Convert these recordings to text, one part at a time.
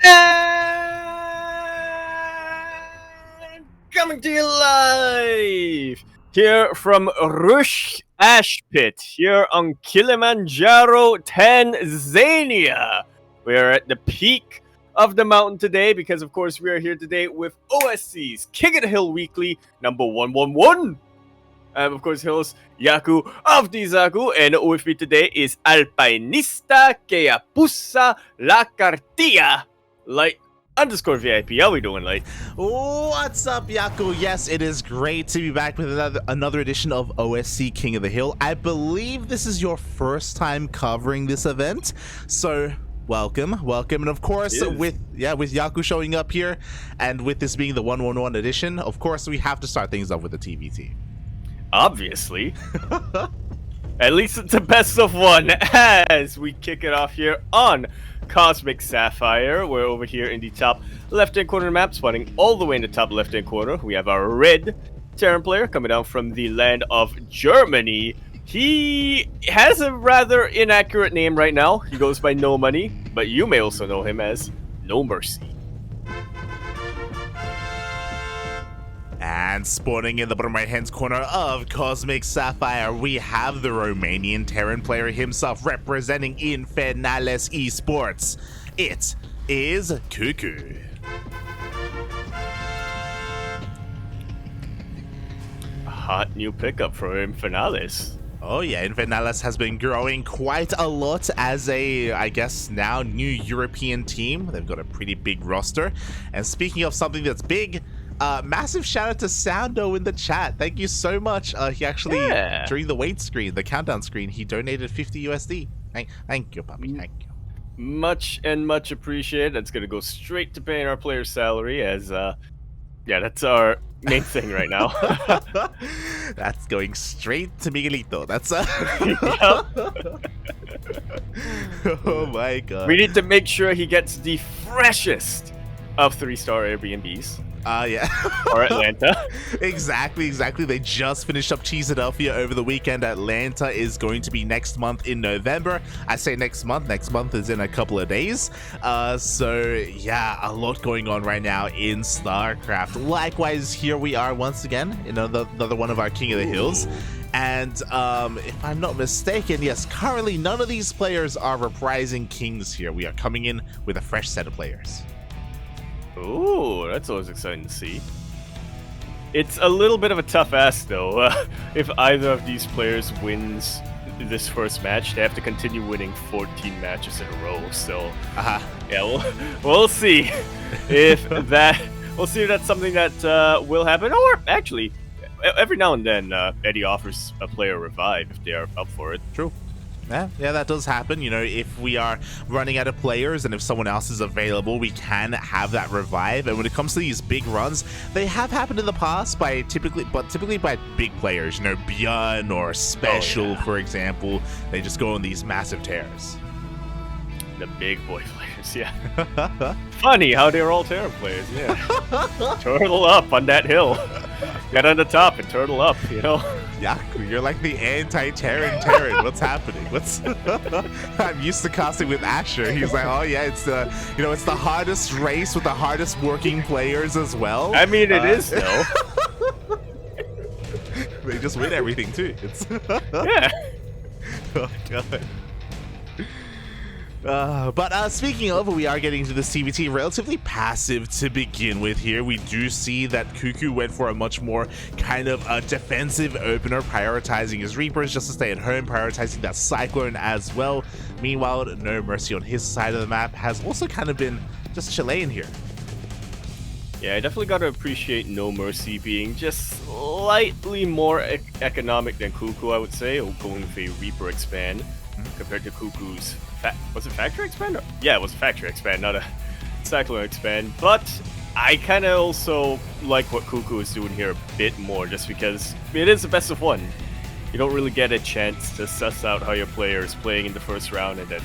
And coming to you live here from Rush Ash Pit here on Kilimanjaro, Tanzania. We are at the peak of the mountain today because, of course, we are here today with OSC's King of the Hill Weekly number 111. Of course, Hills Yaku of Yakuzaku, and with me today is Alpinista que apusa la cartilla. Light _ VIP. How we doing, Light? What's up, Yaku? Yes, it is great to be back with another edition of OSC King of the Hill. I believe this is your first time covering this event, so welcome, and of course, with Yaku showing up here, and with this being the 111 edition, of course, we have to start things off with the TVT. Obviously. At least it's a best of one as we kick it off here on Cosmic Sapphire. We're over here in the top left-hand corner of the map, spawning all the way in the top left-hand corner. We have our red Terran player coming down from the land of Germany. He has a rather inaccurate name right now. He goes by No Money, but you may also know him as NoMercy. And spawning in the bottom right-hand corner of Cosmic Sapphire, we have the Romanian Terran player himself representing Infernales Esports. It is CuKu. A hot new pickup for Infernales. Oh yeah, Infernales has been growing quite a lot as a, I guess now, new European team. They've got a pretty big roster. And speaking of something that's big, massive shout out to Soundo in the chat. Thank you so much. He actually, during the wait screen, the countdown screen, he donated 50 USD. Thank you, puppy. Thank you. Much appreciated. That's going to go straight to paying our player's salary as, that's our main thing right now. That's going straight to Miguelito. That's Oh my god. We need to make sure he gets the freshest of 3-star Airbnbs. Yeah. Or Atlanta. Exactly. They just finished up Cheesadelphia over the weekend. Atlanta is going to be next month in November. I say next month. Next month is in a couple of days. So yeah, a lot going on right now in StarCraft. Likewise, here we are once again in another one of our King of the Hills. And if I'm not mistaken, yes, currently none of these players are reprising kings here. We are coming in with a fresh set of players. Ooh, that's always exciting to see. It's a little bit of a tough ask, though. If either of these players wins this first match, they have to continue winning 14 matches in a row. So, yeah, we'll see if that's something that will happen. Or actually, every now and then, Eddie offers a player a revive if they are up for it. True. Yeah, that does happen. You know, if we are running out of players and if someone else is available, we can have that revive. And when it comes to these big runs, they have happened in the past by typically by big players. You know, Bjorn or Special, for example. They just go on these massive tears. The big boy players, yeah. Funny how they're all Terran players, yeah. Turtle up on that hill. Get on the top and turtle up, you know. Yaku, you're like the anti-Terran. What's happening? I'm used to casting with Asher. He's like, oh yeah, it's the hardest race with the hardest working players as well. I mean, it is though. They just win everything too. It's yeah. Oh god. But speaking of, we are getting to the CVT relatively passive to begin with here. We do see that CuKu went for a much more kind of a defensive opener, prioritizing his Reapers just to stay at home, prioritizing that Cyclone as well. Meanwhile, NoMercy on his side of the map has also kind of been just Chilean here. Yeah, I definitely got to appreciate NoMercy being just slightly more economic than CuKu, I would say, going with a Reaper expand compared to CuKu's. Was it Factory Expand? Yeah, it was a Factory Expand, not a Cyclone Expand. But I kind of also like what CuKu is doing here a bit more, just because it is the best of one. You don't really get a chance to suss out how your player is playing in the first round and then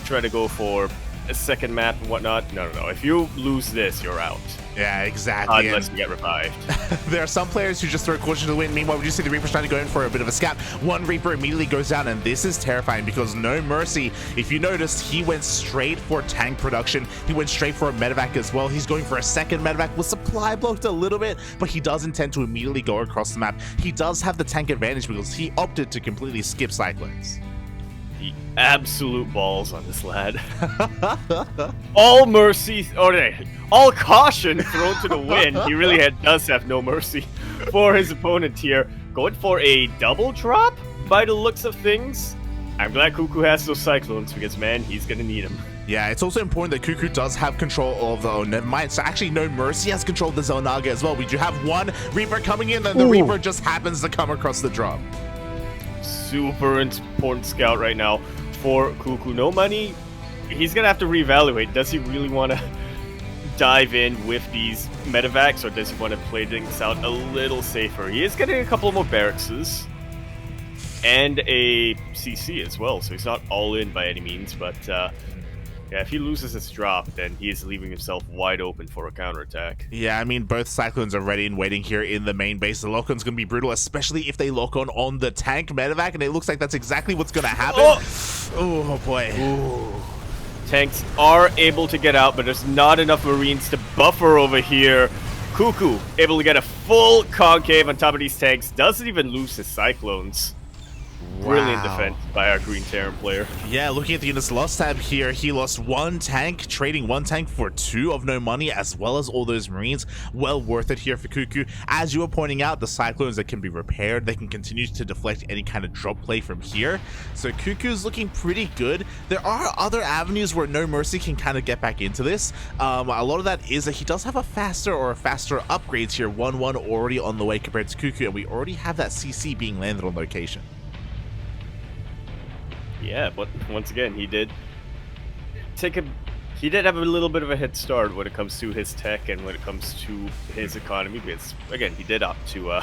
try to go for a second map and whatnot. No. If you lose this, you're out. Yeah, exactly. Unless you get revived. There are some players who just throw caution to the wind. Meanwhile, we just see the Reaper's trying to go in for a bit of a scat. One Reaper immediately goes down, and this is terrifying because NoMercy, if you noticed, he went straight for tank production. He went straight for a medevac as well. He's going for a second medevac with supply blocked a little bit, but he does intend to immediately go across the map. He does have the tank advantage because he opted to completely skip Cyclones. The absolute balls on this lad. All mercy, all caution thrown to the wind. He really does have no mercy for his opponent here. Going for a double drop by the looks of things. I'm glad CuKu has those Cyclones because, man, he's going to need them. Yeah, it's also important that CuKu does have control of the nevermind. So actually, NoMercy has control of the Xel'Naga as well. We do have one Reaper coming in, and the Reaper just happens to come across the drop. Super important scout right now for CuKu. No money. He's gonna have to reevaluate. Does he really want to dive in with these medevacs, or does he want to play things out a little safer? He is getting a couple more barracks and a CC as well, so he's not all in by any means. But yeah, if he loses his drop, then he is leaving himself wide open for a counterattack. Yeah, I mean, both Cyclones are ready and waiting here in the main base. The lock-on's going to be brutal, especially if they lock on the tank medevac, and it looks like that's exactly what's going to happen. Oh boy. Ooh. Tanks are able to get out, but there's not enough Marines to buffer over here. CuKu able to get a full concave on top of these tanks. Doesn't even lose his Cyclones. Brilliant defense by our Green Terran player. Yeah, looking at the units lost tab here, he lost one tank, trading one tank for 2 of no money, as well as all those Marines. Well worth it here for CuKu. As you were pointing out, the Cyclones that can be repaired, they can continue to deflect any kind of drop play from here. So CuKu's looking pretty good. There are other avenues where NoMercy can kind of get back into this. A lot of that is that he does have a faster upgrades here. 1-1 already on the way compared to CuKu, and we already have that CC being landed on location. Yeah, but once again, he did have a little bit of a head start when it comes to his tech and when it comes to his economy, because again, he did opt to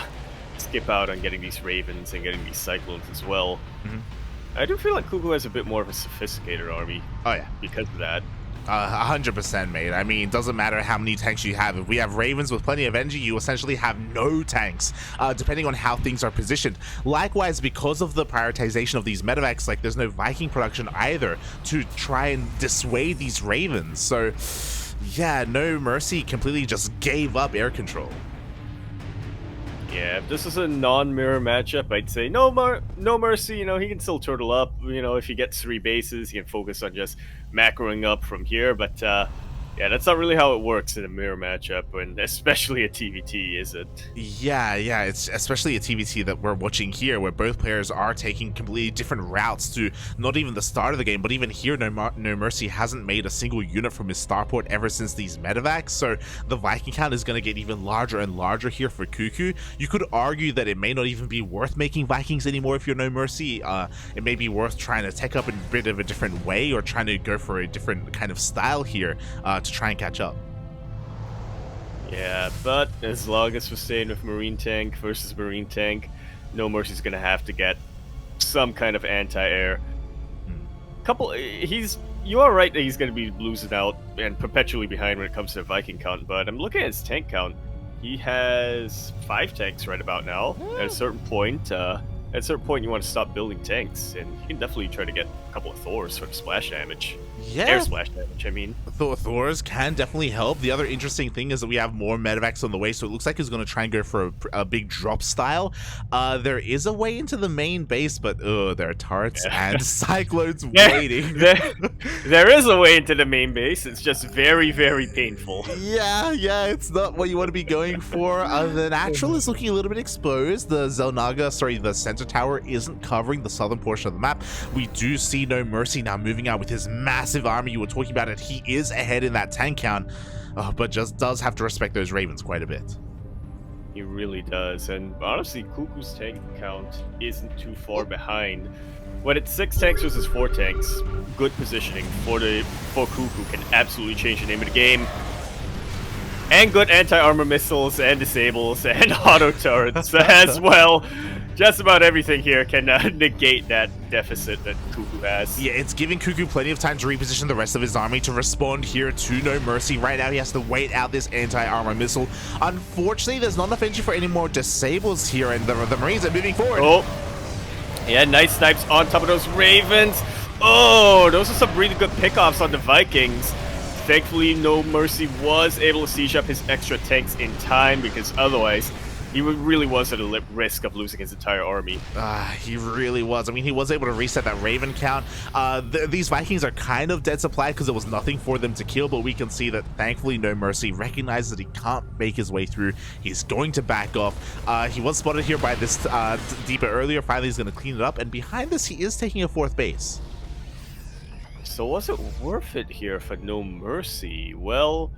skip out on getting these Ravens and getting these Cyclones as well. I do feel like CuKu has a bit more of a sophisticated army. Oh yeah, because of that. 100%, mate. I mean, it doesn't matter how many tanks you have. If we have Ravens with plenty of energy, you essentially have no tanks, depending on how things are positioned. Likewise, because of the prioritization of these medevacs, like, there's no Viking production either to try and dissuade these Ravens. So, yeah, NoMercy completely just gave up air control. Yeah, if this is a non-mirror matchup, I'd say NoMercy, you know, he can still turtle up. You know, if he gets 3 bases, he can focus on just macroing up from here. But, yeah, that's not really how it works in a mirror matchup, and especially a TVT, is it? Yeah, it's especially a TVT that we're watching here, where both players are taking completely different routes to not even the start of the game, but even here, NoMercy hasn't made a single unit from his starport ever since these medevacs, so the Viking count is going to get even larger and larger here for CuKu. You could argue that it may not even be worth making Vikings anymore if you're NoMercy. It may be worth trying to tech up in a bit of a different way, or trying to go for a different kind of style here to try and catch up. Yeah, but as long as we're staying with Marine Tank versus Marine Tank, NoMercy's gonna have to get some kind of anti-air. You are right that he's gonna be losing out and perpetually behind when it comes to Viking count, but I'm looking at his tank count. He has 5 tanks right about now. At a certain point, you want to stop building tanks, and you can definitely try to get a couple of Thors for splash damage. Yeah. Air splash damage, I mean. Thors can definitely help. The other interesting thing is that we have more medevacs on the way, so it looks like he's going to try and go for a big drop style. There is a way into the main base, but there are turrets and Cyclones waiting. There is a way into the main base. It's just very, very painful. Yeah, it's not what you want to be going for. The natural is looking a little bit exposed. The the center tower isn't covering the southern portion of the map. We do see NoMercy now moving out with his massive army. You were talking about it. He is ahead in that tank count, but just does have to respect those Ravens quite a bit. He really does, and honestly, CuKu's tank count isn't too far behind. When it's 6 tanks versus 4 tanks, good positioning for CuKu can absolutely change the name of the game. And good anti-armor missiles and disables and auto turrets as well just about everything here can negate that deficit that CuKu has. Yeah, it's giving CuKu plenty of time to reposition the rest of his army to respond here to NoMercy. Right now, he has to wait out this anti-armor missile. Unfortunately, there's not enough energy for any more disables here, and the Marines are moving forward. Oh, yeah, nice snipes on top of those Ravens. Oh, those are some really good pickoffs on the Vikings. Thankfully, NoMercy was able to siege up his extra tanks in time, because otherwise, he really was at a risk of losing his entire army. He really was. I mean, he was able to reset that Raven count. These Vikings are kind of dead supply because there was nothing for them to kill, but we can see that thankfully NoMercy recognizes that he can't make his way through. He's going to back off. He was spotted here by this Deeper earlier. Finally, he's going to clean it up, and behind this, he is taking a 4th base. So was it worth it here for NoMercy? Well,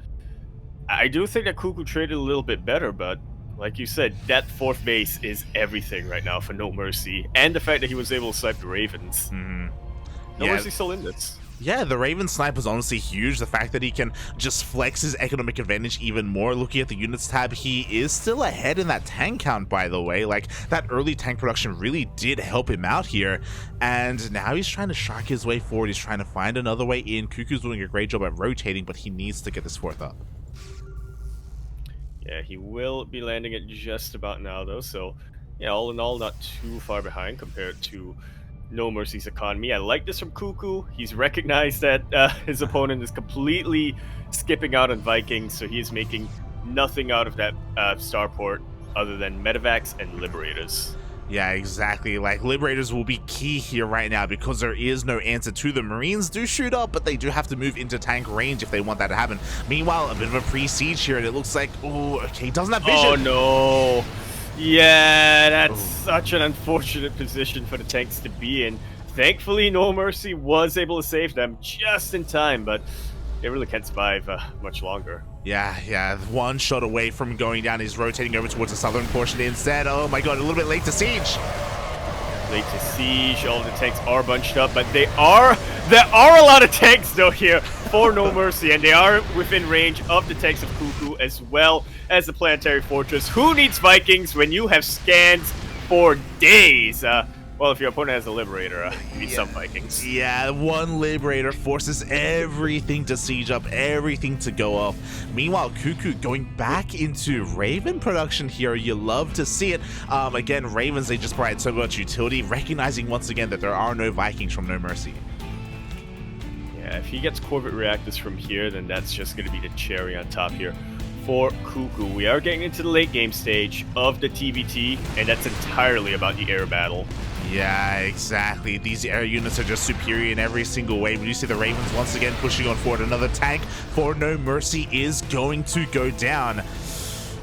I do think that CuKu traded a little bit better, but like you said, that 4th base is everything right now for NoMercy, and the fact that he was able to snipe the Ravens. NoMercy's still in this. Yeah, the Raven snipe was honestly huge. The fact that he can just flex his economic advantage even more. Looking at the units tab, he is still ahead in that tank count, by the way. Like, that early tank production really did help him out here. And now he's trying to shark his way forward. He's trying to find another way in. CuKu's doing a great job at rotating, but he needs to get this 4th up. Yeah, he will be landing it just about now, though. So, yeah, all in all, not too far behind compared to NoMercy's economy. I like this from CuKu. He's recognized that his opponent is completely skipping out on Vikings, so he is making nothing out of that starport other than medevacs and liberators. Yeah, exactly. Like, liberators will be key here right now because there is no answer to them. Marines do shoot up, but they do have to move into tank range if they want that to happen. Meanwhile, a bit of a pre-siege here, and it looks like, oh, okay, he doesn't have vision. Oh, no. Yeah, that's such an unfortunate position for the tanks to be in. Thankfully, NoMercy was able to save them just in time, but they really can't survive much longer. Yeah, 1 shot away from going down. He's rotating over towards the southern portion instead. Oh my god, a little bit late to siege. Late to siege, all of the tanks are bunched up, but there are a lot of tanks though here for NoMercy, and they are within range of the tanks of CuKu as well as the planetary fortress. Who needs Vikings when you have scans for days? Well, if your opponent has a Liberator, you need some Vikings. Yeah, 1 Liberator forces everything to siege up, everything to go off. Meanwhile, CuKu going back into Raven production here. You love to see it. Again, Ravens, they just provide so much utility, recognizing once again that there are no Vikings from NoMercy. Yeah, if he gets Corvette Reactors from here, then that's just going to be the cherry on top here for CuKu. We are getting into the late game stage of the TVT, and that's entirely about the air battle. Yeah, exactly. These air units are just superior in every single way. We do see the Ravens once again pushing on forward. Another tank for NoMercy is going to go down.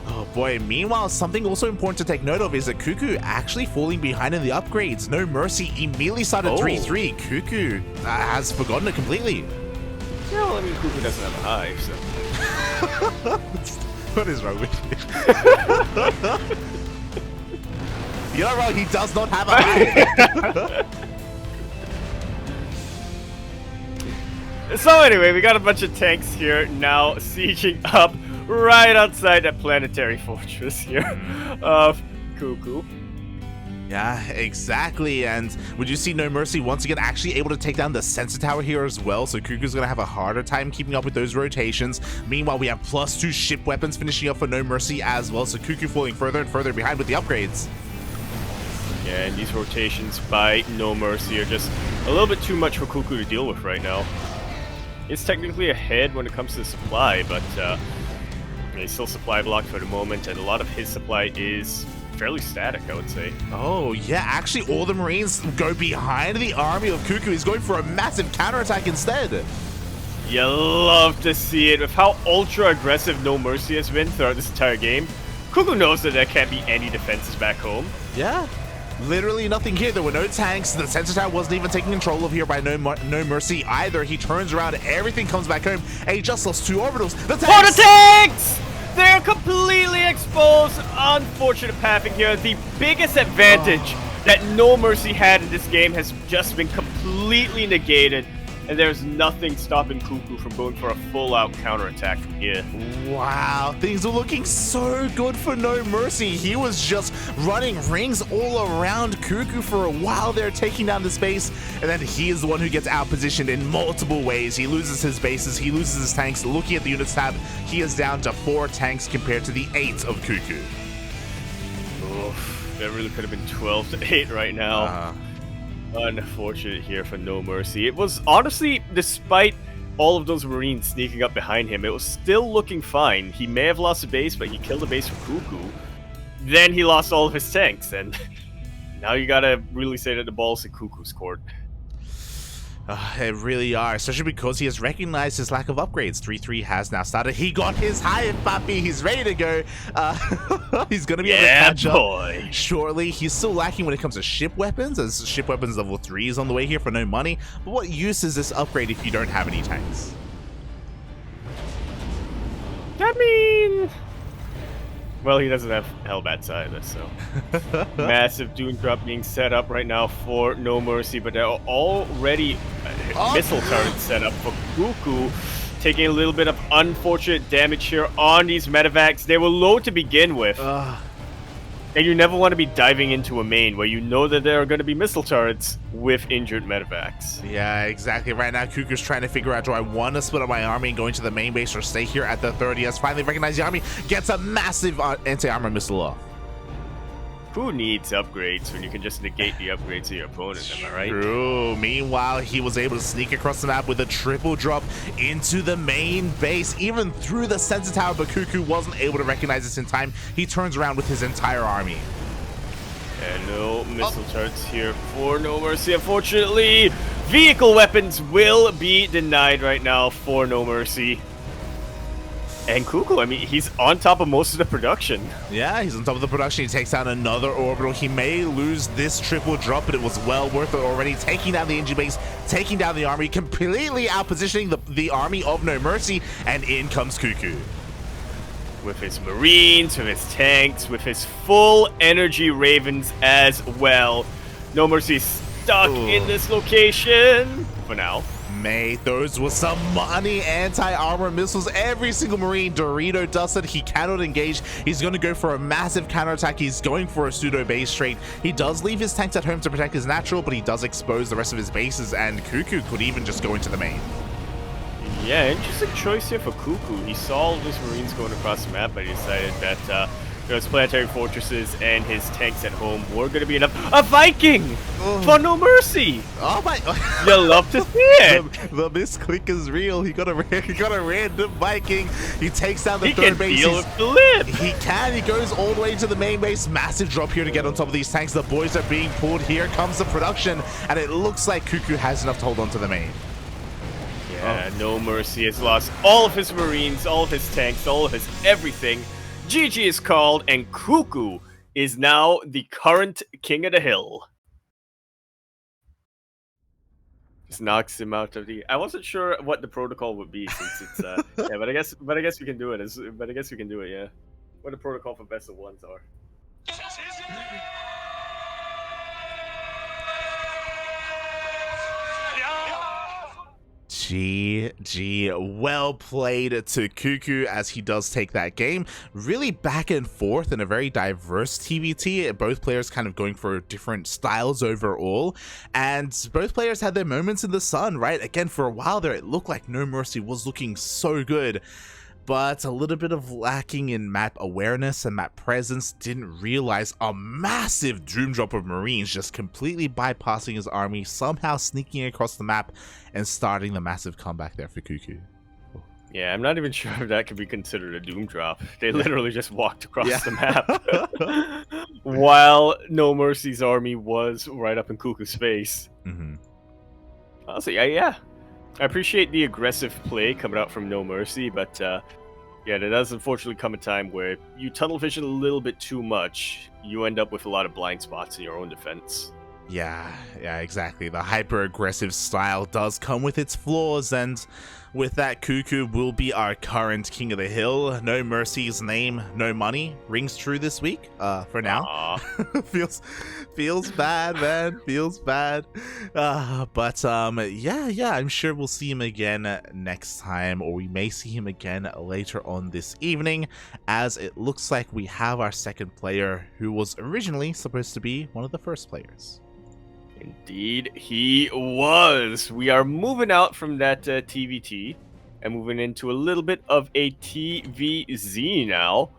Oh boy. Meanwhile, something also important to take note of is that CuKu actually falling behind in the upgrades. NoMercy immediately started 3-3. CuKu has forgotten it completely. Yeah, well, I mean, CuKu doesn't have a hive, so... What is wrong with you? You're wrong, he does not have a hive. So anyway, we got a bunch of tanks here now sieging up right outside that planetary fortress here of CuKu. Yeah, exactly. And would you see NoMercy once again actually able to take down the sensor tower here as well? So CuKu's going to have a harder time keeping up with those rotations. Meanwhile, we have +2 ship weapons finishing up for NoMercy as well. So CuKu falling further and further behind with the upgrades. Yeah, and these rotations by NoMercy are just a little bit too much for CuKu to deal with right now. It's technically ahead when it comes to supply, but he's still supply blocked for the moment, and a lot of his supply is fairly static, I would say. Oh, yeah, actually all the Marines go behind the army of CuKu. He's going for a massive counterattack instead. You love to see it. With how ultra-aggressive NoMercy has been throughout this entire game, CuKu knows that there can't be any defenses back home. Yeah. Literally nothing here. There were no tanks. The sensor tower wasn't even taken control of here by NoMercy either. He turns around, everything comes back home, and he just lost 2 orbitals. The tanks! For the tanks! They're completely exposed. Unfortunate pathing here. The biggest advantage that NoMercy had in this game has just been completely negated and there's nothing stopping CuKu from going for a full-out counterattack from here. Wow, things are looking so good for NoMercy. He was just running rings all around CuKu for a while there, taking down the space, and then he is the one who gets outpositioned in multiple ways. He loses his bases, he loses his tanks. Looking at the units tab, he is down to 4 tanks compared to the 8 of CuKu. Oof, that really could have been 12 to 8 right now. Unfortunate here for NoMercy. It was honestly, despite all of those Marines sneaking up behind him, it was still looking fine. He may have lost a base, but he killed a base for CuKu. Then he lost all of his tanks, and now you gotta really say that the ball's in CuKu's court. It really are, especially because he has recognized his lack of upgrades. 3-3 has now started. He got his high puppy. He's ready to go. He's going to be able to catch up shortly. He's still lacking when it comes to ship weapons, as ship weapons level 3 is on the way here for no money. But what use is this upgrade if you don't have any tanks? I mean... Well, he doesn't have Hellbats either, so... Massive Doom Drop being set up right now for NoMercy, but there are already missile turrets set up for CuKu, taking a little bit of unfortunate damage here on these medevacs. They were low to begin with. And you never want to be diving into a main where you know that there are going to be missile turrets with injured medevacs. Yeah, exactly. Right now, CuKu's trying to figure out, do I want to split up my army and go into the main base or stay here at the 30? Has finally recognized the army, gets a massive anti-armor missile off. Who needs upgrades when you can just negate the upgrades of your opponent, am I right? True. Meanwhile, he was able to sneak across the map with a triple drop into the main base, even through the sensor tower, but CuKu wasn't able to recognize this in time. He turns around with his entire army. And no missile turrets here for NoMercy, unfortunately. Vehicle weapons will be denied right now for NoMercy. And CuKu, I mean, he's on top of most of the production. Yeah, he's on top of the production. He takes down another orbital. He may lose this triple drop, but it was well worth it already. Taking down the engine base, taking down the army, completely outpositioning the army of NoMercy, and in comes CuKu. With his Marines, with his tanks, with his full energy Ravens as well. NoMercy's stuck in this location for now. Mate, those were some money anti-armor missiles. Every single Marine Dorito dusted. He cannot engage. He's going to go for a massive counterattack. He's going for a pseudo base trade. He does leave his tanks at home to protect his natural, but he does expose the rest of his bases, and CuKu could even just go into the main. Yeah, interesting choice here for CuKu. He saw all of his Marines going across the map, but he decided that his planetary fortresses and his tanks at home were going to be enough. A Viking for NoMercy. Oh my! You love to see it. The misclick is real. He got a random Viking. He takes down the third base. He can deal with the lid. He can. He goes all the way to the main base. Massive drop here to get on top of these tanks. The boys are being pulled. Here comes the production, and it looks like CuKu has enough to hold on to the main. Yeah, NoMercy has lost all of his Marines, all of his tanks, all of his everything. GG is called, and CuKu is now the current king of the hill. Just knocks him out of the... I wasn't sure what the protocol would be since it's yeah, but I guess we can do it. Yeah. What the protocol for best of ones are. GG, well played to CuKu as he does take that game. Really back and forth in a very diverse TVT. Both players kind of going for different styles overall, and both players had their moments in the sun, right? Again, for a while there, it looked like NoMercy was looking so good, but a little bit of lacking in map awareness and map presence. Didn't realize a massive Doom Drop of Marines just completely bypassing his army, somehow sneaking across the map and starting the massive comeback there for CuKu. Yeah, I'm not even sure if that could be considered a Doom Drop. They literally just walked across the map while NoMercy's army was right up in CuKu's space. Honestly, yeah. I appreciate the aggressive play coming out from NoMercy, but yeah, there does unfortunately come a time where you tunnel vision a little bit too much. You end up with a lot of blind spots in your own defense. Yeah, exactly. The hyper-aggressive style does come with its flaws, and With that, CuKu will be our current King of the Hill. NoMercy's name, no money, rings true this week. For now, feels bad, man. Feels bad. But yeah, I'm sure we'll see him again next time, or we may see him again later on this evening, as it looks like we have our second player who was originally supposed to be one of the first players. Indeed, he was. We are moving out from that TVT and moving into a little bit of a TVZ now.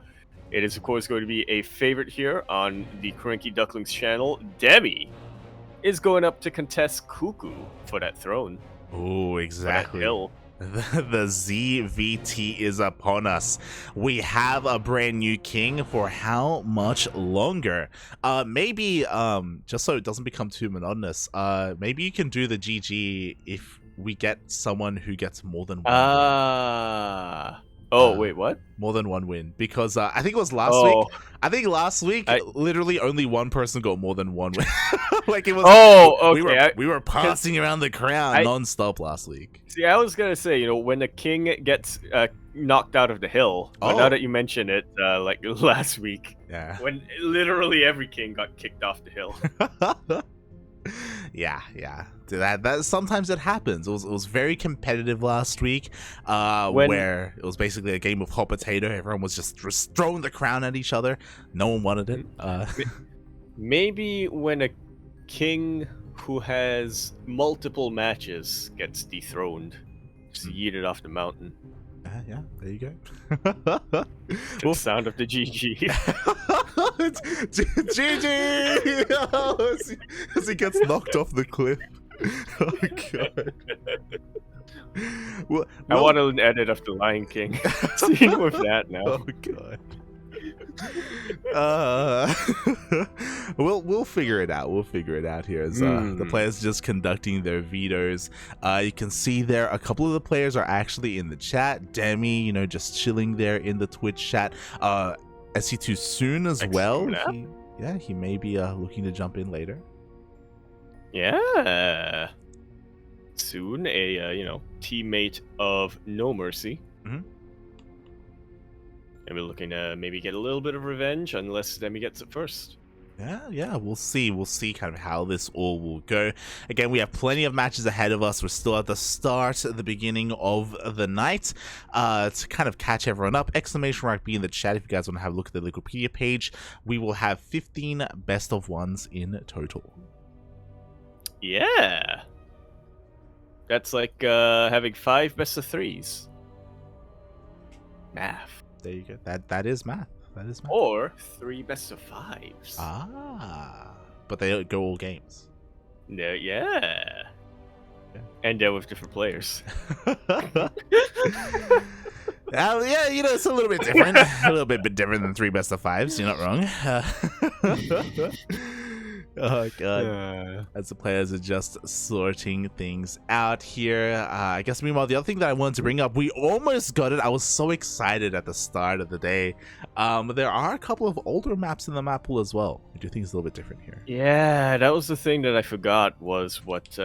It is, of course, going to be a favorite here on the CranKy Ducklings channel. Demi is going up to contest CuKu for that throne. Oh, exactly. The ZVT is upon us. We have a brand new king for how much longer? Maybe just so it doesn't become too monotonous, maybe you can do the GG if we get someone who gets more than one win. Wait, what? More than one win, because I think it was last week. I think last week literally only one person got more than one win. Like it was. Okay. We were passing around the crown non-stop last week. See, I was gonna say, when the king gets knocked out of the hill. But now that you mention it, like last week, when literally every king got kicked off the hill. Yeah. That sometimes it happens. It was very competitive last week, where it was basically a game of hot potato. Everyone was just throwing the crown at each other. No one wanted it. Maybe when a king who has multiple matches gets dethroned, just yeeted off the mountain. Yeah, there you go. The sound of the GG. GG! As he gets knocked off the cliff. Oh, God. I want an edit of the Lion King scene with that now. Oh, God. We'll figure it out. We'll figure it out here as the players just conducting their vetoes. You can see there a couple of the players are actually in the chat. Demi, just chilling there in the Twitch chat. SC2 soon as well. He may be looking to jump in later. Yeah. Soon, a teammate of NoMercy. Mm-hmm. And we're looking to maybe get a little bit of revenge, unless Demi gets it first. Yeah, we'll see. We'll see kind of how this all will go. Again, we have plenty of matches ahead of us. We're still at the start, at the beginning of the night. To kind of catch everyone up, exclamation mark B in the chat if you guys want to have a look at the Wikipedia page. We will have 15 best of ones in total. Yeah. That's like having 5 best of 3s. Math. There you go. That is math. Or 3 best of 5s. But they go all games. Yeah. And they're with different players. Yeah, it's a little bit different. A little bit different than 3 best of 5s. You're not wrong. Oh, God. As the players are just sorting things out here. I guess, meanwhile, the other thing that I wanted to bring up, we almost got it. I was so excited at the start of the day. There are a couple of older maps in the map pool as well. I do think it's a little bit different here. Yeah, that was the thing that I forgot was what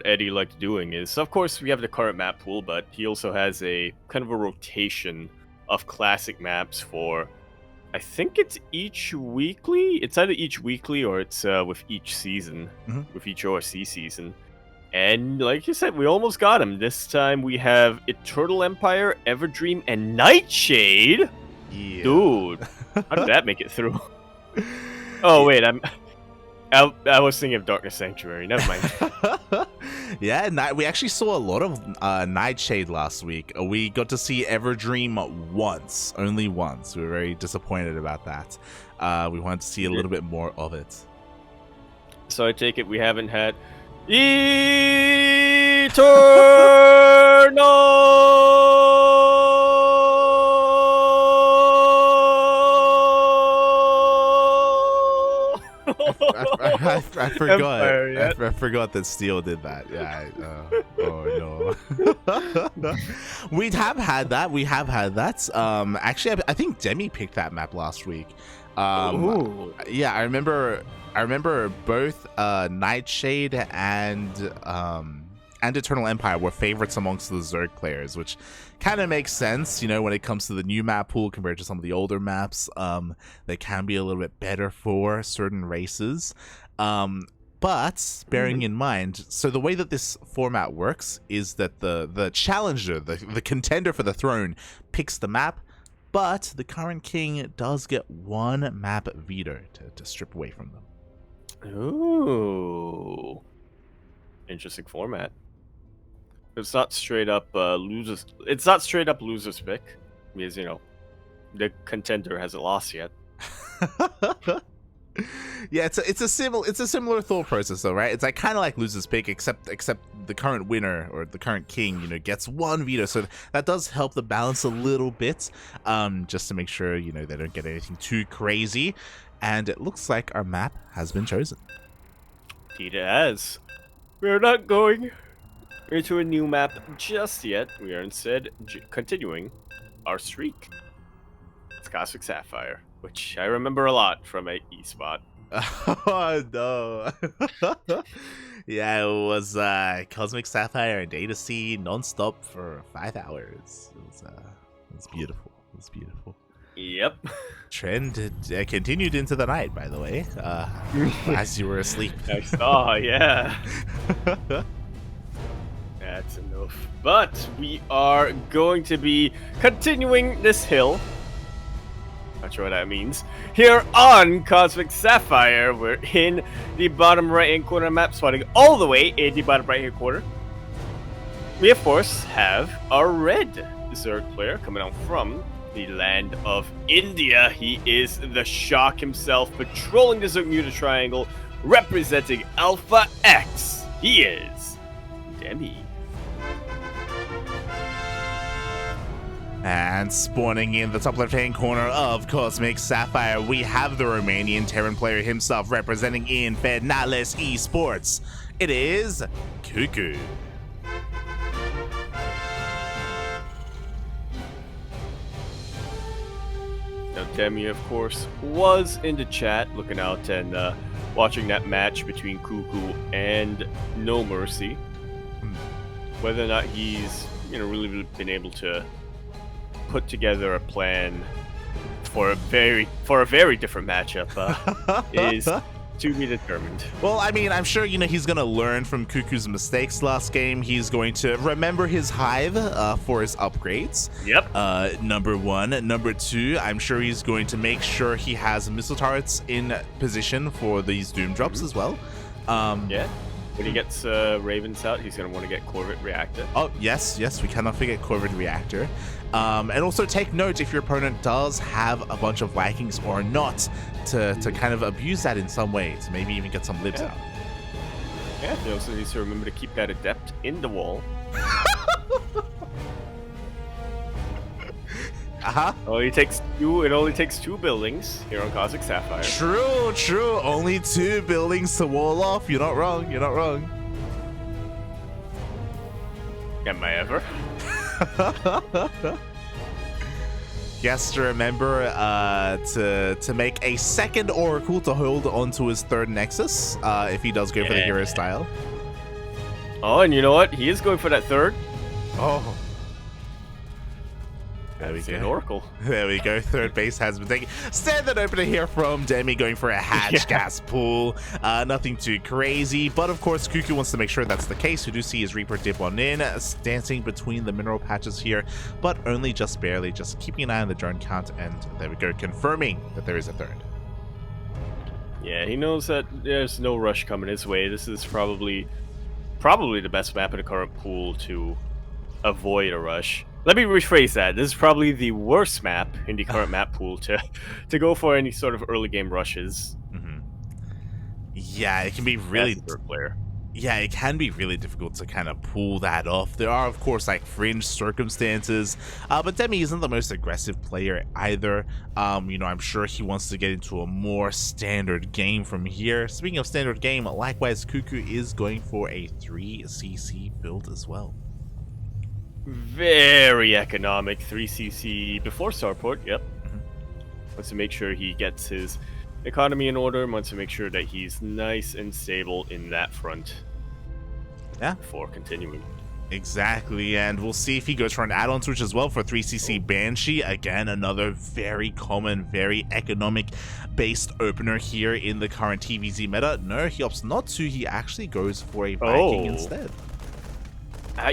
Eddie liked doing is, of course, we have the current map pool, but he also has a kind of a rotation of classic maps for... I think it's each weekly. It's either each weekly or it's with each season, with each OSC season. And like you said, we almost got him. This time we have Eternal Empire, Everdream, and Nightshade. Yeah. Dude, how did that make it through? Oh wait, I was thinking of Darkness Sanctuary. Never mind. Yeah, we actually saw a lot of Nightshade last week. We got to see Everdream only once. We were very disappointed about that. We wanted to see a little bit more of it. So I take it we haven't had Eternal. I forgot. I forgot that Steel did that. Yeah. Oh no. We have had that. Actually, I think Demi picked that map last week. Yeah, I remember both Nightshade and and Eternal Empire were favorites amongst the Zerg players, which kind of makes sense, you know, when it comes to the new map pool compared to some of the older maps. They can be a little bit better for certain races. But bearing in mind, so the way that this format works is that the challenger, the contender for the throne, picks the map, but the current king does get one map veto to strip away from them. Ooh. Interesting format. It's not straight up losers. It's not straight up losers pick, because you know the contender hasn't lost yet. Yeah, it's a similar thought process though, right? It's like kind of like losers pick, except the current winner or the current king, you know, gets one veto, so that does help the balance a little bit, just to make sure, you know, they don't get anything too crazy. And it looks like our map has been chosen. Indeed it has. We're not going into a new map just yet. We are instead continuing our streak. It's Cosmic Sapphire, which I remember a lot from a eSpot. Oh no. Yeah, it was Cosmic Sapphire and Data C non-stop for 5 hours. It was beautiful. It was beautiful. Yep. Trend continued into the night, by the way, as you were asleep. I saw, yeah. That's enough. But we are going to be continuing this hill. Not sure what that means. Here on Cosmic Sapphire, we're in the bottom right-hand corner map, spotting all the way in the bottom right-hand corner. We, of course, have our red Zerg player coming out from the land of India. He is the Shock himself, patrolling the Zergmuta Triangle, representing Alpha X. He is Demi. And spawning in the top left-hand corner of Cosmic Sapphire, we have the Romanian Terran player himself representing in Fernales Esports. It is CuKu. Now, Demi, of course, was in the chat looking out and watching that match between CuKu and NoMercy. Whether or not he's, you know, really been able to put together a plan for a very different matchup is to be determined. Well, I mean, I'm sure, you know, he's going to learn from CuKu's mistakes last game. He's going to remember his hive for his upgrades. Yep. Number one. Number two, I'm sure he's going to make sure he has missile turrets in position for these Doom drops as well. Yeah. When he gets Ravens out, he's going to want to get Corvette Reactor. Oh, yes, we cannot forget Corvette Reactor. And also take note if your opponent does have a bunch of Vikings or not, to kind of abuse that in some way, to maybe even get some libs out. Yeah, he also needs to remember to keep that adept in the wall. Uh-huh. It only takes two buildings here on Cosmic Sapphire. True. Only 2 buildings to wall off. You're not wrong. Am I ever? He has to remember to make a second Oracle to hold onto his 3rd Nexus if he does go for the hero style. Oh, and you know what? He is going for that 3rd. Oh. There we go. An Oracle. There we go. 3rd base has been taken. Standard opener here from Demi, going for a hatch gas pool. Nothing too crazy, but of course CuKu wants to make sure that's the case. We do see his Reaper dip on in, dancing between the mineral patches here, but only just barely, just keeping an eye on the drone count, and there we go, confirming that there is a 3rd. Yeah, he knows that there's no rush coming his way. This is probably the best map in the current pool to avoid a rush. Let me rephrase that. This is probably the worst map in the current map pool to go for any sort of early game rushes. Mm-hmm. Yeah, it can be really player. Yeah, it can be really difficult to kind of pull that off. There are, of course, like fringe circumstances, but Demi isn't the most aggressive player either. You know, I'm sure he wants to get into a more standard game from here. Speaking of standard game, likewise, CuKu is going for a 3cc build as well. Very economic 3cc before starport. Yep. Wants to make sure he gets his economy in order. Wants to make sure that he's nice and stable in that front. Yeah. before continuing. Exactly, and we'll see if he goes for an add-on switch as well for 3cc Banshee. Again, another very common, very economic-based opener here in the current TVZ meta. No, he opts not to. He actually goes for a Viking instead.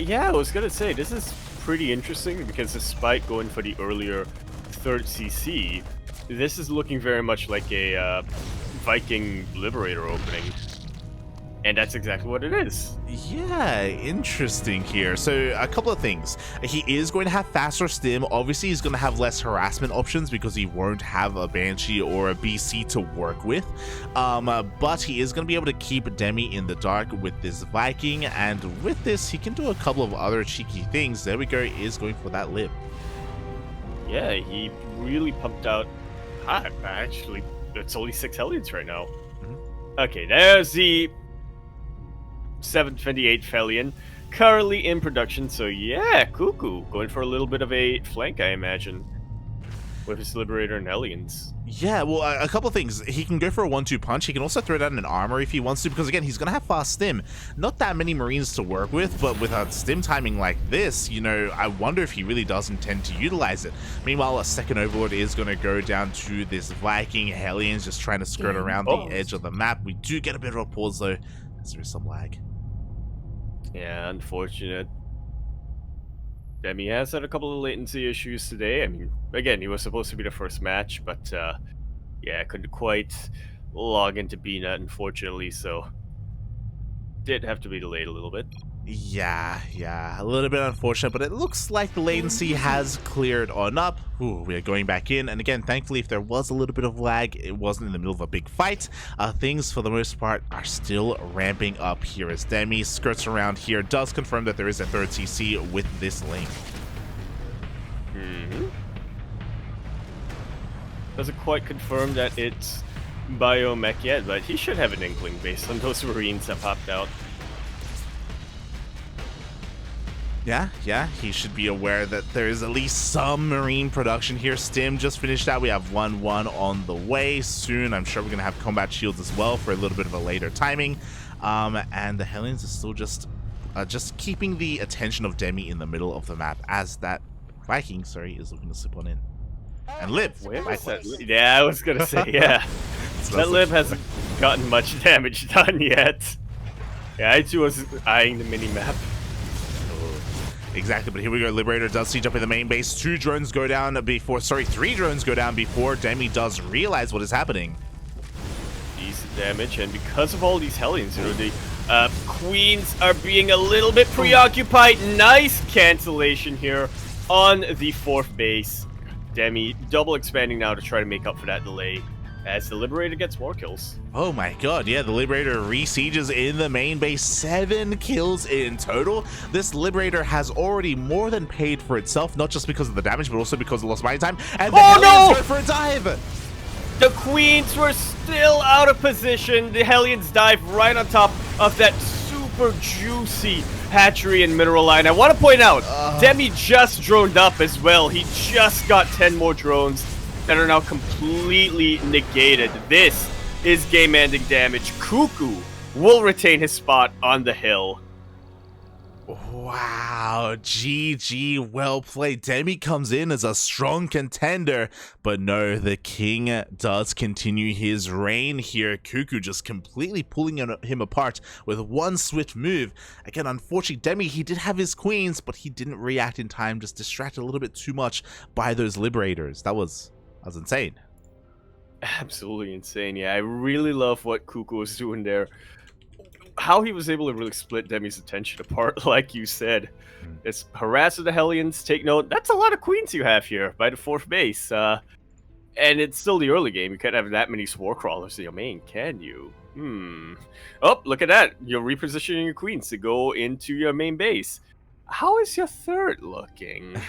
Yeah, I was gonna say, this is pretty interesting because despite going for the earlier 3rd CC, this is looking very much like a Viking Liberator opening. And that's exactly what it is. Yeah, interesting here. So a couple of things. He is going to have faster stim. Obviously, he's going to have less harassment options because he won't have a Banshee or a BC to work with. But he is going to be able to keep Demi in the dark with this Viking. And with this, he can do a couple of other cheeky things. There we go. He is going for that lip. Yeah, he really pumped out. Actually, it's only 6 Hellions right now. Okay, there's the 728 Hellion, currently in production. So yeah, CuKu going for a little bit of a flank, I imagine, with his Liberator and Hellions. Yeah, well, a couple of things. He can go for a 1-2 punch. He can also throw down an armor if he wants to, because again, he's going to have fast stim. Not that many Marines to work with, but with a stim timing like this, you know, I wonder if he really does intend to utilize it. Meanwhile, a second Overlord is going to go down to this Viking. Hellions just trying to skirt around the edge of the map. We do get a bit of a pause, though, as there is some lag. Yeah, unfortunate. Demi has had a couple of latency issues today. I mean, again, he was supposed to be the first match, but yeah, couldn't quite log into BNet, unfortunately, so did have to be delayed a little bit. Yeah, a little bit unfortunate, but it looks like the latency has cleared on up. Ooh, we are going back in, and again, thankfully, if there was a little bit of lag, it wasn't in the middle of a big fight. Things, for the most part, are still ramping up here as Demi skirts around here, does confirm that there is a 3rd CC with this link. Doesn't quite confirm that it's MeomaikA yet, but he should have an inkling based on those Marines that popped out. Yeah, he should be aware that there is at least some Marine production here. Stim just finished out. We have 1-1 on the way soon. I'm sure we're going to have combat shields as well for a little bit of a later timing. And the Hellions are still just keeping the attention of Demi in the middle of the map as that Viking, is looking to slip on in. And Lib, yeah, I was going to say, yeah. That Lib hasn't gotten much damage done yet. Yeah, I too was eyeing the mini-map. Exactly, but here we go. Liberator does siege up in the main base. 3 drones go down before Demi does realize what is happening. Decent damage, and because of all these Hellions, you know, the Queens are being a little bit preoccupied. Nice cancellation here on the 4th base. Demi double expanding now to try to make up for that delay as the Liberator gets more kills. Oh my god, yeah, the Liberator re-sieges in the main base, 7 kills in total. This Liberator has already more than paid for itself, not just because of the damage, but also because of lost mining time. And the Hellions go for a dive! The Queens were still out of position. The Hellions dive right on top of that super juicy hatchery and mineral line. I want to point out, Demi just droned up as well. He just got 10 more drones that are now completely negated. This is game-ending damage. CuKu will retain his spot on the hill. Wow, GG, well played. Demi comes in as a strong contender, but no, the King does continue his reign here. CuKu just completely pulling him apart with one swift move. Again, unfortunately, Demi, he did have his queens, but he didn't react in time, just distracted a little bit too much by those Liberators. That was insane. Absolutely insane. Yeah, I really love what CuKu was doing there. How he was able to really split Demi's attention apart, like you said. It's harass of the Hellions. Take note, that's a lot of queens you have here by the 4th base. And it's still the early game. You can't have that many Spore Crawlers in your main, can you? Oh, look at that. You're repositioning your queens to go into your main base. How is your 3rd looking?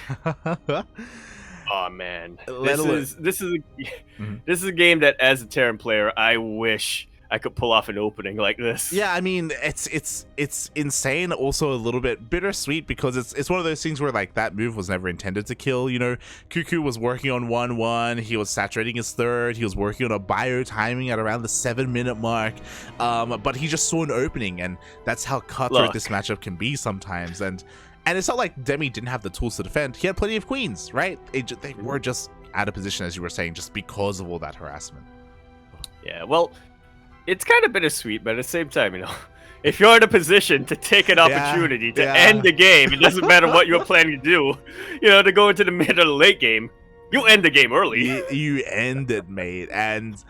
Oh man, this is a game that, as a Terran player, I wish I could pull off an opening like this. Yeah, I mean, it's insane, also a little bit bittersweet, because it's one of those things where, like, that move was never intended to kill. You know, CuKu was working on 1-1, he was saturating his third, he was working on a bio timing at around the 7-minute mark, but he just saw an opening, and that's how cutthroat this matchup can be sometimes. And it's not like Demi didn't have the tools to defend. He had plenty of queens, right? They were just out of position, as you were saying, just because of all that harassment. Yeah, well, it's kind of bittersweet, but at the same time, you know, if you're in a position to take an opportunity to end the game, it doesn't matter what you're planning to do, you know, to go into the mid or late game, you end the game early. You end it, mate. And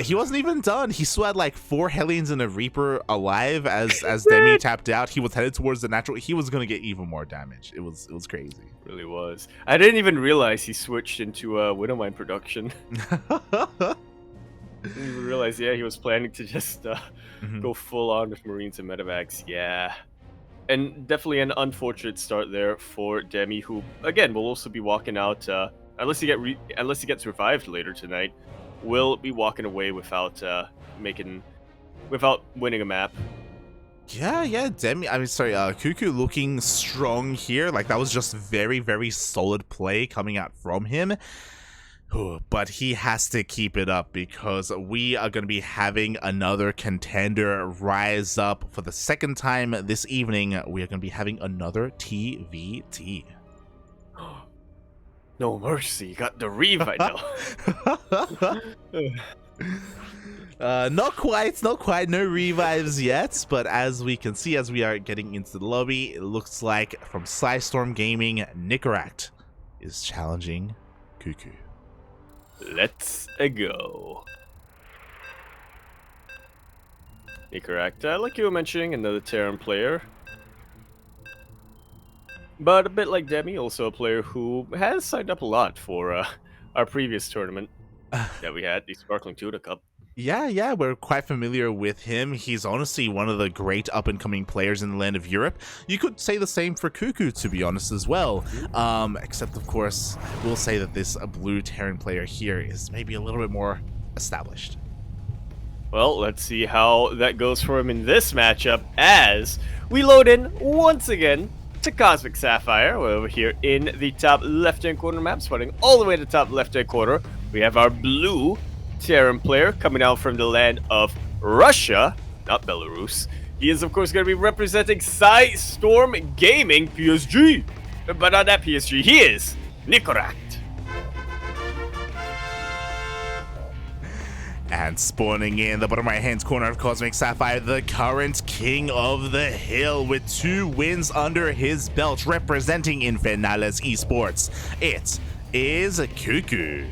he wasn't even done. He still had like 4 Hellions and a Reaper alive as Demi tapped out. He was headed towards the natural. He was going to get even more damage. It was crazy. It really was. I didn't even realize he switched into Widowmine production. I didn't even realize, yeah, he was planning to just go full on with Marines and Medevacs. Yeah. And definitely an unfortunate start there for Demi, who, again, will also be walking out, unless he gets revived later tonight, will be walking away without winning a map. Yeah, Demi, I mean, sorry, CuKu looking strong here. Like, that was just very, very solid play coming out from him. But he has to keep it up, because we are going to be having another contender rise up for the second time this evening. We are going to be having another TVT. NoMercy got the revive now. Not quite, no revives yet, but as we can see, as we are getting into the lobby, it looks like from Storm Gaming, Nicoract is challenging CuKu. Let's go. Nicoract, like you were mentioning, another Terran player. But a bit like Demi, also a player who has signed up a lot for our previous tournament that we had, the Sparkling Tuna Cup. Yeah, we're quite familiar with him. He's honestly one of the great up-and-coming players in the land of Europe. You could say the same for CuKu, to be honest, as well. Except, of course, I will say that this blue Terran player here is maybe a little bit more established. Well, let's see how that goes for him in this matchup, as we load in once again to Cosmic Sapphire. We're over here in the top left-hand corner map, spotting all the way to the top left-hand corner. We have our blue Terran player coming out from the land of Russia, not Belarus. He is, of course, going to be representing Storm Gaming PSG. But not that PSG, he is Nicoract. And spawning in the bottom right-hand corner of Cosmic Sapphire, the current king of the hill with 2 wins under his belt, representing Infernales Esports. It is CuKu.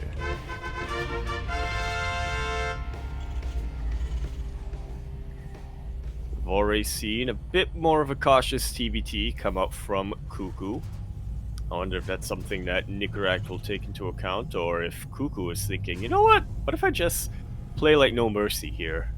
Already seen a bit more of a cautious TVT come up from CuKu. I wonder if that's something that Nicoract will take into account, or if CuKu is thinking, you know what if I just play like NoMercy here?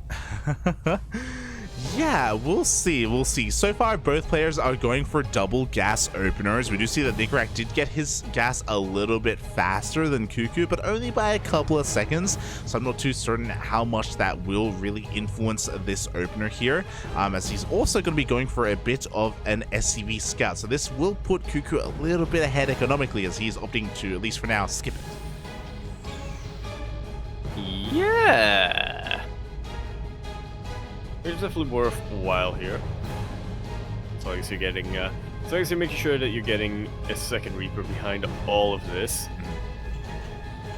Yeah, we'll see. So far, both players are going for double gas openers. We do see that Nicoract did get his gas a little bit faster than CuKu, but only by a couple of seconds. So I'm not too certain how much that will really influence this opener here, as he's also going to be going for a bit of an SCV scout. So this will put CuKu a little bit ahead economically, as he's opting to, at least for now, skip it. Yeah. It's definitely worthwhile here. As long as you're getting, as long as you're making sure that you're getting a second Reaper behind all of this.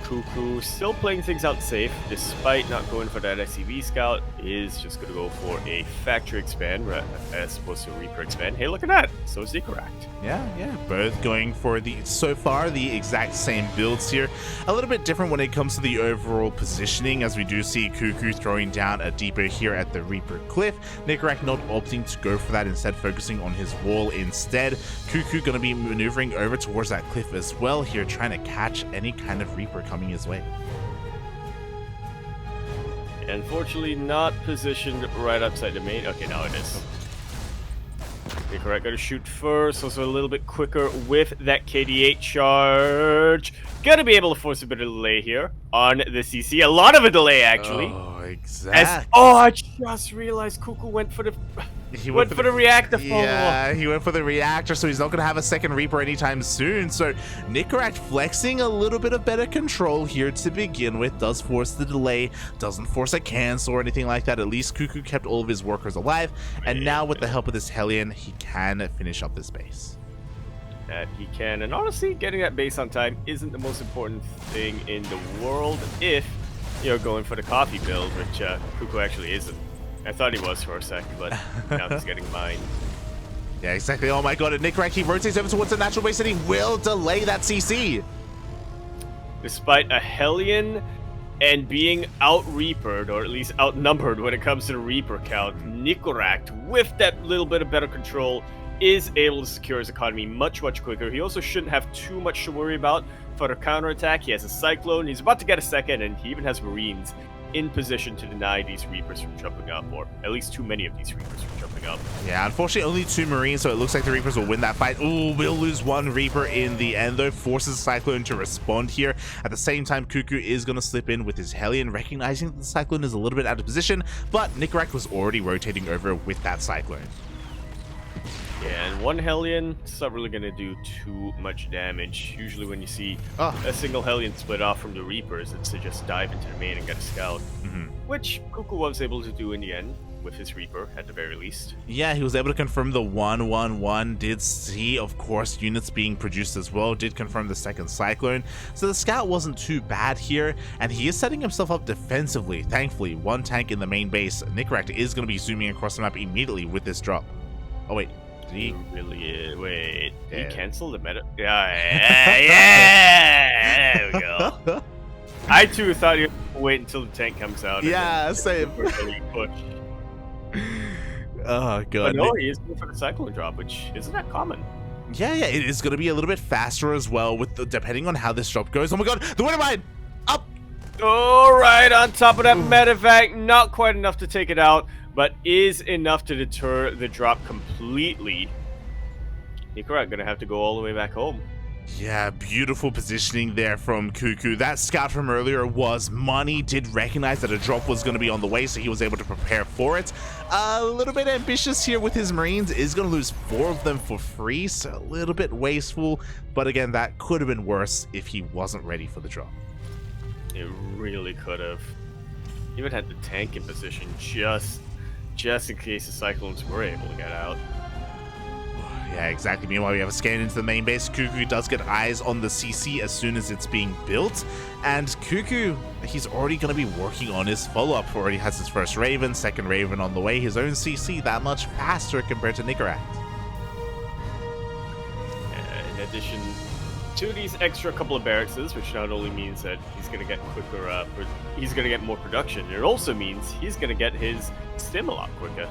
CuKu still playing things out safe, despite not going for that SCV scout, is just going to go for a factory expand as opposed to a Reaper expand. Hey, look at that! So is Nicoract. Yeah, both going for so far the exact same builds here. A little bit different when it comes to the overall positioning, as we do see CuKu throwing down a deeper here at the Reaper Cliff. Nicoract not opting to go for that, instead focusing on his wall instead. CuKu going to be maneuvering over towards that cliff as well here, trying to catch any kind of Reaper coming his way. Unfortunately, not positioned right upside the main. Okay, now it is. Nicoract gotta shoot first, also a little bit quicker with that KD8 charge. Gonna be able to force a bit of delay here on the CC. A lot of a delay, actually. Oh, exactly. I just realized CuKu went for the reactor follow-up. Yeah, he went for the reactor, so he's not going to have a second Reaper anytime soon. So Nicoract flexing a little bit of better control here to begin with. Does force the delay, doesn't force a cancel or anything like that. At least CuKu kept all of his workers alive. And now with the help of this Hellion, he can finish up this base. That he can. And honestly, getting that base on time isn't the most important thing in the world if you're going for the coffee build, which CuKu actually isn't. I thought he was for a second, but now he's getting mine. Yeah, exactly. Oh my god, and Nicoract, he rotates over towards the natural base and he will delay that CC. Despite a Hellion and being out-Reapered, or at least outnumbered when it comes to the Reaper count, Nicoract, with that little bit of better control, is able to secure his economy much, much quicker. He also shouldn't have too much to worry about for the counterattack. He has a Cyclone, he's about to get a second, and he even has Marines in position to deny these Reapers from jumping up, or at least too many of these Reapers from jumping up. Yeah, unfortunately only 2 Marines, so it looks like the Reapers will win that fight. Ooh, we'll lose 1 Reaper in the end, though. Forces Cyclone to respond here. At the same time, CuKu is going to slip in with his Hellion, recognizing that the Cyclone is a little bit out of position, but Nicoract was already rotating over with that Cyclone. Yeah, and 1 Hellion, it's not really going to do too much damage. Usually when you see a single Hellion split off from the Reapers, it's to just dive into the main and get a scout. Which CuKu was able to do in the end, with his Reaper, at the very least. Yeah, he was able to confirm the 1-1-1, did see, of course, units being produced as well, did confirm the second Cyclone, so the scout wasn't too bad here, and he is setting himself up defensively. Thankfully, 1 tank in the main base. Nicoract is going to be zooming across the map immediately with this drop. Oh, wait. He really wait. Yeah. He canceled the meta. Yeah, there we go. I too thought he would wait until the tank comes out. Yeah, same. Push. Oh god. But no, he is going for the Cyclone drop, which isn't that common. Yeah, it is going to be a little bit faster as well, with depending on how this drop goes. Oh my god, the winter mine up. All right, on top of that medevac, not quite enough to take it out, but is enough to deter the drop completely. Nicoract gonna have to go all the way back home. Yeah, beautiful positioning there from CuKu. That scout from earlier was money, did recognize that a drop was going to be on the way, so he was able to prepare for it. A little bit ambitious here with his Marines, is going to lose 4 of them for free, so a little bit wasteful, but again, that could have been worse if he wasn't ready for the drop. It really could have. Even had the tank in position just in case the Cyclones were able to get out. Yeah, exactly. Meanwhile, we have a scan into the main base. CuKu does get eyes on the CC as soon as it's being built. And CuKu, he's already going to be working on his follow-up. Already has his first Raven, second Raven on the way. His own CC that much faster compared to Nicoract. In addition to these extra couple of barracks, which not only means that he's going to get quicker, he's going to get more production, it also means he's going to get his stim a lot quicker.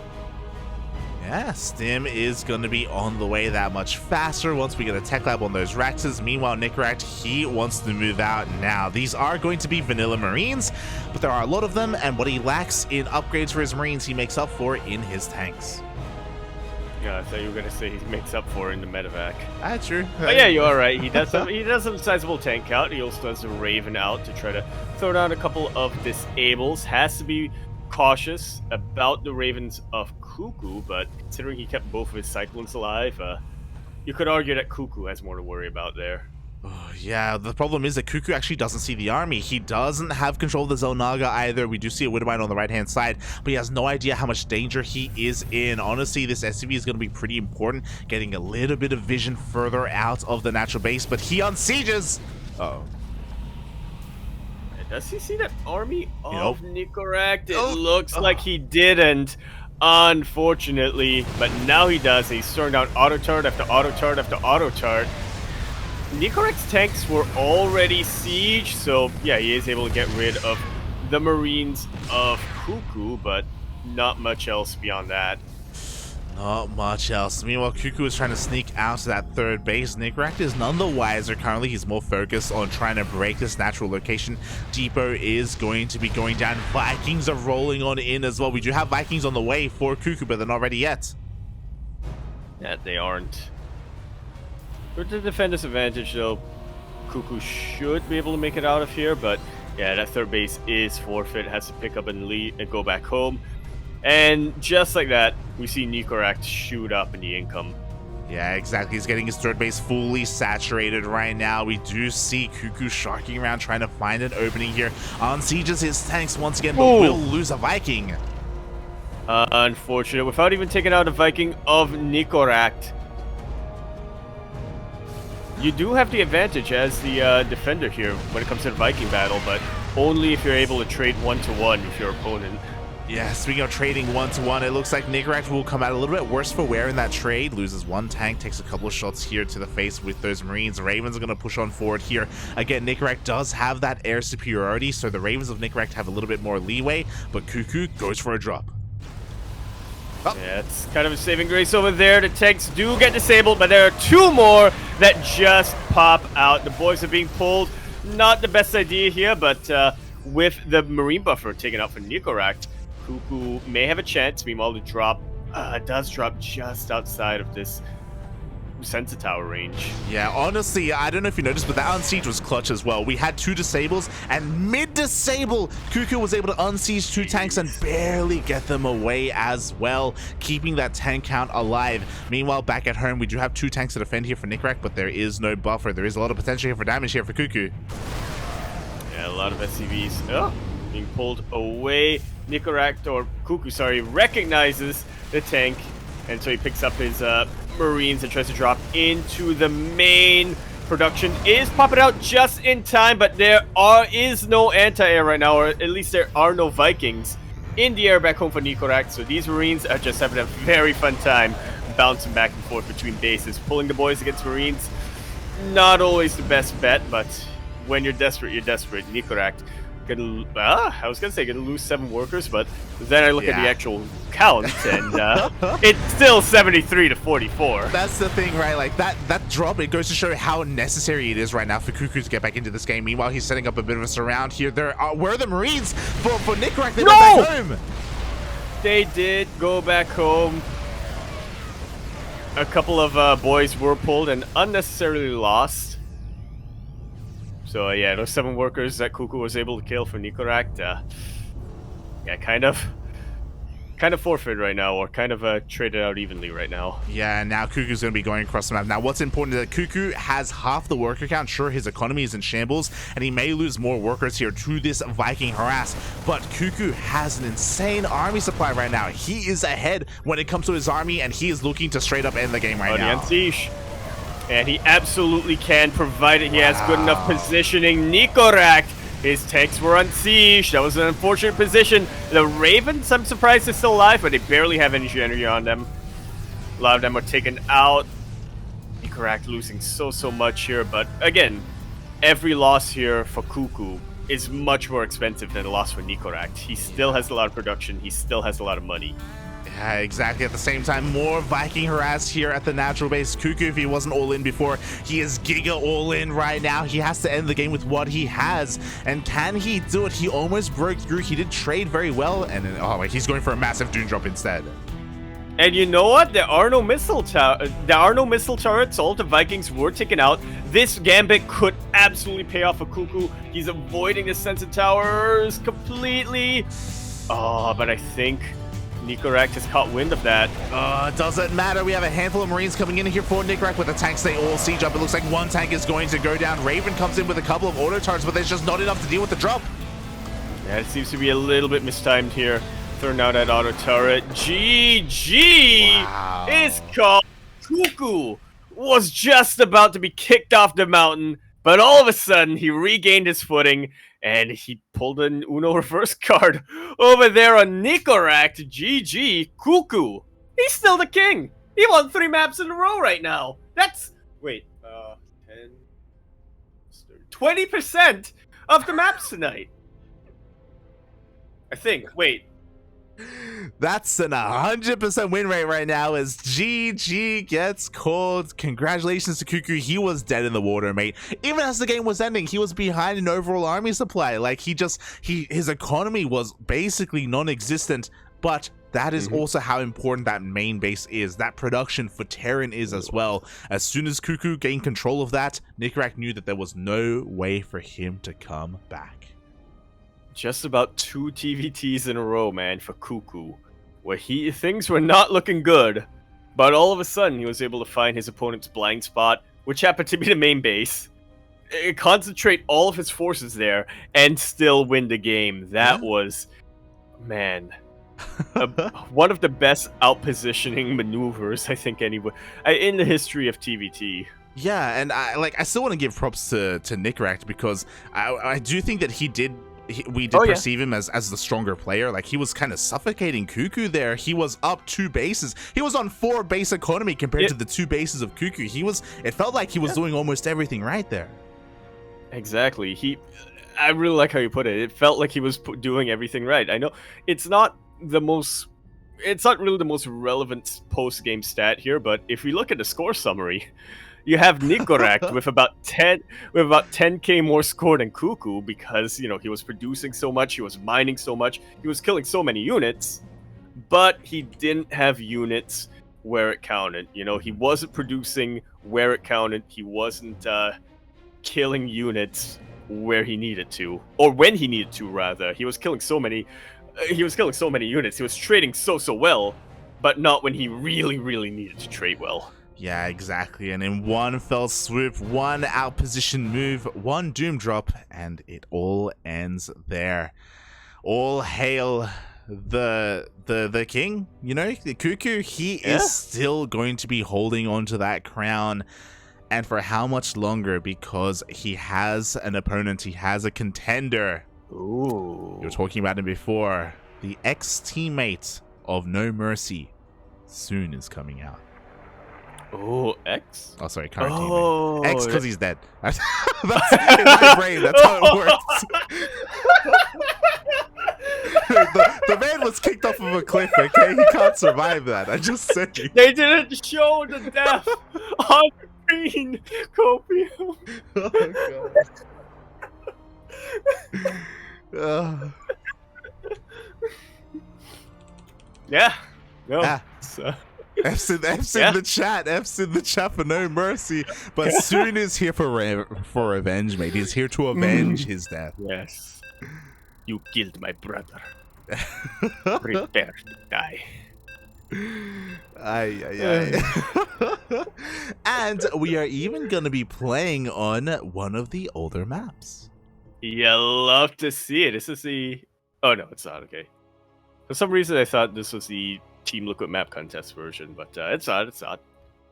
Yeah, Stim is going to be on the way that much faster once we get a tech lab on those Raxes. Meanwhile, Nicoract, he wants to move out now. These are going to be vanilla Marines, but there are a lot of them, and what he lacks in upgrades for his Marines, he makes up for in his tanks. Yeah, I thought you were going to say he makes up for in the medevac. That's true. But yeah, you're right. He does have a sizable tank out. He also has a Raven out to try to throw down a couple of disables. Has to be cautious about the Ravens of CuKu, but considering he kept both of his Cyclones alive, you could argue that CuKu has more to worry about there. Oh, yeah, the problem is that CuKu actually doesn't see the army. He doesn't have control of the Zelnaga either. We do see a Widowmine on the right-hand side, but he has no idea how much danger he is in. Honestly, this SCV is going to be pretty important, getting a little bit of vision further out of the natural base, but he unsieges. Uh-oh. Does he see that army of Nicoract? It looks like he didn't, unfortunately, but now he does. He's throwing down auto turret after auto turret after auto turret. Nicoract's tanks were already sieged, so yeah, he is able to get rid of the Marines of CuKu, but not much else beyond that. Not much else. Meanwhile, CuKu is trying to sneak out to that third base. Nicoract is none the wiser. Currently, he's more focused on trying to break this natural location. Depot is going to be going down. Vikings are rolling on in as well. We do have Vikings on the way for CuKu, but they're not ready yet. Yeah, they aren't. With the defender's advantage, though, CuKu should be able to make it out of here, but Yeah, that third base is forfeit. Has to pick up and lead and go back home. And just like that, we see Nicoract shoot up in the income. Yeah, exactly. He's getting his third base fully saturated right now. We do see CuKu sharking around, trying to find an opening here. Unsieges his tanks once again, but will lose a Viking. Unfortunate. Without even taking out a Viking of Nicoract. You do have the advantage as the defender here when it comes to the Viking battle, but only if you're able to trade 1-to-1 with your opponent. Yeah, speaking of trading 1-to-1, it looks like Nicoract will come out a little bit worse for wear in that trade. Loses one tank, takes a couple of shots here to the face with those Marines. Ravens are going to push on forward here. Again, Nicoract does have that air superiority, so the Ravens of Nicoract have a little bit more leeway, but CuKu goes for a drop. Oh. Yeah, it's kind of a saving grace over there. The tanks do get disabled, but there are two more that just pop out. The boys are being pulled. Not the best idea here, but with the Marine buffer taken out for Nicoract, CuKu may have a chance. Meanwhile, the drop does drop just outside of this sensor tower range. Yeah, honestly, I don't know if you noticed, but that unsiege was clutch as well. We had two disables, and mid-disable, CuKu was able to unsiege two tanks and barely get them away as well, keeping that tank count alive. Meanwhile, back at home, we do have two tanks to defend here for Nicoract, but there is no buffer. There is a lot of potential here for damage here for CuKu. Yeah, a lot of SCVs being pulled away. Nicoract, or CuKu, sorry, recognizes the tank, and so he picks up his Marines and tries to drop into the main. Production is popping out just in time, but there is no anti-air right now, or at least there are no Vikings in the air back home for Nicoract, so these Marines are just having a very fun time bouncing back and forth between bases. Pulling the boys against Marines, not always the best bet, but when you're desperate, you're desperate. Nicoract I was gonna say gonna lose 7 workers, but then I look at the actual count, and it's still 73-44. That's the thing, right? Like that drop, it goes to show how necessary it is right now for CuKu to get back into this game. Meanwhile, he's setting up a bit of a surround here. Where are the Marines for Nicoract? They went back home. They did go back home. A couple of boys were pulled and unnecessarily lost. So yeah, those 7 workers that CuKu was able to kill for Nicoract, yeah, kind of forfeit right now, or kind of traded out evenly right now. Yeah, now CuKu's going to be going across the map. Now, what's important is that CuKu has half the worker count. Sure, his economy is in shambles, and he may lose more workers here to this Viking harass, but CuKu has an insane army supply right now. He is ahead when it comes to his army, and he is looking to straight up end the game right now. And he absolutely can, provided he has good enough positioning. Nicoract, his tanks were unsieged. That was an unfortunate position. The Ravens, I'm surprised they're still alive, but they barely have any energy on them. A lot of them are taken out. Nicoract losing so much here, but again, every loss here for CuKu is much more expensive than a loss for Nicoract. He still has a lot of production. He still has a lot of money. Yeah, exactly. At the same time, more Viking harass here at the natural base. CuKu, if he wasn't all in before, he is giga all in right now. He has to end the game with what he has. And can he do it? He almost broke through. He did trade very well. And then, oh, wait, he's going for a massive Dune drop instead. And you know what? There are no missile turrets. All the Vikings were taken out. This gambit could absolutely pay off for CuKu. He's avoiding the sensor towers completely. Oh, but I think Nicoract has caught wind of that. Doesn't matter. We have a handful of Marines coming in here for Nicoract with the tanks. They all siege up. It looks like one tank is going to go down. Raven comes in with a couple of auto turrets, but there's just not enough to deal with the drop. Yeah, it seems to be a little bit mistimed here. Throwing out that auto turret. GG is called. CuKu was just about to be kicked off the mountain, but all of a sudden he regained his footing and he pulled an Uno reverse card over there on Nicoract. GG, CuKu. He's still the king. He won 3 maps in a row right now. That's, wait, 10, 20% of the maps tonight. I think, wait. That's an 100% win rate right now as GG gets called. Congratulations to CuKu. He was dead in the water, mate. Even as the game was ending, he was behind an overall army supply. Like, his economy was basically non-existent, but that is also how important that main base is. That production for Terran is as well. As soon as CuKu gained control of that, Nicoract knew that there was no way for him to come back. just about 2 TVTs in a row, man, for CuKu, where things were not looking good, but all of a sudden he was able to find his opponent's blind spot, which happened to be the main base, concentrate all of his forces there, and still win the game. That was, man, one of the best outpositioning maneuvers I think anywhere in the history of TVT. Yeah, and I still want to give props to Nicoract, because I do think that we did perceive him as the stronger player. Like, he was kind of suffocating CuKu there. He was up 2 bases. He was on 4 base economy compared to the 2 bases of CuKu. It felt like he was doing almost everything right there. Exactly. I really like how you put it. It felt like he was doing everything right. I know it's not really the most relevant post-game stat here, but if we look at the score summary, you have Nicoract with about 10k more score than CuKu, because he was producing so much, he was mining so much, he was killing so many units, but he didn't have units where it counted. He wasn't producing where it counted. He wasn't killing units where he needed to, or when he needed to, rather. He was killing so many units. He was trading so well, but not when he really needed to trade well. Yeah, exactly. And in one fell swoop, one outposition move, one doom drop, and it all ends there. All hail the king, the CuKu. He is still going to be holding on to that crown. And for how much longer? Because he has an opponent. He has a contender. Ooh. You were talking about him before. The ex-teammate of NoMercy soon is coming out. Oh, X? Oh, sorry, current teammate. X, because he's dead. That's in my brain. That's how it works. the man was kicked off of a cliff, okay? He can't survive that. I just said you. They didn't show the death on screen, Copium. Oh, God. Yeah. No. Yeah. F's in the chat. F's in the chat for NoMercy. But soon is here for revenge, mate. He's here to avenge his death. Yes. You killed my brother. Prepare to die. And we are even going to be playing on one of the older maps. You love to see it. This is the... Oh, no, it's not. Okay. For some reason, I thought this was the Team Liquid map contest version, but it's not. It's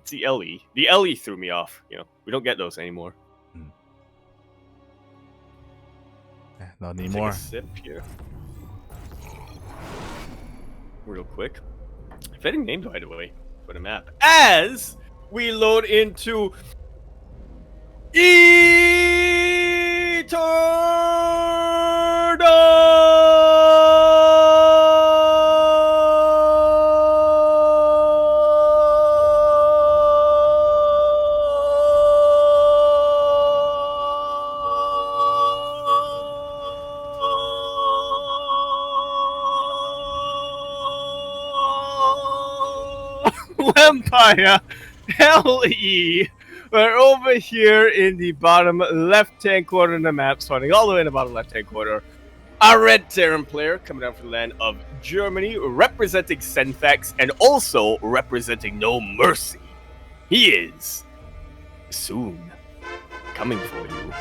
the LE. The LE threw me off. We don't get those anymore. Not anymore. Take a sip here. Real quick. Fitting name, by the way, for the map. As we load into Empire LE. We're over here in the bottom left-hand corner of the map, starting all the way in the bottom left-hand corner. A red Terran player coming down from the land of Germany, representing Senfax and also representing NoMercy. He is soon coming for you.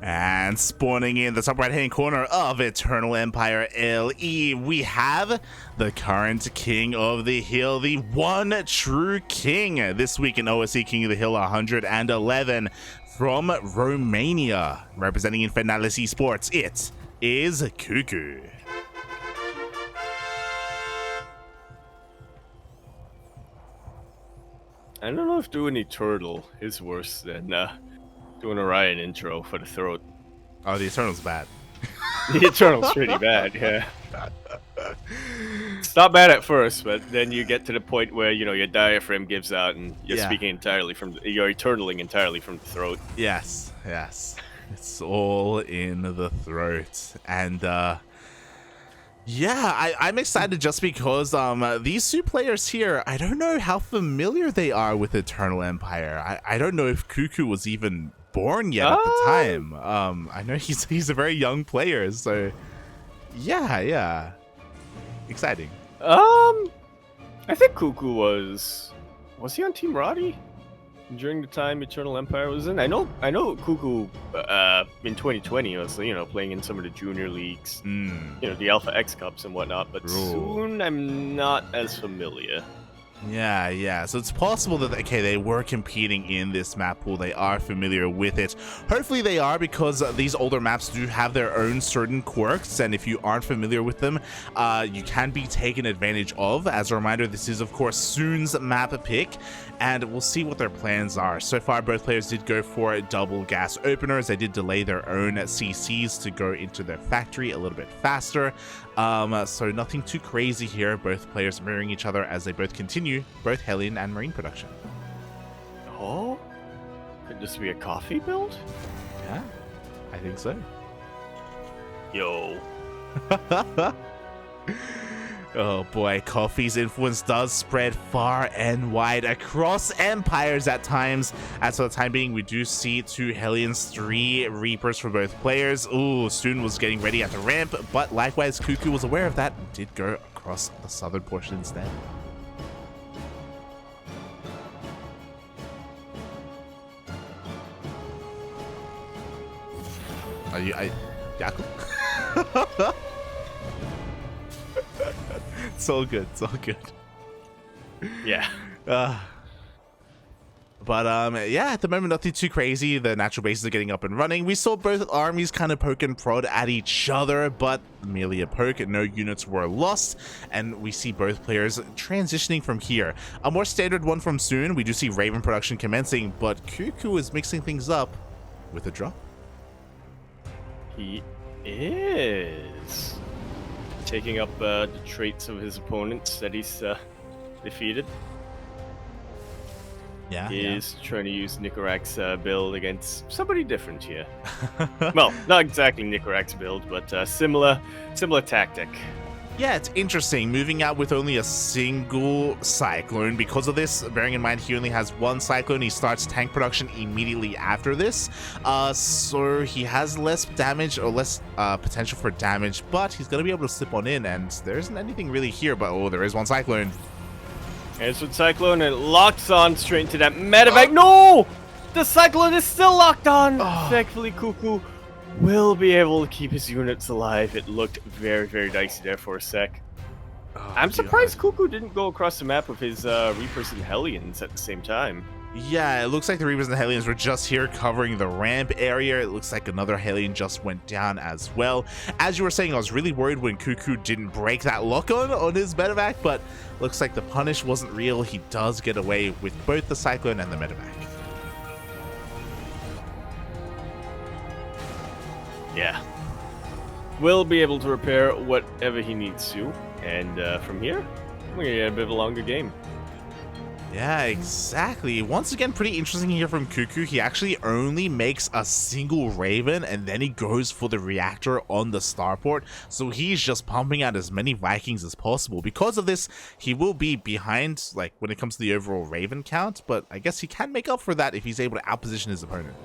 And spawning in the top right-hand corner of Eternal Empire LE, we have the current King of the Hill, the one true king. This week in OSC King of the Hill 111 from Romania. Representing Infernalis Esports, it is CuKu. I don't know if doing Eternal is worse than doing a Ryan intro for the throat. Oh, the Eternal's bad. The Eternal's pretty bad, yeah. It's not bad at first, but then you get to the point where, your diaphragm gives out and you're speaking entirely you're Eternaling entirely from the throat. Yes. It's all in the throat. And, I'm excited just because these two players here, I don't know how familiar they are with Eternal Empire. I don't know if CuKu was even born yet at the time. I know he's a very young player, so yeah, exciting. I think CuKu was he on Team Roddy during the time Eternal Empire was in? I know CuKu in 2020 was playing in some of the junior leagues, the Alpha X Cups and whatnot. But soon I'm not as familiar. Yeah. So it's possible that, they were competing in this map pool. They are familiar with it. Hopefully they are, because these older maps do have their own certain quirks, and if you aren't familiar with them, you can be taken advantage of. As a reminder, this is, of course, Soon's map pick, and we'll see what their plans are. So far, both players did go for double gas openers. They did delay their own CCs to go into their factory a little bit faster. So nothing too crazy here. Both players mirroring each other as they both continue both Hellion and Marine production. Oh? Could this be a coffee build? Yeah, I think so. Yo. Oh boy, coffee's influence does spread far and wide across empires at times. As for the time being, we do see 2 Hellions, 3 Reapers for both players. Ooh, Soon was getting ready at the ramp, but likewise, CuKu was aware of that and did go across the southern portion instead. Yaku? It's all good. Yeah. But yeah, at the moment, nothing too crazy. The natural bases are getting up and running. We saw both armies kind of poke and prod at each other, but merely a poke. No units were lost, and we see both players transitioning from here. A more standard one from Soon. We do see Raven production commencing, but CuKu is mixing things up with a drop. He is taking up the traits of his opponents that he's defeated. Yeah, He's trying to use Nicoract's build against somebody different here. Well, not exactly Nicoract's build, but similar tactic. Yeah, it's interesting. Moving out with only a single Cyclone. Because of this, bearing in mind he only has one Cyclone, he starts tank production immediately after this. So he has less damage, or less potential for damage, but he's going to be able to slip on in, and there isn't anything really here, but oh, there is one Cyclone. There's one Cyclone, and it locks on straight into that medevac. No! The Cyclone is still locked on! Thankfully, CuKu will be able to keep his units alive. It looked very, very dicey there for a sec. I'm surprised CuKu didn't go across the map with his Reapers and Hellions at the same time. Yeah, it looks like the Reapers and the Hellions were just here covering the ramp area. It looks like another Hellion just went down as well. As you were saying, I was really worried when CuKu didn't break that lock-on on his medevac, but looks like the punish wasn't real. He does get away with both the Cyclone and the medevac. Yeah. Will be able to repair whatever he needs to, and from here, we're gonna get a bit of a longer game. Yeah, exactly. Once again, pretty interesting here from CuKu. He actually only makes a single Raven, and then he goes for the reactor on the starport. So he's just pumping out as many Vikings as possible. Because of this, he will be behind, like, when it comes to the overall Raven count, but I guess he can make up for that if he's able to outposition his opponent.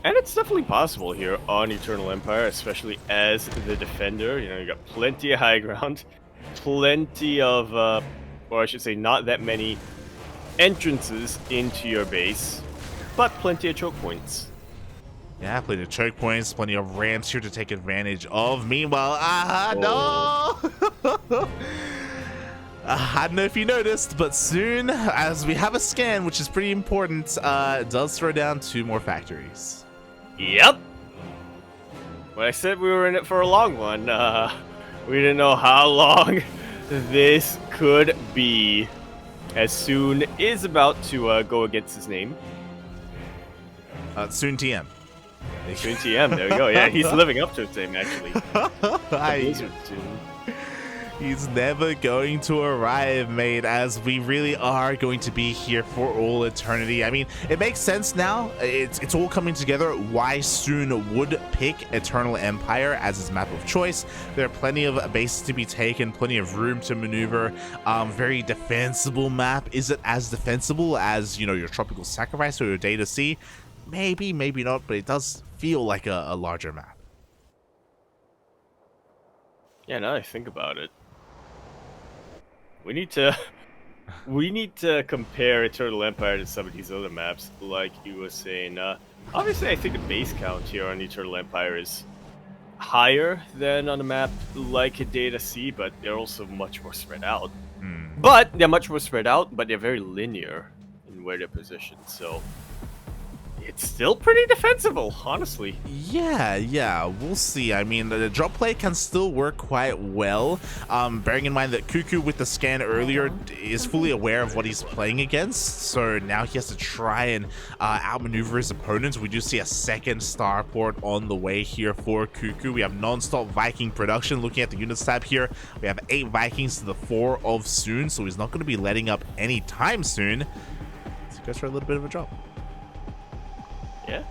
And it's definitely possible here on Eternal Empire, especially as the defender. You got plenty of high ground, plenty of, or I should say not that many entrances into your base, but plenty of choke points. Yeah, plenty of choke points, plenty of ramps here to take advantage of. Meanwhile, no! I don't know if you noticed, but soon, as we have a scan, which is pretty important, does throw down 2 more factories. Yep. When I said we were in it for a long one, we didn't know how long this could be. As Soon is about to go against his name. Soon TM. Soon TM, there we go. Yeah, he's living up to his name, actually. He's never going to arrive, mate, as we really are going to be here for all eternity. I mean, it makes sense now. It's all coming together why Soon would pick Eternal Empire as his map of choice. There are plenty of bases to be taken, plenty of room to maneuver. Very defensible map. Is it as defensible as, you know, your Tropical Sacrifice or your Data Sea? Maybe, maybe not, but it does feel like a larger map. Yeah, now I think about it. We need to compare Eternal Empire to some of these other maps, like you were saying. Obviously, I think the base count here on Eternal Empire is higher than on a map like a Data Sea, but they're also much more spread out. But they're much more spread out, but they're very linear in where they're positioned. So it's still pretty defensible, honestly. Yeah, we'll see. I mean, the drop play can still work quite well, bearing in mind that CuKu with the scan earlier is fully aware of what he's playing against, so now he has to try and outmaneuver his opponents. We do see a second starport on the way here for CuKu. We have non-stop Viking production. Looking at the units tab here, we have 8 Vikings to the 4 of Soon, so he's not going to be letting up anytime soon. So he goes for a little bit of a drop. Yeah,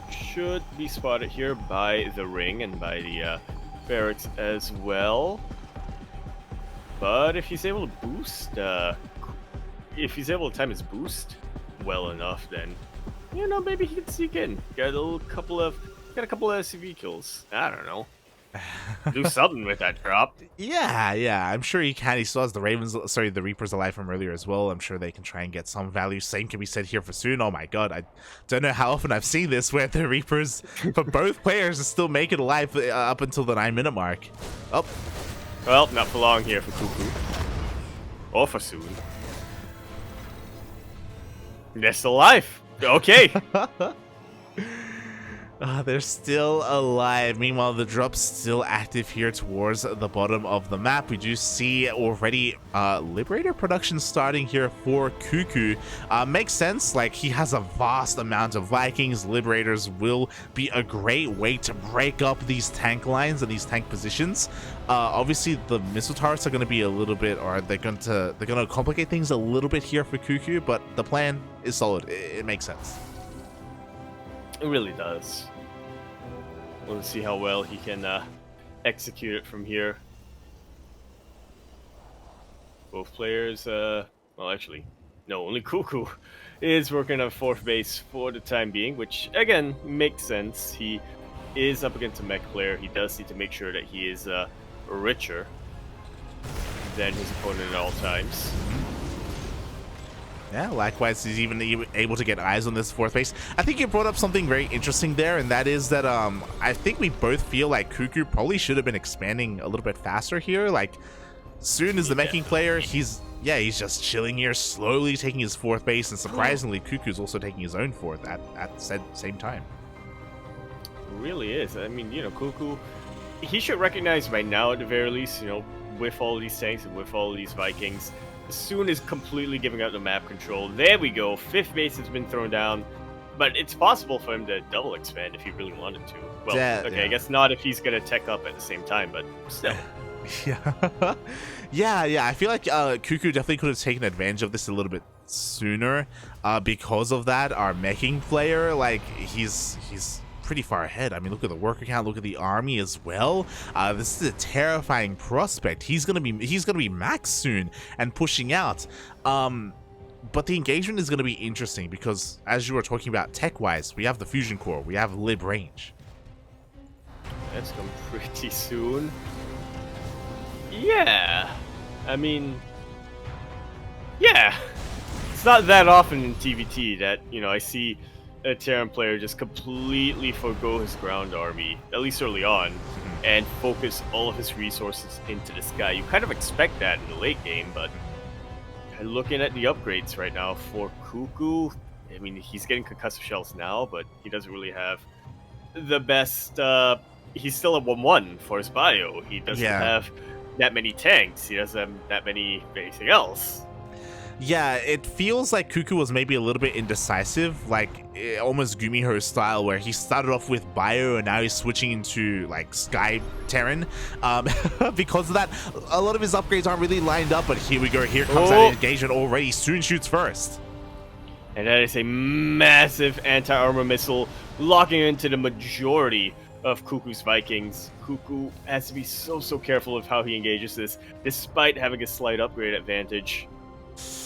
should be spotted here by the ring and by the barracks as well. But if he's able to boost, if he's able to time his boost well enough, then you know maybe he can sneak in, get a couple of SCV kills. I don't know. Do something with that drop. Yeah, I'm sure he can. He still has the the Reapers alive from earlier as well. I'm sure they can try and get some value. Same can be said here for Soon. Oh my god, I don't know how often I've seen this where the Reapers for both players still make it alive up until the 9-minute mark. Oh, well, not for long here for CuKu. Or for Soon. They're still alive. Okay. They're still alive. Meanwhile, the drop's still active here towards the bottom of the map. We do see already Liberator production starting here for CuKu. Makes sense. Like, he has a vast amount of Vikings. Liberators will be a great way to break up these tank lines and these tank positions. Obviously, the missile turrets are going to be a little bit, or they're going to complicate things a little bit here for CuKu, but the plan is solid. It makes sense. It really does. We'll see how well he can execute it from here. Both players, well, actually, no, only CuKu is working on 4th base for the time being, which, again, makes sense. He is up against a mech player. He does need to make sure that he is richer than his opponent at all times. Yeah, likewise, he's even able to get eyes on this 4th base. I think you brought up something very interesting there, and that is that I think we both feel like CuKu probably should have been expanding a little bit faster here. Like, Soon as the meching player, he's just chilling here, slowly taking his 4th base, and surprisingly, CuKu's also taking his own 4th at the same time. It really is. I mean, you know, CuKu, he should recognize by now at the very least, you know, with all these tanks and with all these Vikings, Soon is completely giving up the map control. There we go. 5th base has been thrown down, but it's possible for him to double expand if he really wanted to. Well, yeah, okay, yeah. I guess not if he's gonna tech up at the same time, but still. yeah. I feel like CuKu definitely could have taken advantage of this a little bit sooner. Because of that, our meching player, like, he's pretty far ahead. I mean, look at the worker count, look at the army as well. This is a terrifying prospect. He's gonna be max soon and pushing out. But the engagement is gonna be interesting because, as you were talking about tech-wise, we have the fusion core, we have lib range. That's come pretty soon. Yeah, I mean, yeah, it's not that often in TVT that, you know, I see a Terran player just completely forgo his ground army, at least early on, and focus all of his resources into the sky. You kind of expect that in the late game, but looking at the upgrades right now for CuKu, I mean, he's getting concussive shells now, but he doesn't really have the best, he's still at 1-1 for his bio. He doesn't have that many tanks, he doesn't have that many anything else. Yeah, it feels like CuKu was maybe a little bit indecisive, like almost Gumiho style, where he started off with Bio and now he's switching into like Sky Terran. Because of that, a lot of his upgrades aren't really lined up, but here we go. Here comes that engagement already. Soon shoots first. And that is a massive anti-armor missile locking into the majority of CuKu's Vikings. CuKu has to be so careful of how he engages this, despite having a slight upgrade advantage.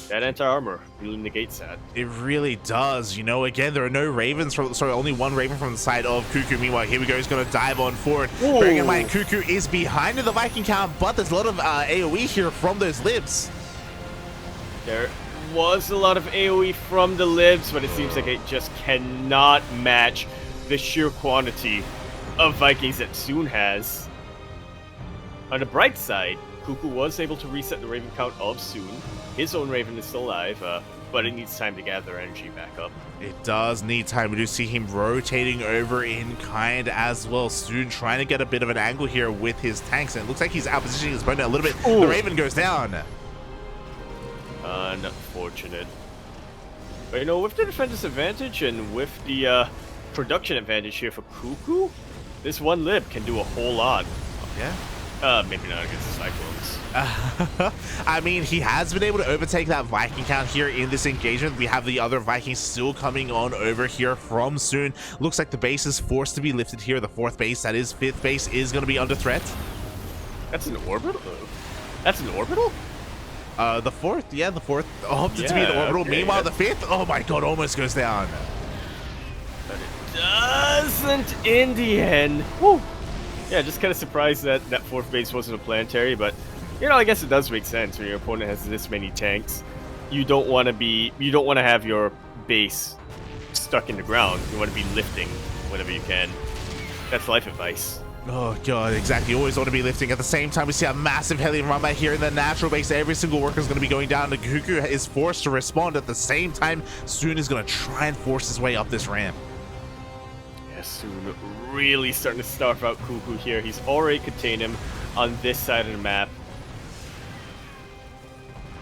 That anti-armor really negates that. It really does. You know, again, there are no Ravens from, sorry, only one Raven from the side of CuKu. Meanwhile, here we go. He's going to dive on forward. Bearing in mind, CuKu is behind in the Viking count, but there's a lot of AoE here from those libs. There was a lot of AoE from the libs, but it seems like it just cannot match the sheer quantity of Vikings that Soon has. On the bright side, CuKu was able to reset the Raven count of Soon. His own Raven is still alive, but it needs time to gather energy back up. It does need time. We do see him rotating over in kind as well. Soon trying to get a bit of an angle here with his tanks, and it looks like he's outpositioning his opponent a little bit. Ooh. The Raven goes down. Unfortunate. But you know, with the defender's advantage and with the production advantage here for CuKu, this one lib can do a whole lot. Yeah. Maybe not against the Cyclones. I mean, he has been able to overtake that Viking count here in this engagement. We have the other Vikings still coming on over here from Soon. Looks like the base is forced to be lifted here. The fourth base, that is fifth base, is going to be under threat. That's an orbital? That's an orbital? The fourth, yeah, the fourth opted to be an orbital. Okay, meanwhile, the fifth, oh my god, almost goes down. But it doesn't in the end. Woo. Yeah, just kind of surprised that that fourth base wasn't a planetary, but you know, I guess it does make sense when your opponent has this many tanks. You don't want to have your base stuck in the ground. You want to be lifting whenever you can. That's life advice. Oh god, exactly. You always want to be lifting. At the same time, we see a massive helium run by here in the natural base. Every single worker is going to be going down. The CuKu is forced to respond at the same time. Soon is going to try and force his way up this ramp. Yeah, Soon really starting to starve out CuKu here. He's already contained him on this side of the map.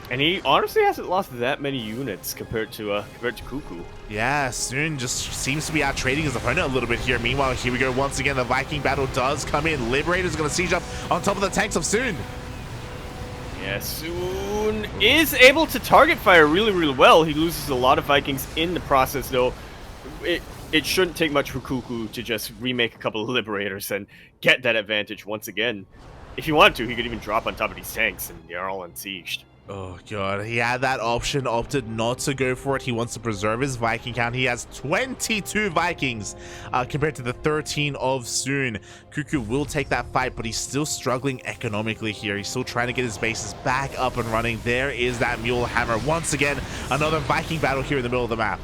And he honestly hasn't lost that many units compared to CuKu. Yeah, Soon just seems to be out trading his opponent a little bit here. Meanwhile, here we go once again. The Viking battle does come in. Liberator's going to siege up on top of the tanks of Soon. Yeah, Soon is able to target fire really well. He loses a lot of Vikings in the process, though. It shouldn't take much for CuKu to just remake a couple of Liberators and get that advantage once again. If he wanted to, he could even drop on top of these tanks and they're all unsieged. Oh god, he had that option, opted not to go for it. He wants to preserve his Viking count. He has 22 Vikings compared to the 13 of Soon. CuKu will take that fight, but he's still struggling economically here. He's still trying to get his bases back up and running. There is that Mule Hammer. Once again, another Viking battle here in the middle of the map.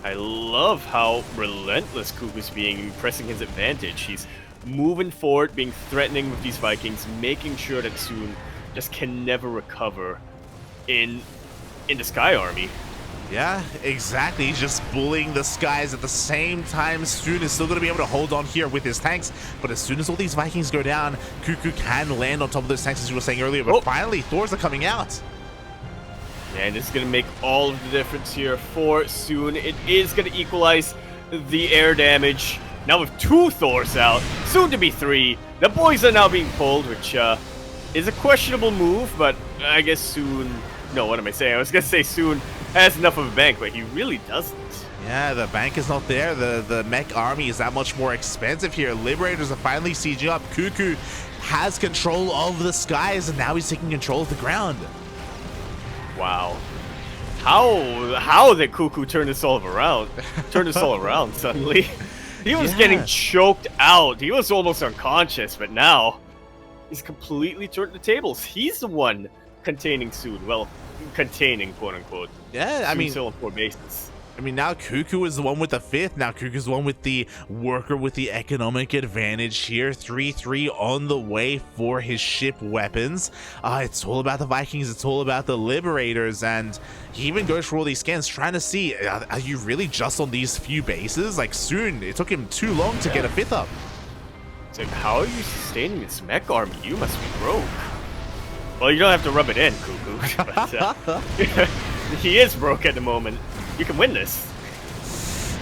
I love how relentless CuKu's being, pressing his advantage. He's moving forward, being threatening with these Vikings, making sure that Soon just can never recover in the Sky Army. Yeah, exactly. He's just bullying the skies at the same time. Soon is still going to be able to hold on here with his tanks, but as soon as all these Vikings go down, CuKu can land on top of those tanks, as you were saying earlier, but finally, Thors are coming out. Yeah, and this is going to make all of the difference here for Soon. It is going to equalize the air damage. Now with 2 Thors out, soon to be 3, the boys are now being pulled, which is a questionable move, but I guess Soon... No, what am I saying? I was going to say Soon has enough of a bank, but he really doesn't. Yeah, the bank is not there. The mech army is that much more expensive here. Liberators are finally sieging up. CuKu has control of the skies, and now he's taking control of the ground. Wow. How did CuKu turn this all around? Turn this all around suddenly? He was getting choked out. He was almost unconscious, but now he's completely turned the tables. He's the one containing Soon. Well, containing, quote unquote. Yeah, I mean, still on 4 bases. I mean, now CuKu is the one with the 5th. Now CuKu is the one with the worker with the economic advantage here. 3-3 on the way for his ship weapons. It's all about the Vikings. It's all about the Liberators. And he even goes for all these scans trying to see, are you really just on these few bases? Like, Soon, it took him too long to get a 5th up. It's like, how are you sustaining this mech army? You must be broke. Well, you don't have to rub it in, CuKu. But, he is broke at the moment. You can win this.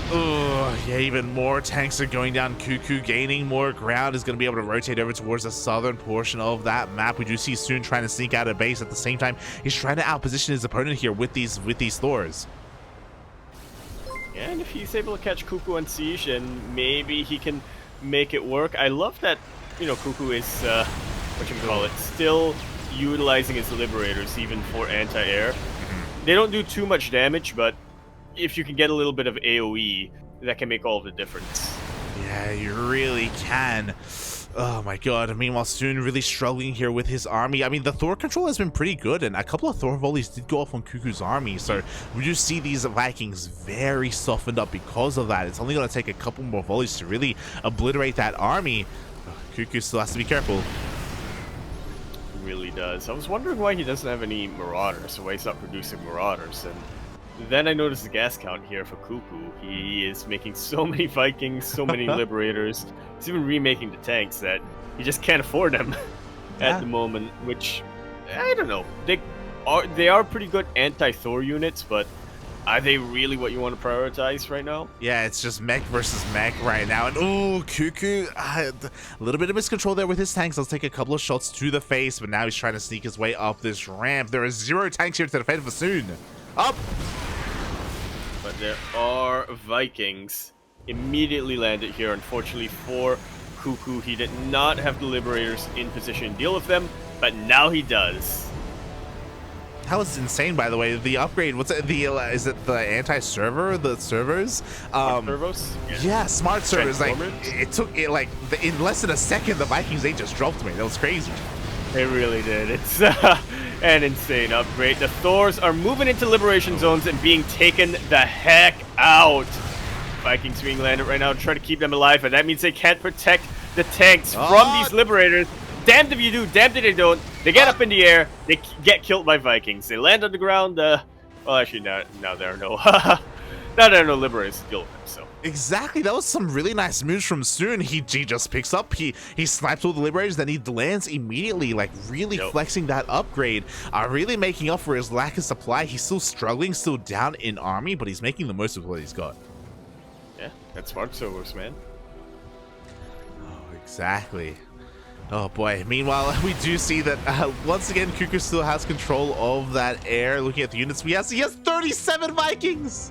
Oh, yeah, even more tanks are going down. CuKu gaining more ground, is going to be able to rotate over towards the southern portion of that map. We do see Soon trying to sneak out of base. At the same time, he's trying to outposition his opponent here with these Thors. Yeah, and if he's able to catch CuKu on siege, then maybe he can make it work. I love that, you know, CuKu is, still utilizing his Liberators even for anti-air. They don't do too much damage, but if you can get a little bit of AoE, that can make all the difference. Yeah, you really can. Oh my god. Meanwhile, Soon really struggling here with his army. I mean, the Thor control has been pretty good, and a couple of Thor volleys did go off on CuKu's army, so we do see these Vikings very softened up because of that. It's only going to take a couple more volleys to really obliterate that army. CuKu still has to be careful. Really does. I was wondering why he doesn't have any Marauders, why he's not producing Marauders, and then I noticed the gas count here for CuKu. He is making so many Vikings, so many Liberators. He's even remaking the tanks that he just can't afford them at the moment, which, I don't know. They are pretty good anti-Thor units, but are they really what you want to prioritize right now? Yeah, it's just mech versus mech right now. And oh, CuKu, a little bit of miscontrol there with his tanks. Let's take a couple of shots to the face, but now he's trying to sneak his way up this ramp. There are 0 tanks here to defend for Soon. Up! But there are Vikings immediately landed here. Unfortunately for CuKu, he did not have the Liberators in position to deal with them, but now he does. That was insane, by the way. The upgrade, what's it? Is it the anti-server? The servers? Servos? Yeah, smart servers. Like it took it like in less than a second. The Vikings, they just dropped me. That was crazy. They really did. It's an insane upgrade. The Thors are moving into liberation zones and being taken the heck out. Vikings being landed right now to try to keep them alive, but that means they can't protect the tanks from these Liberators. Damned if you do, damned if they don't. They get up in the air, they get killed by Vikings. They land on the ground. Well, actually, now there are no, now there are no Liberators to deal with them. So exactly, that was some really nice moves from Soon. He just picks up, he snipes all the Liberators, then he lands immediately, like really flexing that upgrade, really making up for his lack of supply. He's still struggling, still down in army, but he's making the most of what he's got. Yeah, that's smart servers, man. Oh, exactly. Oh boy. Meanwhile, we do see that once again CuKu still has control of that air. Looking at the units he has 37 Vikings.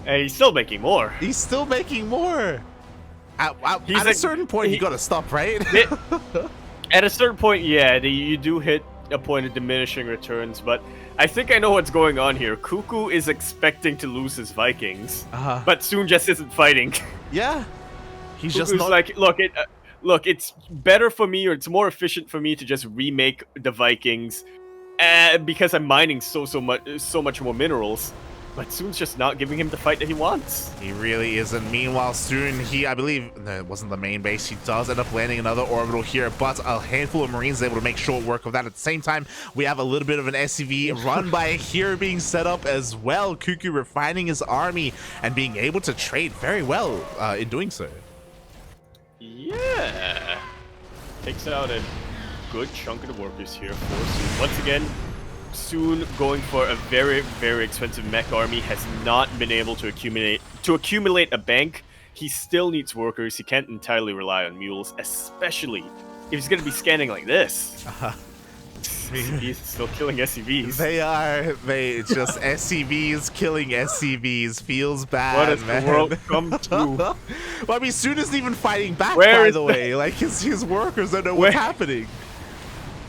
And he's still making more. He's still making more. At a certain point, you gotta stop, right? At a certain point, yeah, you do hit a point of diminishing returns, but I think I know what's going on here. CuKu is expecting to lose his Vikings, but Soon just isn't fighting. Yeah. He's CuKu's just not like, look, it's better for me, or it's more efficient for me to just remake the Vikings, because I'm mining so much more minerals. But Soon's just not giving him the fight that he wants. He really isn't. Meanwhile, Soon, I believe, no, it wasn't the main base. He does end up landing another orbital here, but a handful of Marines able to make short work of that. At the same time, we have a little bit of an SCV run by here being set up as well. CuKu refining his army and being able to trade very well in doing so. Yeah. Takes out a good chunk of the workers here for Soon. Once again, Soon going for a very, very expensive mech army, has not been able to accumulate a bank. He still needs workers. He can't entirely rely on mules, especially if he's going to be scanning like this. SCVs still killing SCVs. They just SCVs killing SCVs. Feels bad, what has man. the world come to? Well, I mean, Soon isn't even fighting back, by the way. Like, his workers don't know what's happening.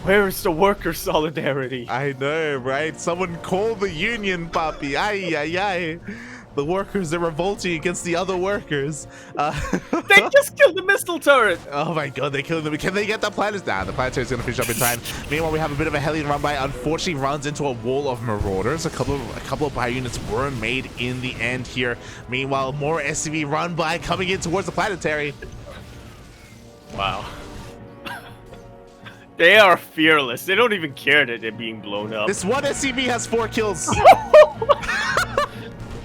Where is the worker solidarity? I know, right? Someone call the union, papi. Ay, ay, ay. The workers are revolting against the other workers. They just killed the missile turret! Oh my god, they're killing them. Can they get the planets? Nah, the planetary is going to finish up in time. Meanwhile, we have a bit of a Hellion run by. Unfortunately, runs into a wall of Marauders. A couple of bio units were made in the end here. Meanwhile, more SCV run by coming in towards the planetary. Wow. They are fearless. They don't even care that they're being blown up. This one SCV has 4 kills.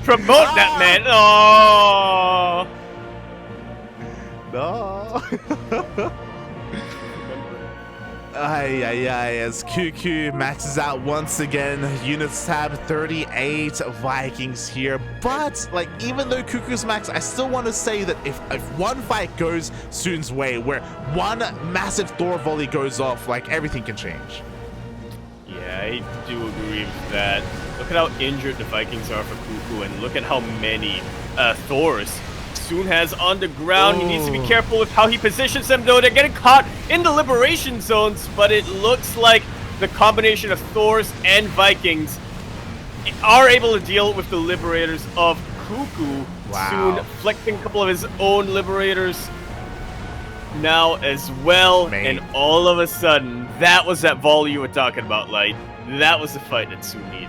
Promote that, man. Oh. No. As CuKu maxes out once again, units tab 38 Vikings here. But like, even though CuKu's max, I still want to say that if one fight goes Soon's way, where one massive Thor volley goes off, like everything can change. Yeah, I do agree with that. Look at how injured the Vikings are for CuKu, and look at how many Thors Soon has on the ground. He needs to be careful with how he positions them, though. They're getting caught in the liberation zones, but it looks like the combination of Thors and Vikings are able to deal with the liberators of CuKu. Soon flicking a couple of his own liberators now as well. And all of a sudden, that was that volley you were talking about, Light. That was the fight that Soon needed.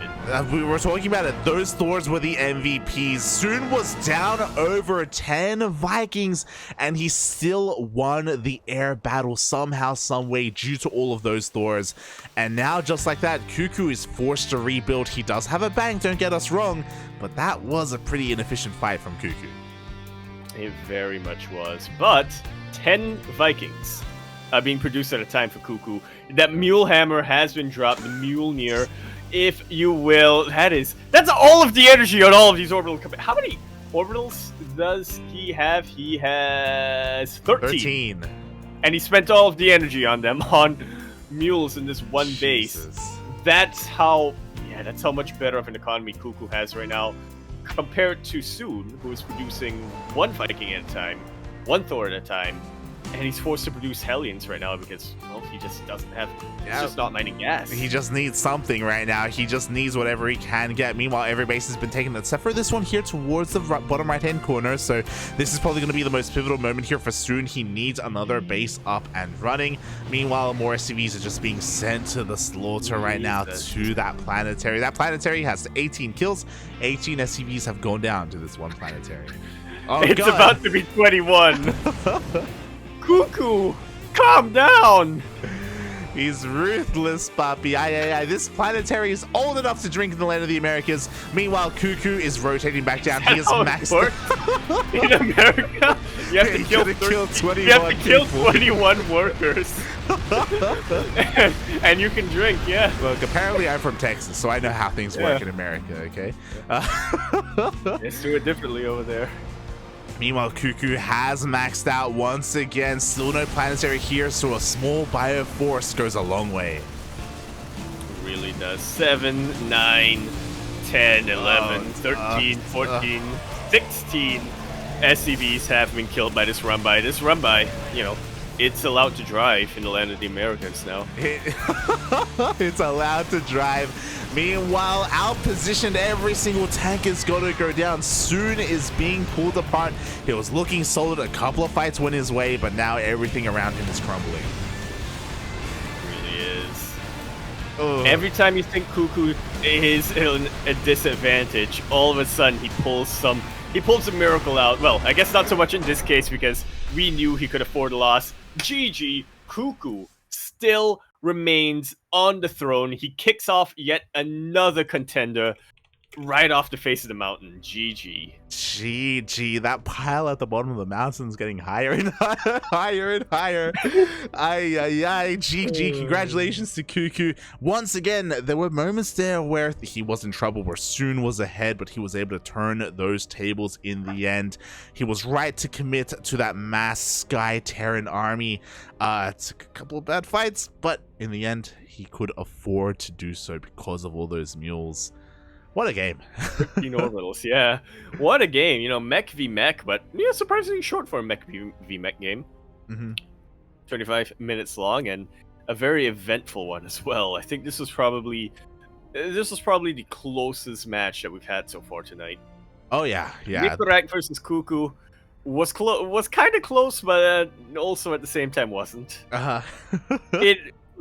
We were talking about it. Those Thors were the MVPs. Soon was down over 10 Vikings, and he still won the air battle somehow, some way, due to all of those Thors. And now, just like that, CuKu is forced to rebuild. He does have a bank, don't get us wrong, but that was a pretty inefficient fight from CuKu. It very much was. But 10 Vikings being produced at a time for CuKu. That Mule Hammer has been dropped, the Mjolnir, if you will. That's all of the energy on all of these orbital. How many orbitals does he have? He has 13. And he spent all of the energy on them, on mules in this one base. That's how much better of an economy CuKu has right now, compared to Soon, who is producing one Viking at a time, one Thor at a time. And he's forced to produce Hellions right now because, well, he just doesn't have... He's just not mining gas. He just needs something right now. He just needs whatever he can get. Meanwhile, every base has been taken, except for this one here towards the bottom right-hand corner. So this is probably going to be the most pivotal moment here for Soon. He needs another base up and running. Meanwhile, more SCVs are just being sent to the slaughter right now to that planetary. That planetary has 18 kills. 18 SCVs have gone down to this one planetary. Oh, it's about to be 21. CuKu, calm down! He's ruthless, Papi. This planetary is old enough to drink in the land of the Americas. Meanwhile, CuKu is rotating back down. He is maxed out. In America, you have to kill 21 workers. and you can drink, yeah. Look, apparently I'm from Texas, so I know how things work in America, okay? Let's do it differently over there. Meanwhile, CuKu has maxed out once again. Still no planetary here, so a small bioforce goes a long way. It really does. 7, 9, 10, 11, 13, 14, 16 SCVs have been killed by this run-by. This run-by, you know, it's allowed to drive in the land of the Americans now. It's allowed to drive. Meanwhile, outpositioned, every single tank is going to go down. Soon is being pulled apart. He was looking solid. A couple of fights went his way, but now everything around him is crumbling. It really is. Every time you think CuKu is in a disadvantage, all of a sudden he pulls a miracle out. Well, I guess not so much in this case because we knew he could afford a loss. GG, CuKu still remains on the throne. He kicks off yet another contender right off the face of the mountain. GG. GG. That pile at the bottom of the mountain is getting higher and higher, higher and higher. GG. Congratulations to CuKu. Once again, there were moments there where he was in trouble, where Soon was ahead, but he was able to turn those tables in the end. He was right to commit to that mass Sky Terran army. It took a couple of bad fights, but in the end, he could afford to do so because of all those mules. What a game. 13 orbitals, yeah. What a game. You know, mech v mech, but yeah, surprisingly short for a mech v mech game. 25 minutes long and a very eventful one as well. I think this was probably the closest match that we've had so far tonight. Oh yeah. Nicoract versus CuKu was kind of close, but also at the same time wasn't.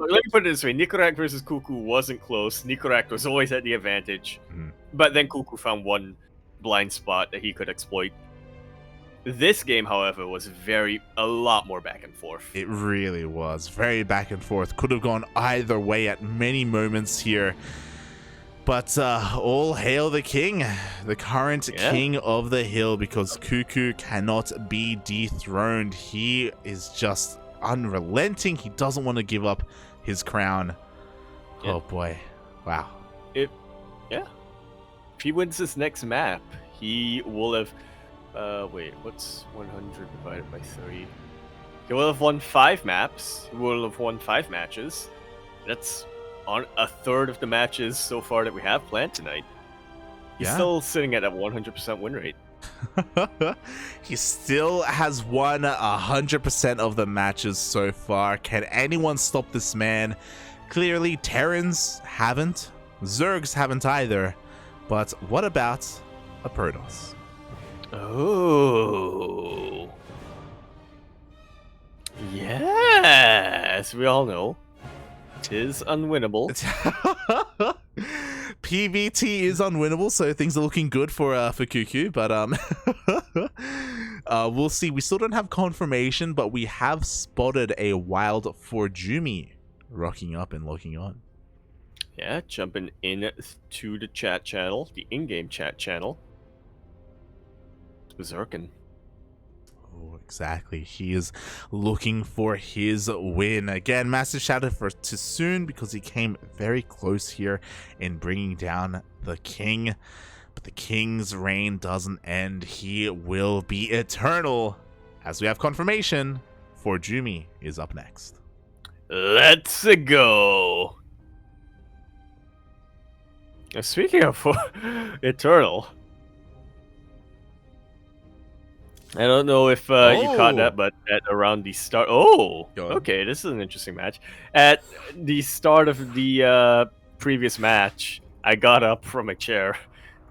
Let me put it this way, Nicoract versus CuKu wasn't close. Nicoract was always at the advantage. But then CuKu found one blind spot that he could exploit. This game, however, was a lot more back and forth. It really was. Very back and forth. Could have gone either way at many moments here. But all hail the king, the current king of the hill, because CuKu cannot be dethroned. He is just unrelenting. He doesn't want to give up his crown. Yeah. Oh boy. Wow. If he wins this next map, he will have wait, what's 100 divided by 3? He will have won 5 maps. He will have won 5 matches. That's on a third of the matches so far that we have planned tonight. He's still sitting at a 100% win rate. He still has won 100% of the matches so far. Can anyone stop this man? Clearly, Terrans haven't. Zergs haven't either. But what about a Protoss? Oh. Yes, we all know. 'Tis unwinnable. PvT is unwinnable, so things are looking good for CuKu, but we'll see. We still don't have confirmation, but we have spotted a wild ForJumy rocking up and locking on. Yeah, jumping in to the chat channel, the in-game chat channel. Berserkin. Oh, exactly. He is looking for his win. Again, massive shout out to Soon because he came very close here in bringing down the king. But the king's reign doesn't end. He will be eternal. As we have confirmation, ForJumy is up next. Let's go. Speaking of eternal, I don't know if you caught that, but at around the start... Oh! Okay, this is an interesting match. At the start of the previous match, I got up from a chair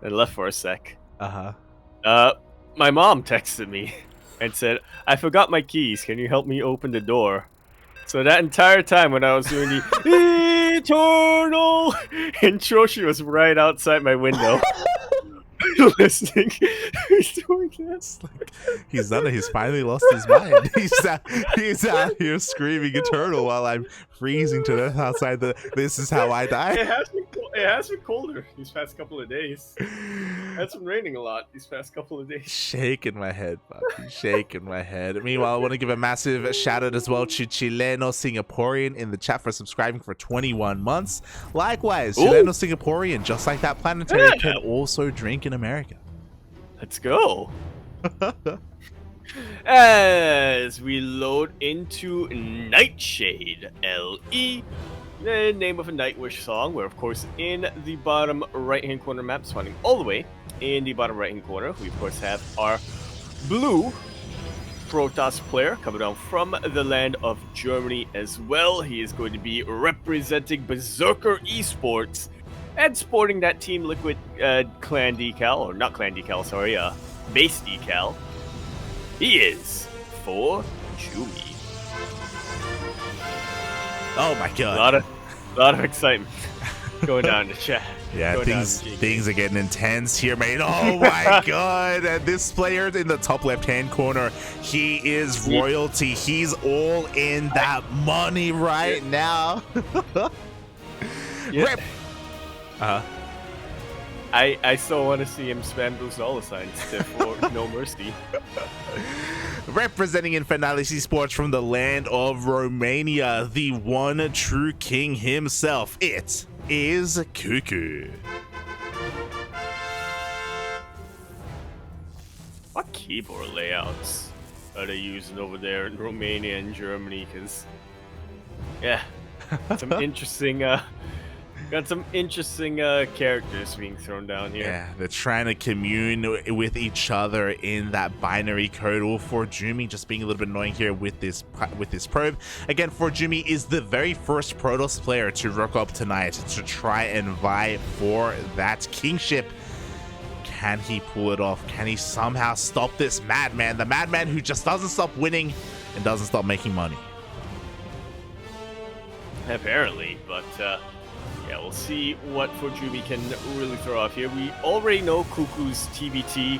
and left for a sec. My mom texted me and said, I forgot my keys. Can you help me open the door? So that entire time when I was doing the eternal intro, she was right outside my window. Listening. He's doing this. He's done it. He's finally lost his mind. He's out here screaming eternal while I'm freezing to death outside the This Is How I Die. It has been colder these past couple of days. It's been raining a lot these past couple of days. Shaking my head, puppy. Shaking my head. Meanwhile, I want to give a massive shout out as well to Chileno Singaporean in the chat for subscribing for 21 months. Likewise, Chileno Singaporean, just like that planetary, can also drink in America. Let's go. As we load into Nightshade LE, the name of a Nightwish song. We're of course in the bottom right hand corner map, spawning all the way in the bottom right hand corner. We of course have our blue Protoss player coming down from the land of Germany as well. He is going to be representing Berserker Esports and sporting that Team Liquid clan decal, or not clan decal, sorry, base decal. He is ForJumy. Oh my god. A lot of excitement going down in the chat. Yeah, things are getting intense here, mate. Oh my god. And this player in the top left-hand corner, he is royalty. He's all in that money right now. Yeah. I still want to see him spam those dollar signs for NoMercy. Representing Infernality Sports from the land of Romania, the one true king himself, it is CuKu. What keyboard layouts are they using over there in Romania and Germany? Because, yeah, some interesting... got some interesting characters being thrown down here. Yeah, they're trying to commune with each other in that binary code. Or ForJumy just being a little bit annoying here with this probe. Again, ForJumy is the very first Protoss player to rock up tonight to try and vie for that kingship. Can he pull it off? Can he somehow stop this madman? The madman who just doesn't stop winning and doesn't stop making money. Apparently, but yeah, we'll see what ForJumy can really throw off here. We already know CuKu's TBT,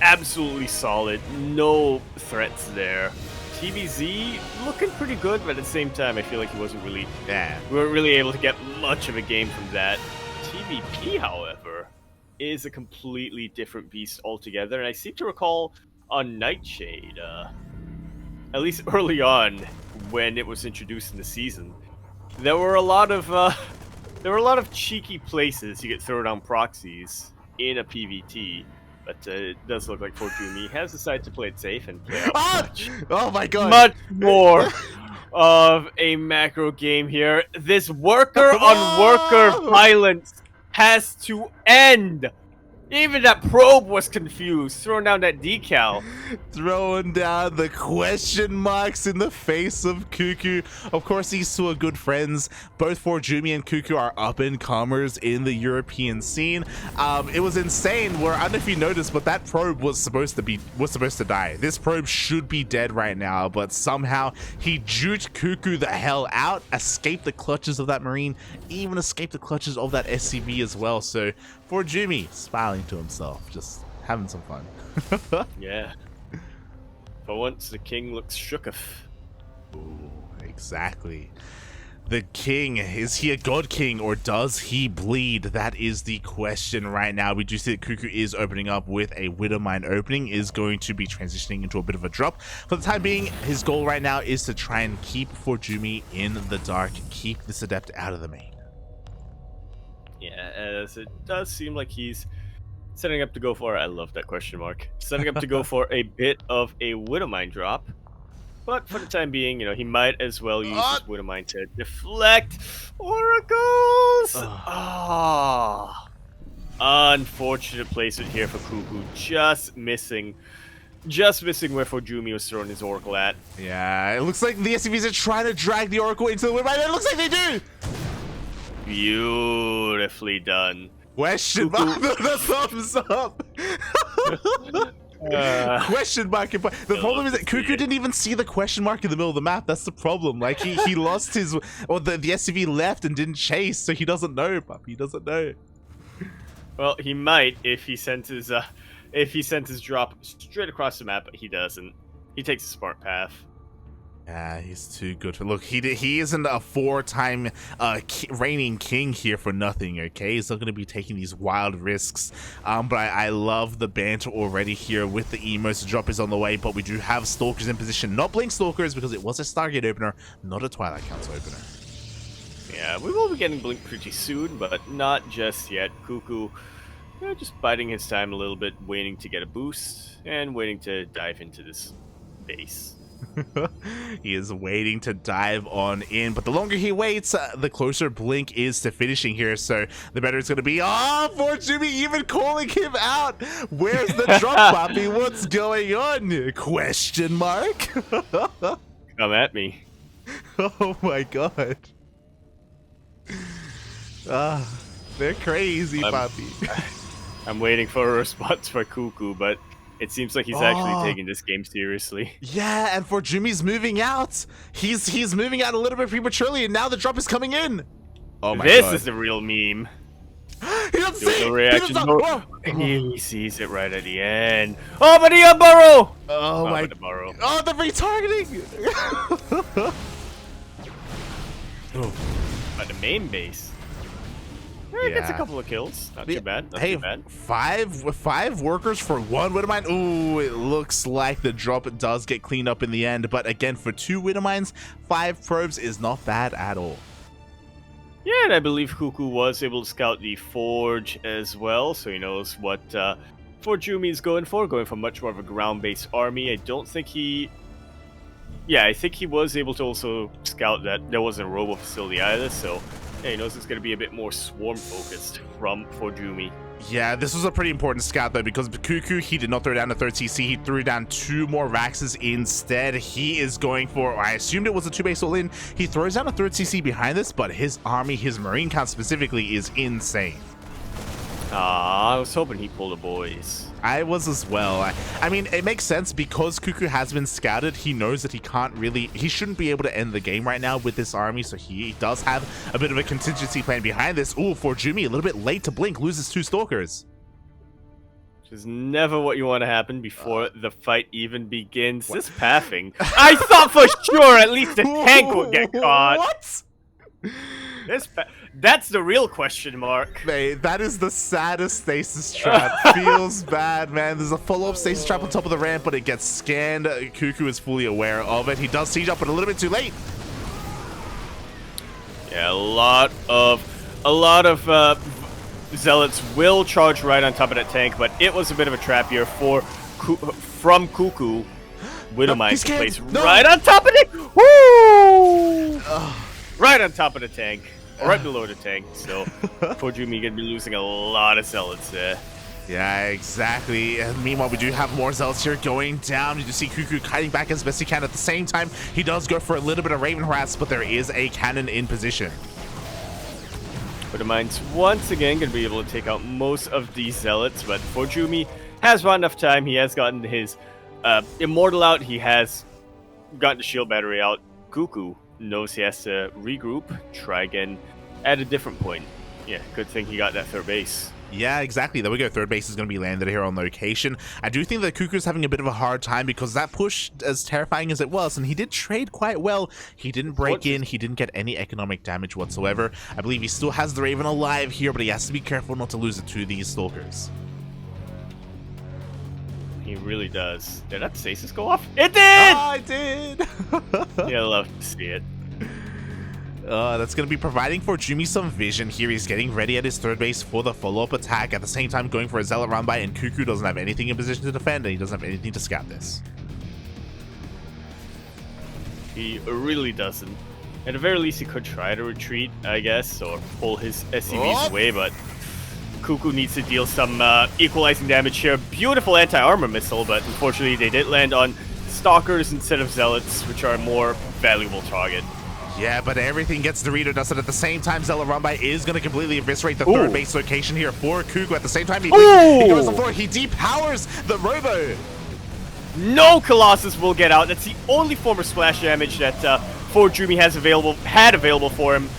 absolutely solid, no threats there. TBZ looking pretty good, but at the same time, I feel like he wasn't really, we weren't really able to get much of a game from that. TBP, however, is a completely different beast altogether, and I seem to recall on Nightshade, at least early on when it was introduced in the season, there were a lot of cheeky places you get throw down proxies in a PvT, but it does look like ForJumy has decided to play it safe and play out Oh my god! much more of a macro game here. This worker on worker violence has to end. Even that probe was confused, throwing down that decal. Throwing down the question marks in the face of CuKu. Of course, these two are good friends. Both ForJumy and CuKu are up-and-comers in the European scene. It was insane. Where I don't know if you noticed, but that probe was supposed to die. This probe should be dead right now, but somehow he juked CuKu the hell out, escaped the clutches of that Marine, even escaped the clutches of that SCV as well. So ForJumy smiling to himself, just having some fun. Yeah. For once, the king looks shooketh. Ooh, exactly. The king, is he a god king or does he bleed? That is the question right now. We do see that CuKu is opening up with a Widowmine opening, is going to be transitioning into a bit of a drop. For the time being, his goal right now is to try and keep ForJumy in the dark, keep this adept out of the main. Yeah, as it does seem like he's setting up to go for, I love that question mark, setting up to go for a bit of a Widowmine drop. But for the time being, you know, he might as well use his Widowmine to deflect oracles. Unfortunate placement here for CuKu, just missing where ForJumy was throwing his oracle at. Yeah, it looks like the SCVs are trying to drag the oracle into the Widowmine. It looks like they do. Beautifully done. Question mark, the thumbs up. Question mark. The problem is that CuKu didn't even see the question mark in the middle of the map. That's the problem. Like he lost his, or the SCV left and didn't chase, so he doesn't know, puppy. He doesn't know. Well, he might if he sent his drop straight across the map, but he doesn't. He takes a smart path. Yeah, he's too good. Look, he isn't a 4-time reigning king here for nothing, okay? He's not going to be taking these wild risks. But I love the banter already here with the emos. The drop is on the way, but we do have Stalkers in position. Not Blink Stalkers, because it was a Stargate opener, not a Twilight Council opener. Yeah, we will be getting Blink pretty soon, but not just yet. CuKu, just biding his time a little bit, waiting to get a boost, and waiting to dive into this base. He is waiting to dive on in, but the longer he waits, the closer Blink is to finishing here, so the better it's going to be. Oh, ForJumy even calling him out. Where's the drop, Poppy? What's going on? Question mark? Come at me. Oh my god. They're crazy, Poppy. I'm waiting for a response for CuKu, but it seems like he's actually taking this game seriously. Yeah, and ForJumy's moving out. He's moving out a little bit prematurely, and now the drop is coming in. Oh my god. This is the real meme. He doesn't see it. Reaction. He sees it right at the end. Oh, but he burrow! Oh my. Oh, the retargeting! At the main base. Yeah. Gets a couple of kills. Not too bad. Not too bad. Five workers for one Widowmine. Ooh, it looks like the drop does get cleaned up in the end. But again, for 2 Widowmines, 5 probes is not bad at all. Yeah, and I believe CuKu was able to scout the Forge as well, so he knows what ForJumy is going for much more of a ground-based army. I don't think he... Yeah, I think he was able to also scout that there wasn't a robo facility either, so... Yeah, he knows it's going to be a bit more swarm-focused from ForJumy. Yeah, this was a pretty important scout, though, because CuKu, he did not throw down a 3rd CC. He threw down 2 more Raxes instead. He is going for, I assumed it was a 2-base all-in. He throws down a 3rd CC behind this, but his army, his Marine count specifically, is insane. I was hoping he pulled the boys. I was as well. I mean, it makes sense because CuKu has been scouted. He knows that he shouldn't be able to end the game right now with this army, so he does have a bit of a contingency plan behind this. Ooh, ForJumy a little bit late to blink, loses 2 Stalkers. Which is never what you want to happen before the fight even begins. This pathing. I thought for sure at least the tank would get caught. What? That's the real question mark. Mate, that is the saddest stasis trap. Feels bad, man. There's a follow-up stasis trap on top of the ramp, but it gets scanned. CuKu is fully aware of it. He does siege up, but a little bit too late. Yeah, a lot of zealots will charge right on top of that tank, but it was a bit of a trap here from CuKu. Widowmine to place right on top of it. Woo! Right on top of the tank, right below the tank. So ForJumy gonna be losing a lot of zealots there. Yeah, exactly. And meanwhile, we do have more zealots here going down. You can see CuKu kiting back as best he can. At the same time, he does go for a little bit of Raven harass, but there is a cannon in position. Widowmine's once again going to be able to take out most of these zealots, but ForJumy has run enough time. He has gotten his Immortal out. He has gotten the shield battery out. CuKu knows he has to regroup, try again at a different point. Yeah, good thing he got that third base. Yeah, exactly. There we go. Third base is going to be landed here on location. I do think that CuKu's having a bit of a hard time because that push, as terrifying as it was, and he did trade quite well, he didn't break in, he didn't get any economic damage whatsoever. I believe he still has the Raven alive here, but he has to be careful not to lose it to these Stalkers. He really does. Did that stasis go off? It did! Oh, it did! Yeah, I love to see it. That's going to be providing ForJumy some vision here. He's getting ready at his third base for the follow-up attack. At the same time, going for a Zealot round by, and CuKu doesn't have anything in position to defend, and he doesn't have anything to scout this. He really doesn't. At the very least, he could try to retreat, I guess, or pull his SCVs away, but CuKu needs to deal some equalizing damage here. Beautiful anti-armor missile, but unfortunately, they did land on Stalkers instead of Zealots, which are a more valuable target. Yeah, but everything gets Dorito dusted. At the same time, Zealot Rumbai is going to completely eviscerate the third base location here for CuKu. At the same time, he goes on floor. He depowers the Robo. No Colossus will get out. That's the only form of splash damage that ForJumy had available for him.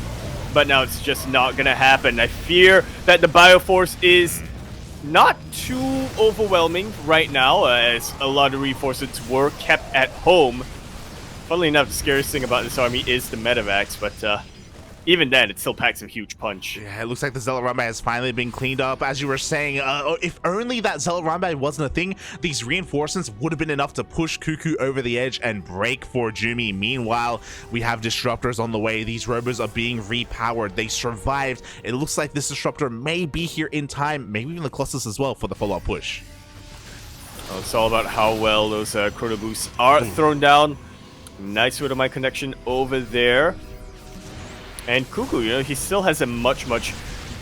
But now it's just not going to happen. I fear that the Bioforce is not too overwhelming right now, as a lot of reinforcements were kept at home. Funnily enough, the scariest thing about this army is the Medivacs, but even then, it still packs a huge punch. Yeah, it looks like the Zealot Rumbai has finally been cleaned up. As you were saying, if only that Zealot Rumbai wasn't a thing, these reinforcements would have been enough to push CuKu over the edge and break ForJumy. Meanwhile, we have Disruptors on the way. These Robos are being repowered. They survived. It looks like this Disruptor may be here in time, maybe even the Colossus as well for the follow-up push. Well, it's all about how well those Chrono Boosts are thrown down. Nice Widowmine connection over there. And CuKu, you know, he still has a much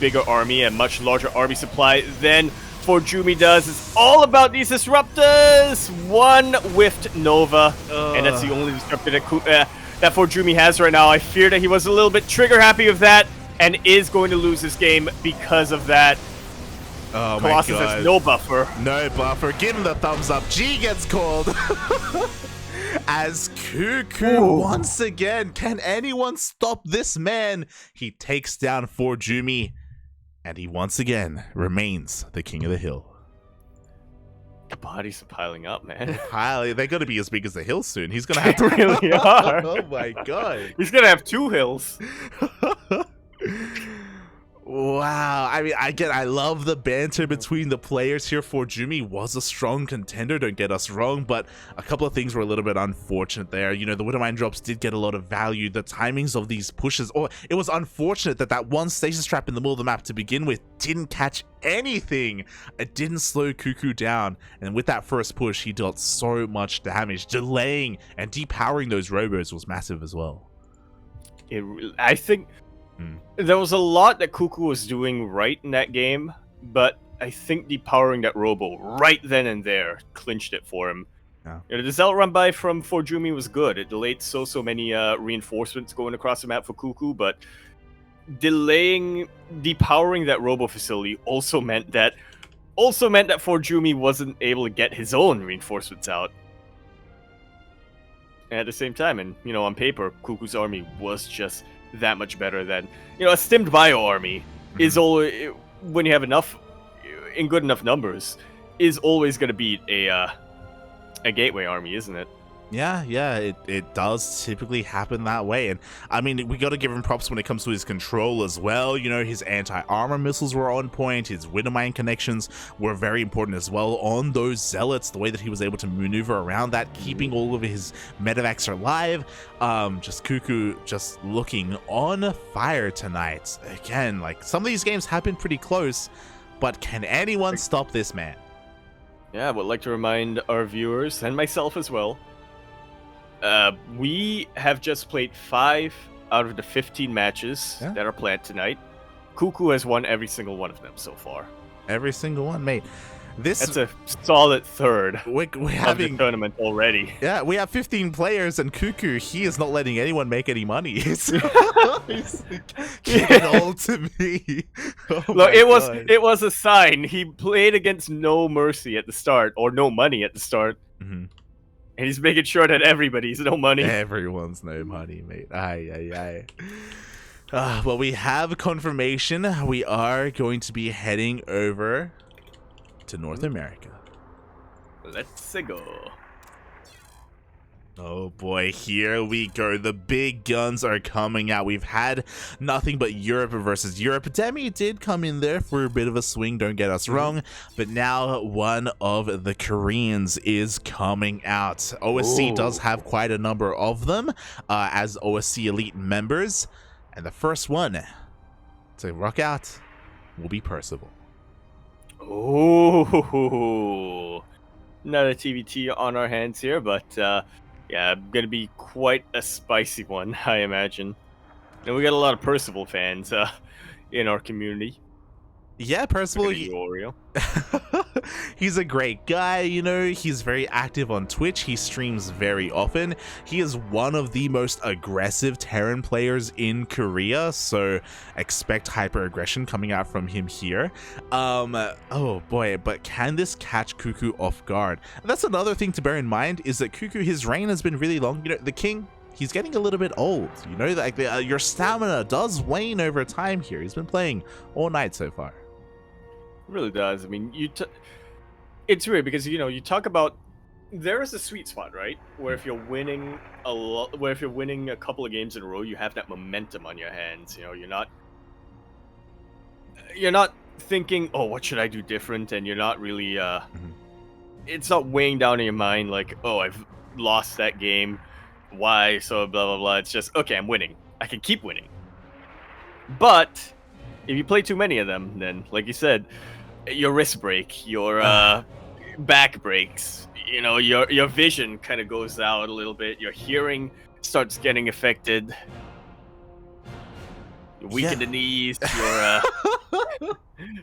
bigger army, a much larger army supply than ForJumy does. It's all about these Disruptors! One whiffed Nova, and that's the only Disruptor that ForJumy has right now. I fear that he was a little bit trigger happy with that, and is going to lose this game because of that. Oh Colossus my God. has no buffer. No buffer. Give him the thumbs up. G gets called. As CuKu, once again, can anyone stop this man? He takes down ForJumy, and he once again remains the king of the hill. The bodies are piling up, man. They're going to be as big as the hill soon. He's going to have to... They really are. Oh my God. He's going to have 2 hills. Wow, I mean, I love the banter between the players here. ForJumy was a strong contender, don't get us wrong, but a couple of things were a little bit unfortunate there. You know, the Widowmine drops did get a lot of value. The timings of these pushes, or it was unfortunate that that one stasis trap in the middle of the map to begin with didn't catch anything. It didn't slow CuKu down, and with that first push, he dealt so much damage. Delaying and depowering those Robos was massive as well. I think... There was a lot that CuKu was doing right in that game, but I think depowering that Robo right then and there clinched it for him. Yeah. You know, the Zealot run by from ForJumy was good. It delayed so many reinforcements going across the map for CuKu, but depowering that Robo facility also meant that ForJumy wasn't able to get his own reinforcements out. And at the same time, and you know, on paper, CuKu's army was just that much better than, you know, a stimmed bio army is always, when you have enough in good enough numbers, is always going to beat a gateway army, isn't it? Yeah, it does typically happen that way. And I mean, we got to give him props when it comes to his control as well. You know, his anti-armor missiles were on point. His Widowmine connections were very important as well on those zealots. The way that he was able to maneuver around that, keeping all of his medevacs alive. Just CuKu just looking on fire tonight. Again, like, some of these games have been pretty close, but can anyone stop this man? Yeah, I would like to remind our viewers, and myself as well, we have just played 5 out of the 15 matches that are planned tonight. CuKu has won every single one of them so far. Every single one, mate. That's a solid third we're having of the tournament already. Yeah, we have 15 players, and CuKu, he is not letting anyone make any money. He's giving it all to me. Oh, look, it was a sign. He played against NoMercy at the start, or no money at the start. Mm-hmm. And he's making sure that everybody's no money. Everyone's no money, mate. Well, we have confirmation. We are going to be heading over to North America. Let's go. Oh boy, here we go. The big guns are coming out. We've had nothing but Europe versus Europe. Demi did come in there for a bit of a swing, don't get us wrong, but now one of the Koreans is coming out. OSC does have quite a number of them as OSC Elite members, and the first one to rock out will be Percival. Oh, not a TVT on our hands here, but yeah, gonna be quite a spicy one, I imagine. And we got a lot of Percival fans in our community. Yeah, Percival, he's a great guy, you know, he's very active on Twitch, he streams very often, he is one of the most aggressive Terran players in Korea, so expect hyper aggression coming out from him here. Oh boy, but can this catch CuKu off guard? And that's another thing to bear in mind, is that CuKu, his reign has been really long. You know, the king, he's getting a little bit old, you know, like your stamina does wane over time here. He's been playing all night so far. It really does. I mean, it's weird because, you know, you talk about, there is a sweet spot, right? Where if you're winning a couple of games in a row, you have that momentum on your hands. You know, you're not thinking, oh, what should I do different? And you're not really, it's not weighing down in your mind like, oh, I've lost that game. Why? So blah, blah, blah. It's just, okay, I'm winning. I can keep winning. But if you play too many of them, then, like you said, your wrist break, your back breaks, you know, your vision kind of goes out a little bit, your hearing starts getting affected, you're weak in the knees, you're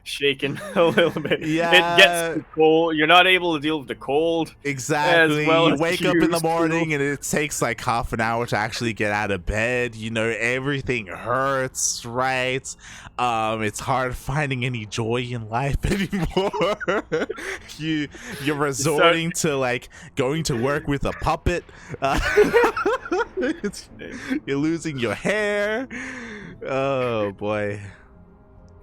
shaking a little bit. Yeah, it gets too cold. You're not able to deal with the cold. Exactly. As well, you wake up in the morning and it takes like half an hour to actually get out of bed. You know, everything hurts, right? It's hard finding any joy in life anymore. You're resorting to like going to work with a puppet. You're losing your hair. Oh boy.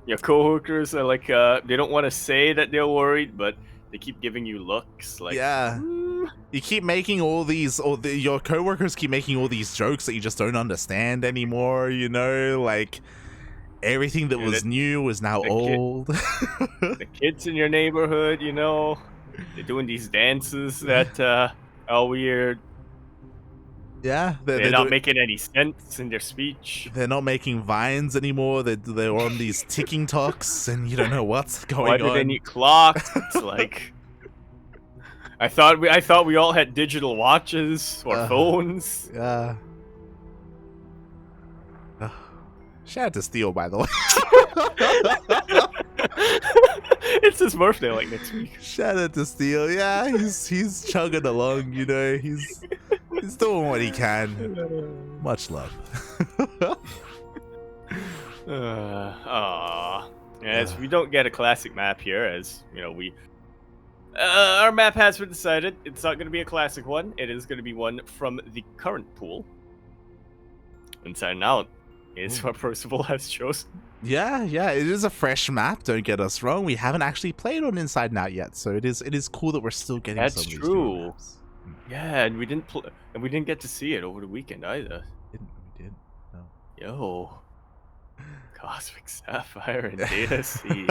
Your coworkers are like, they don't want to say that they're worried, but they keep giving you looks like, you keep making all these, your coworkers keep making all these jokes that you just don't understand anymore, you know, like everything that was new is now old. The kids in your neighborhood, you know, they're doing these dances that are weird. Yeah, they're not making any sense in their speech. They're not making vines anymore. They're on these ticking talks, and you don't know what's going on. Why do they need clocks? It's like, I thought we all had digital watches or phones. Yeah. Shout out to Steel, by the way. It's his birthday, like next week. Shout out to Steel. Yeah, he's chugging along. You know, he's doing what he can. Much love. As we don't get a classic map here, as you know, our map has been decided. It's not going to be a classic one. It is going to be one from the current pool. Inside and Out is what Percival has chosen. Yeah, it is a fresh map. Don't get us wrong. We haven't actually played on Inside and Out yet, so it is cool that we're still getting. That's some true. Of these Yeah, and we didn't get to see it over the weekend either. We didn't. No. Yo, Cosmic Sapphire and Data Sea.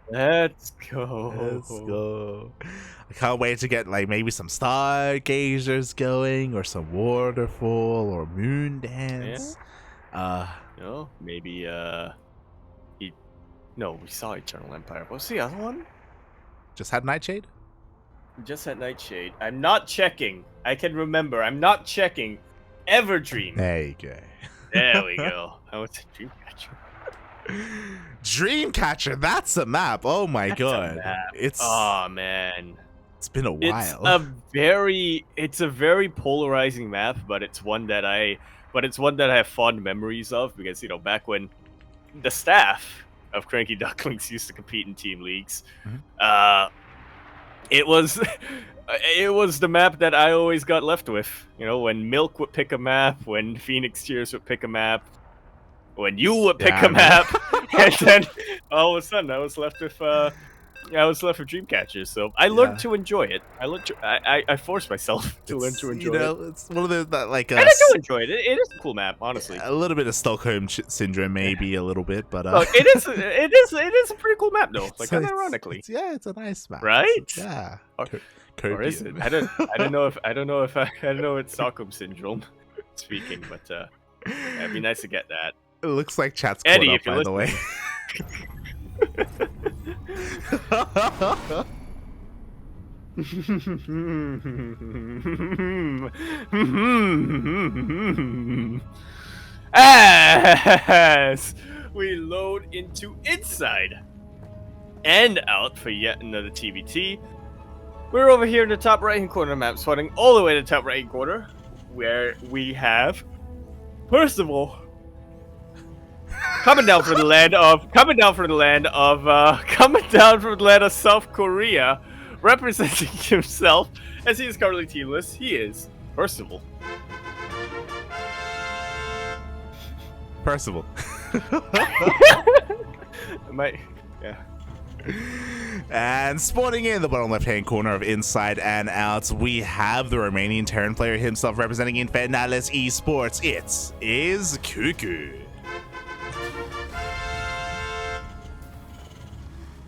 Let's go. Let's go. I can't wait to get like maybe some stargazers going, or some waterfall, or moon dance. No, maybe no, we saw Eternal Empire. What's the other one? Just had Nightshade? Just had Nightshade. I'm not checking. I can remember. I'm not checking. Everdream. There you go. There we go. Oh, it's a Dreamcatcher. Dreamcatcher, that's a map. Oh my god. It's oh man. It's been a while. It's a very polarizing map, but it's one that I have fond memories of because, you know, back when the staff of CranKy Ducklings used to compete in team leagues, it was the map that I always got left with. You know, when Milk would pick a map, when Phoenix Tears would pick a map, when you would pick a map, and then all of a sudden I was left with Dreamcatcher. So I learned to enjoy it. I forced myself to learn to enjoy it. It's one of those that like. And I do enjoy it. It is a cool map, honestly. A little bit of Stockholm syndrome, maybe a little bit, but look, it is a pretty cool map, though. Like, unironically, it's a nice map, right? Yeah. Or is it? I don't know if it's Stockholm syndrome speaking, but it'd be nice to get that. It looks like chat's Eddie, caught up, by the way. As we load into inside and out for yet another TBT, we're over here in the top right hand corner of the map, spotting all the way to the top right hand corner, where we have Percival coming down from the land of South Korea, representing himself as he is currently teamless. He is Percival. Percival. Yeah. And spawning in the bottom left-hand corner of Inside and Out, we have the Romanian Terran player himself representing Infernales Esports. It is CuKu.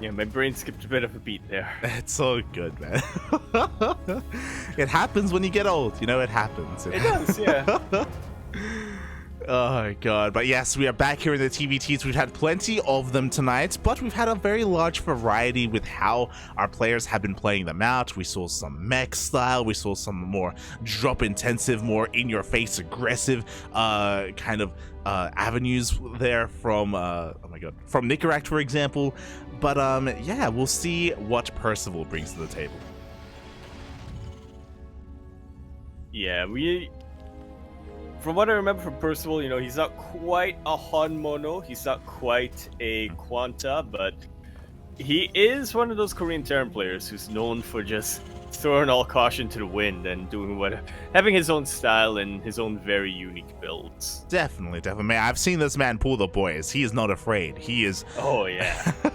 Yeah, my brain skipped a bit of a beat there. It's so good, man. It happens when you get old, you know, it happens. It does, yeah. Oh my god. But yes, we are back here in the TVTs. We've had plenty of them tonight, but we've had a very large variety with how our players have been playing them out. We saw some mech style, we saw some more drop intensive, more in your face aggressive kind of avenues there from oh my god, from Nicoract, for example. But yeah, we'll see what Percival brings to the table. Yeah, from what I remember from Percival, you know, he's not quite a Han Mono, he's not quite a Quanta, but he is one of those Korean Terran players who's known for just throwing all caution to the wind and having his own style and his own very unique builds. Definitely. Man, I've seen this man pull the boys. He is not afraid. He is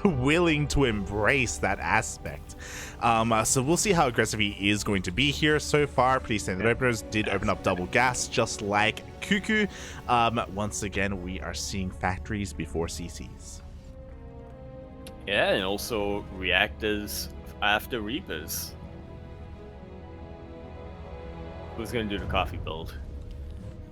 willing to embrace that aspect. So we'll see how aggressive he is going to be here. So far, pretty standard openers did open up double gas, just like CuKu. Once again, we are seeing factories before CCs. Yeah, and also reactors after Reapers. Who's going to do the coffee build?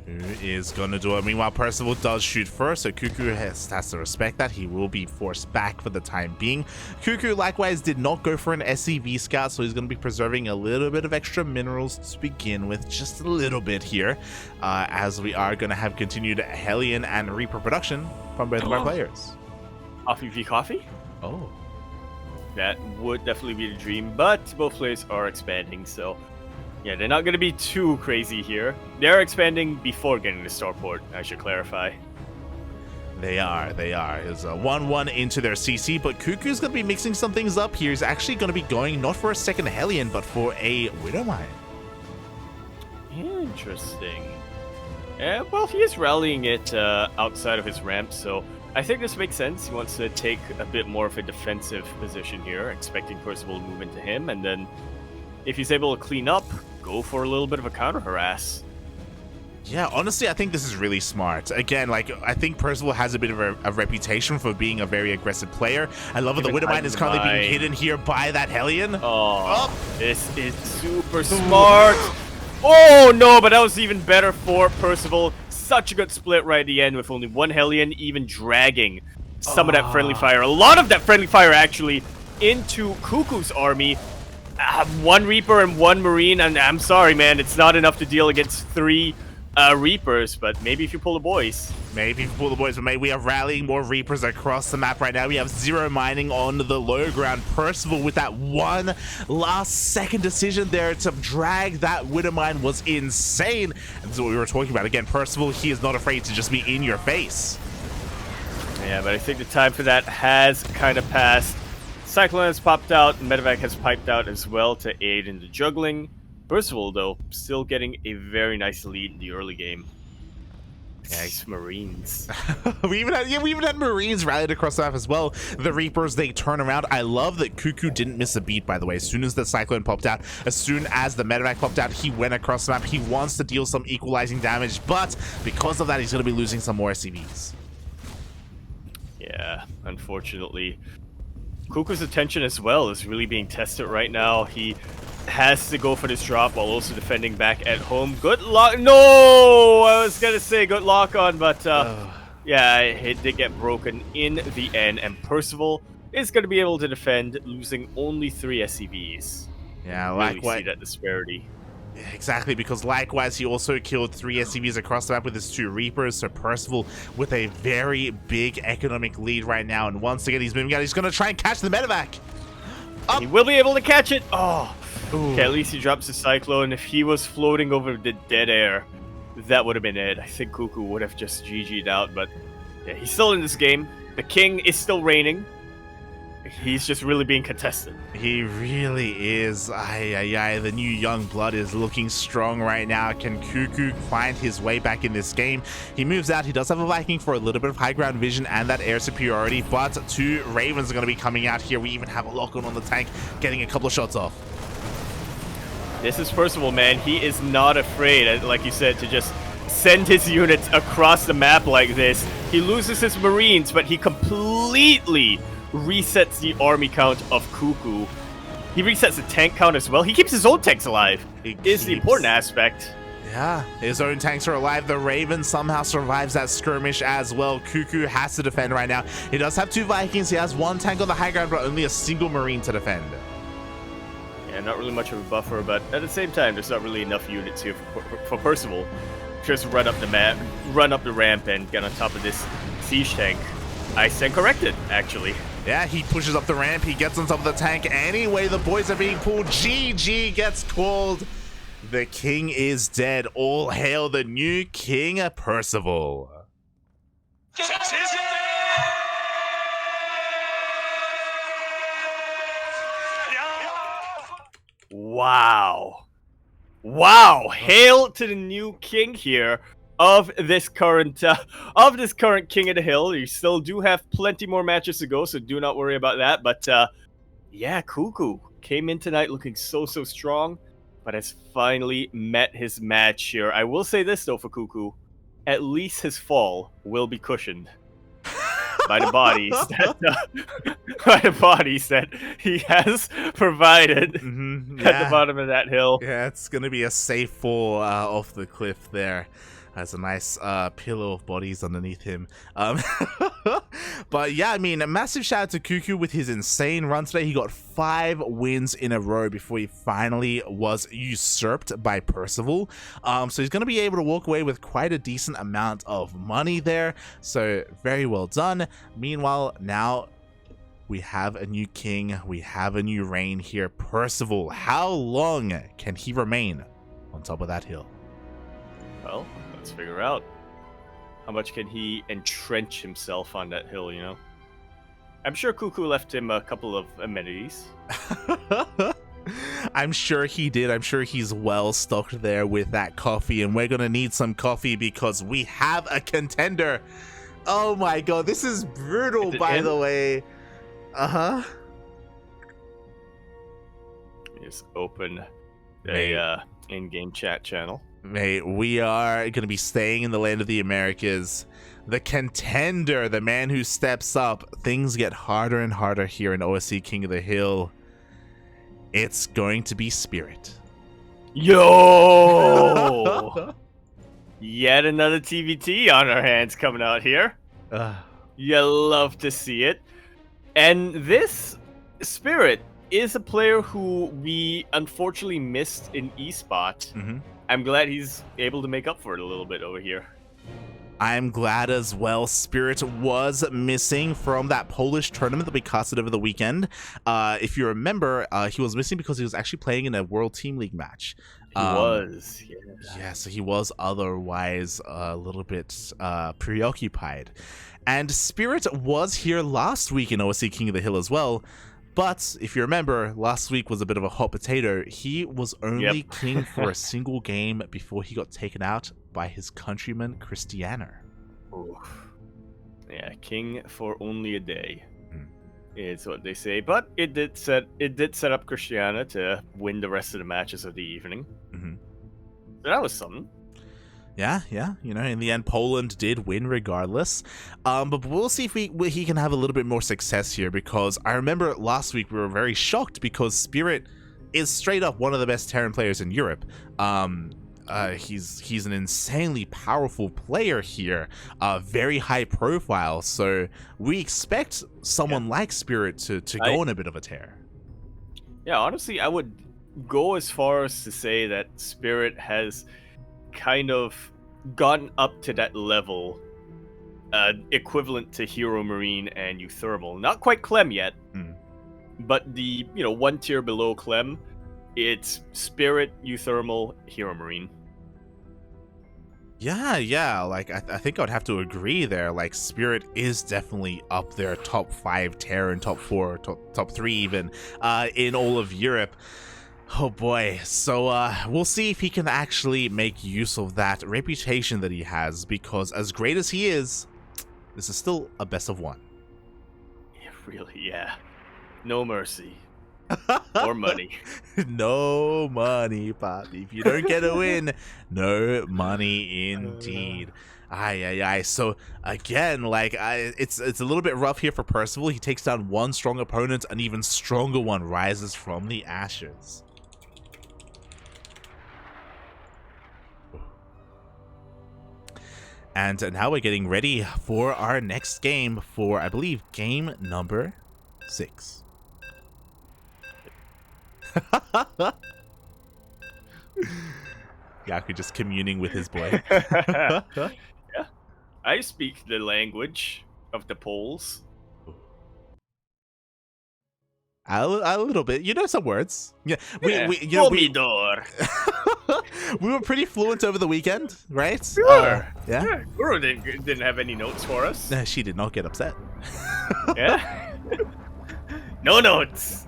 Who is going to do it? Meanwhile, Percival does shoot first, so CuKu has to respect that. He will be forced back for the time being. CuKu, likewise, did not go for an SCV scout, so he's going to be preserving a little bit of extra minerals to begin with, just a little bit here, as we are going to have continued Hellion and Reaper production from both of our players. Coffee v Coffee? Oh. That would definitely be the dream, but both players are expanding, so yeah, they're not going to be too crazy here. They're expanding before getting to Starport, I should clarify. They are. It's a 1-1 into their CC, but CuKu's going to be mixing some things up here. He's actually going to be going not for a second Hellion, but for a Widowmine. Interesting. Yeah, well, he is rallying it outside of his ramp, so I think this makes sense. He wants to take a bit more of a defensive position here, expecting Percival to move into him, and then if he's able to clean up, go for a little bit of a counter harass. Yeah, honestly, I think this is really smart. Again, like, I think Percival has a bit of a reputation for being a very aggressive player. I love that the Widowmine is currently being hidden here by that Hellion. This is super smart. Oh, no, but that was even better for Percival. Such a good split right at the end with only one Hellion, even dragging some of that friendly fire. A lot of that friendly fire, actually, into CuKu's army. One Reaper and one Marine, and I'm sorry, man, it's not enough to deal against 3 Reapers, but maybe if you pull the boys. Maybe if you pull the boys, but maybe we are rallying more Reapers across the map right now. We have zero mining on the low ground. Percival with that one last-second decision there to drag that Widowmine was insane. And this is what we were talking about. Again, Percival, he is not afraid to just be in your face. Yeah, but I think the time for that has kind of passed. Cyclone has popped out, and Medevac has piped out as well to aid in the juggling. Percival, though, still getting a very nice lead in the early game. Nice Marines. we even had Marines rallied across the map as well. The Reapers, they turn around. I love that CuKu didn't miss a beat, by the way. As soon as the Cyclone popped out, as soon as the Medevac popped out, he went across the map. He wants to deal some equalizing damage, but because of that, he's going to be losing some more SCVs. Yeah, unfortunately. CuKu's attention as well is really being tested right now. He has to go for this drop while also defending back at home. Good luck. No! I was going to say good lock on, but yeah, it did get broken in the end. And Percival is going to be able to defend, losing only 3 SCVs. Yeah, really see that disparity. Exactly, because likewise, he also killed 3 SCVs across the map with his 2 Reapers. So Percival with a very big economic lead right now. And once again, he's moving out. He's going to try and catch the Medevac. He will be able to catch it. Oh, okay, at least he drops the Cyclone. If he was floating over the dead air, that would have been it. I think CuKu would have just GG'd out, but yeah, he's still in this game. The king is still reigning. He's just really being contested. He really is. The new young blood is looking strong right now. Can CuKu find his way back in this game? He moves out. He does have a Viking for a little bit of high ground vision and that air superiority, but 2 Ravens are going to be coming out here. We even have a lock-on the tank, getting a couple of shots off. This is Percival, man. He is not afraid, like you said, to just send his units across the map like this. He loses his Marines, but he completely resets the army count of CuKu. He resets the tank count as well. He keeps his own tanks alive. Is the important aspect. Yeah, his own tanks are alive. The Raven somehow survives that skirmish as well. CuKu has to defend right now. He does have 2 Vikings. He has 1 tank on the high ground, but only a single Marine to defend. Yeah, not really much of a buffer, but at the same time, there's not really enough units here for Percival. Just run up the map, run up the ramp, and get on top of this siege tank. I stand corrected, actually. Yeah, he pushes up the ramp. He gets on top of the tank. Anyway, the boys are being pulled. GG gets called. The king is dead. All hail the new king, Percival. Wow. Wow. Hail to the new king here. Of this current King of the Hill. You still do have plenty more matches to go, so do not worry about that. But yeah, CuKu came in tonight looking so strong, but has finally met his match here. I will say this though for CuKu, at least his fall will be cushioned by the bodies that he has provided at the bottom of that hill. Yeah, it's gonna be a safe fall off the cliff there. Has a nice pillow of bodies underneath him. But yeah, I mean, a massive shout out to CuKu with his insane run today. He got 5 wins in a row before he finally was usurped by Percival. So he's going to be able to walk away with quite a decent amount of money there. So very well done. Meanwhile, now we have a new king. We have a new reign here. Percival, how long can he remain on top of that hill? Well, let's figure out. How much can he entrench himself on that hill, you know? I'm sure CuKu left him a couple of amenities. I'm sure he did. I'm sure he's well stocked there with that coffee, and we're gonna need some coffee because we have a contender. Oh my god, this is brutal, by the way. Just open Mate. a in-game chat channel. Mate, we are going to be staying in the land of the Americas. The contender, the man who steps up. Things get harder and harder here in OSC King of the Hill. It's going to be Spirit. Yo! Yet another TVT on our hands coming out here. You love to see it. And this Spirit is a player who we unfortunately missed in eSpot. I'm glad he's able to make up for it a little bit over here. I'm glad as well. Spirit was missing from that Polish tournament that we casted over the weekend. If you remember, he was missing because he was actually playing in a World Team League match. He was. Yeah, so he was otherwise a little bit preoccupied. And Spirit was here last week in OSC King of the Hill as well. But if you remember, last week was a bit of a hot potato. He was only king for a single game before he got taken out by his countryman, Krystianer. Yeah, king for only a day is what they say. But it did set up Krystianer to win the rest of the matches of the evening. So that was something. Yeah, you know, in the end, Poland did win regardless. But we'll see if he can have a little bit more success here, because I remember last week we were very shocked because Spirit is straight up one of the best Terran players in Europe. He's an insanely powerful player here, very high profile. So we expect someone like Spirit to go on a bit of a tear. Yeah, honestly, I would go as far as to say that Spirit has kind of gotten up to that level, equivalent to Hero Marine and Euthermal. Not quite Clem yet, but the one tier below Clem, it's Spirit, Euthermal, Hero Marine. Yeah, like I think I would have to agree there. Like Spirit is definitely up there, top 5 Terran, top 4, top 3 even, in all of Europe. Oh boy, so we'll see if he can actually make use of that reputation that he has, because as great as he is, this is still a best of 1. Yeah, really, yeah. No mercy. Or money. No money, but if you don't get a win, no money indeed. Aye. So again, like it's a little bit rough here for Percival. He takes down one strong opponent, an even stronger one rises from the ashes. And now we're getting ready for our next game, for, I believe, game number 6. Yaku just communing with his boy. Yeah. I speak the language of the Poles. A little bit. You know some words. Yeah. We were pretty fluent over the weekend, right? Sure. Yeah. Guru didn't have any notes for us. She did not get upset. Yeah. No notes.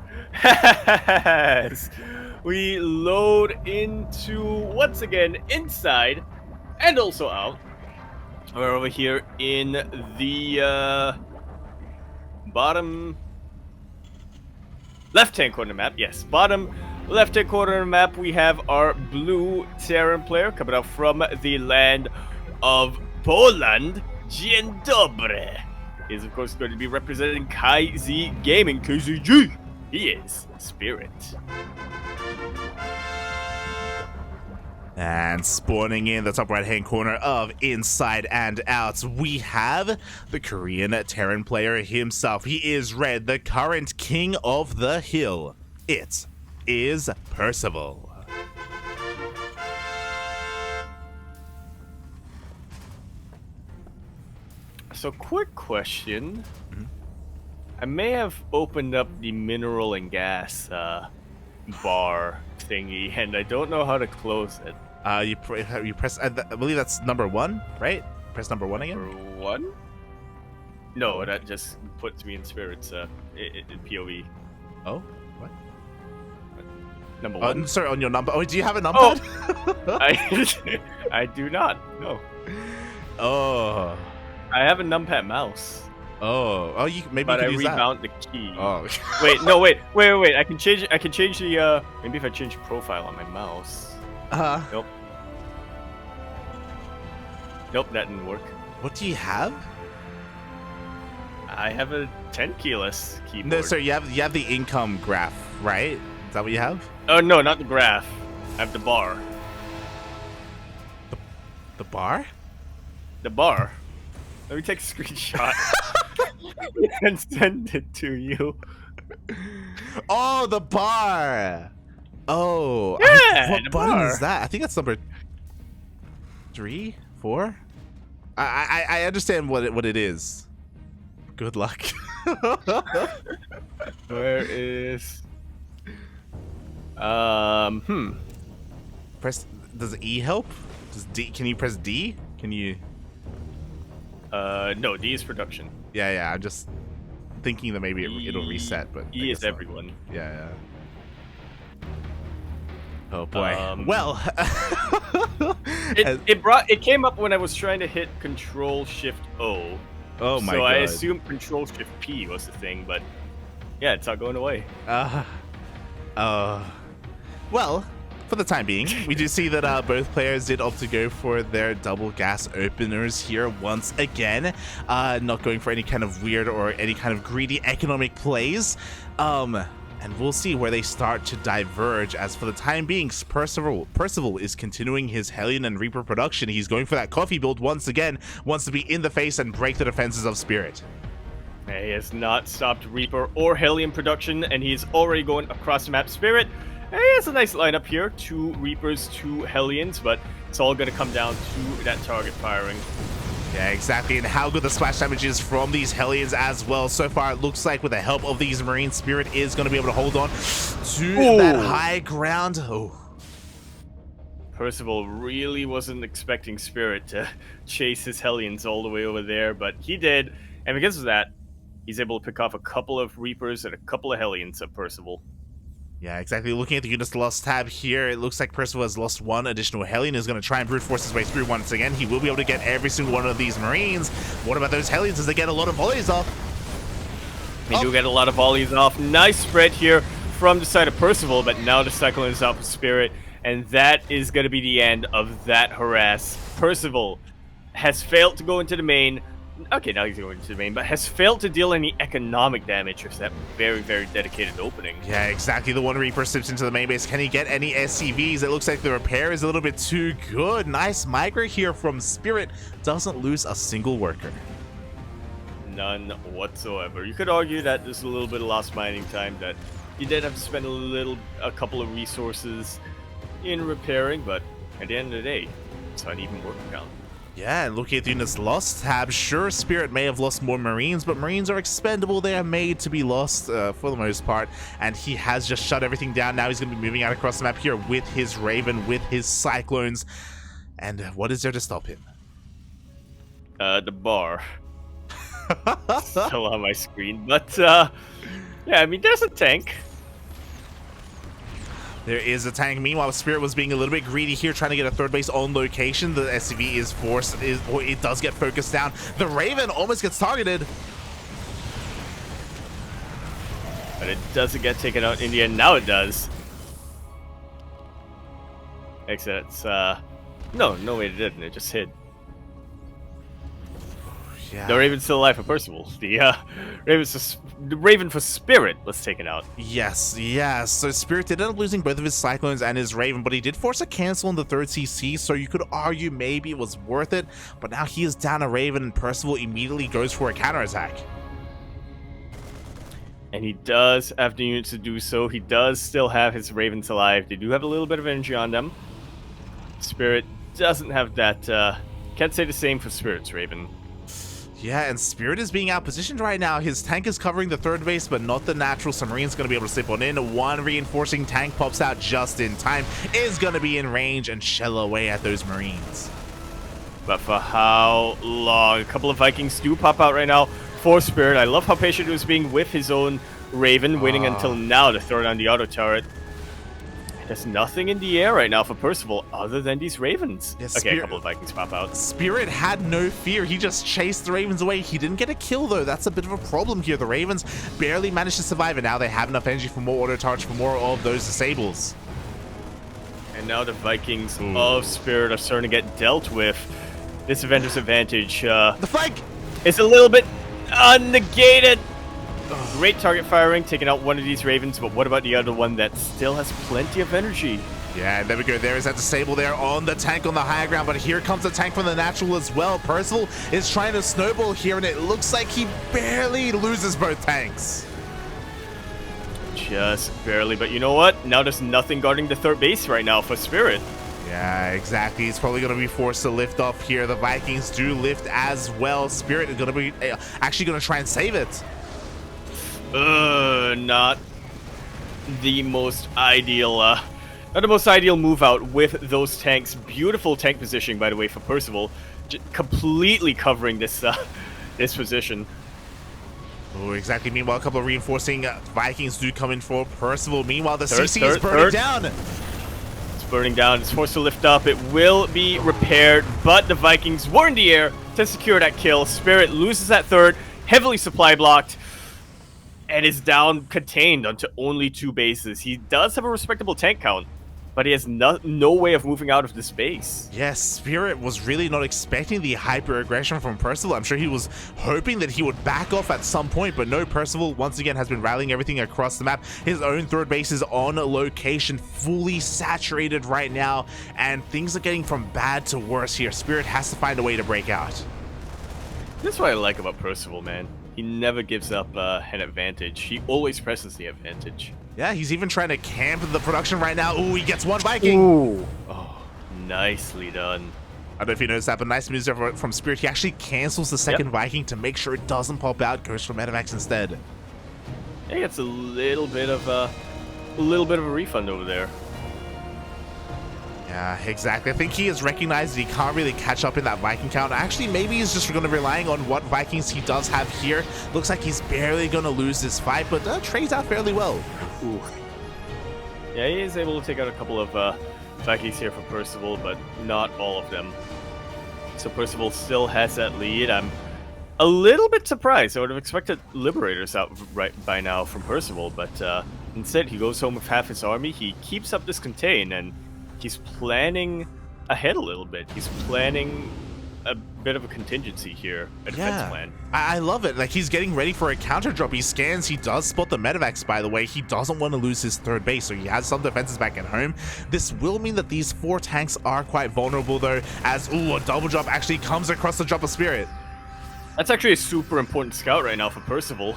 We load into, once again, inside and also out. We're over here in the bottom left-hand corner map. Yes, bottom left-hand corner of the map, we have our blue Terran player coming out from the land of Poland. Dzień dobry. Is of course going to be representing KZ Gaming, KZG. He is Spirit. And spawning in the top right-hand corner of Inside and Out, we have the Korean Terran player himself. He is Red, the current king of the hill. It is Percival. So, quick question. I may have opened up the mineral and gas bar thingy, and I don't know how to close it. You press, I believe that's number 1, right? Press number 1 again? Number 1? No, that just puts me in Spirit's in POV. Oh, what? Number 1? Sorry, on your number. Oh, do you have a numpad? Oh, I do not. No. Oh. I have a numpad mouse. Oh, you maybe but you I could use that. rebound the key. Oh. Wait, no, wait. I can change the maybe if I change profile on my mouse. Nope. Nope, that didn't work. What do you have? I have a 10 keyless keyboard. No, sir, you have the income graph, right? Is that what you have? Oh no, not the graph. I have the bar. The bar? The bar. Let me take a screenshot and send it to you. Oh, the bar. Oh, Yeah, what the button bar. is that? I think that's number 3, 4. I understand what it is. Good luck. Where is? Press. Does E help? Does D? Can you press D? Can you? No, D is production. Yeah. I'm just thinking that maybe it'll reset, but E is everyone. Yeah. Oh boy. Well, it came up when I was trying to hit Control Shift O. Oh my so god. I assumed Control Shift P was the thing, but yeah, it's not going away. Well, for the time being, we do see that both players did opt to go for their double gas openers here once again, not going for any kind of weird or any kind of greedy economic plays. And we'll see where they start to diverge, as for the time being, Percival is continuing his Hellion and Reaper production. He's going for that coffee build once again, wants to be in the face and break the defenses of Spirit. He has not stopped Reaper or Hellion production, and he's already going across the map. Spirit, he has a nice lineup here. 2 Reapers, 2 Hellions, but it's all going to come down to that target firing. Yeah, exactly, and how good the splash damage is from these Hellions as well. So far, it looks like with the help of these Marine, Spirit is going to be able to hold on to that high ground. Oh. Percival really wasn't expecting Spirit to chase his Hellions all the way over there, but he did, and because of that, he's able to pick off a couple of Reapers and a couple of Hellions of Percival. Yeah, exactly. Looking at the units lost tab here, it looks like Percival has lost 1 additional Hellion. Is going to try and brute force his way through once again. He will be able to get every single one of these Marines. What about those Hellions as they get a lot of volleys off? They do get a lot of volleys off. Nice spread here from the side of Percival, but now the Cyclone is out for Spirit, and that is going to be the end of that harass. Percival has failed to go into the main. Okay, now he's going to the main, but has failed to deal any economic damage with that very, very dedicated opening. Yeah, exactly. The 1 Reaper slips into the main base. Can he get any SCVs? It looks like the repair is a little bit too good. Nice migrate here from Spirit. Doesn't lose a single worker. None whatsoever. You could argue that there's a little bit of lost mining time, that you did have to spend a couple of resources in repairing, but at the end of the day, it's not even working out. Yeah, and looking at the units lost tab, sure, Spirit may have lost more Marines, but Marines are expendable. They are made to be lost for the most part, and he has just shut everything down. Now he's going to be moving out across the map here with his Raven, with his Cyclones. And what is there to stop him? The bar. Still on my screen, but yeah, I mean, there's a tank. There is a tank. Meanwhile, Spirit was being a little bit greedy here, trying to get a 3rd base on location. The SCV is forced, or it does get focused down. The Raven almost gets targeted. But it doesn't get taken out in the end. Now it does. Except it's, no way it didn't. It just hit. Yeah. The Raven's still alive for Percival. The Raven for Spirit was taken out. Yes. So Spirit did end up losing both of his Cyclones and his Raven, but he did force a cancel on the 3rd CC, so you could argue maybe it was worth it. But now he is down a Raven, and Percival immediately goes for a counterattack. And he does have the units to do so. He does still have his Ravens alive. They do have a little bit of energy on them. Spirit doesn't have that. Can't say the same for Spirit's Raven. Yeah, and Spirit is being outpositioned right now. His tank is covering the 3rd base, but not the natural. Submarine's going to be able to slip on in. 1 reinforcing tank pops out just in time. Is going to be in range and shell away at those Marines. But for how long? A couple of Vikings do pop out right now for Spirit. I love how patient he was being with his own Raven, waiting until now to throw down the auto turret. There's nothing in the air right now for Percival other than these Ravens. Yeah, Okay, a couple of Vikings pop out. Spirit had no fear. He just chased the Ravens away. He didn't get a kill, though. That's a bit of a problem here. The Ravens barely managed to survive, and now they have enough energy for more auto charge, for more of those disables. And now the Vikings of Spirit are starting to get dealt with. This Avenger's advantage The flank! is a little bit unnegated. Great target firing, taking out one of these Ravens, but what about the other one that still has plenty of energy? Yeah, there we go. There is that disable there on the tank on the higher ground, but here comes the tank from the natural as well. Percival is trying to snowball here, and it looks like he barely loses both tanks. Just barely, but you know what? Now there's nothing guarding the third base right now for Spirit. Yeah, exactly. He's probably going to be forced to lift off here. The Vikings do lift as well. Spirit is going to be actually going to try and save it. Not the most ideal, move out with those tanks. Beautiful tank positioning, by the way, for Percival, completely covering this this position. Oh, exactly. Meanwhile, a couple of reinforcing Vikings do come in for Percival. Meanwhile, the CC is burning down. It's burning down. It's forced to lift up. It will be repaired, but the Vikings were in the air to secure that kill. Spirit loses that third, heavily supply blocked, and is down contained onto only 2 bases. He does have a respectable tank count, but he has no way of moving out of this base. Yes, Spirit was really not expecting the hyper-aggression from Percival. I'm sure he was hoping that he would back off at some point, but no, Percival once again has been rallying everything across the map. His own third base is on location, fully saturated right now, and things are getting from bad to worse here. Spirit has to find a way to break out. That's what I like about Percival, man. He never gives up an advantage. He always presses the advantage. Yeah, he's even trying to camp the production right now. Ooh, he gets one Viking. Ooh. Oh, nicely done. I don't know if you noticed that, but nice moves there from Spirit. He actually cancels the second Viking to make sure it doesn't pop out. Goes for Medivacs instead. He gets a little bit of a refund over there. Yeah, exactly. I think he has recognized that he can't really catch up in that Viking count. Actually, maybe he's just going to relying on what Vikings he does have here. Looks like he's barely going to lose this fight, but trades out fairly well. Ooh. Yeah, he is able to take out a couple of Vikings here for Percival, but not all of them. So Percival still has that lead. I'm a little bit surprised. I would have expected Liberators out right by now from Percival, but instead he goes home with half his army. He keeps up this contain, and he's planning ahead a little bit. He's planning a bit of a contingency here, a defense plan. I love it. Like, he's getting ready for a counter drop. He scans. He does spot the Medivacs, by the way. He doesn't want to lose his third base, so he has some defenses back at home. This will mean that these 4 tanks are quite vulnerable, though, as, ooh, a double drop actually comes across the drop of Spirit. That's actually a super important scout right now for Percival.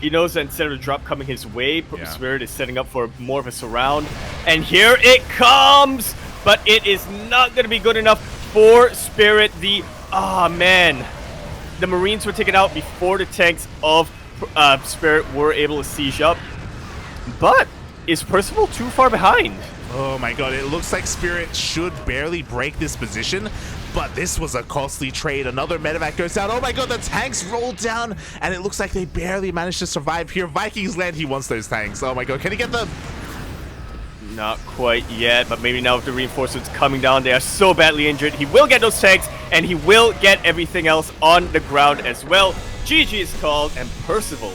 He knows that instead of the drop coming his way, Spirit is setting up for more of a surround. And here it comes! But it is not going to be good enough for Spirit. Man. The Marines were taken out before the tanks of Spirit were able to siege up. But is Percival too far behind? Oh my god, it looks like Spirit should barely break this position, but this was a costly trade. Another Medivac goes down. Oh my god, the tanks rolled down, and it looks like they barely managed to survive here. Vikings land. He wants those tanks. Oh my god, can he get them? Not quite yet, but maybe now with the reinforcements coming down, they are so badly injured. He will get those tanks, and he will get everything else on the ground as well. GG is called, and Percival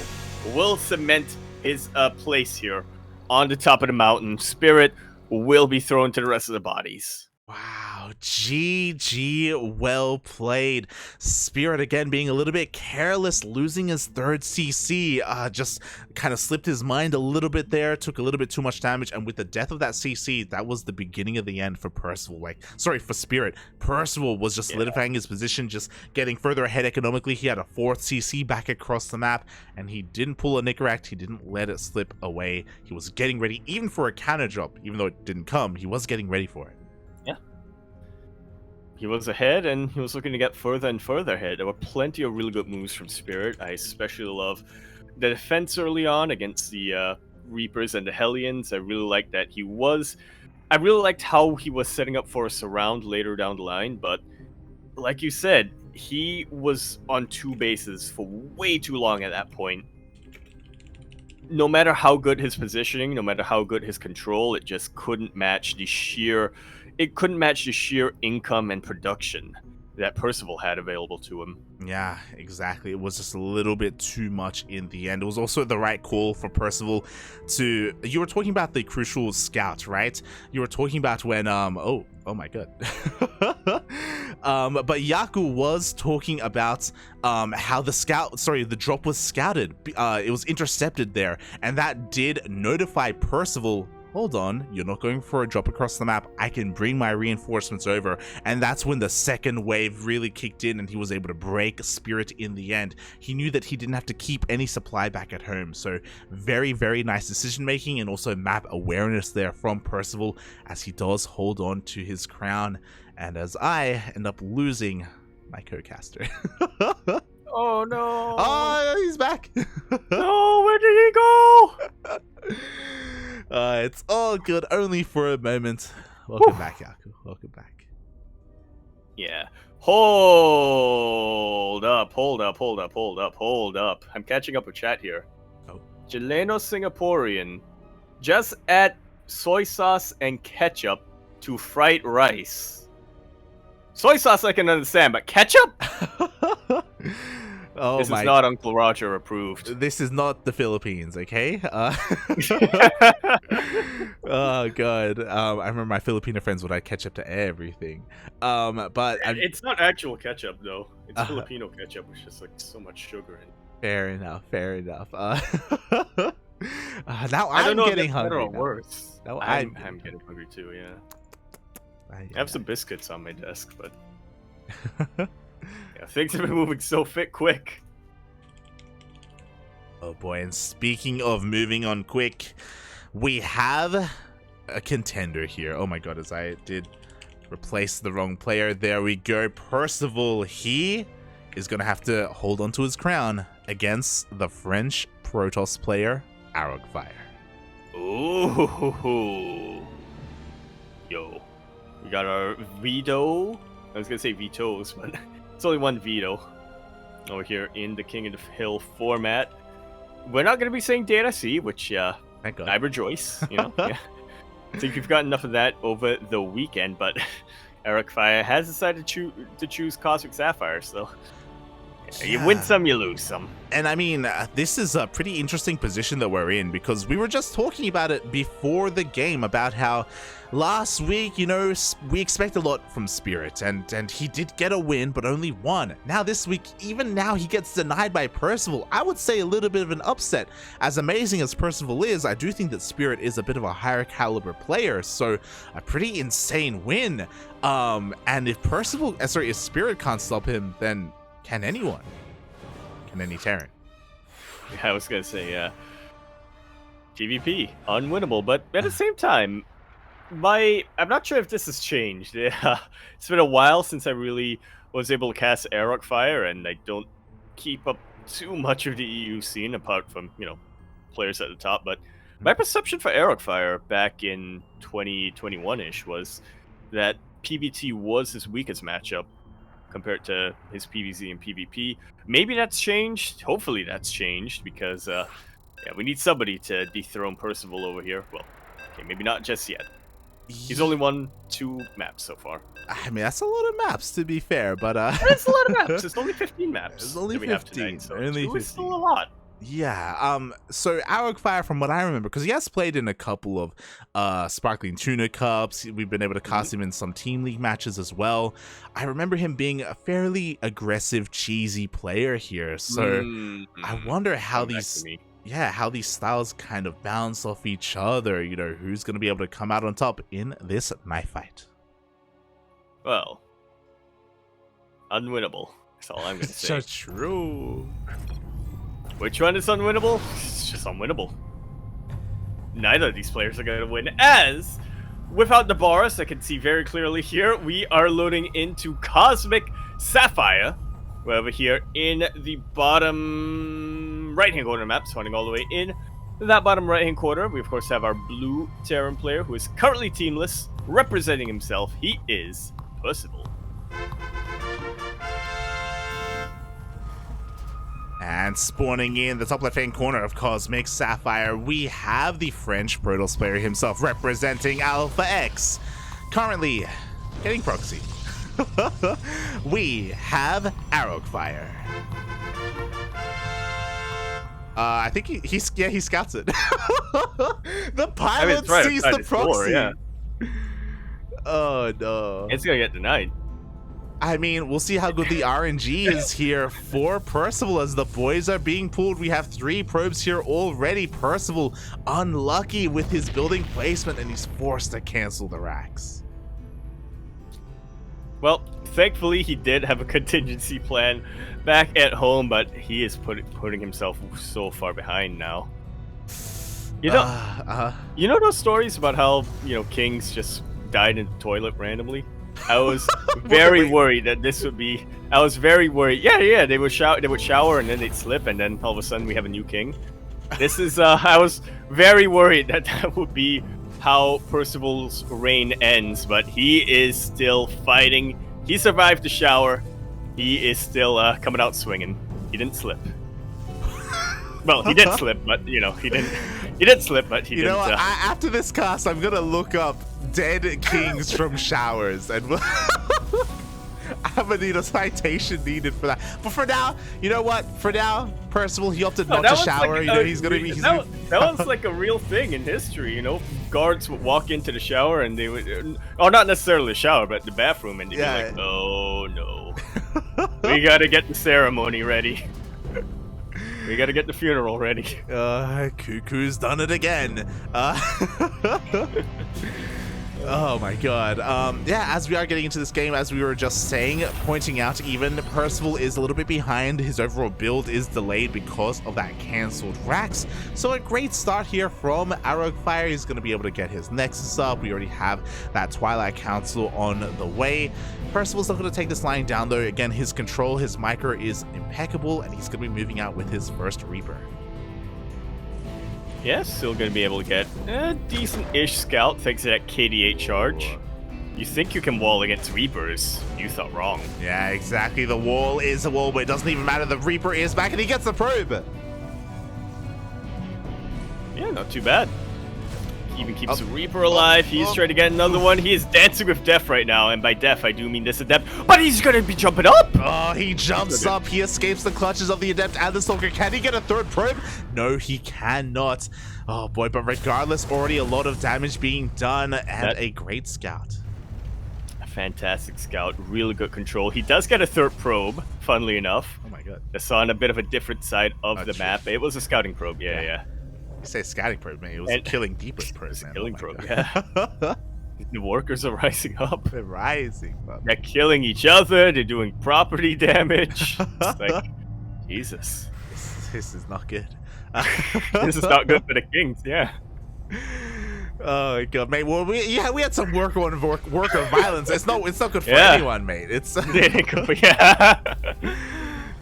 will cement his place here on the top of the mountain. Spirit will be thrown to the rest of the bodies. Wow, GG, well played. Spirit again being a little bit careless, losing his third CC, just kind of slipped his mind a little bit there, took a little bit too much damage, and with the death of that CC, that was the beginning of the end for Percival. For Spirit. Percival was just solidifying his position, just getting further ahead economically. He had a 4th CC back across the map, and he didn't pull a Nicoract. He didn't let it slip away. He was getting ready, even for a counter drop, even though it didn't come, he was getting ready for it. He was ahead, and he was looking to get further and further ahead. There were plenty of really good moves from Spirit. I especially love the defense early on against the Reapers and the Hellions. I really liked that I really liked how he was setting up for a surround later down the line, but like you said, he was on 2 bases for way too long at that point. no matter how good his positioning, no matter how good his control, it just couldn't match the sheer income and production that Percival had available to him. Yeah, exactly. It was just a little bit too much in the end. It was also the right call for Percival to... You were talking about the crucial scout, right? You were talking about when, oh my god. But Yaku was talking about how the drop was scouted. It was intercepted there, and that did notify Percival, hold on, you're not going for a drop across the map, I can bring my reinforcements over. And that's when the second wave really kicked in and he was able to break Spirit in the end. He knew that he didn't have to keep any supply back at home, so very, very nice decision making and also map awareness there from Percival as he does hold on to his crown, and as I end up losing my co-caster. Oh no! Oh, he's back! No, where did he go? It's all good, only for a moment. Welcome back, Yaku. Welcome back. Yeah. Hold up. I'm catching up with chat here. Oh. Chileno Singaporean just add soy sauce and ketchup to fried rice. Soy sauce I can understand, but ketchup? Oh, this is not Uncle Roger approved. This is not the Philippines, okay? Oh god. I remember my Filipino friends would add ketchup to everything. But it's not actual ketchup though. It's Filipino ketchup, which is like so much sugar in it. Fair enough. Now I I'm getting hungry. Better or worse. Now I'm getting hungry too. Yeah. I have some biscuits on my desk, but yeah, things have been moving so quick. Oh boy, and speaking of moving on quick, we have a contender here. Oh my god, as I did replace the wrong player. There we go. Percival, he is going to have to hold on to his crown against the French Protoss player, Arrogfire. Ooh. Yo. We got our veto. I was going to say vetoes, but it's only one veto over here in the King of the Hill format. We're not going to be saying data C, which Thank God. I rejoice. You know, yeah. I think we've got enough of that over the weekend, but Arrogfire has decided to choose Cosmic Sapphire, so yeah, you win some, you lose some. And I mean, this is a pretty interesting position that we're in, because we were just talking about it before the game about how last week, you know, we expect a lot from Spirit, and he did get a win, but only one. Now this week, even now, he gets denied by Percival. I would say a little bit of an upset. As amazing as Percival is, I do think that Spirit is a bit of a higher caliber player, so a pretty insane win. And if Spirit can't stop him, then can anyone? Can any Terran? Yeah, I was gonna say, PvP, unwinnable, but at the same time, I'm not sure if this has changed. Yeah, it's been a while since I really was able to cast Arrogfire, and I don't keep up too much of the EU scene apart from, you know, players at the top. But my perception for Arrogfire back in 2021-ish was that PvT was his weakest matchup compared to his PvZ and PvP. Maybe that's changed. Hopefully that's changed, because yeah, we need somebody to dethrone Percival over here. Well, okay, maybe not just yet. He's only won 2 maps so far. I mean, that's a lot of maps, to be fair, but it's a lot of maps. It's only 15 maps. It's only 15. Tonight, so only 15. It's still a lot. Yeah, so Arrogfire, from what I remember, because he has played in a couple of Sparkling Tuna Cups, we've been able to cast him in some Team League matches as well. I remember him being a fairly aggressive, cheesy player here, so I wonder how how these styles kind of bounce off each other, you know, who's going to be able to come out on top in this knife fight. Well, unwinnable, that's all I'm going to say. So true. Which one is unwinnable? It's just unwinnable. Neither of these players are going to win, as without the Boris, I can see very clearly here, we are loading into Cosmic Sapphire. We're over here in the bottom right-hand corner map, spawning all the way in that bottom right-hand corner. We, of course, have our blue Terran player, who is currently teamless, representing himself. He is Percival. And spawning in the top left-hand corner of Cosmic Sapphire, we have the French Protoss player himself representing Alpha X. Currently getting proxy. We have Arrogfire. I think he scouts it. The pilot sees the proxy. Yeah. Oh no. It's gonna get denied. I mean, we'll see how good the RNG is here for Percival as the boys are being pulled. We have 3 probes here already. Percival unlucky with his building placement and he's forced to cancel the racks. Well, thankfully he did have a contingency plan back at home, but he is putting himself so far behind now. You know, you know those stories about how, you know, kings just died in the toilet randomly? I was very worried that this would be. I was very worried. Yeah, they would shower and then they'd slip, and then all of a sudden we have a new king. This is. I was very worried that that would be how Percival's reign ends, but he is still fighting. He survived the shower. He is still coming out swinging. He didn't slip. Well, he did slip, but you know he didn't. He did slip, but he didn't. You know what? After this cast, I'm gonna look up dead kings from showers, and I'm gonna need a citation needed for that. But for now, you know what? For now, Percival, he opted not to shower. Like, you know, he's gonna be. That was like a real thing in history. You know, guards would walk into the shower and they would, oh, not necessarily the shower, but the bathroom, and they'd be like, "Oh no, we gotta get the ceremony ready." We gotta get the funeral ready. CuKu's done it again. Oh my god. Yeah, as we are getting into this game, as we were just saying, pointing out even, Percival is a little bit behind. His overall build is delayed because of that cancelled racks. So a great start here from Arrogfire. He's going to be able to get his Nexus up. We already have that Twilight Council on the way. Percival's not going to take this line down though. Again, his control, his micro is impeccable, and he's going to be moving out with his first Reaper. Yeah, still going to be able to get a decent-ish scout thanks to that KD8 charge. You think you can wall against Reapers. You thought wrong. Yeah, exactly. The wall is a wall, but it doesn't even matter. The Reaper is back, and he gets the probe. Yeah, not too bad. He even keeps the Reaper alive. He's trying to get another one. He is dancing with death right now, and by death, I do mean this Adept. But he's going to be jumping up! Oh, he jumps up. He escapes the clutches of the Adept and the Stalker. Can he get a third probe? No, he cannot. Oh boy, but regardless, already a lot of damage being done, and a great scout. A fantastic scout. Really good control. He does get a third probe, funnily enough. Oh my god. That's on a bit of a different side of the map. It was a scouting probe, yeah. You say scouting probe, man. It was a killing deeper probe, man. Killing probe, yeah. The workers are rising up. They're rising. They're killing each other. They're doing property damage. It's like, Jesus. This is not good. This is not good for the Kings, yeah. Oh my god, mate. Well, we had some work of violence. It's not good for anyone, mate. It's yeah.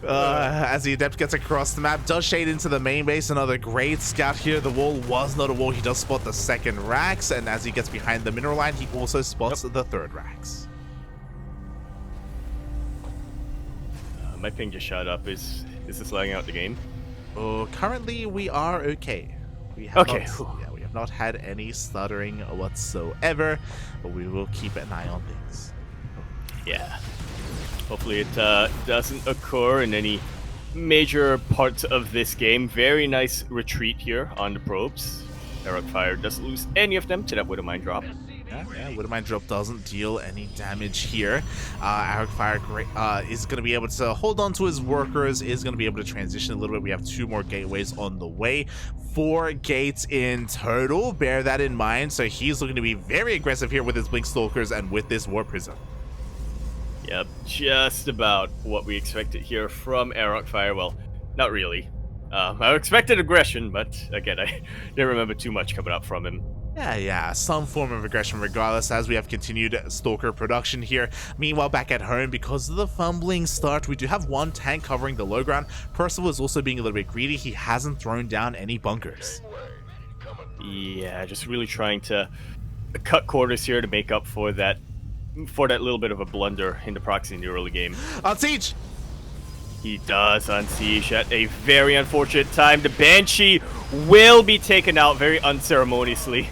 As the Adept gets across the map, does shade into the main base. Another great scout here. The wall was not a wall. He does spot the second racks, and as he gets behind the mineral line, he also spots the third racks. My ping just shot up. Is this lagging out the game? Oh, currently we are okay. We have we have not had any stuttering whatsoever, but we will keep an eye on things. Yeah. Hopefully it doesn't occur in any major parts of this game. Very nice retreat here on the probes. Arrogfire doesn't lose any of them to that Widowmine drop. Yeah, Widowmine drop doesn't deal any damage here. Arrogfire is going to be able to hold on to his workers, is going to be able to transition a little bit. We have 2 more gateways on the way. 4 gates in total. Bear that in mind. So he's looking to be very aggressive here with his Blink Stalkers and with this War Prism. Yep, just about what we expected here from Arrogfire. Well, not really. I expected aggression, but again, I didn't remember too much coming up from him. Yeah, some form of aggression regardless, as we have continued Stalker production here. Meanwhile, back at home, because of the fumbling start, we do have 1 tank covering the low ground. Percival is also being a little bit greedy. He hasn't thrown down any bunkers. Yeah, just really trying to cut quarters here to make up for that little bit of a blunder in the proxy in the early game. On siege! He does unsiege at a very unfortunate time. The Banshee will be taken out very unceremoniously.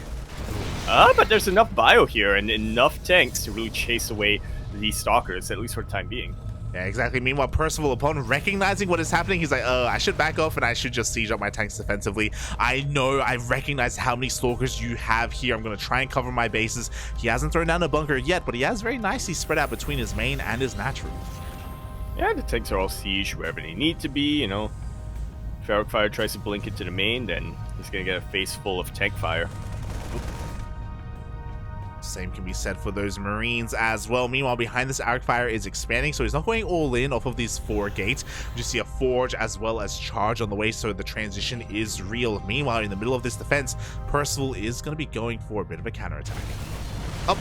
But there's enough bio here and enough tanks to really chase away these Stalkers, at least for the time being. Yeah, exactly. Meanwhile, Percival, upon recognizing what is happening, he's like, I should back off and I should just siege up my tanks defensively. I know, I recognize how many Stalkers you have here. I'm going to try and cover my bases. He hasn't thrown down a bunker yet, but he has very nicely spread out between his main and his natural. Yeah, the tanks are all sieged wherever they need to be, you know. If Arrogfire tries to blink into the main, then he's going to get a face full of tank fire. Same can be said for those Marines as well. Meanwhile, behind this, Arrogfire is expanding, so he's not going all in off of these 4 gates. We just see a Forge as well as Charge on the way, so the transition is real. Meanwhile, in the middle of this defense, Percival is going to be going for a bit of a counterattack. Up.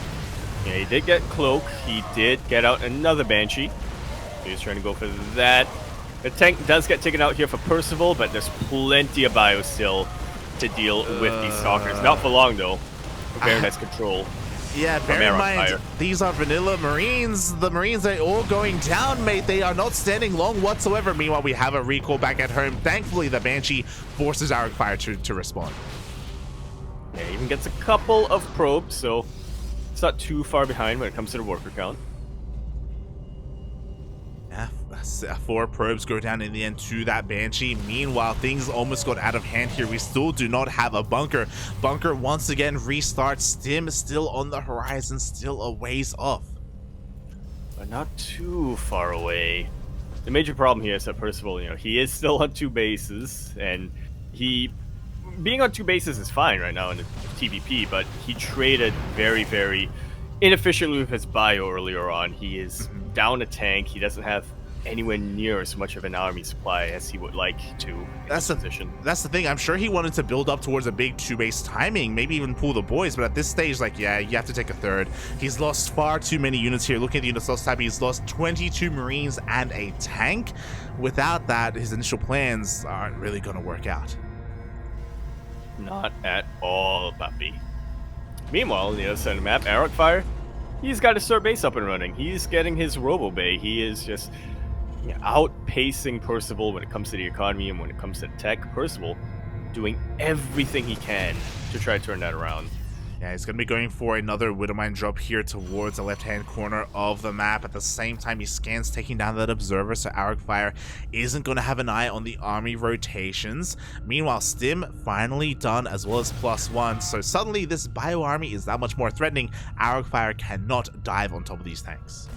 Yeah, he did get Cloak. He did get out another Banshee. He's trying to go for that. The tank does get taken out here for Percival, but there's plenty of bio still to deal with these Stalkers. Not for long, though. Very nice control. Yeah, bear in mind, these are vanilla Marines. The Marines are all going down, mate. They are not standing long whatsoever. Meanwhile, we have a recall back at home. Thankfully, the Banshee forces Arrogfire to respond. Yeah, even gets a couple of probes, so it's not too far behind when it comes to the worker count. Yeah, 4 probes go down in the end to that Banshee. Meanwhile, things almost got out of hand here. We still do not have a bunker. Bunker once again restarts. Stim still on the horizon, still a ways off. But not too far away. The major problem here is that Percival, you know, he is still on 2 bases, and being on 2 bases is fine right now in the TVP, but he traded very, very inefficiently with his bio earlier on. He is down a tank. He doesn't have anywhere near as much of an army supply as he would like to. That's the thing. I'm sure he wanted to build up towards a big 2-base timing, maybe even pull the boys, but at this stage, like, yeah, you have to take a third. He's lost far too many units here. Looking at the units lost tab, he's lost 22 Marines and a tank. Without that, his initial plans aren't really going to work out. Not at all, puppy. Meanwhile, on the other side of the map, Arrogfire, he's got his third base up and running. He's getting his Robo Bay. He is just outpacing Percival when it comes to the economy and when it comes to tech. Percival doing everything he can to try to turn that around. Yeah, he's going to be going for another Widowmine drop here towards the left-hand corner of the map. At the same time, he scans, taking down that Observer, so Arrogfire isn't going to have an eye on the army rotations. Meanwhile, Stim finally done, as well as +1, so suddenly this bio army is that much more threatening. Arrogfire cannot dive on top of these tanks.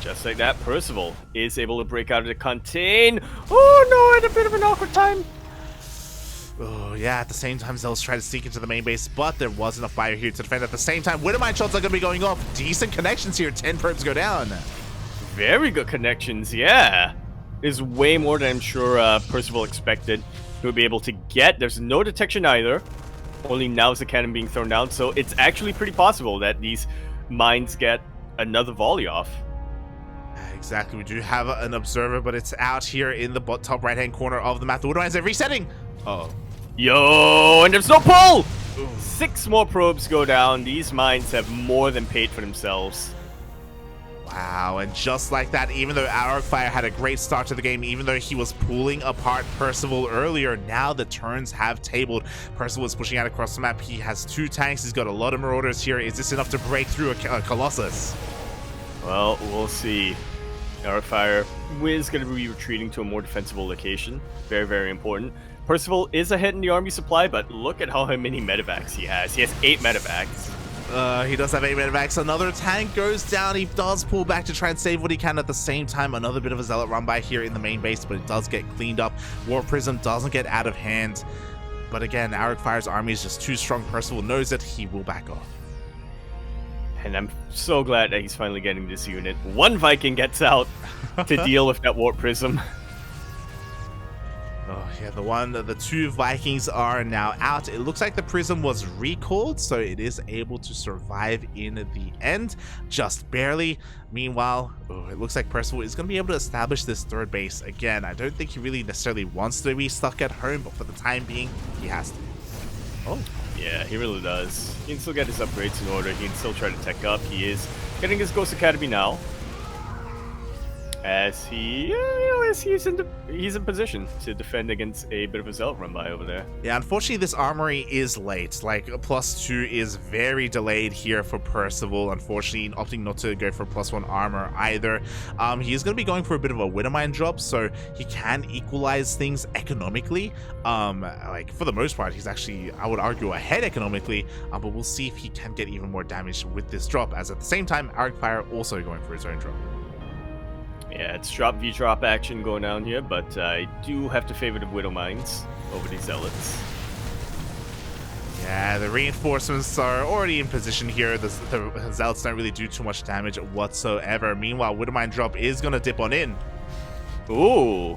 Just like that, Percival is able to break out of the contain. Oh no, at a bit of an awkward time. Oh, yeah, at the same time, Zealous tried to sneak into the main base, but there was enough fire here to defend. At the same time, Widowmine shots are going to be going off. Decent connections here. 10 probes go down. Very good connections, yeah. Is way more than I'm sure Percival expected he would be able to get. There's no detection either. Only now is the cannon being thrown down, so it's actually pretty possible that these mines get another volley off. Exactly, we do have an Observer, but it's out here in the top right-hand corner of the map. The Widowmines are resetting. Uh-oh. Yo, and there's no pull! 6 more probes go down. These mines have more than paid for themselves. Wow, and just like that, even though Arrogfire had a great start to the game, even though he was pulling apart Percival earlier, now the turns have tabled. Percival is pushing out across the map. He has 2 tanks. He's got a lot of Marauders here. Is this enough to break through a Colossus? Well, we'll see. Arrogfire is going to be retreating to a more defensible location. Very, very important. Percival is ahead in the army supply, but look at how many medevacs he has. He has 8 medevacs. He does have 8 medevacs. Another tank goes down. He does pull back to try and save what he can. At the same time, another bit of a Zealot run by here in the main base, but it does get cleaned up. War Prism doesn't get out of hand. But again, Arrogfire's army is just too strong. Percival knows it. He will back off. And I'm so glad that he's finally getting this unit. 1 Viking gets out to deal with that Warp Prism. Oh, yeah, the 2 Vikings are now out. It looks like the Prism was recalled, so it is able to survive in the end, just barely. Meanwhile, it looks like Percival is going to be able to establish this 3rd base again. I don't think he really necessarily wants to be stuck at home, but for the time being, he has to. Oh. Yeah, he really does. He can still get his upgrades in order. He can still try to tech up. He is getting his Ghost Academy now. As he guess he's in position to defend against a bit of a Zelt run by over there. Yeah, unfortunately, this armory is late. Like, +2 is very delayed here for Percival. Unfortunately, opting not to go for +1 armor either. He's going to be going for a bit of a Widowmine drop, so he can equalize things economically. Like, for the most part, he's actually, I would argue, ahead economically, but we'll see if he can get even more damage with this drop, as at the same time, Arrogfire also going for his own drop. Yeah, it's drop v drop action going down here, but I do have to favor the Widowmines over the Zealots. Yeah, the reinforcements are already in position here. The Zealots don't really do too much damage whatsoever. Meanwhile, Widowmine drop is going to dip on in. Ooh.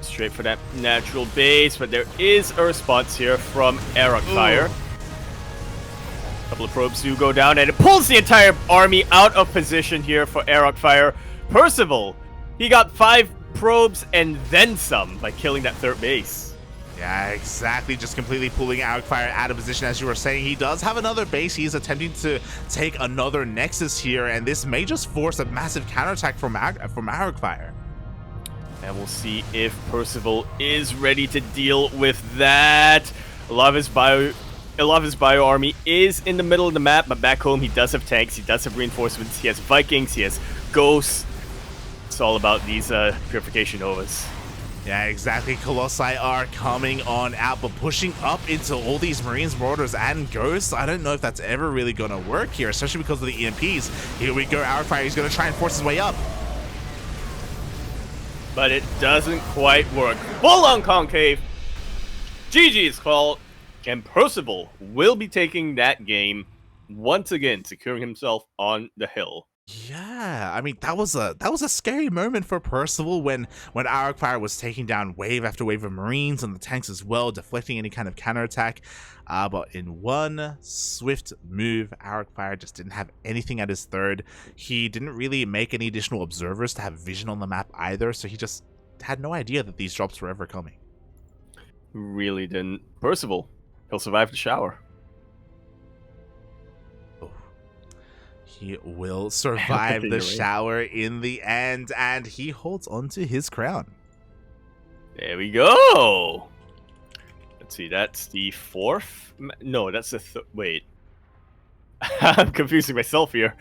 Straight for that natural base, but there is a response here from Arrogfire. A couple of probes do go down, and it pulls the entire army out of position here for Arrogfire. Percival, he got 5 probes and then some by killing that third base. Yeah, exactly. Just completely pulling Arrogfire out of position, as you were saying. He does have another base. He's attempting to take another Nexus here, and this may just force a massive counterattack from Arrogfire. And we'll see if Percival is ready to deal with that. A lot of his bio army is in the middle of the map, but back home he does have tanks, he does have reinforcements, he has Vikings, he has Ghosts. It's all about these Purification Novas. Yeah, exactly. Colossi are coming on out, but pushing up into all these Marines, Marauders, and Ghosts. I don't know if that's ever really going to work here, especially because of the EMPs. Here we go. Arrogfire, he's going to try and force his way up. But it doesn't quite work. Full on concave. GG's call. And Percival will be taking that game once again, securing himself on the hill. Yeah, I mean, that was a scary moment for Percival when Arrogfire was taking down wave after wave of Marines and the tanks as well, deflecting any kind of counterattack. But in one swift move, Arrogfire just didn't have anything at his third. He didn't really make any additional observers to have vision on the map either, so he just had no idea that these drops were ever coming. Really didn't. Percival, he'll survive the shower. He will survive the shower in the end, and he holds on to his crown. There we go. Let's see, that's the 4th? No, that's the wait. I'm confusing myself here.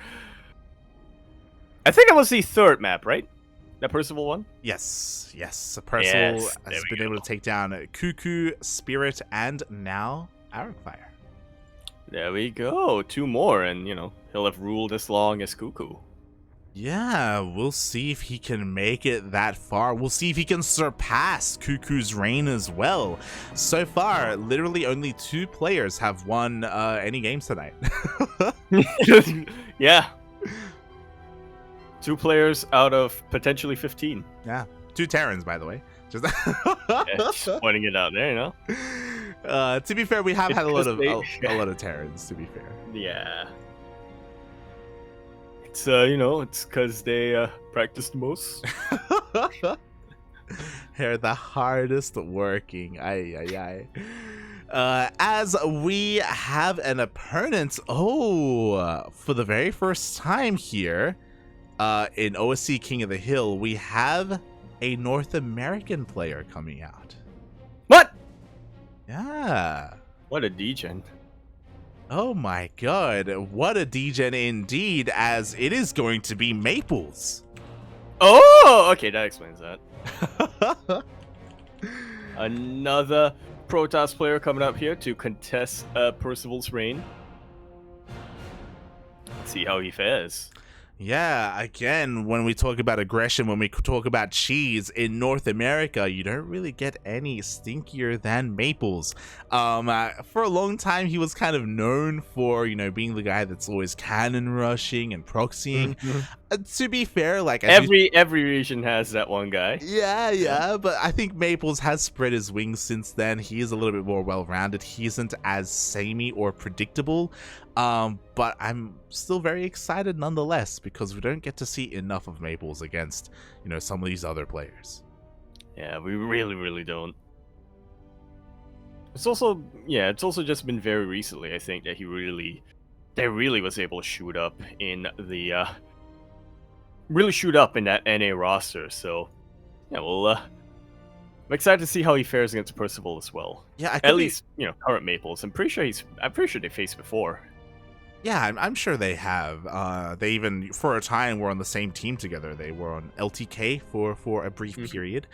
I think that was the 3rd map, right? That Percival one? Yes. Percival has been able to take down CuKu, Spirit, and now Arrogfire. There we go. 2 more, and, you know, he'll have ruled as long as CuKu. Yeah, we'll see if he can make it that far. We'll see if he can surpass CuKu's reign as well. So far, literally only 2 players have won any games tonight. Yeah. 2 players out of potentially 15. Yeah. 2 Terrans, by the way. Just just pointing it out there, you know? To be fair, we have had a lot of Terrans, to be fair. Yeah. It's, you know, it's because they practice the most. They're the hardest working. As we have an opponent, for the very first time here in OSC King of the Hill, we have a North American player coming out. What? Yeah. What a degen. Oh my god, what a degen indeed, as it is going to be Maplez. Oh, okay, that explains that. Another Protoss player coming up here to contest Percival's reign. Let's see how he fares. Yeah, again, when we talk about aggression, when we talk about cheese in North America, you don't really get any stinkier than Maplez. For a long time, he was kind of known for, you know, being the guy that's always cannon rushing and proxying. To be fair, like every region has that one guy. Yeah, but I think Maplez has spread his wings since then. He is a little bit more well-rounded. He isn't as samey or predictable. But I'm still very excited nonetheless, because we don't get to see enough of Maplez against, you know, some of these other players. Yeah, we really don't. It's also just been very recently, I think, that he really was able to shoot up in the that NA roster. So Yeah, well, I'm excited to see how he fares against Percival as well. Yeah, At least, current Maples. I'm pretty sure they faced before. Yeah, I'm sure they have. They even, for a time, were on the same team together. They were on LTK for a brief period.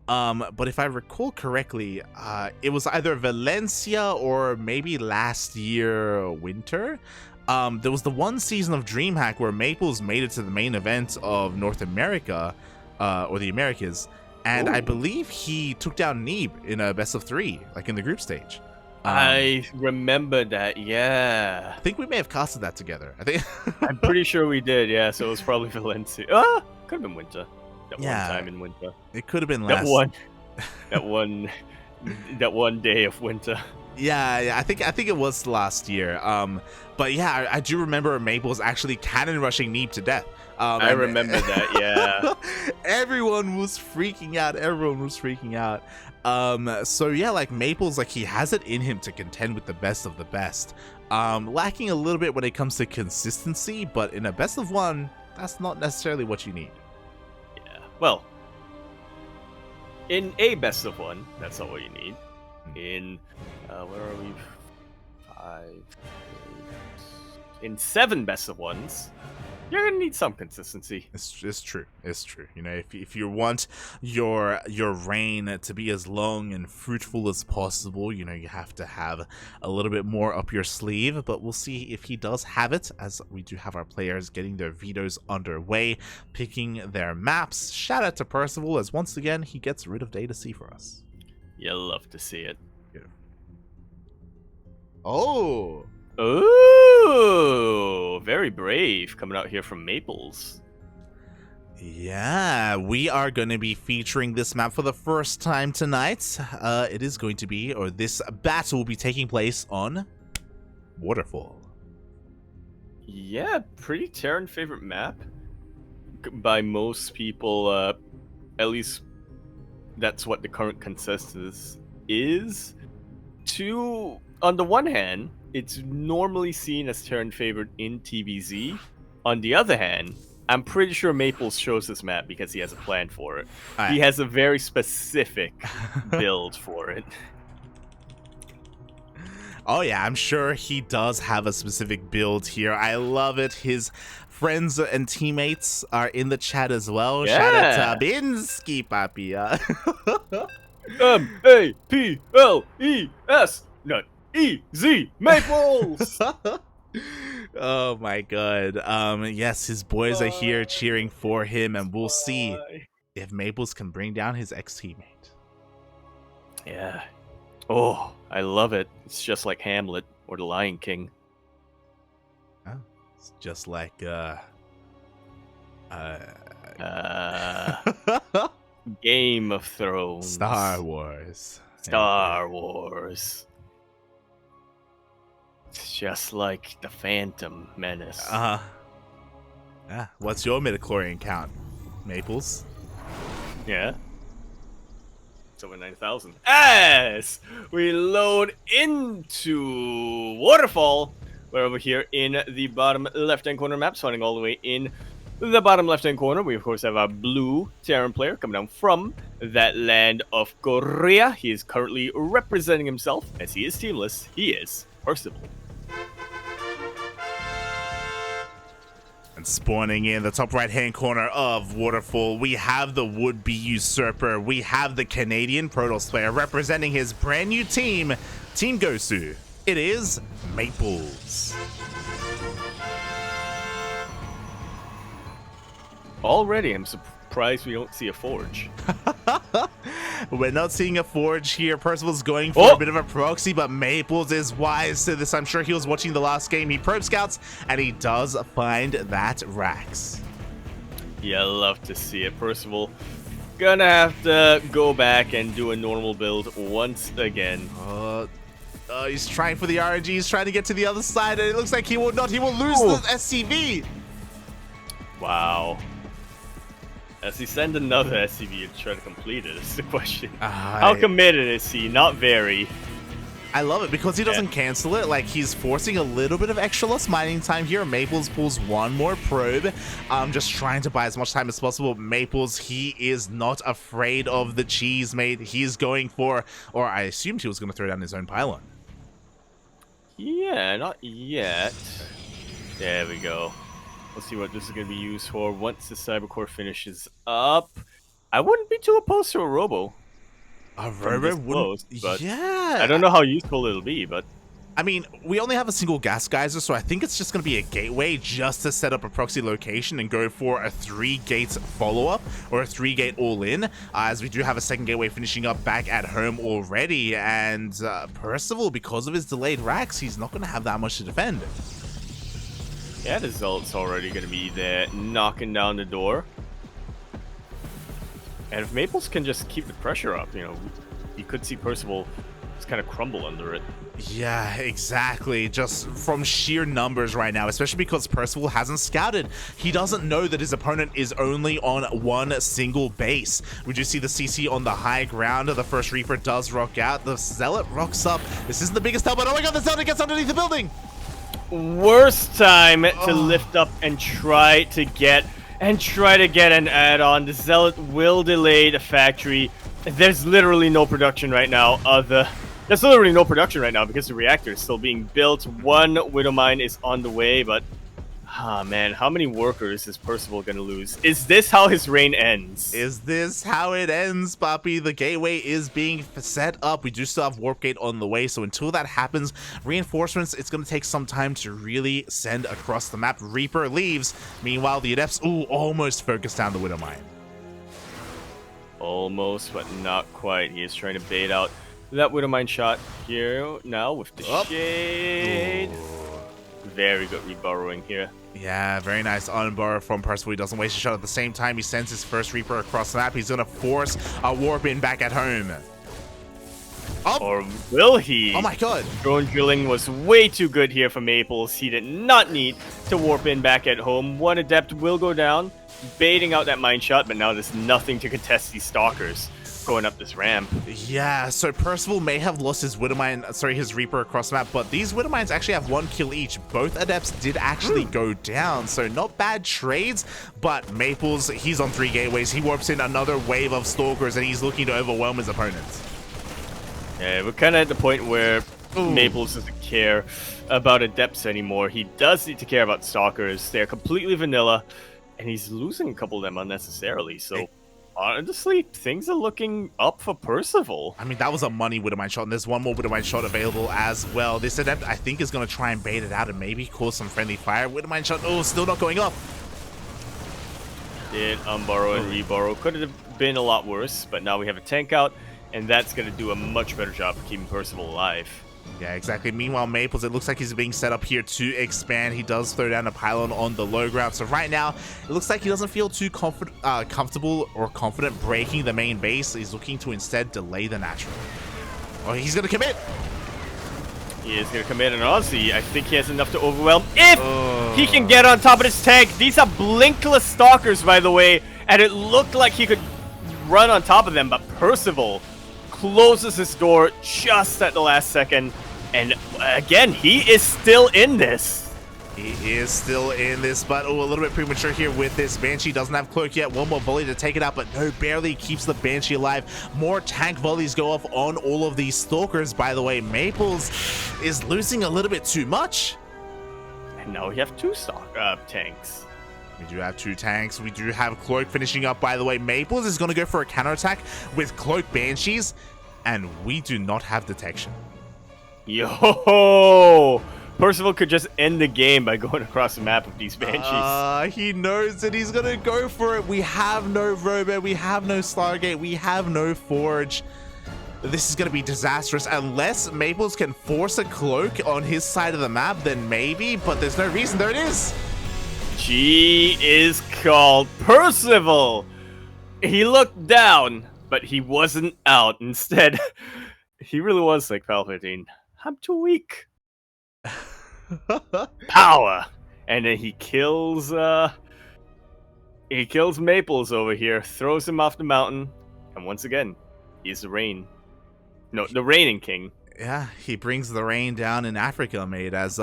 But if I recall correctly, it was either Valencia or maybe last year winter. There was the one season of DreamHack where Maples made it to the main event of North America, or the Americas, and I believe he took down Neeb in a best of 3, like in the group stage. I remember that, yeah. I think we may have casted that together. I think I'm pretty sure we did, yeah. So it was probably Valencia. Could have been winter. That one time in winter. It could have been last. That one day of winter. Yeah, I think it was last year. But yeah, I do remember Maples actually cannon rushing Neeb to death. I remember that, yeah. Everyone was freaking out. So yeah, like Maples, like he has it in him to contend with the best of the best. Lacking a little bit when it comes to consistency, but in a best of 1, that's not necessarily what you need. Yeah, well, in a best of 1, that's not what you need. In where are we? 5, 8, in 7 best of 1s, you're gonna need some consistency. It's true. You know, if you want your reign to be as long and fruitful as possible, you know, you have to have a little bit more up your sleeve. But we'll see if he does have it, as we do have our players getting their vetoes underway, picking their maps. Shout out to Percival, as once again he gets rid of Data C for us. You'll love to see it. Yeah. Oh, very brave coming out here from Maples. Yeah, we are going to be featuring this map for the first time tonight. It is going to be, or this battle will be taking place on Waterfall. Yeah, pretty Terran favorite map by most people. At least that's what the current consensus is. On the one hand, it's normally seen as Terran favorite in TVZ. On the other hand, I'm pretty sure Maples chose this map because he has a plan for it. Right. He has a very specific build for it. Oh yeah, I'm sure he does have a specific build here. I love it. His friends and teammates are in the chat as well. Yeah. Shout out to Binsky Papi. Maples, not EZ Maples. Oh my god. Yes, his boys are here cheering for him, and we'll see if Maples can bring down his ex-teammate. Yeah. Oh, I love it. It's just like Hamlet or the Lion King. Oh, it's just like Game of Thrones. Star Wars. Star Wars. It's just like the Phantom Menace. Yeah. What's your midichlorian count, Maples? Yeah. It's over 9,000. As we load into Waterfall, we're over here in the bottom left-hand corner map, starting all the way in the bottom left-hand corner. We, of course, have our blue Terran player coming down from that land of Korea. He is currently representing himself, as he is teamless. He is Percival. And spawning in the top right-hand corner of Waterfall, we have the would-be usurper. We have the Canadian Protoss player representing his brand new team, Team Gosu. It is Maples. Already, I'm surprised we don't see a Forge. We're not seeing a Forge here. Percival's going for a bit of a proxy, but Maples is wise to this. I'm sure he was watching the last game. He probe scouts, and he does find that Rax. Yeah, love to see it. Percival gonna have to go back and do a normal build once again. He's trying for the RNG. He's trying to get to the other side, and it looks like he will not. He will lose the SCV. Wow. Does he send another SCV to try to complete it? Is the question. How committed is he? Not very. I love it because he doesn't cancel it. Like, he's forcing a little bit of extra loss mining time here. Maplez pulls one more probe. Just trying to buy as much time as possible. Maplez, he is not afraid of the cheese, mate. He's going for, or I assumed he was going to throw down his own pylon. Yeah, not yet. There we go. Let's see what this is going to be used for once the Cybercore finishes up. I wouldn't be too opposed to a Robo. A Robo would, yeah. I don't know how useful it'll be, but I mean, we only have a single gas geyser, so I think it's just going to be a gateway just to set up a proxy location and go for a 3-gate follow-up or a 3-gate all-in, as we do have a second gateway finishing up back at home already. And Percival, because of his delayed racks, he's not going to have that much to defend. Yeah, the Zealot's already going to be there knocking down the door. And if Maplez can just keep the pressure up, you know, you could see Percival just kind of crumble under it. Yeah, exactly. Just from sheer numbers right now, especially because Percival hasn't scouted. He doesn't know that his opponent is only on one single base. We do see the CC on the high ground. The first Reaper does rock out. The Zealot rocks up. This isn't the biggest help, but oh my god, the Zealot gets underneath the building! Worst time to lift up and try to get an add-on. The Zealot will delay the factory. There's literally no production right now. There's literally no production right now because the reactor is still being built. One Widow Mine is on the way, but man, how many workers is Percival gonna lose? Is this how his reign ends? Is this how it ends, Papi? The gateway is being set up. We do still have Warp Gate on the way, so until that happens, reinforcements, it's gonna take some time to really send across the map. Reaper leaves. Meanwhile, the Adepts, almost focused down the Widow Mine. Almost, but not quite. He is trying to bait out that Widow Mine shot here now with the shade. Very good reburrowing here. Yeah, very nice unburrow from Percival. He doesn't waste a shot. At the same time, he sends his first Reaper across the map. He's going to force a warp in back at home. Or will he? Oh my god. Drone drilling was way too good here for Maplez. He did not need to warp in back at home. One Adept will go down, baiting out that mine shot, but now there's nothing to contest these Stalkers going up this ramp. Yeah, so Percival may have lost his his Reaper across the map, but these Widow Mines actually have 1 kill each. Both Adepts did actually go down, so not bad trades, but Maplez, he's on 3 gateways. He warps in another wave of Stalkers, and he's looking to overwhelm his opponents. Yeah, we're kind of at the point where Maplez doesn't care about Adepts anymore. He does need to care about Stalkers. They're completely vanilla, and he's losing a couple of them unnecessarily, so honestly, things are looking up for Percival. I mean, that was a money Widow Mine shot, and there's one more Widow Mine shot available as well. This Adept, I think, is going to try and bait it out and maybe cause some friendly fire. Widow Mine shot, still not going up. Did unburrow and reburrow. Could have been a lot worse, but now we have a tank out, and that's going to do a much better job of keeping Percival alive. Yeah, exactly. Meanwhile, Maplez, it looks like he's being set up here to expand. He does throw down a pylon on the low ground. So right now, it looks like he doesn't feel too comfortable or confident breaking the main base. He's looking to instead delay the natural. Oh, he's going to commit. He is going to commit, and honestly, I think he has enough to overwhelm if he can get on top of this tank. These are blinkless Stalkers, by the way, and it looked like he could run on top of them, but Percival closes his door just at the last second, and again, he is still in this. He is still in this, but a little bit premature here with this. Banshee doesn't have Cloak yet. One more volley to take it out, but no, barely keeps the Banshee alive. More tank volleys go off on all of these Stalkers, by the way. Maplez is losing a little bit too much. And now we have 2 tanks. We do have 2 tanks. We do have Cloak finishing up, by the way. Maplez is going to go for a counterattack with Cloak Banshees, and we do not have detection. Yo! Percival could just end the game by going across the map with these Banshees. He knows that he's going to go for it. We have no Robo. We have no Stargate. We have no Forge. This is going to be disastrous. Unless Maplez can force a Cloak on his side of the map, then maybe, but there's no reason. There it is. G is called. Percival! He looked down, but he wasn't out. Instead, he really was like Palpatine. I'm too weak. Power! And then he kills Maplez over here, throws him off the mountain, and once again, he's the reigning king. Yeah, he brings the rain down in Africa, mate, as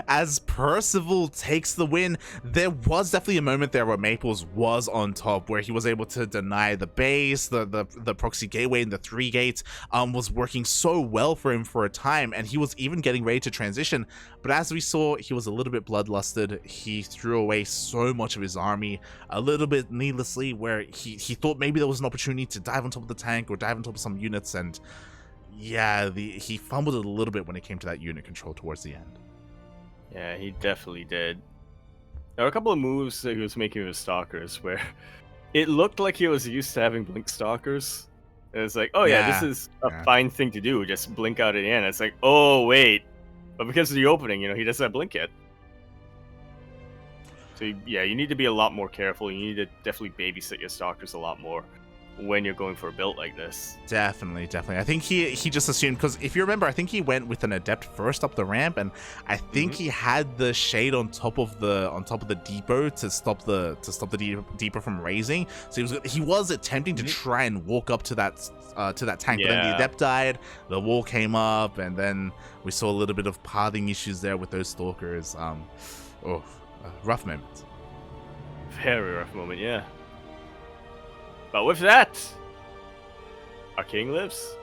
as Percival takes the win. There was definitely a moment there where Maplez was on top, where he was able to deny the base, the proxy gateway, and the 3 gates was working so well for him for a time, and he was even getting ready to transition. But as we saw, he was a little bit bloodlusted. He threw away so much of his army, a little bit needlessly, where he thought maybe there was an opportunity to dive on top of the tank or dive on top of some units, and yeah, he fumbled it a little bit when it came to that unit control towards the end. Yeah, he definitely did. There were a couple of moves that he was making with his stalkers where it looked like he was used to having blink stalkers. And it's like, oh yeah, this is a fine thing to do, just blink out at the end. It's like, oh wait, but because of the opening, he doesn't have blink yet. So yeah, you need to be a lot more careful. You need to definitely babysit your stalkers a lot more when you're going for a build like this. Definitely. I think he just assumed, because if you remember, I think he went with an adept first up the ramp, and I think he had the shade on top of the depot to stop the depot from raising. So he was attempting to try and walk up to that tank, but then the adept died, the wall came up, and then we saw a little bit of pathing issues there with those stalkers. Rough moment. Very rough moment, yeah. But with that, our king lives.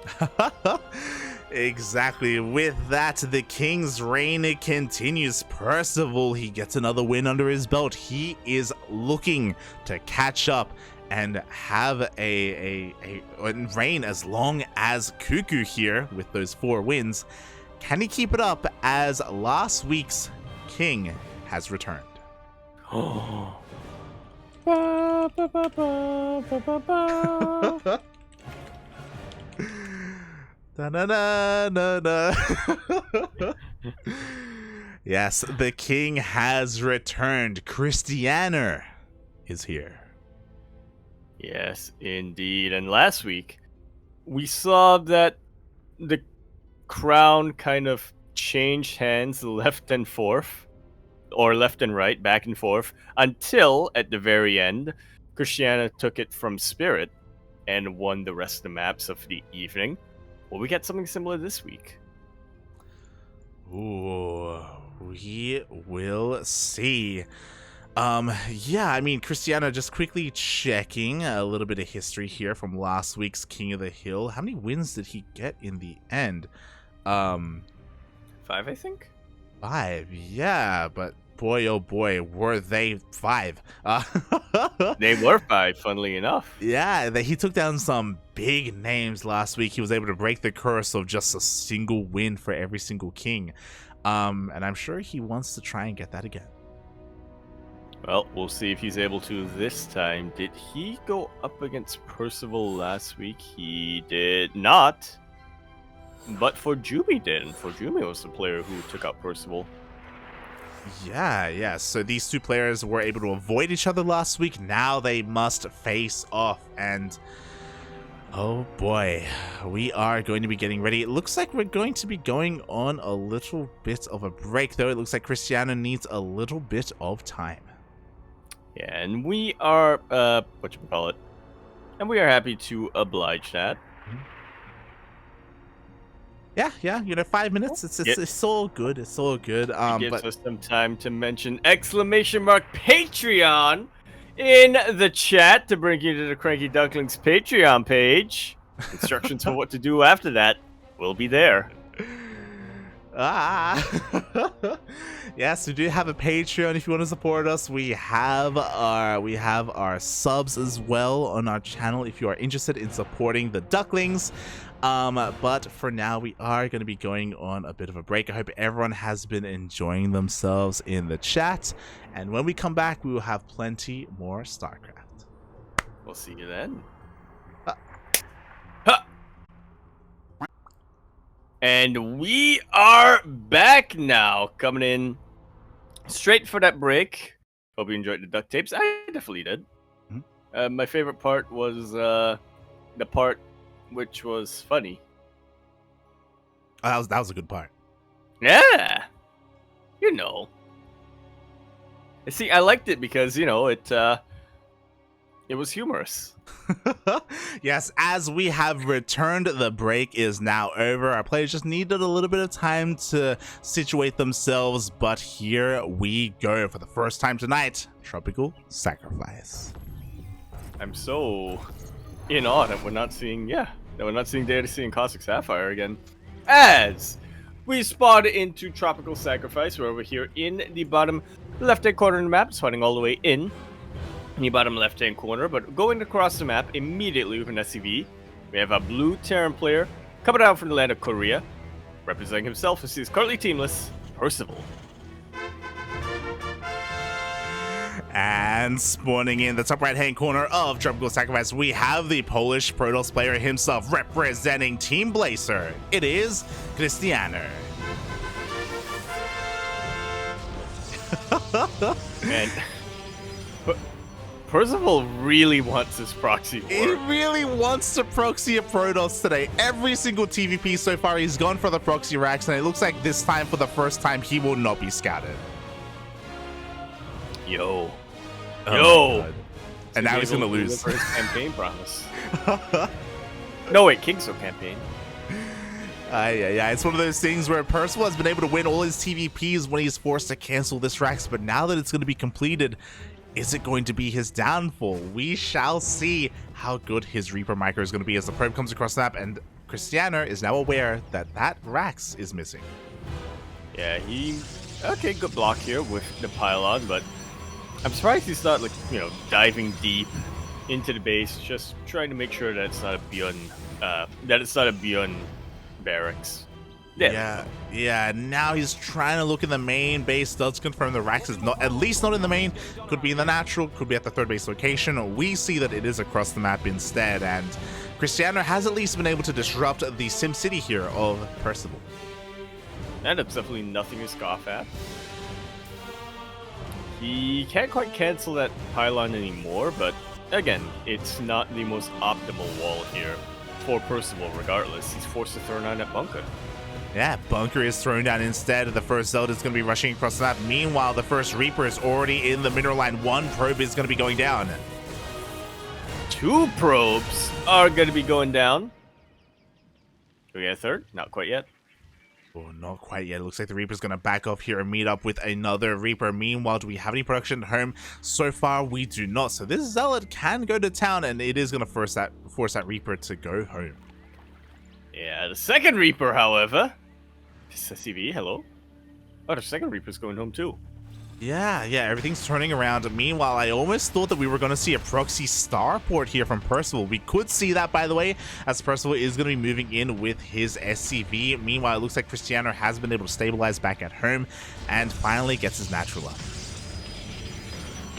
Exactly. With that, the king's reign continues. Percival, he gets another win under his belt. He is looking to catch up and have a reign as long as CuKu here with those 4 wins. Can he keep it up as last week's king has returned? Oh. Da, na, na, na, na. Yes, the king has returned. Krystianer is here. Yes, indeed. And last week, we saw that the crown kind of changed hands left and forth, or left and right, back and forth, until at the very end, Krystianer took it from Spirit and won the rest of the maps of the evening. Will we get something similar this week? Ooh, we will see. Yeah, I mean, Krystianer, just quickly checking a little bit of history here from last week's King of the Hill. How many wins did he get in the end? 5, I think? 5, yeah, but boy, oh boy, were they 5. They were 5, funnily enough. Yeah, he took down some big names last week. He was able to break the curse of just a single win for every single king. And I'm sure he wants to try and get that again. Well, we'll see if he's able to this time. Did he go up against Percival last week? He did not. But ForJumy did, and ForJumy was the player who took out Percival. Yeah. So these 2 players were able to avoid each other last week. Now they must face off, and oh boy, we are going to be getting ready. It looks like we're going to be going on a little bit of a break, though. It looks like Krystianer needs a little bit of time. Yeah, and we are, and we are happy to oblige that. Yeah, 5 minutes. It's all good. It's all good. It gives us some time to mention !Patreon in the chat to bring you to the Cranky Ducklings Patreon page. Instructions for what to do after that will be there. Yes, we do have a Patreon if you want to support us. We have our subs as well on our channel if you are interested in supporting the Ducklings. But for now, we are going to be going on a bit of a break. I hope everyone has been enjoying themselves in the chat. And when we come back, we will have plenty more StarCraft. We'll see you then. And we are back now, coming in straight for that break. Hope you enjoyed the duct tapes. I definitely did. My favorite part was the part which was funny. Oh, that was a good part. Yeah. See, I liked it because, it It was humorous. Yes, as we have returned, the break is now over. Our players just needed a little bit of time to situate themselves, but here we go for the first time tonight. Tropical Sacrifice. I'm so in awe that we're not seeing, Deity and Caustic Sapphire again. As we spawned into Tropical Sacrifice, we're over here in the bottom left-hand corner of the map, spawning all the way in the bottom left-hand corner, but going across the map immediately with an SCV, we have a blue Terran player coming out from the land of Korea, representing himself as he is currently teamless, Percival. And spawning in the top right-hand corner of Tropical Sacrifice, we have the Polish Protoss player himself representing Team Blazer. It is Krystianer. Man, Percival really wants his proxy war. He really wants to proxy a Protoss today. Every single TVP so far, he's gone for the proxy racks, and it looks like this time, for the first time, he will not be scouted. Yo. Oh, and now he's gonna lose. For his campaign promise. No, wait, King's no campaign. Yeah, it's one of those things where Percival has been able to win all his TVPs when he's forced to cancel this racks, but now that it's going to be completed, is it going to be his downfall? We shall see how good his Reaper micro is going to be as the probe comes across the map, and Krystianer is now aware that that Rax is missing. Yeah, okay, good block here with the pylon, but I'm surprised he's not, like, diving deep into the base, just trying to make sure that it's not a beyond barracks. Yeah, now he's trying to look in the main base. Does confirm the Rax is not, at least not in the main. Could be in the natural, could be at the third base location. We see that it is across the map instead, and Krystianer has at least been able to disrupt the SimCity here of Percival. And it's definitely nothing to scoff at. He can't quite cancel that pylon anymore, but again, it's not the most optimal wall here for Percival regardless. He's forced to throw down that bunker. Yeah, bunker is thrown down instead. The first Zelda is going to be rushing across the map. Meanwhile, the first Reaper is already in the mineral line. One probe is going to be going down. 2 probes are going to be going down. Do we get a third? Not quite yet. Oh, not quite yet. It looks like the Reaper's going to back off here and meet up with another Reaper. Meanwhile, do we have any production at home? So far, we do not. So this Zealot can go to town, and it is going to force that Reaper to go home. Yeah, the second Reaper, however... SCV, hello? Oh, the second Reaper's going home too. Yeah, everything's turning around. Meanwhile, I almost thought that we were going to see a proxy starport here from Percival. We could see that, by the way, as Percival is going to be moving in with his SCV. Meanwhile, it looks like Krystianer has been able to stabilize back at home and finally gets his natural up.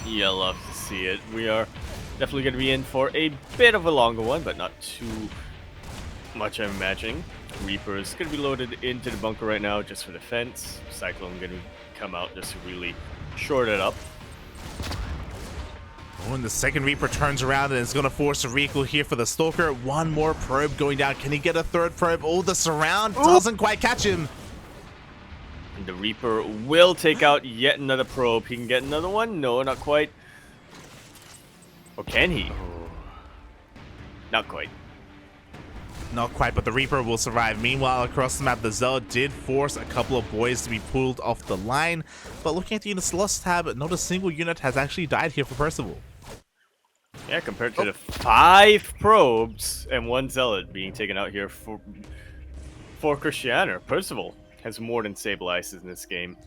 Yeah, love to see it. We are definitely going to be in for a bit of a longer one, but not too much, I'm imagining. Reaper is going to be loaded into the bunker right now just for defense. Cyclone going to come out just to really short it up. Oh, and the second Reaper turns around and is going to force a recall here for the Stalker. One more probe going down. Can he get a third probe? Oh, the surround doesn't quite catch him. And the Reaper will take out yet another probe. He can get another one? No, not quite. Or can he? Not quite. Not quite, but the Reaper will survive. Meanwhile, across the map, the Zealot did force a couple of boys to be pulled off the line. But looking at the units lost tab, not a single unit has actually died here for Percival. Yeah, compared to the 5 probes and 1 Zealot being taken out here for Krystianer. Percival has more than stabilizes in this game.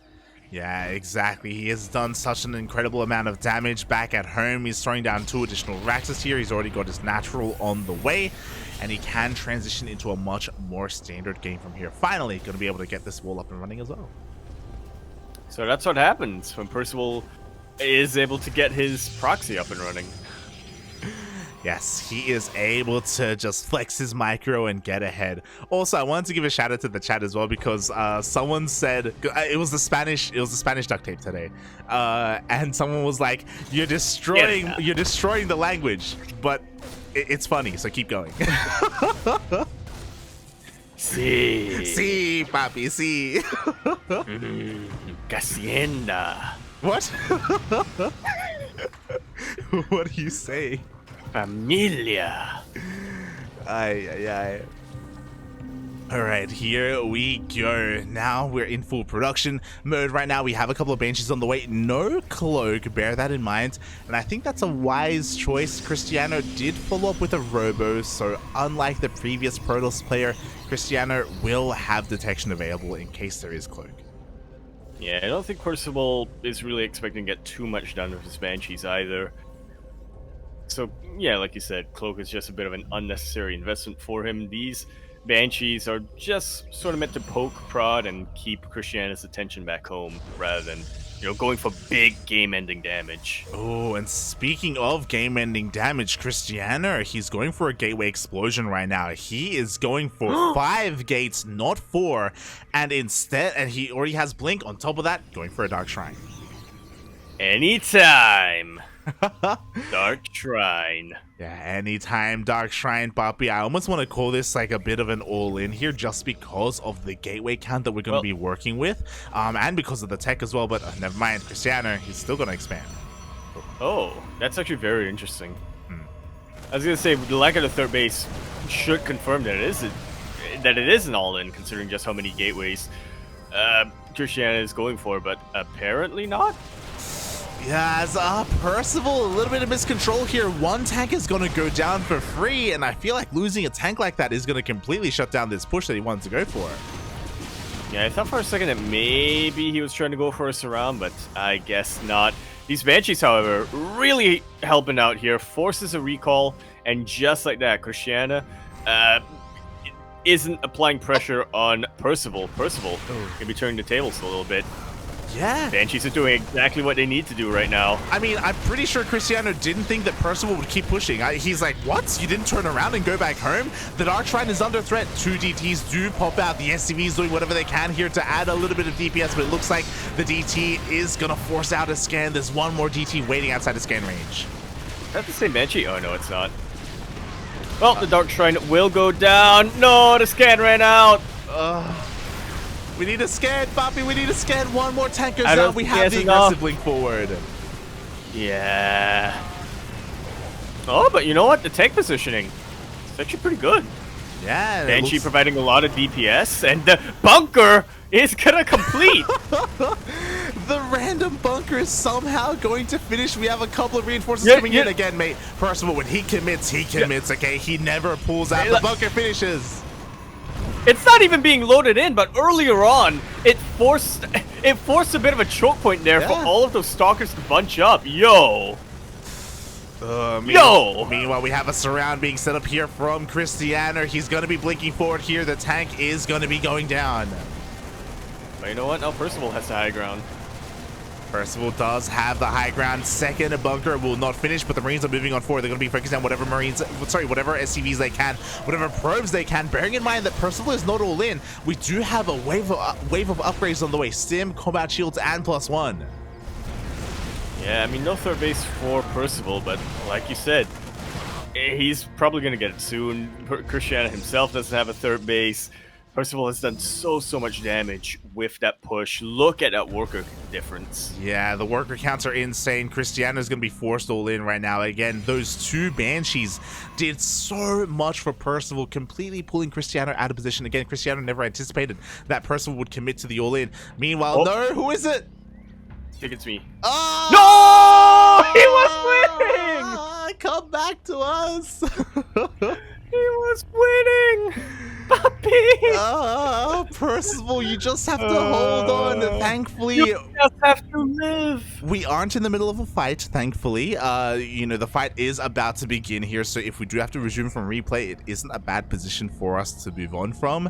Yeah, exactly. He has done such an incredible amount of damage back at home. He's throwing down 2 additional Raxes here. He's already got his natural on the way, and he can transition into a much more standard game from here. Finally, going to be able to get this wall up and running as well. So that's what happens when Percival is able to get his proxy up and running. Yes, he is able to just flex his micro and get ahead. Also, I wanted to give a shout out to the chat as well because someone said it was the Spanish duct tape today, and someone was like, "You're destroying the language," but it's funny, so keep going. Sí, papi, sí. Hacienda. What? What do you say? Familia. Aye. Alright, here we go. Now we're in full production mode right now. We have a couple of Banshees on the way. No cloak, bear that in mind. And I think that's a wise choice. Krystianer did follow up with a Robo, so unlike the previous Protoss player, Krystianer will have detection available in case there is cloak. Yeah, I don't think Percival is really expecting to get too much done with his Banshees either. So, yeah, like you said, cloak is just a bit of an unnecessary investment for him. These Banshees are just sort of meant to poke, prod, and keep Krystianer's attention back home, rather than, going for big game-ending damage. Oh, and speaking of game-ending damage, Krystianer, he's going for a gateway explosion right now. He is going for 5 gates, not 4, and he already has Blink. On top of that, going for a Dark Shrine. Anytime! Dark Shrine. Yeah, anytime Dark Shrine, Papi. I almost want to call this like a bit of an all-in here just because of the gateway count that we're going to be working with, and because of the tech as well, but never mind. Krystianer, he's still going to expand. Oh, that's actually very interesting. I was going to say, the lack of the third base should confirm that it is an all-in, considering just how many gateways Krystianer is going for, but apparently not. Yeah, as Percival, a little bit of miscontrol here. One tank is going to go down for free, and I feel like losing a tank like that is going to completely shut down this push that he wanted to go for. Yeah, I thought for a second that maybe he was trying to go for a surround, but I guess not. These Banshees, however, really helping out here. Forces a recall, and just like that, Krystianer isn't applying pressure on Percival. Percival can be turning the tables a little bit. Yeah. Banshees are doing exactly what they need to do right now. I mean, I'm pretty sure Krystianer didn't think that Percival would keep pushing. He's like, what? You didn't turn around and go back home? The Dark Shrine is under threat. 2 DTs do pop out. The SCVs doing whatever they can here to add a little bit of DPS, but it looks like the DT is going to force out a scan. There's one more DT waiting outside the scan range. Is that the same Banshee? Oh, no, it's not. Well, the Dark Shrine will go down. No, the scan ran out. We need a scan, Papi. We need a scan. One more tank goes out. We have the aggressive link forward. Yeah. Oh, but you know what? The tank positioning is actually pretty good. Yeah. Banshee providing a lot of DPS, and the bunker is gonna complete. The random bunker is somehow going to finish. We have a couple of reinforcements coming in again, mate. Percival, when he commits, okay? He never pulls out. The bunker finishes. It's not even being loaded in, but earlier on, it forced a bit of a choke point there for all of those stalkers to bunch up. Yo! Meanwhile, we have a surround being set up here from Krystianer. He's going to be blinking forward here. The tank is going to be going down. But you know what? Now Percival has the high ground. Percival does have the high ground. Second bunker will not finish, but the Marines are moving on forward. They're going to be focusing on whatever SCVs they can, whatever probes they can. Bearing in mind that Percival is not all in, we do have a wave of upgrades on the way. Stim, combat shields, and +1. Yeah, I mean, no third base for Percival, but like you said, he's probably going to get it soon. Krystianer himself doesn't have a third base. Percival has done so much damage with that push. Look at that worker difference. Yeah, the worker counts are insane. Krystianer is going to be forced all in right now. Again, those 2 Banshees did so much for Percival, completely pulling Krystianer out of position. Again, Krystianer never anticipated that Percival would commit to the all-in. Meanwhile, no, who is it? I think it's me. Oh! No! He was winning! Come back to us! He was winning! Puppy! Percival, you just have to hold on. Thankfully, you just have to live. We aren't in the middle of a fight, thankfully. The fight is about to begin here, so if we do have to resume from replay, it isn't a bad position for us to move on from.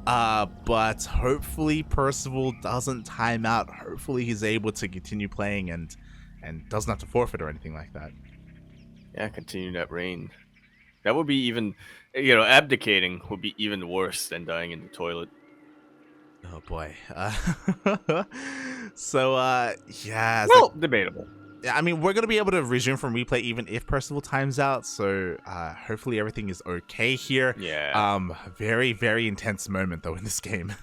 But hopefully Percival doesn't time out. Hopefully he's able to continue playing and doesn't have to forfeit or anything like that. Yeah, continue that reign. That would be even, abdicating would be even worse than dying in the toilet. Oh boy. Yeah. Well, debatable. I mean, we're going to be able to resume from replay even if Percival times out, so hopefully everything is okay here. Yeah. Very, very intense moment, though, in this game.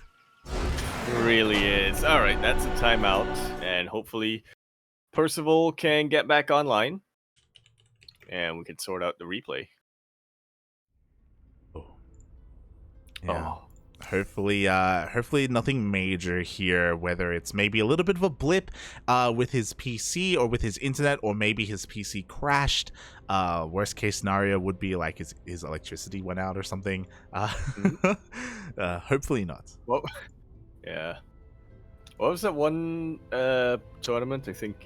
It really is. All right, that's a timeout, and hopefully Percival can get back online. and we can sort out the replay. Oh. Yeah. Oh. Hopefully nothing major here, whether it's maybe a little bit of a blip with his PC or with his internet, or maybe his PC crashed. Worst case scenario would be like his electricity went out or something. Hopefully not. Well, yeah. What was that one tournament? I think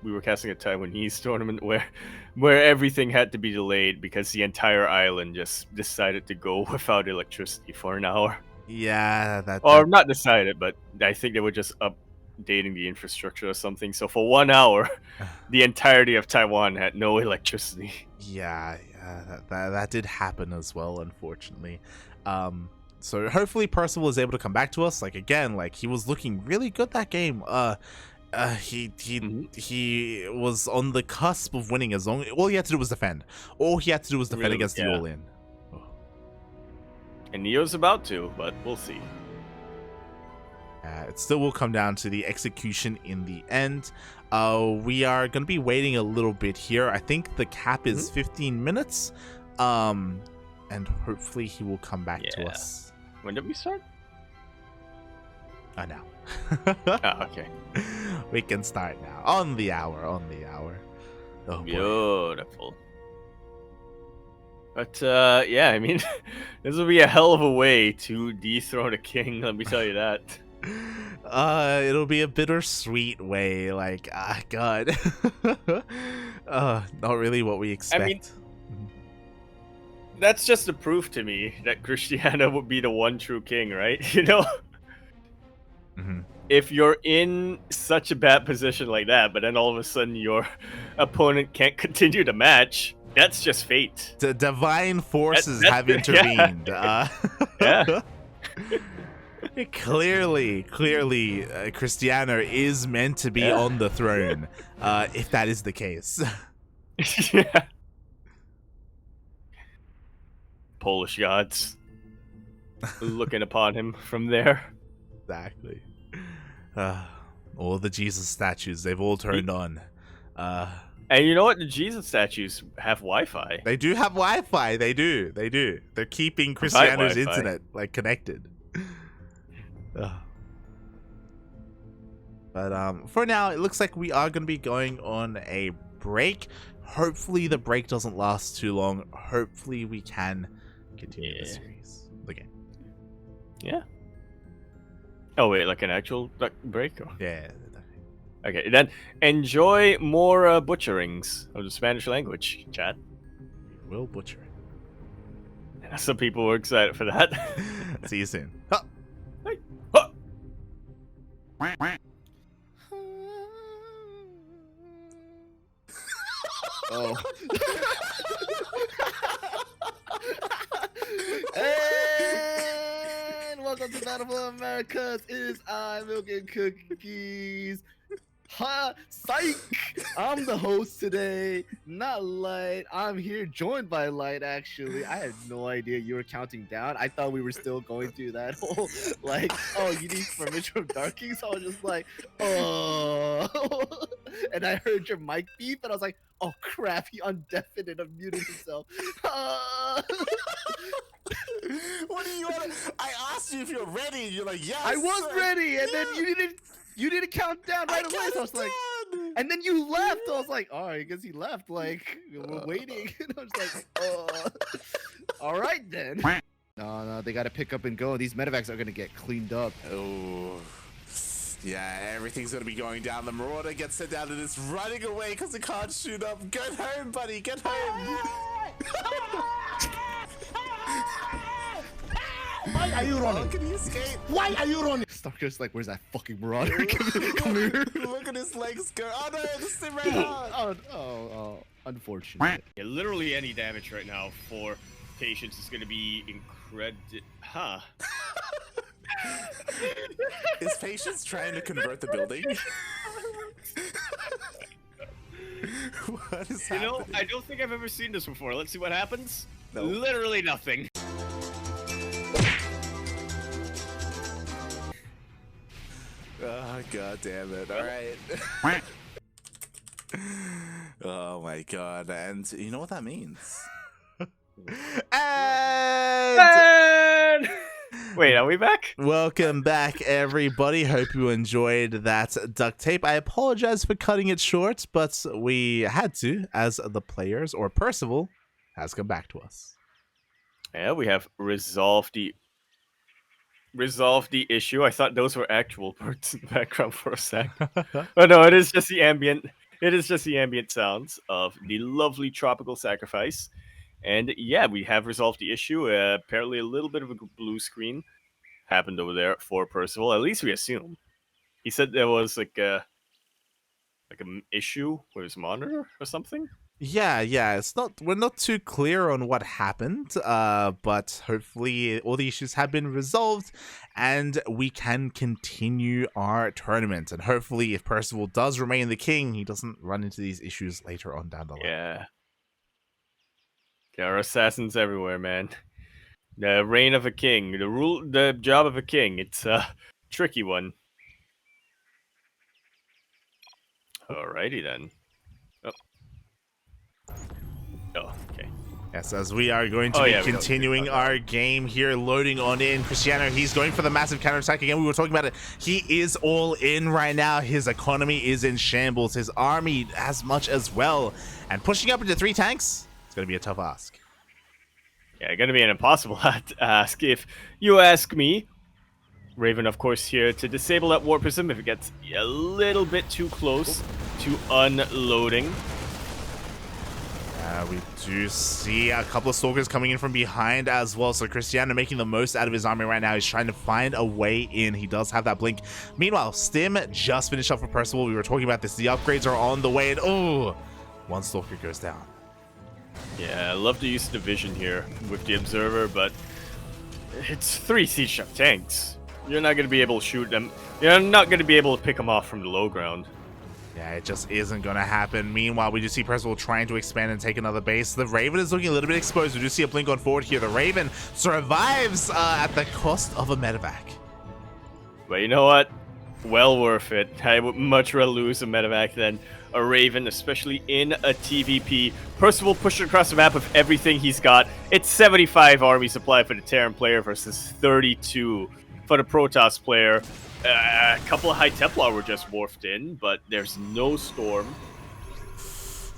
we were casting a Taiwanese tournament where everything had to be delayed because the entire island just decided to go without electricity for an hour. Yeah, Or not decided, but I think they were just updating the infrastructure or something. So for 1 hour, the entirety of Taiwan had no electricity. Yeah, that did happen as well, unfortunately. So hopefully Percival is able to come back to us. Like again, like he was looking really good that game. He was on the cusp of winning as long. All he had to do was defend. All he had to do was defend against the all-in. Oh. And Neo's about to, but we'll see. It still will come down to the execution in the end. We are going to be waiting a little bit here. I think the cap is 15 minutes. And hopefully he will come back to us. When did we start? Now. Oh, okay. We can start now. On the hour. Oh, boy. Beautiful. But, yeah, I mean, this will be a hell of a way to dethrone a king, let me tell you that. It'll be a bittersweet way, like, God. Not really what we expect. I mean, that's just a proof to me that Krystianer would be the one true king, right? You know? If you're in such a bad position like that, but then all of a sudden your opponent can't continue the match, that's just fate. The divine forces have intervened. Yeah. Clearly, Krystianer is meant to be on the throne, if that is the case. Yeah. Polish gods looking upon him from there. Exactly. All the Jesus statues, they've all turned on. And you know what? The Jesus statues have Wi-Fi. They do have Wi-Fi. They do. They're keeping Krystianer's internet like connected. But for now, it looks like we are going to be going on a break. Hopefully the break doesn't last too long. Hopefully we can continue the series again. Yeah. Oh wait, like an actual break? Or? Yeah. Okay, then enjoy more butcherings of the Spanish language, chat. We will butcher it. Some people were excited for that. See you soon. Huh. Hey. Huh. Oh. And welcome to Battle for Americas. It is I, Milk and Cookies. Ha! Psych! I'm the host today, not Light. I'm here joined by Light, actually. I had no idea you were counting down. I thought we were still going through that whole, like, oh, you need permission from Ducklings? So I was just like, oh. And I heard your mic beep, and I was like, oh, crap, he undeafened and unmuted himself. What do you want? I asked you if you're ready. You're like, yes. I was ready, and then you didn't count down right away. So I was like, and then you left. I was like, oh, I guess he left. Like, we're waiting. And I was like, oh, all right then. No, they got to pick up and go. These medevacs are gonna get cleaned up. Oh. Yeah, everything's gonna be going down. The Marauder gets sent down and it's running away because it can't shoot up. Get home, buddy. Get home. Why are you running? How can he escape? Why are you running? StarCraft's like, where's that fucking Marauder? Come here. Look at his legs go. Oh no, this thing right out. Oh, unfortunate. Yeah, literally any damage right now for Patience is going to be incredible. Huh. Is Patience trying to convert the building? What is happening? You know, I don't think I've ever seen this before. Let's see what happens. No. Literally nothing. Oh, God damn it. All right. Oh my god, and you know what that means? and And wait, are we back? welcome back, everybody. Hope you enjoyed that duct tape. I apologize for cutting it short, but we had to, as the players, or Percival, has come back to us. Yeah, we have resolved the issue. I thought those were actual birds in the background for a sec. Oh no, it is just the ambient. It is just the ambient sounds of the lovely tropical sacrifice. And yeah, we have resolved the issue. Apparently, a little bit of a blue screen happened over there for Percival. At least we assume. He said there was like an issue with his monitor or something. Yeah, we're not too clear on what happened, but hopefully all the issues have been resolved and we can continue our tournament. And hopefully if Percival does remain the king, he doesn't run into these issues later on down the line. Yeah. There are assassins everywhere, man. The reign of a king, the job of a king. It's a tricky one. Alrighty then. Oh, okay. Yes, as we are going to be continuing our game here, loading on in. Krystianer, he's going for the massive counterattack again. We were talking about it. He is all in right now. His economy is in shambles. His army as much as well. And pushing up into 3 tanks, it's going to be a tough ask. Yeah, going to be an impossible ask if you ask me. Raven, of course, here to disable that warp prism if it gets a little bit too close to unloading. We do see a couple of stalkers coming in from behind as well. So Krystianer making the most out of his army right now. He's trying to find a way in. He does have that blink. Meanwhile, Stim just finished up for Percival. We were talking about this. The upgrades are on the way. And oh, 1 stalker goes down. Yeah, I love to use the vision here with the observer, but it's 3 siege ship tanks. You're not going to be able to shoot them. You're not going to be able to pick them off from the low ground. Yeah, it just isn't going to happen. Meanwhile, we do see Percival trying to expand and take another base. The Raven is looking a little bit exposed. We do see a blink on forward here. The Raven survives at the cost of a medevac. But you know what? Well worth it. I would much rather lose a medevac than a Raven, especially in a TVP. Percival pushed across the map with everything he's got. It's 75 army supply for the Terran player versus 32 for the Protoss player. A couple of High Templar were just morphed in, but there's no Storm.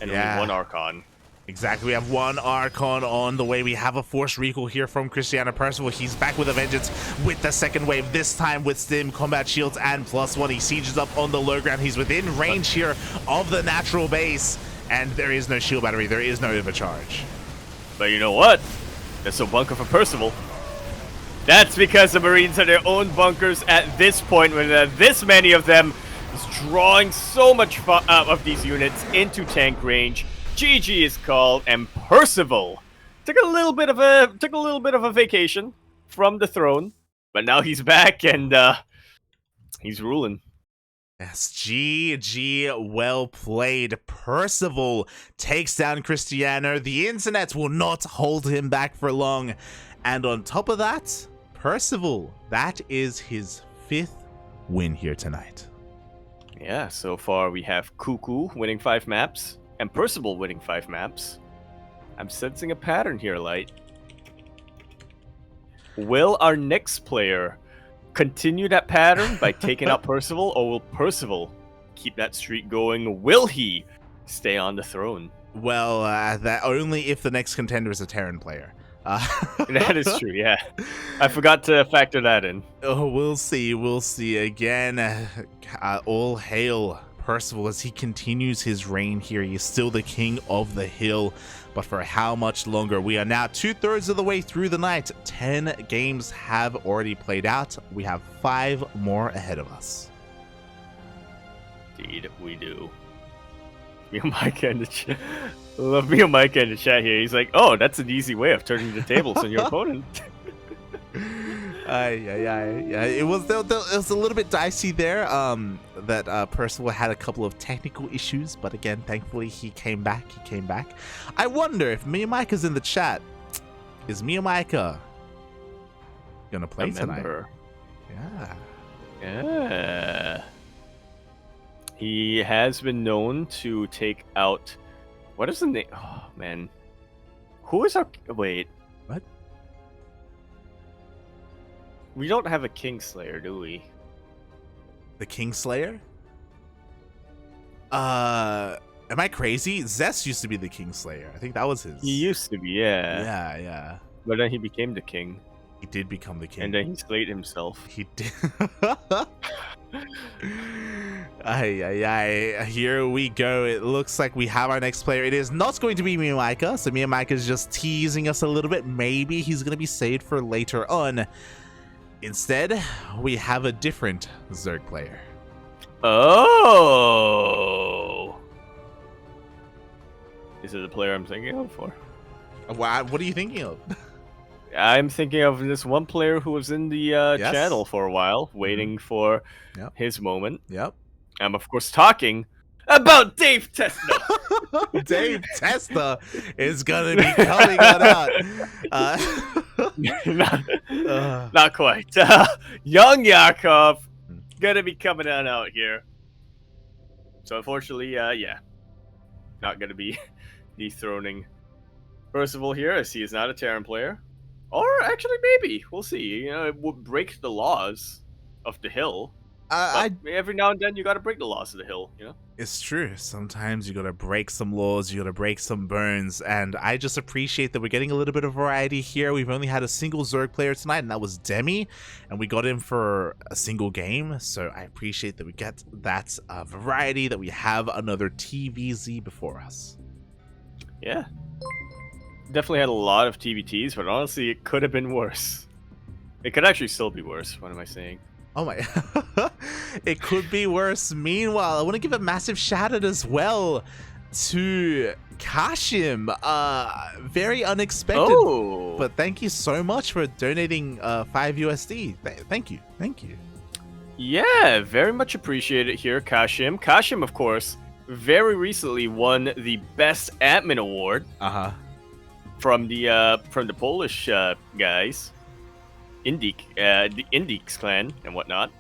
And only 1 Archon. Exactly, we have 1 Archon on the way. We have a forced recall here from Krystianer. Percival, he's back with a vengeance with the second wave, this time with Stim, combat shields, and +1. He sieges up on the low ground. He's within range here of the natural base, and there is no shield battery. There is no overcharge. But you know what? There's a bunker for Percival. That's because the Marines have their own bunkers at this point, when this many of them is drawing so much of these units into tank range. GG is called, and Percival took a little bit of a vacation from the throne, but now he's back and he's ruling. Yes, GG, well played. Percival takes down Krystianer. The internet will not hold him back for long. And on top of that, Percival, that is his 5th win here tonight. Yeah, so far we have CuKu winning 5 maps and Percival winning 5 maps. I'm sensing a pattern here, Light. Will our next player continue that pattern by taking out Percival, or will Percival keep that streak going? Will he stay on the throne? Well, that only if the next contender is a Terran player. That is true, yeah. I forgot to factor that in. Oh, we'll see again. All hail Percival as he continues his reign here. He is still the king of the hill, but for how much longer? We are now 2/3 of the way through the night. 10 games have already played out. We have 5 more ahead of us. Indeed, we do. MeomaikA in the chat. Love MeomaikA in the chat here. He's like, "Oh, that's an easy way of turning the tables on your opponent." Yeah. It was a little bit dicey there. That Percival had a couple of technical issues, but again, thankfully he came back. I wonder if MeomaikA's in the chat. Is MeomaikA gonna play tonight? Yeah. He has been known to take out What is the name? Oh, man. Who is our... Wait. What? We don't have a Kingslayer, do we? The Kingslayer? Am I crazy? Zest used to be the Kingslayer. I think that was his. He used to be, yeah. Yeah, yeah. But then he became the king. He did become the king. And then he slayed himself. He did. Ay. Here we go. It looks like we have our next player. It is not going to be MeomaikA. So MeomaikA is just teasing us a little bit. Maybe he's going to be saved for later on. Instead, we have a different Zerg player. Oh! Is it the player I'm thinking of for? What are you thinking of? I'm thinking of this one player who was in the channel for a while, waiting for his moment. Yep. I'm, of course, talking about Dave Testa. Dave Testa is going to be coming on out. Not quite. YoungYakov going to be coming on out here. So, unfortunately, yeah. Not going to be dethroning Percival here, as he is not a Terran player. Or, actually, maybe. We'll see. You know, it would break the laws of the hill. Every now and then, you gotta break the laws of the hill, you know? It's true. Sometimes you gotta break some laws, you gotta break some bones, and I just appreciate that we're getting a little bit of variety here. We've only had a single Zerg player tonight, and that was Demi, and we got him for a single game, so I appreciate that we get that variety, that we have another TVZ before us. Yeah. Definitely had a lot of TVTs, but honestly, it could have been worse. It could actually still be worse. What am I saying? Oh my. It could be worse. Meanwhile, I want to give a massive shout out as well to Kashim. Very unexpected. Oh. But thank you so much for donating 5 USD. Thank you. Thank you. Yeah, very much appreciated here, Kashim. Kashim, of course, very recently won the Best Admin Award. From the Polish guys. the Indix clan and whatnot.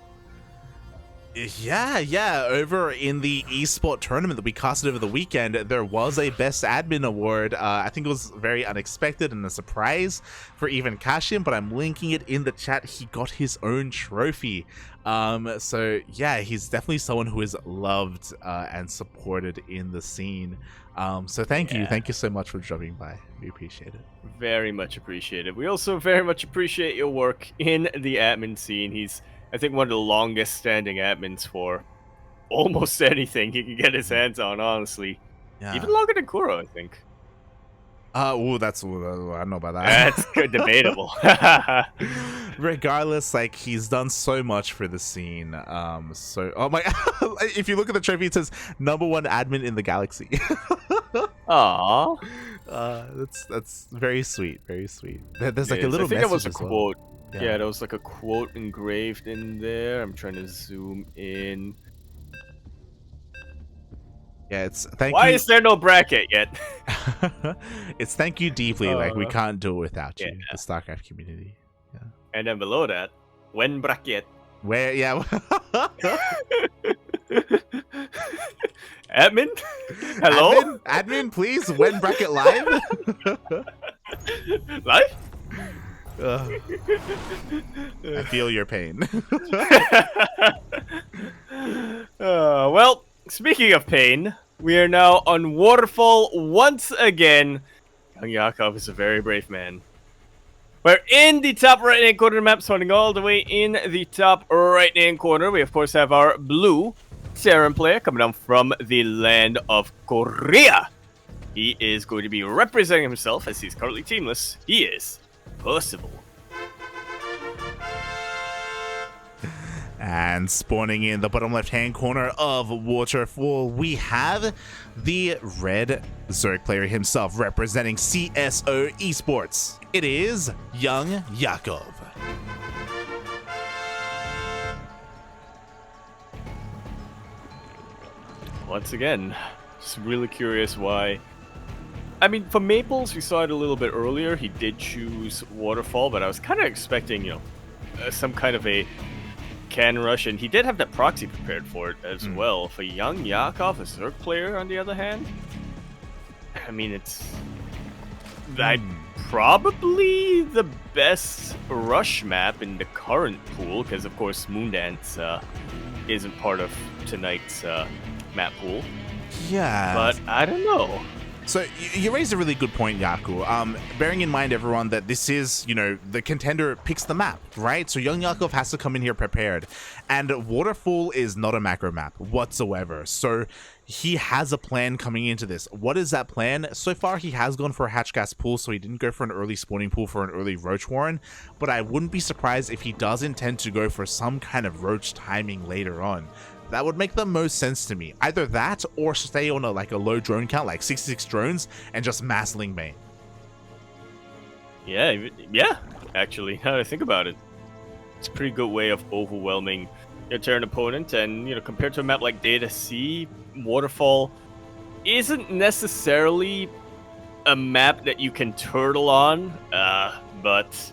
Yeah. Over in the esport tournament that we casted over the weekend, there was a Best Admin Award. I think it was very unexpected and a surprise for even Kashim, but I'm linking it in the chat. He got his own trophy. So yeah, he's definitely someone who is loved and supported in the scene. So thank you so much for dropping by. We appreciate it. Very much appreciated. We also very much appreciate your work in the admin scene. He's, I think, one of the longest standing admins for almost anything he can get his hands on, honestly. Yeah. Even longer than Kuro, I think. I don't know about that. That's good, debatable. Regardless, like, he's done so much for the scene. Oh my, if you look at the trophy, it says #1 admin in the galaxy. Aww. That's very sweet, very sweet. There's like a little. I think that was a quote. Well. Yeah, there was like a quote engraved in there. I'm trying to zoom in. Yeah, it's thank Why you. is there no bracket yet? It's thank you deeply. Like, we can't do it without you, the StarCraft community. Yeah. And then below that, when bracket. Where? Yeah. Admin? Hello? Admin, please. When bracket live? Live? I feel your pain. Well, speaking of pain, we are now on Waterfall once again. YoungYakov is a very brave man. We're in the top right-hand corner of the map, starting all the way in the top right-hand corner. We, of course, have our blue Terran player coming down from the land of Korea. He is going to be representing himself, as he's currently teamless. He is Percival. And spawning in the bottom left-hand corner of Waterfall, we have the red Zerg player himself, representing CSO Esports. It is YoungYakov. Once again, just really curious why. I mean, for Maples, we saw it a little bit earlier. He did choose Waterfall, but I was kind of expecting, some kind of a can rush, and he did have that proxy prepared for it as well. For YoungYakov, a Zerg player, on the other hand, I mean, it's probably the best rush map in the current pool, because of course Moondance isn't part of tonight's map pool. Yeah. But I don't know. So you raised a really good point, Yaku. Bearing in mind, everyone, that this is, you know, the contender picks the map, right? So YoungYakov has to come in here prepared. And Waterfall is not a macro map whatsoever. So he has a plan coming into this. What is that plan? So far, he has gone for a Hatchgas pool, so he didn't go for an early spawning pool for an early Roach Warren. But I wouldn't be surprised if he does intend to go for some kind of Roach timing later on. That would make the most sense to me. Either that or stay on a low drone count, like 66 drones, and just mass Ling main. Yeah, actually, now that I think about it, it's a pretty good way of overwhelming your Terran opponent. And, you know, compared to a map like Data C, Waterfall isn't necessarily a map that you can turtle on, but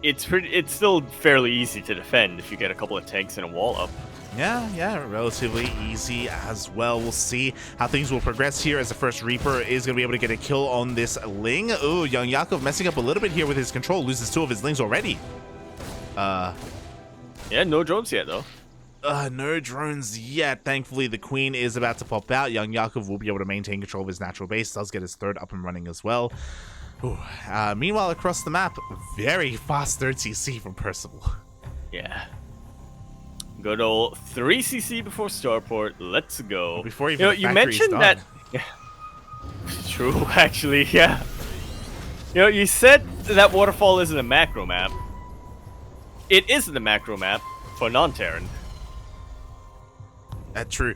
it's still fairly easy to defend if you get a couple of tanks and a wall up. Yeah, relatively easy as well. We'll see how things will progress here as the first Reaper is going to be able to get a kill on this Ling. Ooh, YoungYakov messing up a little bit here with his control. Loses 2 of his Lings already. Yeah, no drones yet, though. No drones yet. Thankfully, the Queen is about to pop out. YoungYakov will be able to maintain control of his natural base. Does get his 3rd up and running as well. Ooh. Meanwhile, across the map, very fast 3rd CC from Percival. Yeah. Good old 3cc before starport. Let's go. Before even you mentioned that. Yeah, true. Actually, yeah. You know, you said that Waterfall isn't a macro map. It isn't a macro map for non-Terran. That's true.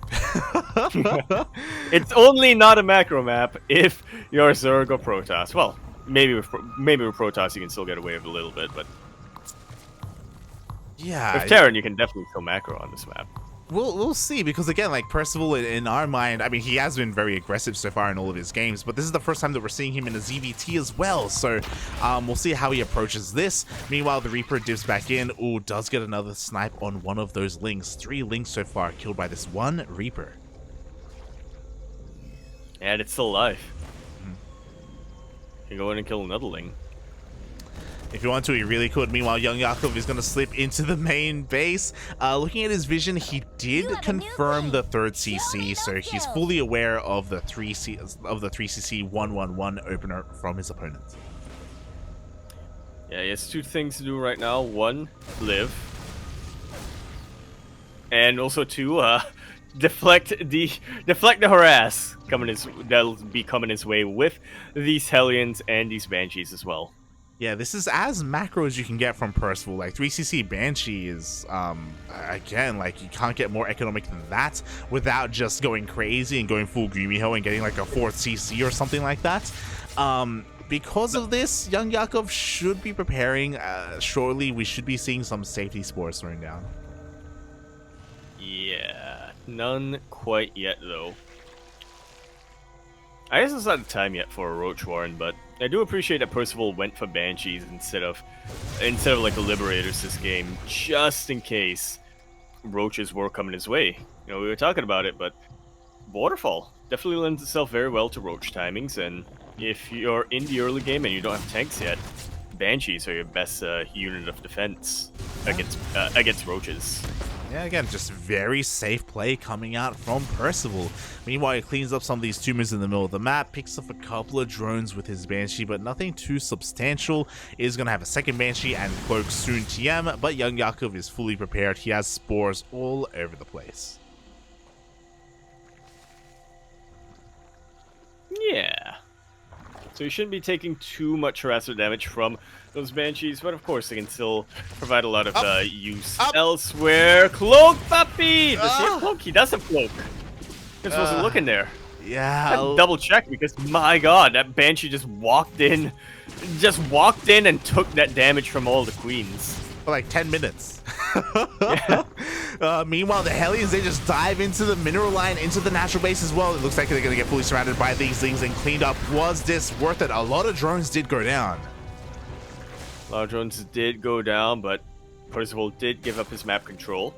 It's only not a macro map if you're Zerg or Protoss. Well, maybe with Protoss you can still get away with a little bit, but yeah, with Terran you can definitely kill macro on this map. We'll see, because again, like Percival, in our mind, I mean, he has been very aggressive so far in all of his games, but this is the first time that we're seeing him in a ZVT as well, so we'll see how he approaches this. Meanwhile, the Reaper dips back in. Ooh, does get another snipe on one of those Lings. 3 Lings so far killed by this one Reaper. And it's still alive. You can go in and kill another Ling. If you want to, you really could. Meanwhile, YoungYakov is going to slip into the main base. Looking at his vision, he did confirm the 3rd CC, so he's fully aware of the 3CC 111 opener from his opponent. Yeah, he has 2 things to do right now. 1, live. And also 2, deflect the harass that'll be coming his way with these Hellions and these Banshees as well. Yeah, this is as macro as you can get from Percival. Like 3cc Banshee is, again, like you can't get more economic than that without just going crazy and going full Gumiho and getting like a 4th CC or something like that. Because of this, YoungYakov should be preparing. Shortly, we should be seeing some safety spores thrown down. Yeah, none quite yet though. I guess it's not the time yet for a Roach Warren, but I do appreciate that Percival went for Banshees instead of like the Liberators this game, just in case Roaches were coming his way. You know, we were talking about it, but Waterfall definitely lends itself very well to Roach timings, and if you're in the early game and you don't have tanks yet, Banshees are your best unit of defense against Roaches. Yeah, again, just very safe play coming out from Percival. Meanwhile, he cleans up some of these tumors in the middle of the map, picks up a couple of drones with his Banshee, but nothing too substantial. Is going to have a 2nd Banshee and Cloak soon TM, but YoungYakov is fully prepared. He has spores all over the place. Yeah. So you shouldn't be taking too much harassment damage from those Banshees, but of course they can still provide a lot of use elsewhere. Cloak, puppy! Does he have cloak? He does have cloak. Just wasn't looking there. Yeah. I had to double check because my god, that Banshee just walked in and took that damage from all the queens. For like 10 minutes. Yeah. Meanwhile, the Hellions, they just dive into the mineral line, into the natural base as well. It looks like they're going to get fully surrounded by these things and cleaned up. Was this worth it? A lot of drones did go down. A lot of drones did go down, but Percival did give up his map control.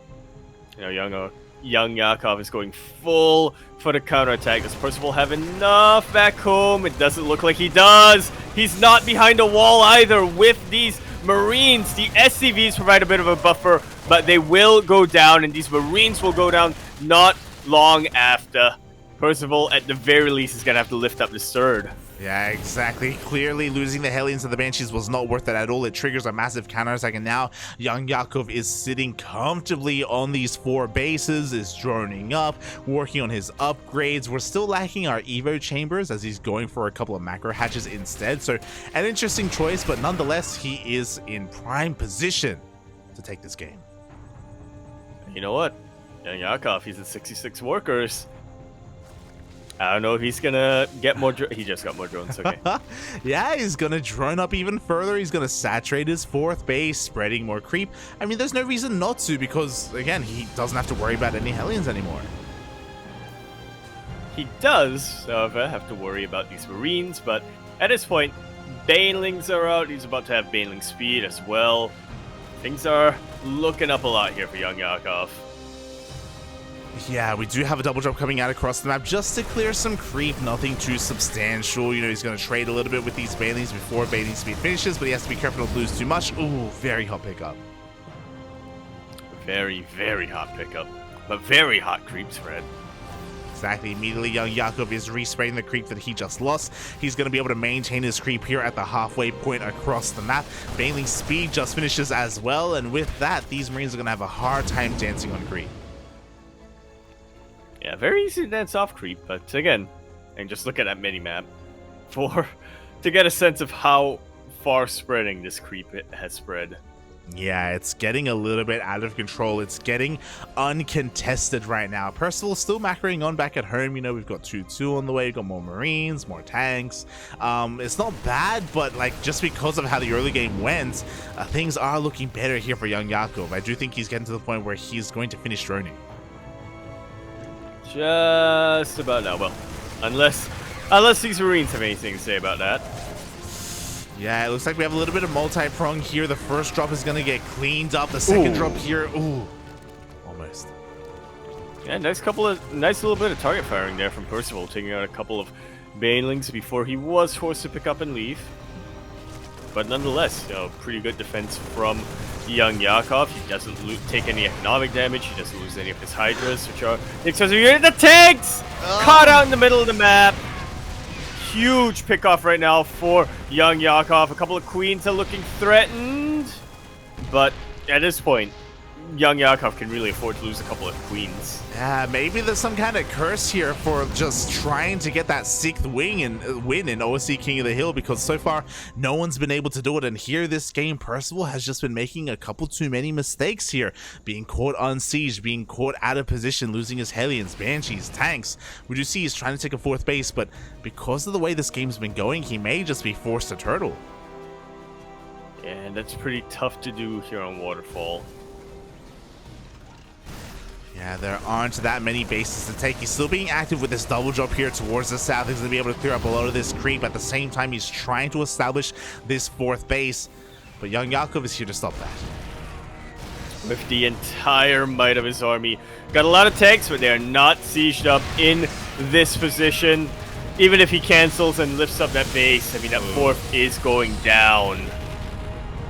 You know, YoungYakov is going full for the counterattack. Does Percival have enough back home? It doesn't look like he does. He's not behind a wall either with these Marines. The SCVs provide a bit of a buffer, but they will go down, and these Marines will go down not long after. Percival, at the very least, is going to have to lift up this third. Yeah, exactly. Clearly, losing the Hellions and the Banshees was not worth it at all. It triggers a massive counterattack, and now YoungYakov is sitting comfortably on these 4 bases, is droning up, working on his upgrades. We're still lacking our Evo chambers, as he's going for a couple of macro hatches instead. So, an interesting choice, but nonetheless, he is in prime position to take this game. You know what? YoungYakov, he's at 66 workers. I don't know if he's gonna get more. He just got more drones. Okay. Yeah, he's gonna drone up even further. He's gonna saturate his 4th base, spreading more creep. I mean, there's no reason not to, because again, he doesn't have to worry about any Hellions anymore. He does, however, have to worry about these Marines, but at this point, Banelings are out. He's about to have Baneling speed as well. Things are looking up a lot here for YoungYakov. Yeah, we do have a double drop coming out across the map just to clear some creep, nothing too substantial. You know, he's going to trade a little bit with these Banelings before Baneling speed finishes, but he has to be careful not to lose too much. Ooh, very hot pickup. Very, very hot pickup, but very hot creep spread. Exactly. Immediately, YoungYakov is respreading the creep that he just lost. He's going to be able to maintain his creep here at the halfway point across the map. Baneling speed just finishes as well, and with that, these Marines are going to have a hard time dancing on creep. Yeah, very easy to dance off creep, but again, and just look at that mini-map to get a sense of how far spreading this creep has spread. Yeah, it's getting a little bit out of control. It's getting uncontested right now. Percival still macroing on back at home. You know, we've got 2-2 on the way. We've got more Marines, more tanks. It's not bad, but like just because of how the early game went, things are looking better here for YoungYakov. I do think he's getting to the point where he's going to finish droning. Just about now. Well, unless these Marines have anything to say about that. Yeah, it looks like we have a little bit of multi-prong here. The first drop is going to get cleaned up. The second drop here, ooh, almost. Yeah, nice little bit of target firing there from Percival, taking out a couple of Banelings before he was forced to pick up and leave. But nonetheless, you know, pretty good defense from YoungYakov. He doesn't take any economic damage. He doesn't lose any of his Hydras, which are expensive. The tanks caught out in the middle of the map. Huge pickoff right now for YoungYakov. A couple of queens are looking threatened, but at this point, YoungYakov can really afford to lose a couple of queens. Yeah, maybe there's some kind of curse here for just trying to get that 6th win in OSC King of the Hill, because so far no one's been able to do it. And here this game, Percival has just been making a couple too many mistakes here, being caught on siege, being caught out of position, losing his Hellions, Banshees, tanks. We do see he's trying to take a 4th base, but because of the way this game's been going, he may just be forced to turtle. Yeah, and that's pretty tough to do here on Waterfall. Yeah, there aren't that many bases to take. He's still being active with this double drop here towards the south. He's going to be able to clear up a lot of this creep. At the same time, he's trying to establish this 4th base. But YoungYakov is here to stop that. With the entire might of his army. Got a lot of tanks, but they are not sieged up in this position. Even if he cancels and lifts up that base, I mean, that 4th is going down.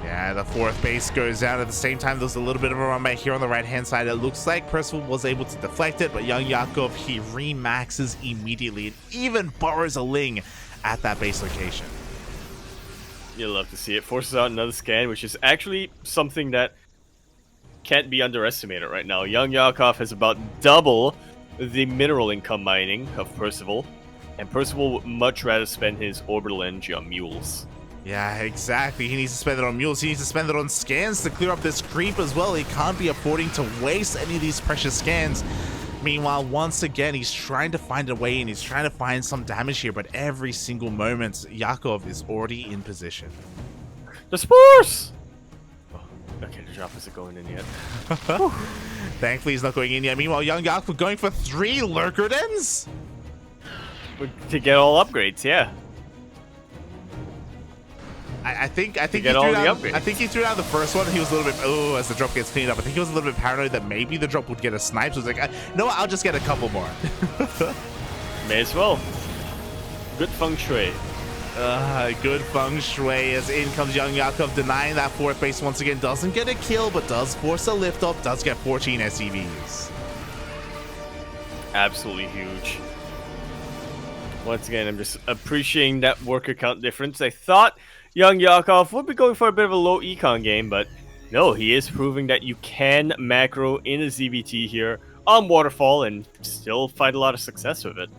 Yeah, the 4th base goes down. At the same time, there's a little bit of a run back here on the right-hand side. It looks like Percival was able to deflect it, but YoungYakov, he remaxes immediately and even borrows a Ling at that base location. You'll love to see it. Forces out another scan, which is actually something that can't be underestimated right now. YoungYakov has about double the mineral income mining of Percival, and Percival would much rather spend his orbital energy on mules. Yeah, exactly. He needs to spend it on mules. He needs to spend it on scans to clear up this creep as well. He can't be affording to waste any of these precious scans. Meanwhile, once again, he's trying to find a way in. He's trying to find some damage here, but every single moment, Yakov is already in position. The spores! Oh, okay, the drop isn't going in yet. Thankfully, he's not going in yet. Meanwhile, YoungYakov going for 3 Lurkerdens? To get all upgrades, yeah. I think he get threw all the down, upgrades. I think he threw down the first one. He was a little bit as the drop gets cleaned up. I think he was a little bit paranoid that maybe the drop would get a snipe. So he was like, you know what? I'll just get a couple more. May as well. Good feng shui. Good feng shui as in comes YoungYakov, denying that fourth base once again. Doesn't get a kill, but does force a lift up. Does get 14 SCVs. Absolutely huge. Once again, I'm just appreciating that worker count difference. I thought YoungYakov would be going for a bit of a low econ game, but no, he is proving that you can macro in a ZBT here on Waterfall and still find a lot of success with it.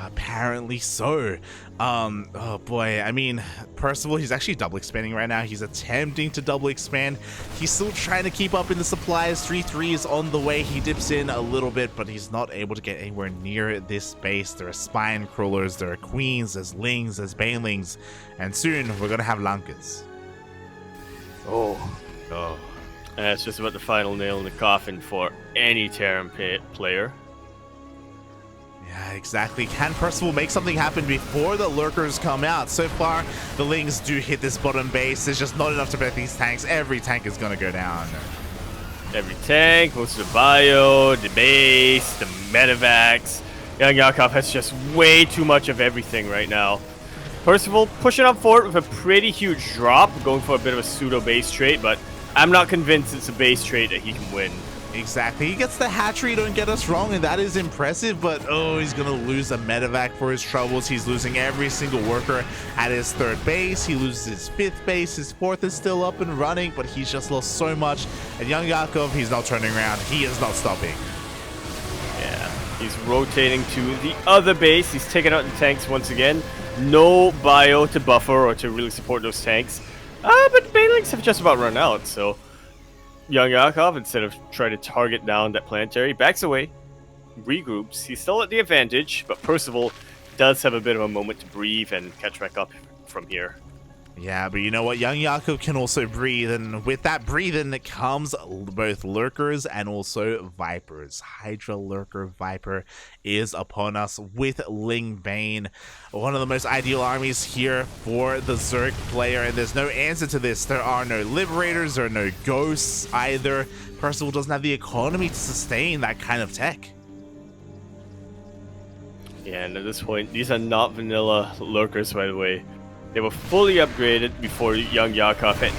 Apparently so. Oh boy, I mean, Percival, he's actually double expanding right now. He's attempting to double expand. He's still trying to keep up in the supplies. 3-3 is on the way. He dips in a little bit, but he's not able to get anywhere near this base. There are spine crawlers, there are queens, there's lings, there's banelings, and soon we're gonna have lankas. Oh. And it's just about the final nail in the coffin for any Terran player. Yeah, exactly. Can Percival make something happen before the lurkers come out? So far, the lings do hit this bottom base. There's just not enough to protect these tanks. Every tank is gonna go down. Every tank, most of the bio, the base, the medevacs. YoungYakov has just way too much of everything right now. Percival pushing up for it with a pretty huge drop, going for a bit of a pseudo base trade, but I'm not convinced it's a base trade that he can win. Exactly. He gets the hatchery, don't get us wrong, and that is impressive, but oh, he's going to lose a medevac for his troubles. He's losing every single worker at his third base. He loses his fifth base. His fourth is still up and running, but he's just lost so much. And YoungYakov, he's not turning around. He is not stopping. Yeah, he's rotating to the other base. He's taking out the tanks once again. No bio to buffer or to really support those tanks. But the banelings have just about run out, so YoungYakov, instead of trying to target down that planetary, backs away, regroups. He's still at the advantage, but Percival does have a bit of a moment to breathe and catch back up from here. Yeah, but you know what? YoungYakov can also breathe, and with that breathing comes both lurkers and also vipers. Hydra Lurker Viper is upon us with Ling Bane, one of the most ideal armies here for the Zerg player, and there's no answer to this. There are no Liberators, there are no Ghosts either. Percival doesn't have the economy to sustain that kind of tech. Yeah, and at this point, these are not vanilla lurkers, by the way. They were fully upgraded before YoungYakov had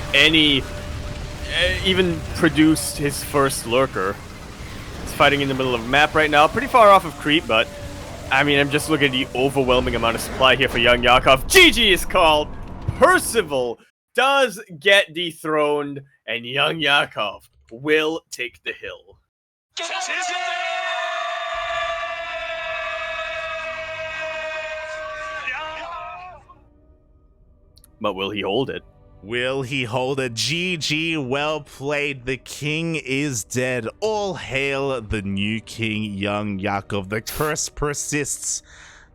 even produced his first lurker. He's fighting in the middle of a map right now, pretty far off of creep, but I mean, I'm just looking at the overwhelming amount of supply here for YoungYakov. GG is called. Percival does get dethroned, and YoungYakov will take the hill. But will he hold it? Will he hold it? GG, well played. The king is dead. All hail the new king, YoungYakov. The curse persists.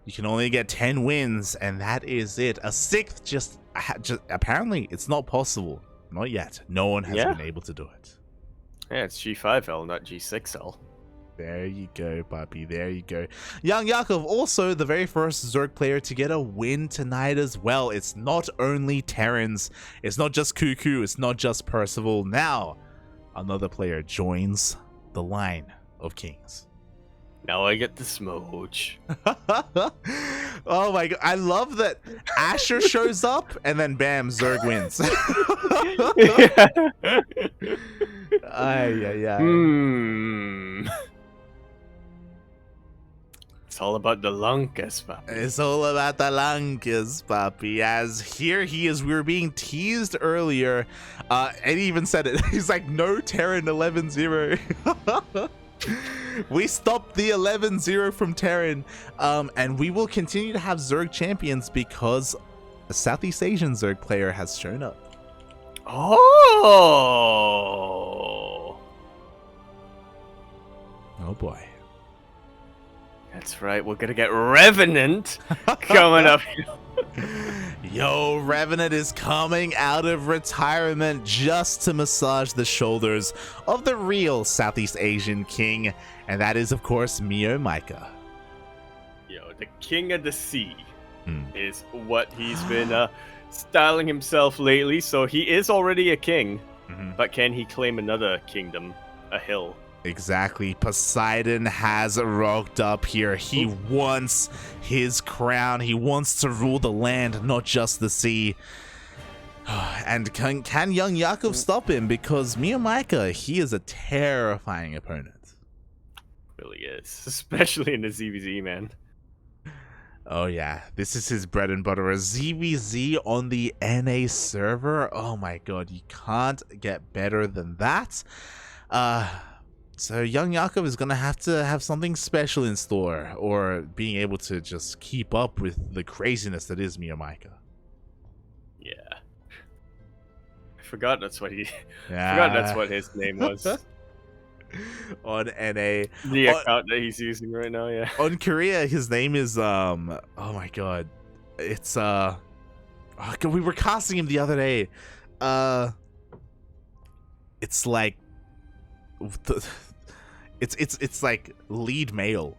You can only get 10 wins, and that is it. A sixth just apparently it's not possible. Not yet. No one has been able to do it. Yeah, it's G5L, not G6L. There you go, puppy. There you go. YoungYakov, also the very first Zerg player to get a win tonight as well. It's not only Terrans. It's not just CuKu. It's not just Percival. Now, another player joins the line of kings. Now I get the smooch. Oh my god. I love that Asher shows up and then bam, Zerg wins. It's all about the Lankas, papi. It's all about the Lankas, papi. As here he is, we were being teased earlier, and he even said it. He's like, no Terran 11-0. We stopped the 11-0 from Terran, and we will continue to have Zerg champions because a Southeast Asian Zerg player has shown up. Oh boy. That's right, we're gonna get Revenant coming up. Yo, Revenant is coming out of retirement just to massage the shoulders of the real Southeast Asian king, and that is, of course, MeomaikA. Yo, the king of the sea is what he's been styling himself lately, so he is already a king. Mhm. But can he claim another kingdom, a hill? Exactly. Poseidon has rocked up here. He wants his crown. He wants to rule the land, not just the sea. And can YoungYakov stop him? Because MeomaikA, he is a terrifying opponent. Really is, especially in the ZVZ, man. Oh yeah, this is his bread and butter. A ZVZ on the NA server. Oh my god, you can't get better than that. So YoungYakov is gonna have to have something special in store, or being able to just keep up with the craziness that is MeomaikA. Yeah. I forgot that's what he. Yeah. I forgot that's what his name was. On NA. The account that he's using right now, yeah. On Korea, his name is oh my god. It's oh god, we were casting him the other day. It's like it's like lead male.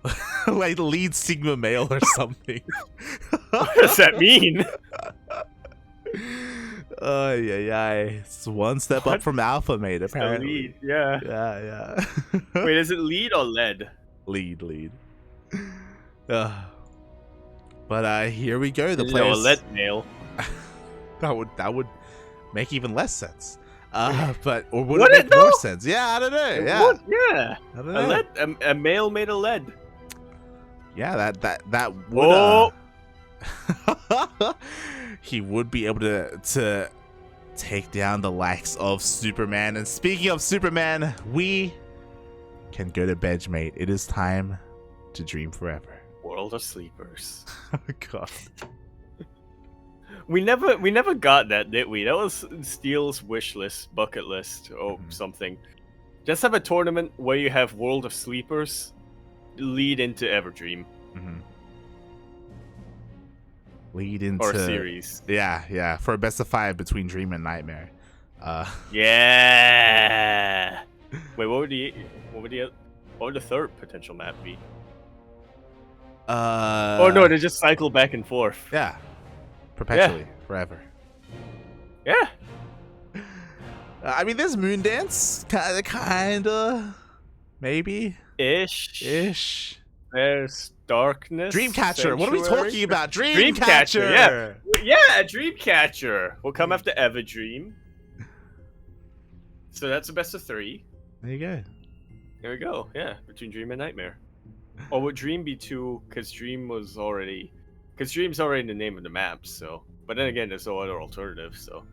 Like lead sigma male or something. What does that mean? Oh yeah. It's one step up from alpha mate, It's the apparently. lead, yeah. Yeah. Wait, is it lead or lead? Lead. But here we go. The No, players. a lead nail. That would make even less sense. But or would Would it it make more though? sense? Yeah, I don't know. It Yeah, would, yeah. I don't A know. lead, a male made of lead. Yeah, that would. Whoa. He would be able to take down the likes of Superman. And speaking of Superman, we can go to bed, mate. It is time to dream forever. World of Sleepers. Oh god. We never got that, did we? That was Steele's wish list, bucket list, or something. Just have a tournament where you have World of Sleepers lead into Everdream. Mm-hmm. Lead into Or series. Yeah, for a best of 5 between Dream and Nightmare. Yeah. Wait, what would the third potential map be? Oh no, they just cycle back and forth. Yeah. Perpetually, forever. Yeah. I mean, there's Moondance, kinda, maybe, Ish. There's Darkness. Dreamcatcher. What are we Sanctuary? talking about? Dreamcatcher, Dreamcatcher. Yeah, a Dreamcatcher. Will come after Everdream. So that's a best of 3. There you go. There we go. Yeah, between Dream and Nightmare. Or would Dream be 2? Because Dream's already in the name of the map. So, but then again, there's no other alternative. So.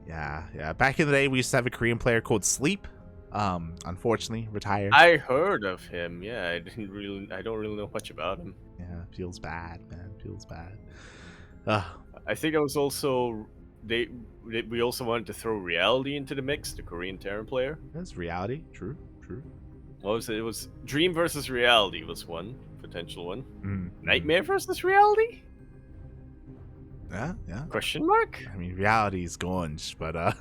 Yeah. Back in the day, we used to have a Korean player called Sleep. Unfortunately, retired. I heard of him. Yeah, I don't really know much about him. Yeah, feels bad, man. Feels bad. I think it was also we also wanted to throw Reality into the mix, the Korean Terran player. That's reality. True. What was it? It was Dream versus Reality was one potential one. Mm-hmm. Nightmare versus Reality? Yeah. Question mark? I mean, reality is gone, but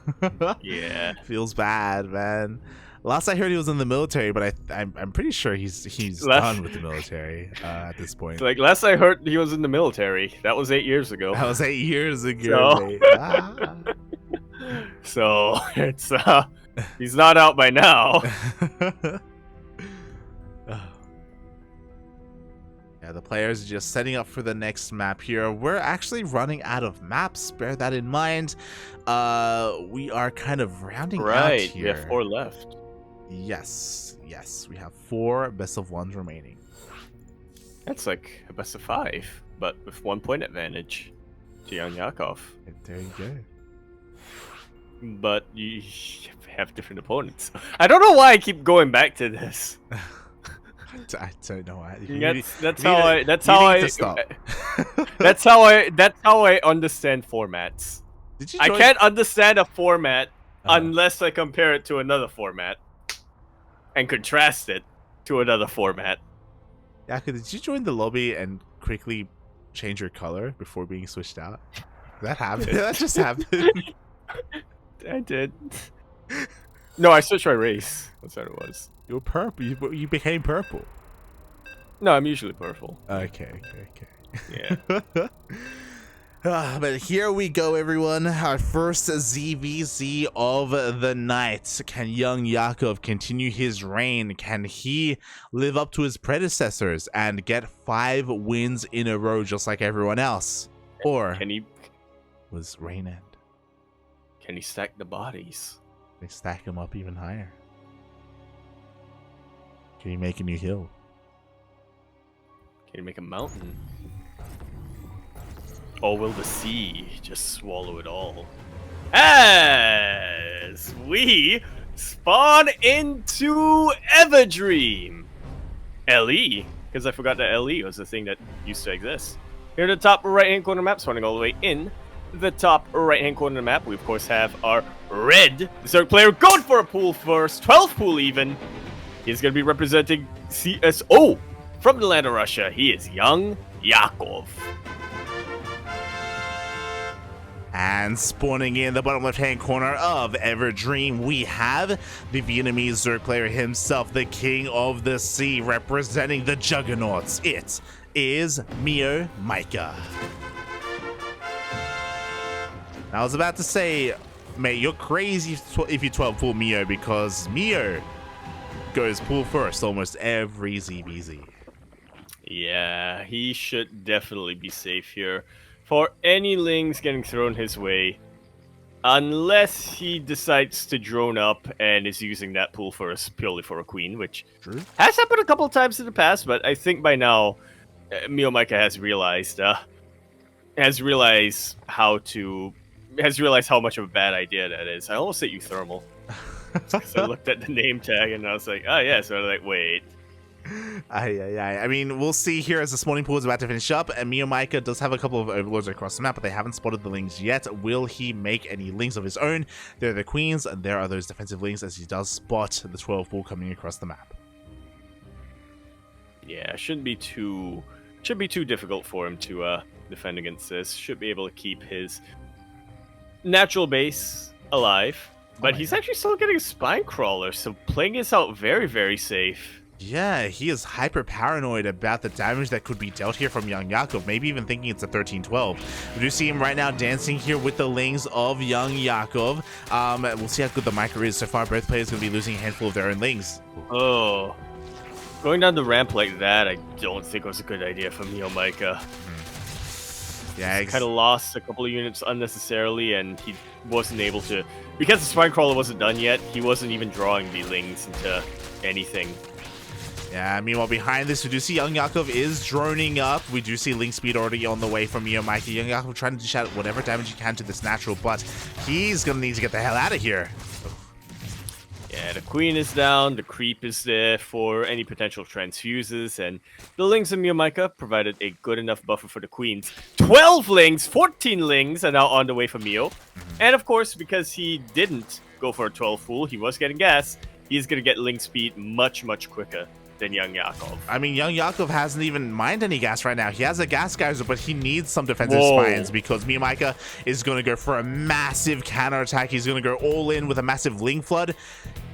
Yeah. feels bad, man. Last I heard, he was in the military, but I'm pretty sure he's Last- done with the military at this point. Like last I heard, he was in the military. That was 8 years ago. That was 8 years ago. So- mate. So it's he's not out by now. Yeah, the players are just setting up for the next map here. We're actually running out of maps. Bear that in mind. We are kind of rounding out Right, here. we have 4 left. Yes, we have 4 best of 1s remaining. That's like a best of 5, but with 1 point advantage to YoungYakov. And there you go. But you have different opponents. I don't know why I keep going back to this. I don't know why. That's how I understand formats. Did you I join- can't understand a format Uh-huh. unless I compare it to another format and contrast it to another format. Yaku, did you join the lobby and quickly change your color before being switched out? That happened. That just happened. I did. No, I switched my race. That's what it was. You were purple. You became purple. No, I'm usually purple. Okay. Yeah. But here we go, everyone. Our first ZVZ of the night. Can YoungYakov continue his reign? Can he live up to his predecessors and get 5 wins in a row just like everyone else? Or Can he was reign end? can he stack the bodies? They stack him up even higher. Can he make a new hill? Can he make a mountain? Or will the sea just swallow it all? As we spawn into Everdream. LE, because I forgot that LE was the thing that used to exist. Here at the top right-hand corner map, spawning all the way in the top right-hand corner of the map, we of course have our red Zerg player going for a pool first, 12th pool even. He's going to be representing CSO from the land of Russia. He is YoungYakov. And spawning in the bottom left-hand corner of Everdream, we have the Vietnamese Zerg player himself, the King of the Sea, representing the Juggernauts. It is MeomaikA. I was about to say, mate, you're crazy if you 12 pool Meo, because Meo goes pool first almost every ZBZ. Yeah, he should definitely be safe here for any lings getting thrown his way, unless he decides to drone up and is using that pool first purely for a queen, which has happened a couple of times in the past. But I think by now, MeomaikA has realized how much of a bad idea that is. I almost said Euthermal. I looked at the name tag and I was like, oh yeah. So I was like, wait. I mean, we'll see here as the spawning pool is about to finish up, and MeomaikA does have a couple of overlords across the map, but they haven't spotted the lings yet. Will he make any lings of his own? There are the queens, and there are those defensive lings as he does spot the 12 pool coming across the map. Yeah, shouldn't be too difficult for him to defend against this. Should be able to keep his natural base alive, but he's actually still getting a spine crawler, so playing this out very, very safe. Yeah, he is hyper paranoid about the damage that could be dealt here from YoungYakov, maybe even thinking it's a 13-12. We do see him right now dancing here with the lings of YoungYakov. We'll see how good the micro is. So far, both players going to be losing a handful of their own lings. Oh, going down the ramp like that, I don't think was a good idea for MeomaikA. Yeah, kind of lost a couple of units unnecessarily, and he wasn't able to, because the spine crawler wasn't done yet, he wasn't even drawing the lings into anything. Yeah, meanwhile, behind this, we do see YoungYakov is droning up. We do see link speed already on the way from MeomaikA. YoungYakov trying to dish out whatever damage he can to this natural, but he's going to need to get the hell out of here. Yeah, the queen is down, the creep is there for any potential transfuses, and the lings of MeomaikA provided a good enough buffer for the queens. 12 lings, 14 lings are now on the way for Meo. And of course, because he didn't go for a 12 fool, he was getting gas, he's going to get link speed much, much quicker than YoungYakov. I mean, YoungYakov hasn't even mined any gas right now. He has a gas geyser, but he needs some defensive spines because MeomaikA is going to go for a massive counter attack. He's going to go all in with a massive ling flood,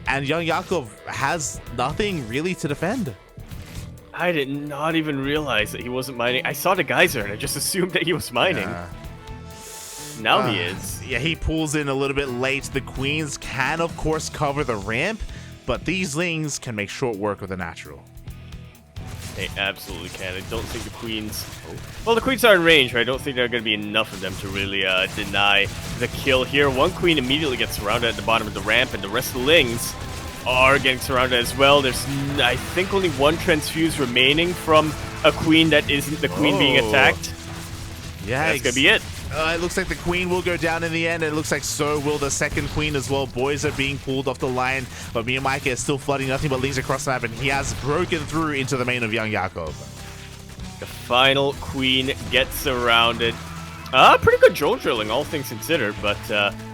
and YoungYakov has nothing really to defend. I did not even realize that he wasn't mining. I saw the geyser and I just assumed that he was mining. Now he is. Yeah, he pulls in a little bit late. The queens can, of course, cover the ramp, but these lings can make short work with a natural. They absolutely can. I don't think the queens... Well, the queens are in range, right? I don't think there are going to be enough of them to really deny the kill here. One queen immediately gets surrounded at the bottom of the ramp, and the rest of the lings are getting surrounded as well. There's, I think, only one transfuse remaining from a queen that isn't the queen being attacked. Yeah, that's going to be it. It looks like the queen will go down in the end, and it looks like so will the second queen as well. Boys are being pulled off the line, but MeomaikA is still flooding nothing but lings across the map, and he has broken through into the main of YoungYakov. The final queen gets surrounded. Pretty good drone drilling, all things considered, but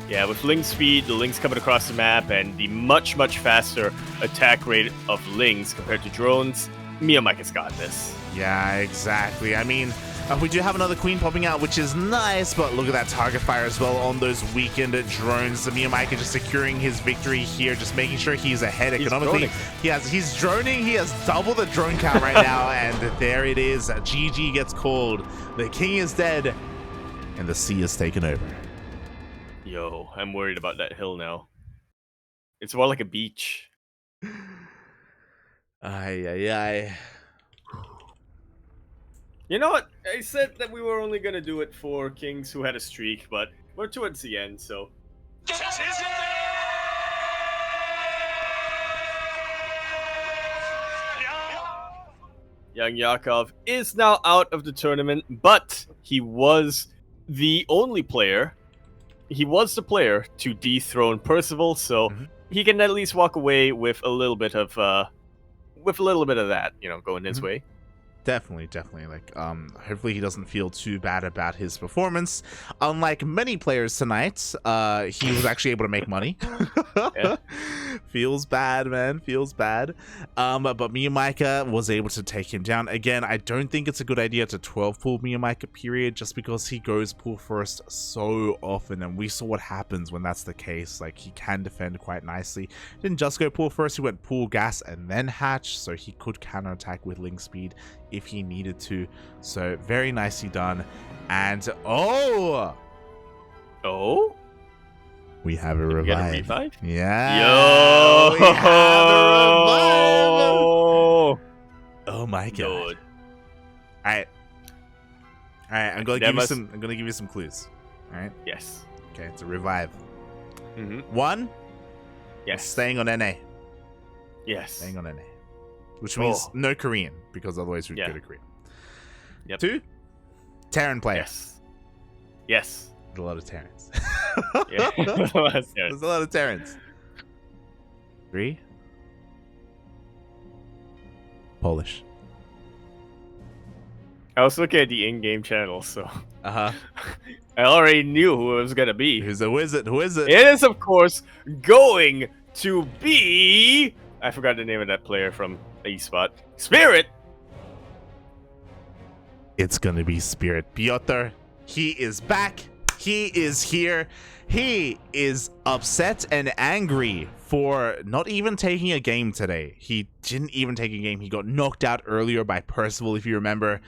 yeah, with ling speed, the lings coming across the map, and the much, much faster attack rate of lings compared to drones, MeomaikA's got this. Yeah, exactly. I mean, we do have another queen popping out, which is nice, but look at that target fire as well on those weakened drones. So MeomaikA just securing his victory here, just making sure he's ahead economically. He's droning. He has double the drone count right now, and there it is. GG gets called. The king is dead, and the sea is taken over. Yo, I'm worried about that hill now. It's more like a beach. Ay. You know what? I said that we were only gonna do it for kings who had a streak, but we're towards the end, so. YoungYakov is now out of the tournament, but he was the only player. He was the player to dethrone Percival, so he can at least walk away with a little bit of that, going his way. Definitely. Like, hopefully he doesn't feel too bad about his performance. Unlike many players tonight, he was actually able to make money. Yeah. Feels bad, man. Feels bad. But MeomaikA was able to take him down. Again, I don't think it's a good idea to 12 pull MeomaikA period, just because he goes pull first so often, and we saw what happens when that's the case. Like, he can defend quite nicely. Didn't just go pull first, he went pull gas and then hatch, so he could counterattack with link speed if he needed to. So very nicely done. And we have a revive. Get a revive? Yeah. Yo! We have a revive. Oh my god. Good. Alright, I'm gonna give you some clues. Alright? Yes. Okay, it's a revive. Mm-hmm. 1, Yes. staying on NA. Yes. Staying on NA. Which means no Korean, because otherwise we'd go to Korea. Yep. 2, Terran player. Yes. There's a lot of Terrans. Yeah. There's a lot of Terrans. 3, Polish. I was looking at the in-game channel, so I already knew who it was gonna be. Who is it? It is, of course, going to be. I forgot the name of that player from eSpot. Spirit. It's gonna be Spirit. Piotr. He is back. He is here. He is upset and angry for not even taking a game today. He didn't even take a game. He got knocked out earlier by Percival, if you remember.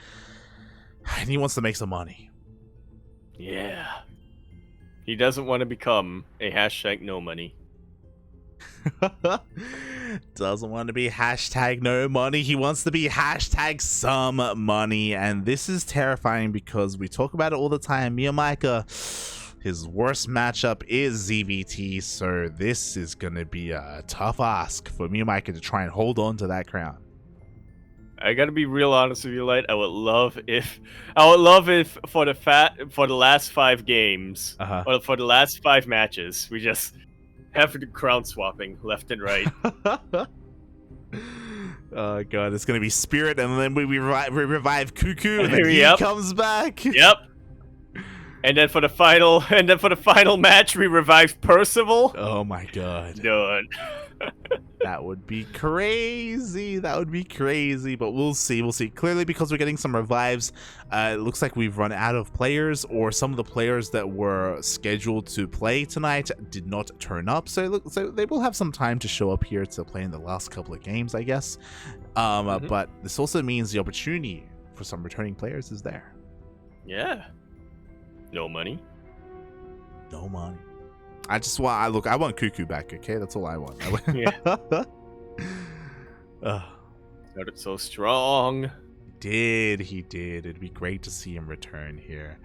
And he wants to make some money. Yeah. He doesn't want to become a hashtag no money. Doesn't want to be hashtag no money. He wants to be hashtag some money. And this is terrifying because we talk about it all the time. MeomaikA, his worst matchup is ZVT. So this is going to be a tough ask for MeomaikA to try and hold on to that crown. I gotta be real honest with you, Light. I would love if for the last 5 games, or for the last 5 matches, we just have the crown swapping left and right. Oh god, it's gonna be Spirit, and then we revive CuKu, and then he comes back. Yep. And then for the final match, we revive Percival. Oh my god. Done. That would be crazy. That would be crazy. But we'll see. We'll see. Clearly, because we're getting some revives, it looks like we've run out of players, or some of the players that were scheduled to play tonight did not turn up. So they will have some time to show up here to play in the last couple of games, I guess. But this also means the opportunity for some returning players is there. Yeah. No money. No money. I want CuKu back, okay? That's all I want. Yeah. Started so strong. He did. It'd be great to see him return here.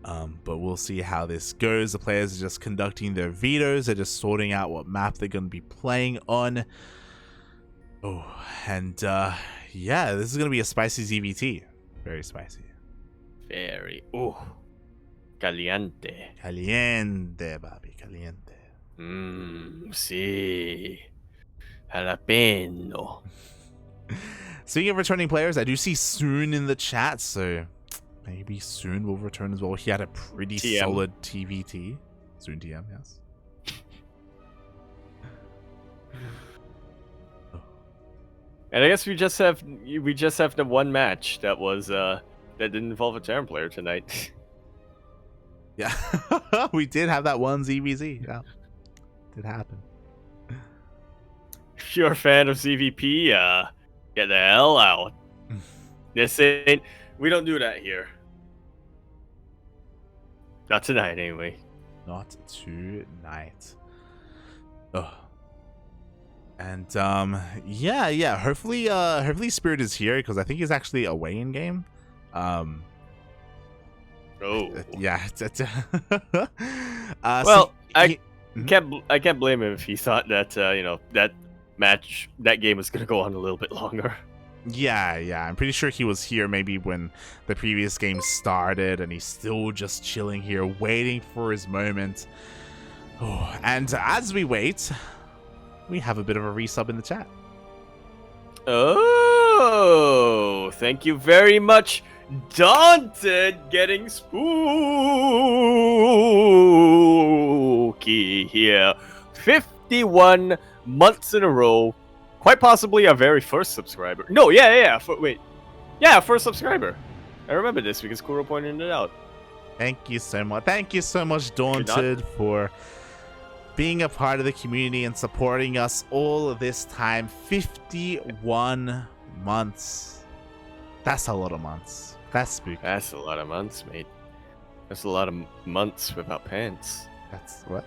But we'll see how this goes. The players are just conducting their vetoes. They're just sorting out what map they're going to be playing on. Oh, and yeah, this is going to be a spicy ZVT. Very spicy. Very. Ooh. Caliente. Caliente, baby. Caliente. Sí. Jalapeno. Speaking of returning players, I do see Soon in the chat, so maybe Soon will return as well. He had a pretty solid TVT. Soon TM, yes. And I guess we just have the one match that was that didn't involve a Terran player tonight. Yeah, we did have that one ZVZ. Yeah, did happen. If you're a fan of ZVP, get the hell out. We don't do that here. Not tonight, anyway. Not tonight. Ugh. And yeah. Hopefully Spirit is here because I think he's actually away in game. Oh. Yeah. Well, so I can't blame him if he thought that that game was gonna go on a little bit longer. Yeah. I'm pretty sure he was here maybe when the previous game started, and he's still just chilling here, waiting for his moment. Oh, and as we wait, we have a bit of a resub in the chat. Oh, thank you very much, Daunted, getting spooky here. 51 months in a row. Quite possibly our very first subscriber. No, yeah. First subscriber. I remember this because Kuro pointed it out. Thank you so much. Thank you so much, Daunted, for being a part of the community and supporting us all this time. 51 months. That's a lot of months. That's spooky. That's a lot of months, mate. That's a lot of months without pants. That's what?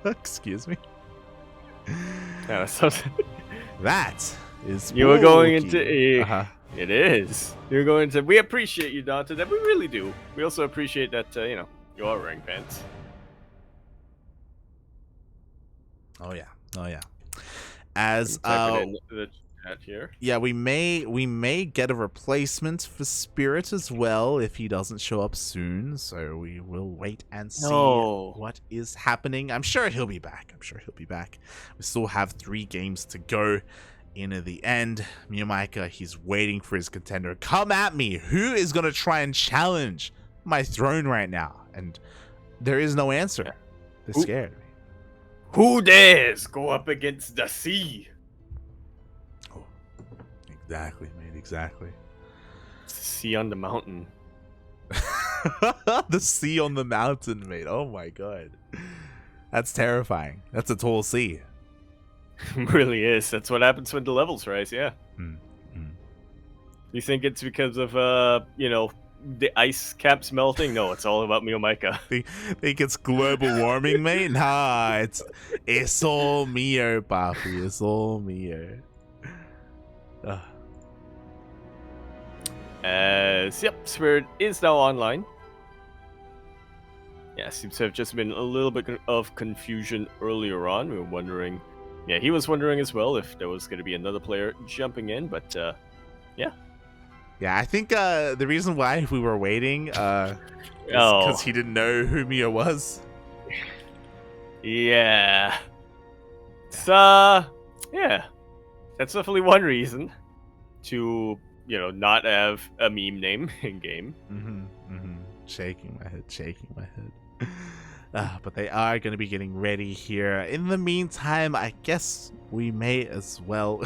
Excuse me. Yeah, something. That is. You were going into Uh-huh. It is. You're going to. We appreciate you, Dante. That we really do. We also appreciate that you are wearing pants. Oh yeah. As Type it in the chat here. yeah, we may get a replacement for Spirit as well if he doesn't show up soon. So we will wait and see what is happening. I'm sure he'll be back. We still have 3 games to go. In the end, MeomaikA, he's waiting for his contender. Come at me. Who is gonna try and challenge my throne right now? And there is no answer. They're scared. Who dares go up against the sea? Oh, exactly, mate. Exactly. It's the sea on the mountain. The sea on the mountain, mate. Oh my god. That's terrifying. That's a tall sea. It really is. That's what happens when the levels rise, yeah. You think it's because of, the ice caps melting? No, it's all about MeomaikA. Think it's global warming, mate? Nah, it's all Meo, papi. It's all Meo. Spirit is now online. Yeah, seems to have just been a little bit of confusion earlier on. We were wondering... Yeah, he was wondering as well if there was going to be another player jumping in, but yeah. Yeah, I think the reason why we were waiting is because he didn't know who Mio was. Yeah. So, yeah. That's definitely one reason to, not have a meme name in-game. Shaking my head. But they are going to be getting ready here. In the meantime, I guess we may as well.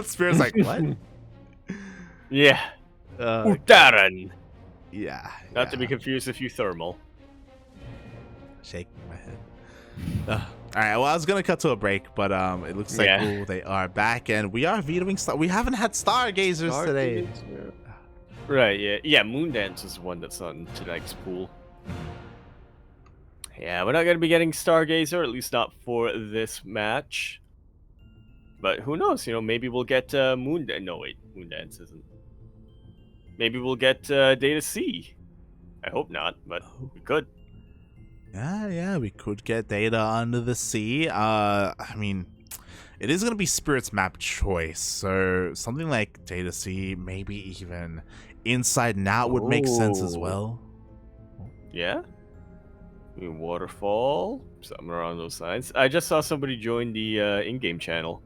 Spirit's like, what? Yeah. Utaran. Yeah. Not to be confused with Thermal. Shaking my head. Alright, well, I was going to cut to a break, but it looks like they are back, and we are vetoing Star. We haven't had Stargazers today. Right, yeah. Moondance is one that's on tonight's pool. Yeah, we're not going to be getting Stargazer, at least not for this match. But who knows, maybe we'll get Moondance. No, wait, Moondance isn't. Maybe we'll get Data C. I hope not, but we could. Yeah, we could get Data under the sea. I mean, it is going to be Spirit's map choice, so something like Data C, maybe even Inside and Out would make sense as well. Yeah? Waterfall, something around those lines. I just saw somebody join the in-game channel,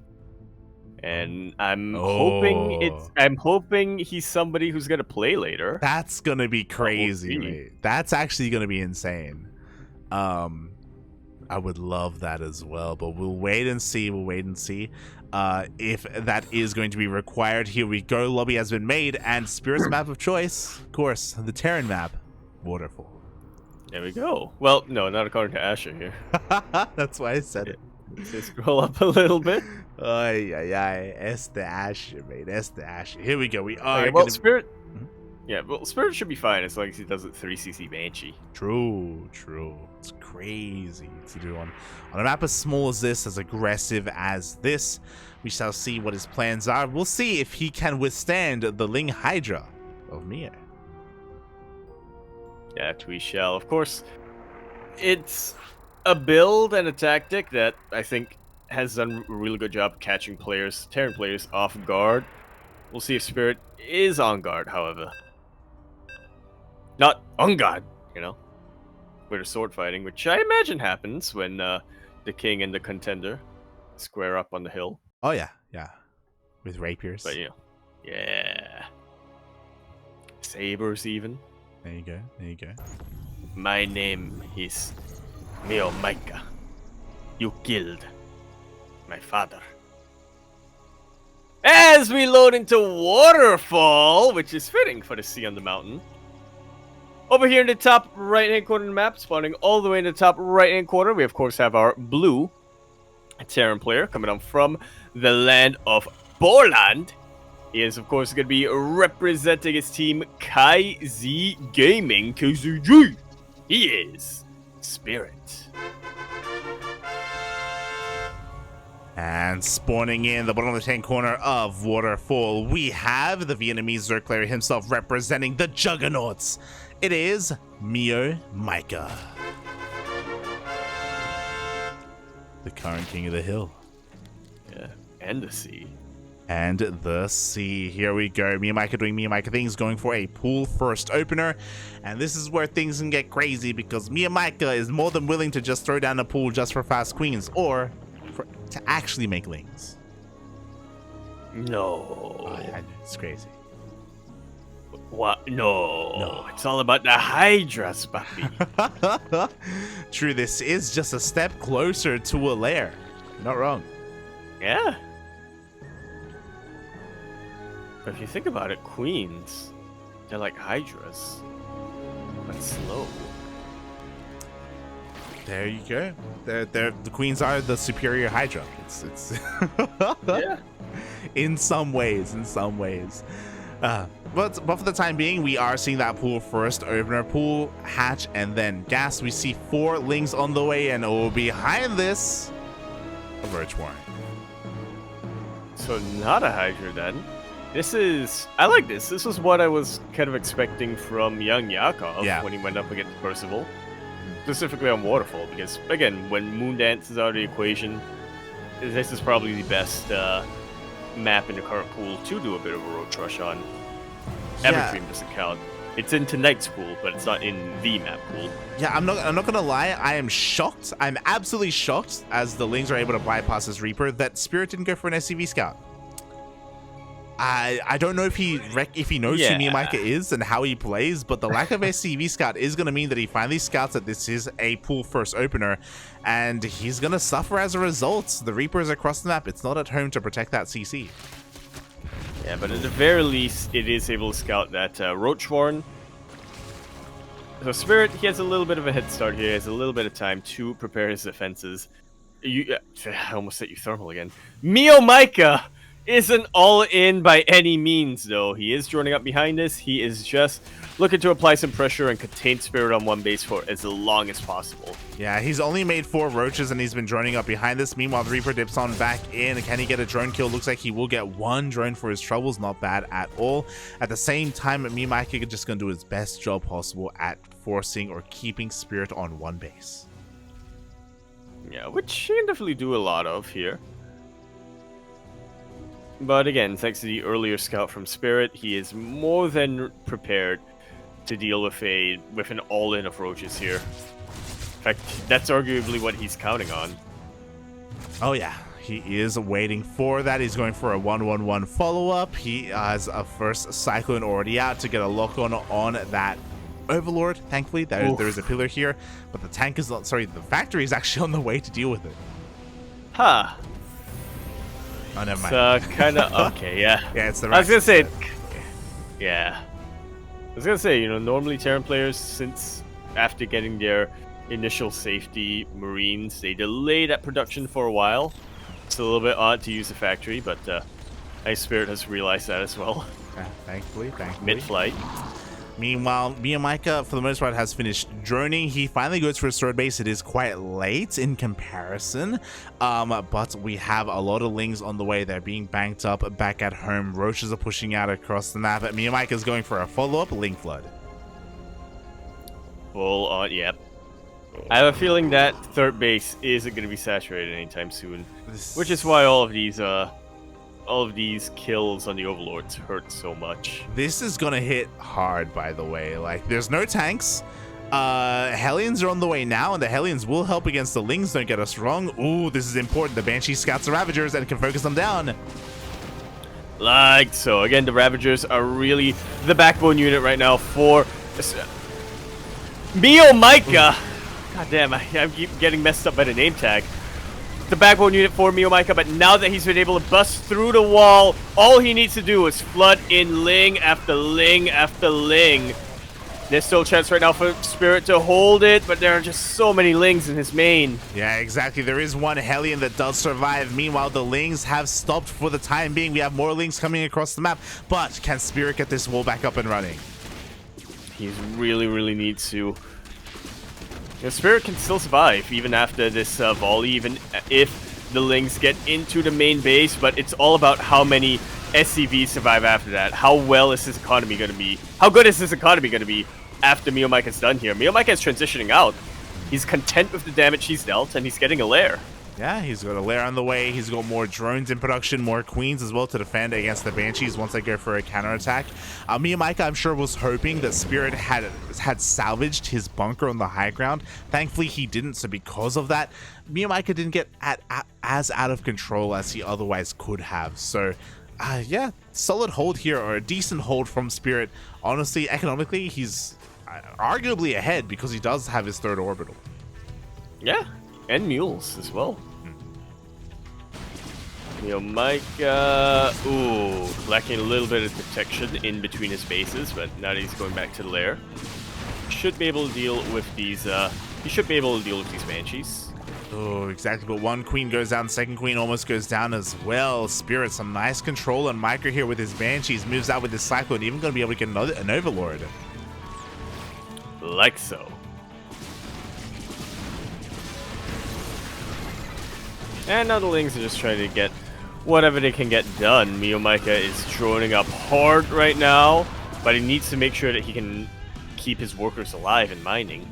and I'm hoping he's somebody who's gonna play later. That's gonna be crazy, mate. That's actually gonna be insane. I would love that as well, but we'll wait and see. If that is going to be required. Here we go. Lobby has been made, and Spirit's map of choice, of course, the Terran map, Waterfall. There we go. Well, no, not according to Asher here. That's why I said it. Let's scroll up a little bit. It's the Asher, mate. It's the Asher. Here we go. We are. Okay, well, Spirit. Yeah, well, Spirit should be fine as long as he does it 3cc Banshee. True. It's crazy to do on a map as small as this, as aggressive as this. We shall see what his plans are. We'll see if he can withstand the Ling Hydra of Mio. That we shall. Of course, it's a build and a tactic that I think has done a really good job catching players, tearing players off guard. We'll see if Spirit is on guard, however. Not on guard, you know, with a sword fighting, which I imagine happens when the king and the contender square up on the hill. Oh yeah, with rapiers. But yeah, sabers even. There you go. My name is MeomaikA. You killed my father. As we load into Waterfall, which is fitting for the sea on the mountain. Over here in the top right-hand corner of the map, spawning all the way in the top right-hand corner, we of course have our blue Terran player coming on from the land of Poland. He is, of course, going to be representing his team, KZ Gaming. KZG. He is Spirit. And spawning in the bottom left-hand corner of Waterfall, we have the Vietnamese Zerg player himself representing the Juggernauts. It is MeomaikA, the current king of the hill. Yeah, and the sea. And the sea. Here we go. MeomaikA doing MeomaikA things, going for a pool first opener. And this is where things can get crazy because MeomaikA is more than willing to just throw down a pool just for fast queens or to actually make lings. No. Oh, yeah, it's crazy. What? No. It's all about the Hydras, papi. True, this is just a step closer to a lair. You're not wrong. Yeah. But if you think about it, queens, they're like Hydras, but slow. There you go. The queens are the superior Hydra. It's Yeah. in some ways. But for the time being, we are seeing that pool first opener, pool, hatch, and then gas. We see 4 lings on the way, and behind this, a Roach Warren. So not a Hydra then. I like this. This is what I was kind of expecting from YoungYakov when he went up against Percival. Specifically on Waterfall, because again, when Moondance is out of the equation, this is probably the best map in the current pool to do a bit of a road rush on. Everstream doesn't count. It's in tonight's pool, but it's not in the map pool. Yeah, I'm not gonna lie. I am shocked. I'm absolutely shocked as the Lings are able to bypass his Reaper that Spirit didn't go for an SCV scout. I don't know if he knows who MeomaikA is and how he plays, but the lack of SCV scout is going to mean that he finally scouts that this is a pool first opener, and he's going to suffer as a result. The Reaper is across the map. It's not at home to protect that CC. Yeah, but at the very least, it is able to scout that Roach Warren. So Spirit, he has a little bit of a head start here. He has a little bit of time to prepare his defenses. I almost set you thermal again. MeomaikA isn't all in by any means, though. He is joining up behind this. He is just looking to apply some pressure and contain Spirit on one base for as long as possible. Yeah, he's only made 4 roaches and he's been joining up behind this. Meanwhile, the Reaper dips on back in. Can he get a drone kill? Looks like he will get 1 drone for his troubles. Not bad at all. At the same time, MeomaikA is just going to do his best job possible at forcing or keeping Spirit on one base. Yeah, which he can definitely do a lot of here. But again, thanks to the earlier scout from Spirit, he is more than prepared to deal with an all-in of roaches here. In fact, that's arguably what he's counting on. Oh yeah, he is waiting for that. He's going for a 1-1-1 follow-up. He has a first Cyclone already out to get a lock-on that Overlord. Thankfully, there is a pillar here, but the tank is not. Sorry, the factory is actually on the way to deal with it. Huh. Oh, never mind. It's kind of okay, yeah. Yeah, it's the. I was gonna say, yeah. I was gonna say, normally Terran players, since after getting their initial safety Marines, they delay that production for a while. It's a little bit odd to use the factory, but Ice Spirit has realized that as well. Thankfully. Mid-flight. Meanwhile, MeomaikA, for the most part, has finished droning. He finally goes for his third base. It is quite late in comparison, but we have a lot of Lings on the way. They're being banked up back at home. Roaches are pushing out across the map. MeomaikA is going for a follow-up Ling Flood. Full on, yep. I have a feeling that third base isn't going to be saturated anytime soon, which is why all of these kills on the Overlords hurt so much. This is gonna hit hard, by the way. Like, there's no tanks. Hellions are on the way now, and the Hellions will help against the Lings, don't get us wrong. Ooh, this is important. The Banshee scouts the Ravagers and can focus them down. Like so. Again, the Ravagers are really the backbone unit right now for MeomaikA. God damn, I keep getting messed up by the name tag. The backbone unit for MeomaikA, but now that he's been able to bust through the wall, all he needs to do is flood in Ling after Ling after Ling. There's still a chance right now for Spirit to hold it, but there are just so many Lings in his main. Yeah, exactly. There is one Hellion that does survive. Meanwhile, the Lings have stopped for the time being. We have more Lings coming across the map, but can Spirit get this wall back up and running? He really needs to. The Spirit can still survive even after this volley, even if the Lings get into the main base, but it's all about how many SCVs survive after that. How well is his economy going to be? How good is his economy going to be after MeomaikA's done here? MeomaikA is transitioning out. He's content with the damage he's dealt, and he's getting a lair. Yeah, he's got a lair on the way. He's got more drones in production, more queens as well to defend against the Banshees once they go for a counterattack. MeomaikA, I'm sure, was hoping that Spirit had salvaged his bunker on the high ground. Thankfully, he didn't, so because of that, MeomaikA didn't get as out of control as he otherwise could have. So, yeah, solid hold here, or a decent hold from Spirit. Honestly, economically, he's arguably ahead because he does have his third orbital. Yeah. And mules as well. MeomaikA, ooh, lacking a little bit of protection in between his bases, but now that he's going back to the lair, should be able to deal with these. He should be able to deal with these Banshees. Oh, exactly. But one queen goes down, second queen almost goes down as well. Spirit, some nice control on Micro here with his Banshees, moves out with his Cyclone, even going to be able to get an Overlord. Like so. And now the Lings are just trying to get whatever they can get done. MeomaikA is droning up hard right now, but he needs to make sure that he can keep his workers alive and mining.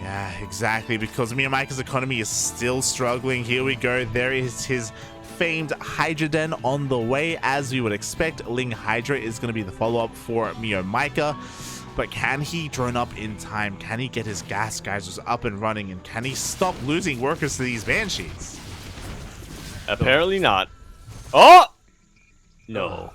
Yeah, exactly, because MeomaikA's economy is still struggling. Here we go. There is his famed Hydra Den on the way. As we would expect, Ling Hydra is going to be the follow-up for MeomaikA. But can he drone up in time? Can he get his gas geysers up and running? And can he stop losing workers to these Banshees? Apparently not. Oh! No.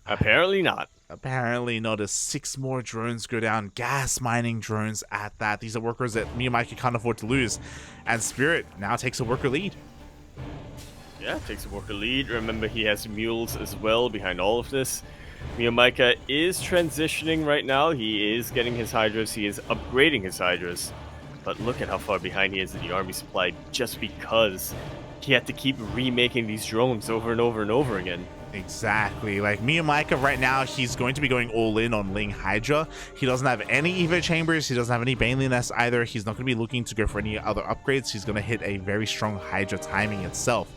Apparently not. Apparently not, as 6 more drones go down. Gas mining drones at that. These are workers that MeomaikA can't afford to lose. And Spirit now takes a worker lead. Yeah, takes a worker lead. Remember, he has mules as well behind all of this. MeomaikA is transitioning right now. He is getting his Hydras. He is upgrading his Hydras. But look at how far behind he is in the army supply just because he had to keep remaking these drones over and over and over again. Exactly. Like, MeomaikA right now, he's going to be going all in on Ling Hydra. He doesn't have any Evo Chambers. He doesn't have any Baneley Nest either. He's not going to be looking to go for any other upgrades. He's going to hit a very strong Hydra timing itself.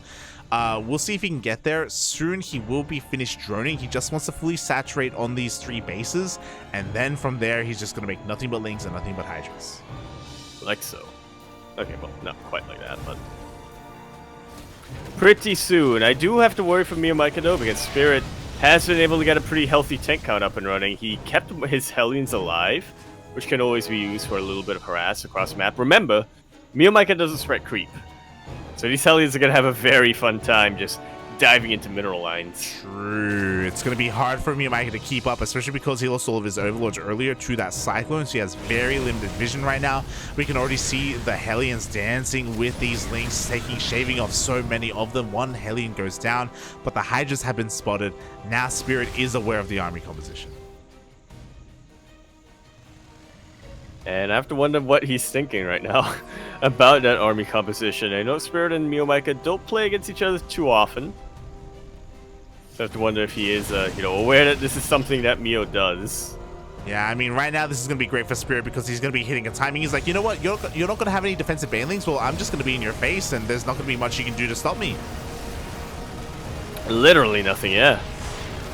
We'll see if he can get there. Soon he will be finished droning. He just wants to fully saturate on these 3 bases. And then from there, he's just going to make nothing but Lings and nothing but Hydras. Like so. Okay, well, not quite like that, but pretty soon. I do have to worry for MeomaikA though, because Spirit has been able to get a pretty healthy tank count up and running. He kept his Hellions alive, which can always be used for a little bit of harass across the map. Remember, MeomaikA doesn't spread creep, so these Hellions are going to have a very fun time just diving into mineral lines. True. It's going to be hard for MeomaikA to keep up, especially because he lost all of his Overlords earlier to that Cyclone, so he has very limited vision right now. We can already see the Hellions dancing with these Lings, shaving off so many of them. One Hellion goes down, but the Hydras have been spotted. Now Spirit is aware of the army composition. And I have to wonder what he's thinking right now about that army composition. I know Spirit and MeomaikA don't play against each other too often, So I have to wonder if he is, aware that this is something that Mio does. Yeah, I mean, right now this is going to be great for Spirit because he's going to be hitting a timing. He's like, you know what? You're not going to have any defensive banelings? Well, I'm just going to be in your face, and there's not going to be much you can do to stop me. Literally nothing, yeah.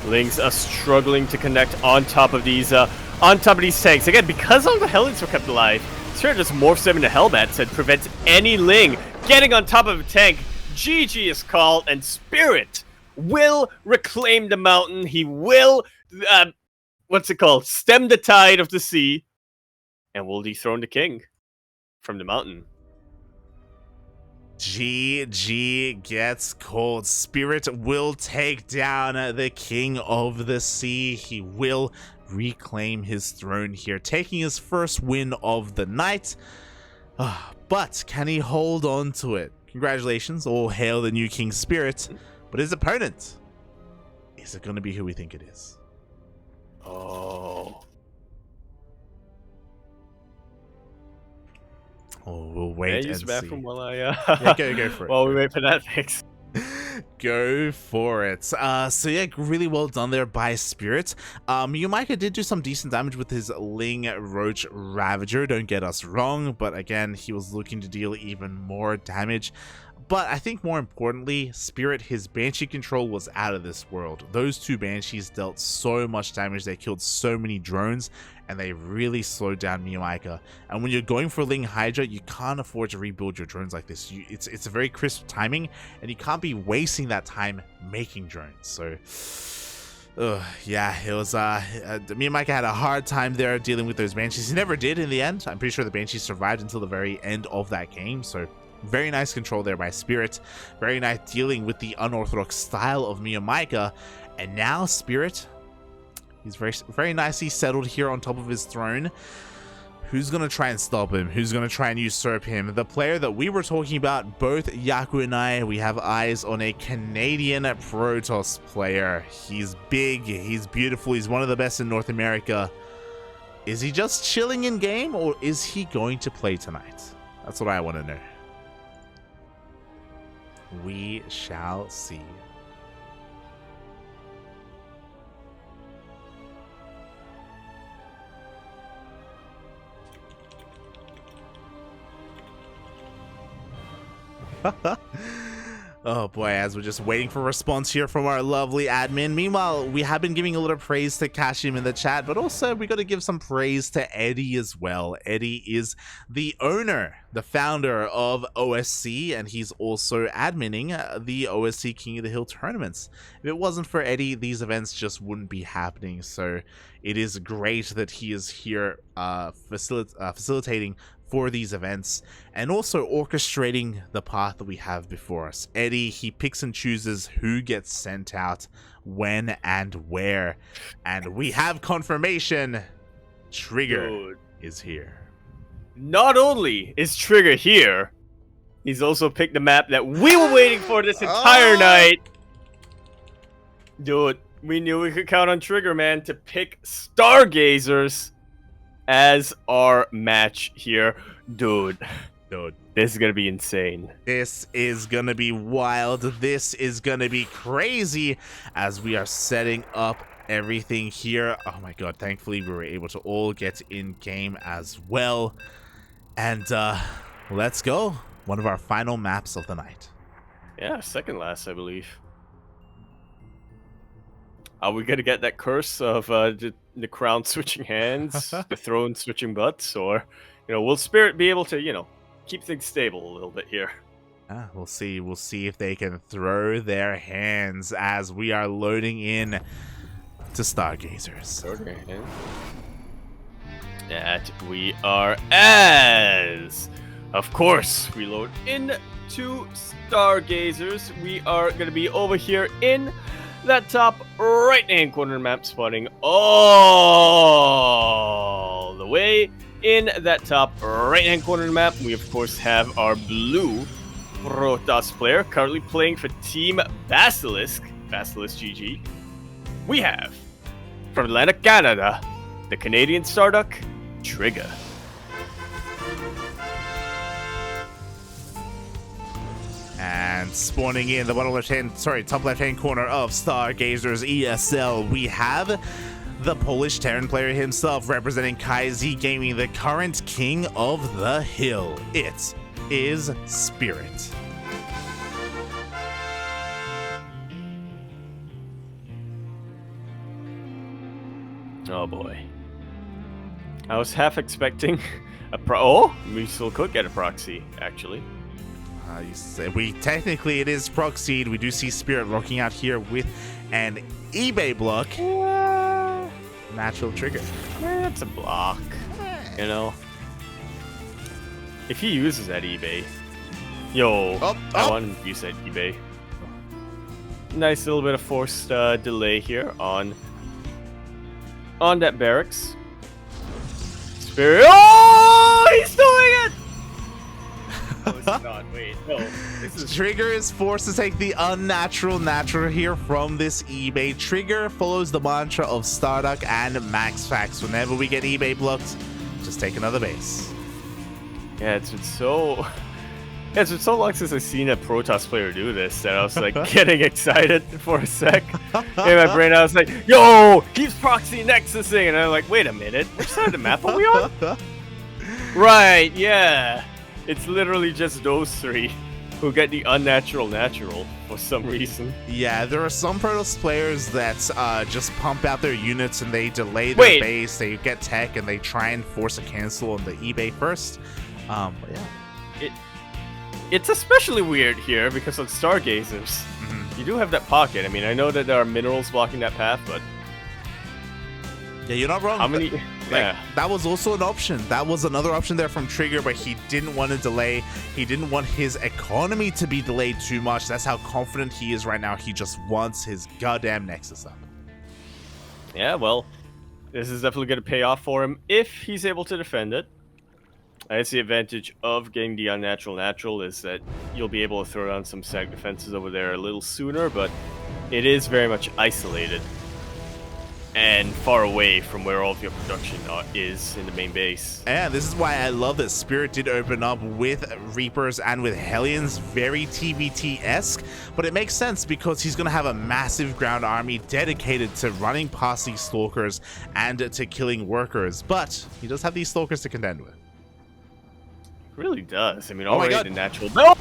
Lings are struggling to connect on top of these tanks. Again, because all the Hellions were kept alive, Spirit just morphs them into Hellbats and prevents any Ling getting on top of a tank. GG is called, and Spirit will reclaim the mountain. He will, stem the tide of the sea, and will dethrone the king from the mountain. GG gets called. Spirit will take down the king of the sea. He will reclaim his throne here, taking his first win of the night. But can he hold on to it? Congratulations, all hail the new King Spirit. But his opponent, is it going to be who we think it is? Oh, we'll wait and see. While I, yeah, go for it. While we wait for that fix. Go for it. So yeah, really well done there by Spirit. MeomaikA did do some decent damage with his Ling Roach Ravager, don't get us wrong, but again, he was looking to deal even more damage. But I think more importantly, Spirit, his Banshee control was out of this world. Those two Banshees dealt so much damage, they killed so many drones, and they really slowed down MeomaikA. And when you're going for Ling Hydra, you can't afford to rebuild your drones like this. It's a very crisp timing, and you can't be wasting that time making drones. So, yeah, it was, MeomaikA had a hard time there dealing with those Banshees. He never did in the end. I'm pretty sure the Banshees survived until the very end of that game, so very nice control there by Spirit. Very nice dealing with the unorthodox style of MeomaikA. And now Spirit, he's very nicely settled here on top of his throne. Who's going to try and stop him? Who's going to try and usurp him? The player that we were talking about, both Yaku and I, we have eyes on a Canadian Protoss player. He's big, he's beautiful, he's one of the best in North America. Is he just chilling in game, or is he going to play tonight? That's what I want to know. We shall see. Oh boy, as we're just waiting for a response here from our lovely admin. Meanwhile, we have been giving a little praise to Kashim in the chat, but also we got to give some praise to Eddie as well. Eddie is the owner, the founder of OSC, and he's also adminning the OSC King of the Hill tournaments. If it wasn't for Eddie, these events just wouldn't be happening, so it is great that he is here facilitating for these events and also orchestrating the path that we have before us. Eddie, he picks and chooses who gets sent out, when and where, and we have confirmation. Trigger is here. Not only is Trigger here, he's also picked the map that we were waiting for this entire night. Dude, we knew we could count on Trigger, man, to pick Stargazers as our match here. Dude, this is gonna be insane. This is gonna be wild. This is gonna be crazy as we are setting up everything here. Oh my god, thankfully we were able to all get in game as well. And let's go. One of our final maps of the night. Yeah, second last, I believe. Are we gonna get that curse of the crown switching hands, the throne switching butts, or will Spirit be able to keep things stable a little bit here? We'll see. We'll see if they can throw their hands as we are loading in to Stargazers. Okay. That we are as, of course, we load into Stargazers. We are gonna be over here in that top right-hand corner map, spawning all the way in that top right-hand corner map. We, of course, have our blue Protoss player currently playing for Team Basilisk GG. We have, from Atlanta, Canada, the Canadian Starduck, Trigger. And And spawning in the top left-hand corner of Stargazer's ESL, we have the Polish Terran player himself representing KaiZ Gaming, the current king of the hill. It is Spirit. Oh boy. I was half expecting a oh, we still could get a proxy, actually. You said technically it is proxied. We do see Spirit rocking out here with an eBay block. Natural trigger. It's a block, you know. If he uses that eBay, I want to use that eBay. Nice little bit of forced delay here on that barracks. Spirit. Oh, he's doing it! Oh, it's not. Wait, no. Trigger is forced to take the unnatural natural here from this eBay. Trigger follows the mantra of Starduck and Max Facts. Whenever we get eBay blocked, just take another base. Yeah, it's been so long since I've seen a Protoss player do this that I was like getting excited for a sec. In my brain, I was like, yo, he's proxy Nexusing, and I'm like, wait a minute, which side of the map are we on? Right, yeah. It's literally just those three who get the unnatural natural for some reason. Yeah, there are some Protoss players that just pump out their units and they delay their base, they get tech, and they try and force a cancel on the eBay first. But yeah. It's especially weird here because on Stargazers, you do have that pocket. I mean, I know that there are minerals blocking that path, but... Yeah, you're not wrong. How many... That was also an option. That was another option there from Trigger, but he didn't want to delay. He didn't want his economy to be delayed too much. That's how confident he is right now. He just wants his goddamn Nexus up. Yeah, well, this is definitely going to pay off for him if he's able to defend it. That's the advantage of getting the unnatural natural, is that you'll be able to throw down some stack defenses over there a little sooner, but it is very much isolated and far away from where all of your production is in the main base. And this is why I love that Spirit did open up with Reapers and with Hellions, very TBT-esque, but it makes sense because he's going to have a massive ground army dedicated to running past these Stalkers and to killing workers, but he does have these Stalkers to contend with. Really does. I mean, already the natural. No!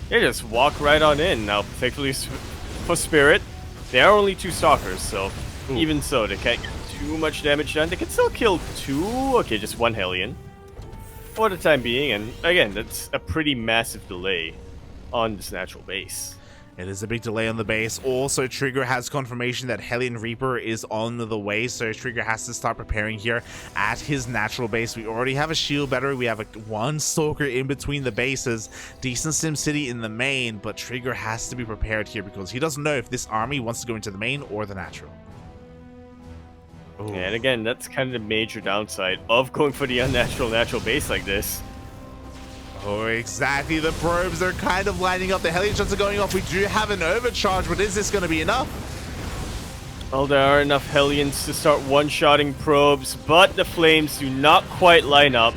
They just walk right on in. Now, thankfully for Spirit, there are only 2 Stalkers, so even so, they can't get too much damage done. They can still kill 2. Okay, just 1 Hellion for the time being. And again, that's a pretty massive delay on this natural base. It is a big delay on the base. Also, Trigger has confirmation that Hellion Reaper is on the way, so Trigger has to start preparing here at his natural base. We already have a shield battery. We have one Stalker in between the bases. Decent Sim City in the main, but Trigger has to be prepared here because he doesn't know if this army wants to go into the main or the natural. Ooh. And again, that's kind of the major downside of going for the unnatural natural base like this. Oh, exactly. The probes are kind of lining up. The Hellion shots are going off. We do have an overcharge, but is this going to be enough? Well, there are enough Hellions to start one-shotting probes, but the flames do not quite line up.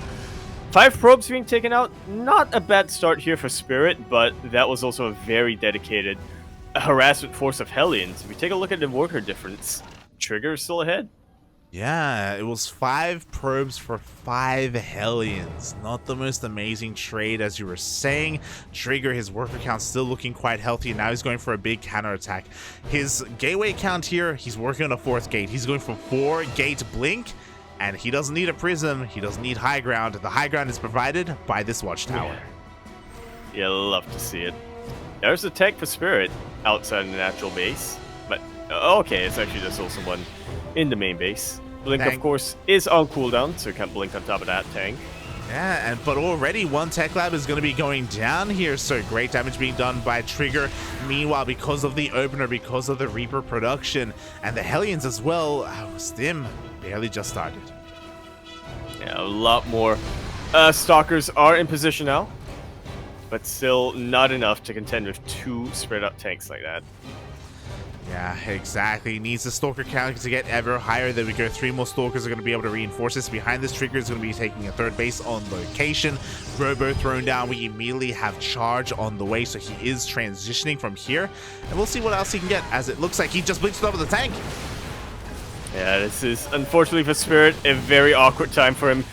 5 probes being taken out. Not a bad start here for Spirit, but that was also a very dedicated harassment force of Hellions. If we take a look at the worker difference, Trigger is still ahead. Yeah, it was 5 probes for 5 Hellions. Not the most amazing trade, as you were saying. Trigger, his worker count still looking quite healthy. Now he's going for a big counterattack. His gateway count here, he's working on a 4th gate. He's going for 4 gate blink, and he doesn't need a prism. He doesn't need high ground. The high ground is provided by this watchtower. Yeah, love to see it. There's a tech for Spirit outside of the natural base, but okay, it's actually just also one in the main base. Blink, of course, is on cooldown, so you can't blink on top of that tank. Yeah, but already 1 tech lab is going to be going down here, so great damage being done by Trigger. Meanwhile, because of the opener, because of the Reaper production, and the Hellions as well, Stim barely just started. Yeah, a lot more Stalkers are in position now, but still not enough to contend with 2 spread out tanks like that. Yeah, exactly. He needs the Stalker count to get ever higher. There we go. 3 more Stalkers are going to be able to reinforce this. Behind this Trigger is going to be taking a 3rd base on location. Robo thrown down. We immediately have Charge on the way, so he is transitioning from here. And we'll see what else he can get, as it looks like he just blinked over the tank. Yeah, this is, unfortunately for Spirit, a very awkward time for him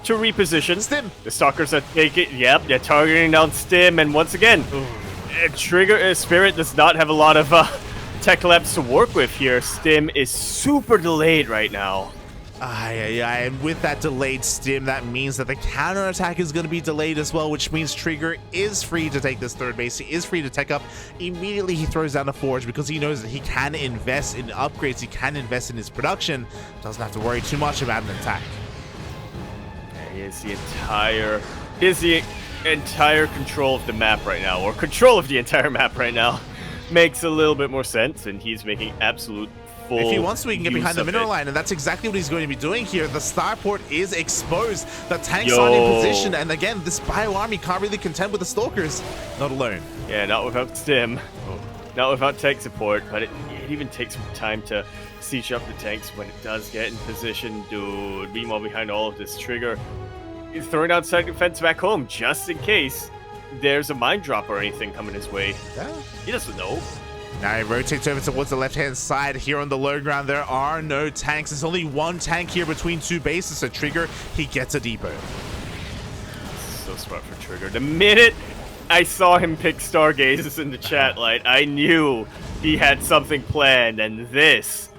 to reposition. Stim. The Stalkers are taking, yep, they're targeting down Stim, and once again, Spirit does not have a lot of tech labs to work with here. Stim is super delayed right now. And with that delayed Stim, that means that the counterattack is going to be delayed as well, which means Trigger is free to take this 3rd base. He is free to tech up. Immediately, he throws down a Forge because he knows that he can invest in upgrades. He can invest in his production. Doesn't have to worry too much about an attack. He has the entire control of the map right now, or control of the entire map right now. Makes a little bit more sense, and he's making absolute full If he wants to, he can get behind the mineral it. line, and that's exactly what he's going to be doing here. The starport is exposed. The tanks aren't in position, and again, this bio army can't really contend with the Stalkers. Not alone. Yeah, not without Stim. Not without tech support, but it even takes some time to siege up the tanks when it does get in position. Dude, meanwhile, behind all of this, Trigger is throwing out side defense back home just in case there's a mine drop or anything coming his way. Yeah. He doesn't know. Now he rotates over towards the left-hand side. Here on the low ground, there are no tanks. There's only 1 tank here between 2 bases, so Trigger, he gets a depot. So smart for Trigger. The minute I saw him pick Stargazers in the chat light, I knew he had something planned, and this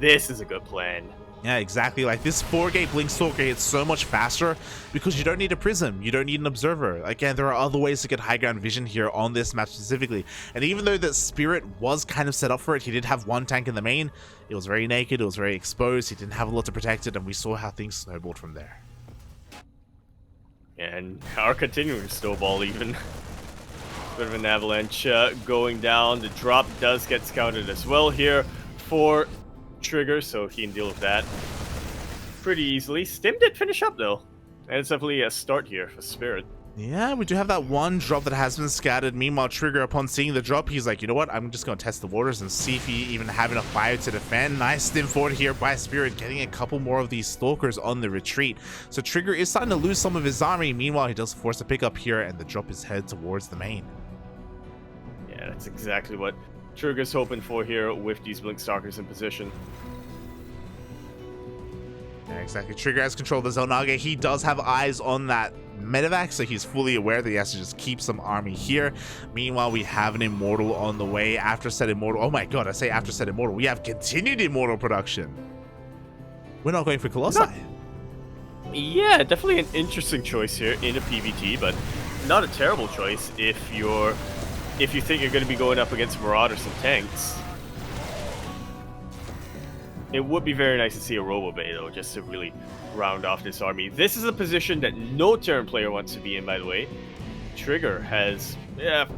is a good plan. Yeah, exactly. Like this 4-gate Blink Stalker hits so much faster because you don't need a prism, you don't need an observer. Again, there are other ways to get high ground vision here on this map specifically. And even though that Spirit was kind of set up for it, he did have 1 tank in the main. It was very naked, it was very exposed, he didn't have a lot to protect it, and we saw how things snowballed from there. And are continuing to snowball even. Bit of an avalanche going down. The drop does get scouted as well here for Trigger, so he can deal with that pretty easily. Stim did finish up though, and it's definitely a start here for Spirit. Yeah, we do have that 1 drop that has been scattered. Meanwhile, Trigger, upon seeing the drop, he's like, you know what, I'm just going to test the waters and see if he even have enough fire to defend. Nice stim forward here by Spirit, getting a couple more of these Stalkers on the retreat. So Trigger is starting to lose some of his army. Meanwhile, he does force a pickup here, and the drop is headed towards the main. Yeah, that's exactly what Trigger's hoping for here with these Blink Stalkers in position. Yeah, exactly. Trigger has control of the Zonage. He does have eyes on that medevac, so he's fully aware that he has to just keep some army here. Meanwhile, we have an Immortal on the way. After said Immortal, oh my god, I say after said Immortal, we have continued Immortal production. We're not going for Colossi. Yeah, definitely an interesting choice here in a PvT, but not a terrible choice if you think you're going to be going up against Marauders and tanks. It would be very nice to see a Robo Bay, though, just to really round off this army. This is a position that no Terran player wants to be in, by the way. Trigger has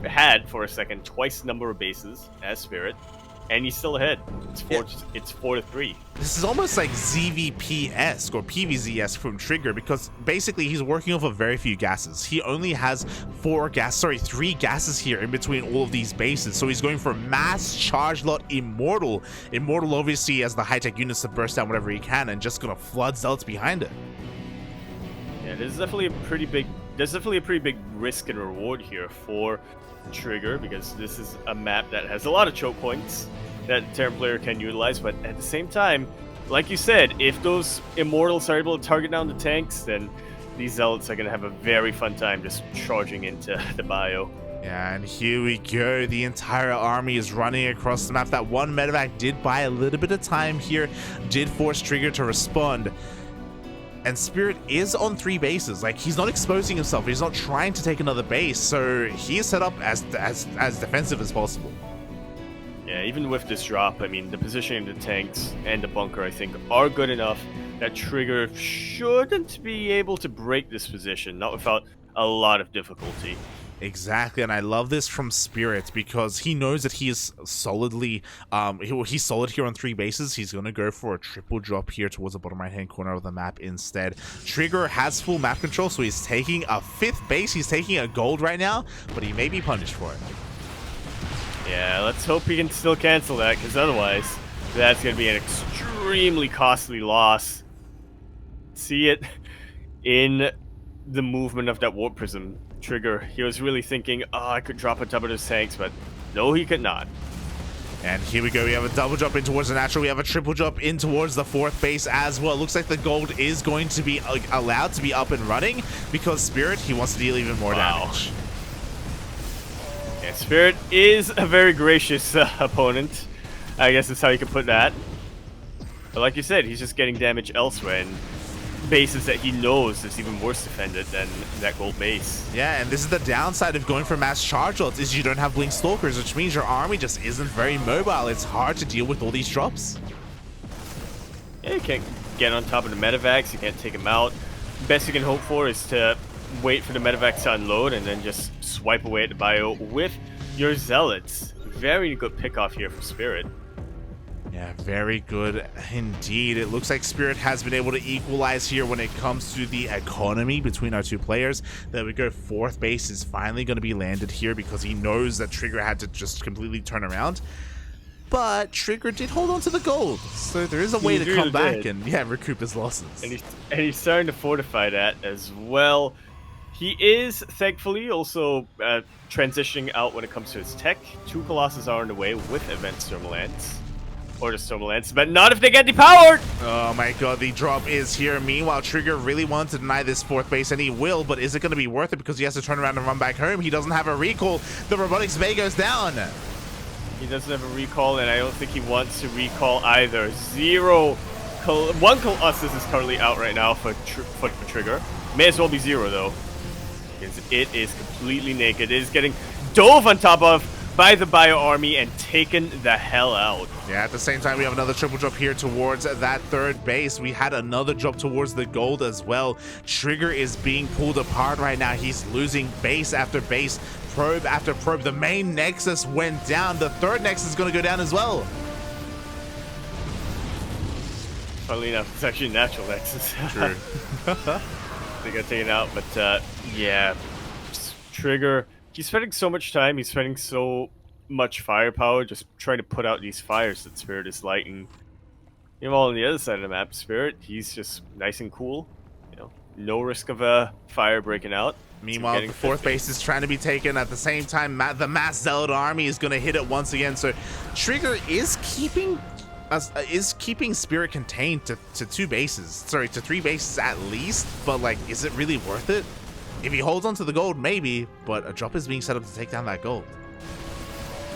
had, for a second, twice the number of bases as Spirit, and he's still ahead. It's 4-3. This is almost like ZVP-esque or PVZ-esque from Trigger, because basically he's working off of very few gases. He only has 3 gases here in between all of these bases. So he's going for mass charge lot Immortal. Immortal obviously has the high-tech units to burst down whatever he can, and just gonna flood Zealots behind it. Yeah, there's definitely a pretty big risk and reward here for Trigger, because this is a map that has a lot of choke points that Terran player can utilize, but at the same time, like you said, if those Immortals are able to target down the tanks, then these Zealots are going to have a very fun time just charging into the bio. Yeah, and here we go. The entire army is running across the map. That 1 medevac did buy a little bit of time here, did force Trigger to respond. And Spirit is on 3 bases. Like, he's not exposing himself. He's not trying to take another base. So he is set up as defensive as possible. Yeah, even with this drop, I mean, the positioning of the tanks and the bunker, I think, are good enough that Trigger shouldn't be able to break this position, not without a lot of difficulty. Exactly, and I love this from Spirit because he knows that he is solidly, he's solid here on 3 bases. He's going to go for a triple drop here towards the bottom right-hand corner of the map instead. Trigger has full map control, so he's taking a 5th base. He's taking a gold right now, but he may be punished for it. Yeah, let's hope he can still cancel that, because otherwise that's going to be an extremely costly loss. See it in the movement of that warp prism trigger. He was really thinking, oh, I could drop on top of those tanks, but no, he could not. And here we go. We have a double jump in towards the natural. We have a triple jump in towards the fourth base as well. It looks like the gold is going to be allowed to be up and running because Spirit, he wants to deal even more damage. Yeah, Spirit is a very gracious opponent. I guess that's how you can put that. But like you said, he's just getting damage elsewhere, and bases that he knows is even worse defended than that gold base. Yeah, and this is the downside of going for mass charge lots, is you don't have Blink Stalkers, which means your army just isn't very mobile. It's hard to deal with all these drops. Yeah, you can't get on top of the medevacs, you can't take him out. Best you can hope for is to wait for the medevacs to unload and then just swipe away at the bio with your zealots. Very good pickoff here for Spirit. Yeah, very good indeed. It looks like Spirit has been able to equalize here when it comes to the economy between our two players. There we go. Fourth base is finally going to be landed here because he knows that Trigger had to just completely turn around. But Trigger did hold on to the gold, so there is a way to come back and recoup his losses. And he's starting to fortify that as well. He is, thankfully, also transitioning out when it comes to his tech. 2 Colossus are on the way with Advanced Thermal Lance. Or the Thermal Lance, but not if they get depowered! Oh my god, the drop is here. Meanwhile, Trigger really wants to deny this fourth base, and he will, but is it going to be worth it because he has to turn around and run back home? He doesn't have a recall. The Robotics Bay goes down. He doesn't have a recall, and I don't think he wants to recall either. One Colossus is currently out right now for Trigger. May as well be 0, though. Because it is completely naked. It is getting dove on top of by the bio army and taken the hell out. Yeah, at the same time, we have another triple drop here towards that third base. We had another drop towards the gold as well. Trigger is being pulled apart right now. He's losing base after base, probe after probe. The main nexus went down. The third nexus is going to go down as well. Funnily enough, it's actually natural nexus. True. They got taken out, but yeah, Trigger, he's spending so much time, he's spending so much firepower just trying to put out these fires that Spirit is lighting. Meanwhile, on the other side of the map, Spirit, he's just nice and cool. You know, no risk of a fire breaking out. Meanwhile, the fourth base is trying to be taken. At the same time, the Mass Zealot army is going to hit it once again. So Trigger is keeping Spirit contained to 2 bases. Sorry, to 3 bases at least. But like, is it really worth it? If he holds on to the gold, maybe, but a drop is being set up to take down that gold.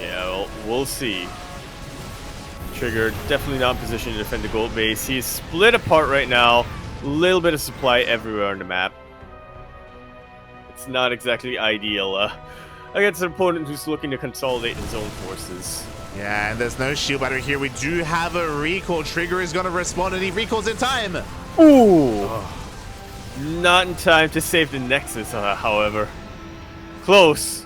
Yeah, well, we'll see. Trigger definitely not in position to defend the gold base. He's split apart right now. A little bit of supply everywhere on the map. It's not exactly ideal against an opponent who's looking to consolidate his own forces. Yeah, and there's no shield battery here. We do have a recall. Trigger is going to respond, and he recalls in time. Ooh! Oh. Not in time to save the Nexus, however. Close.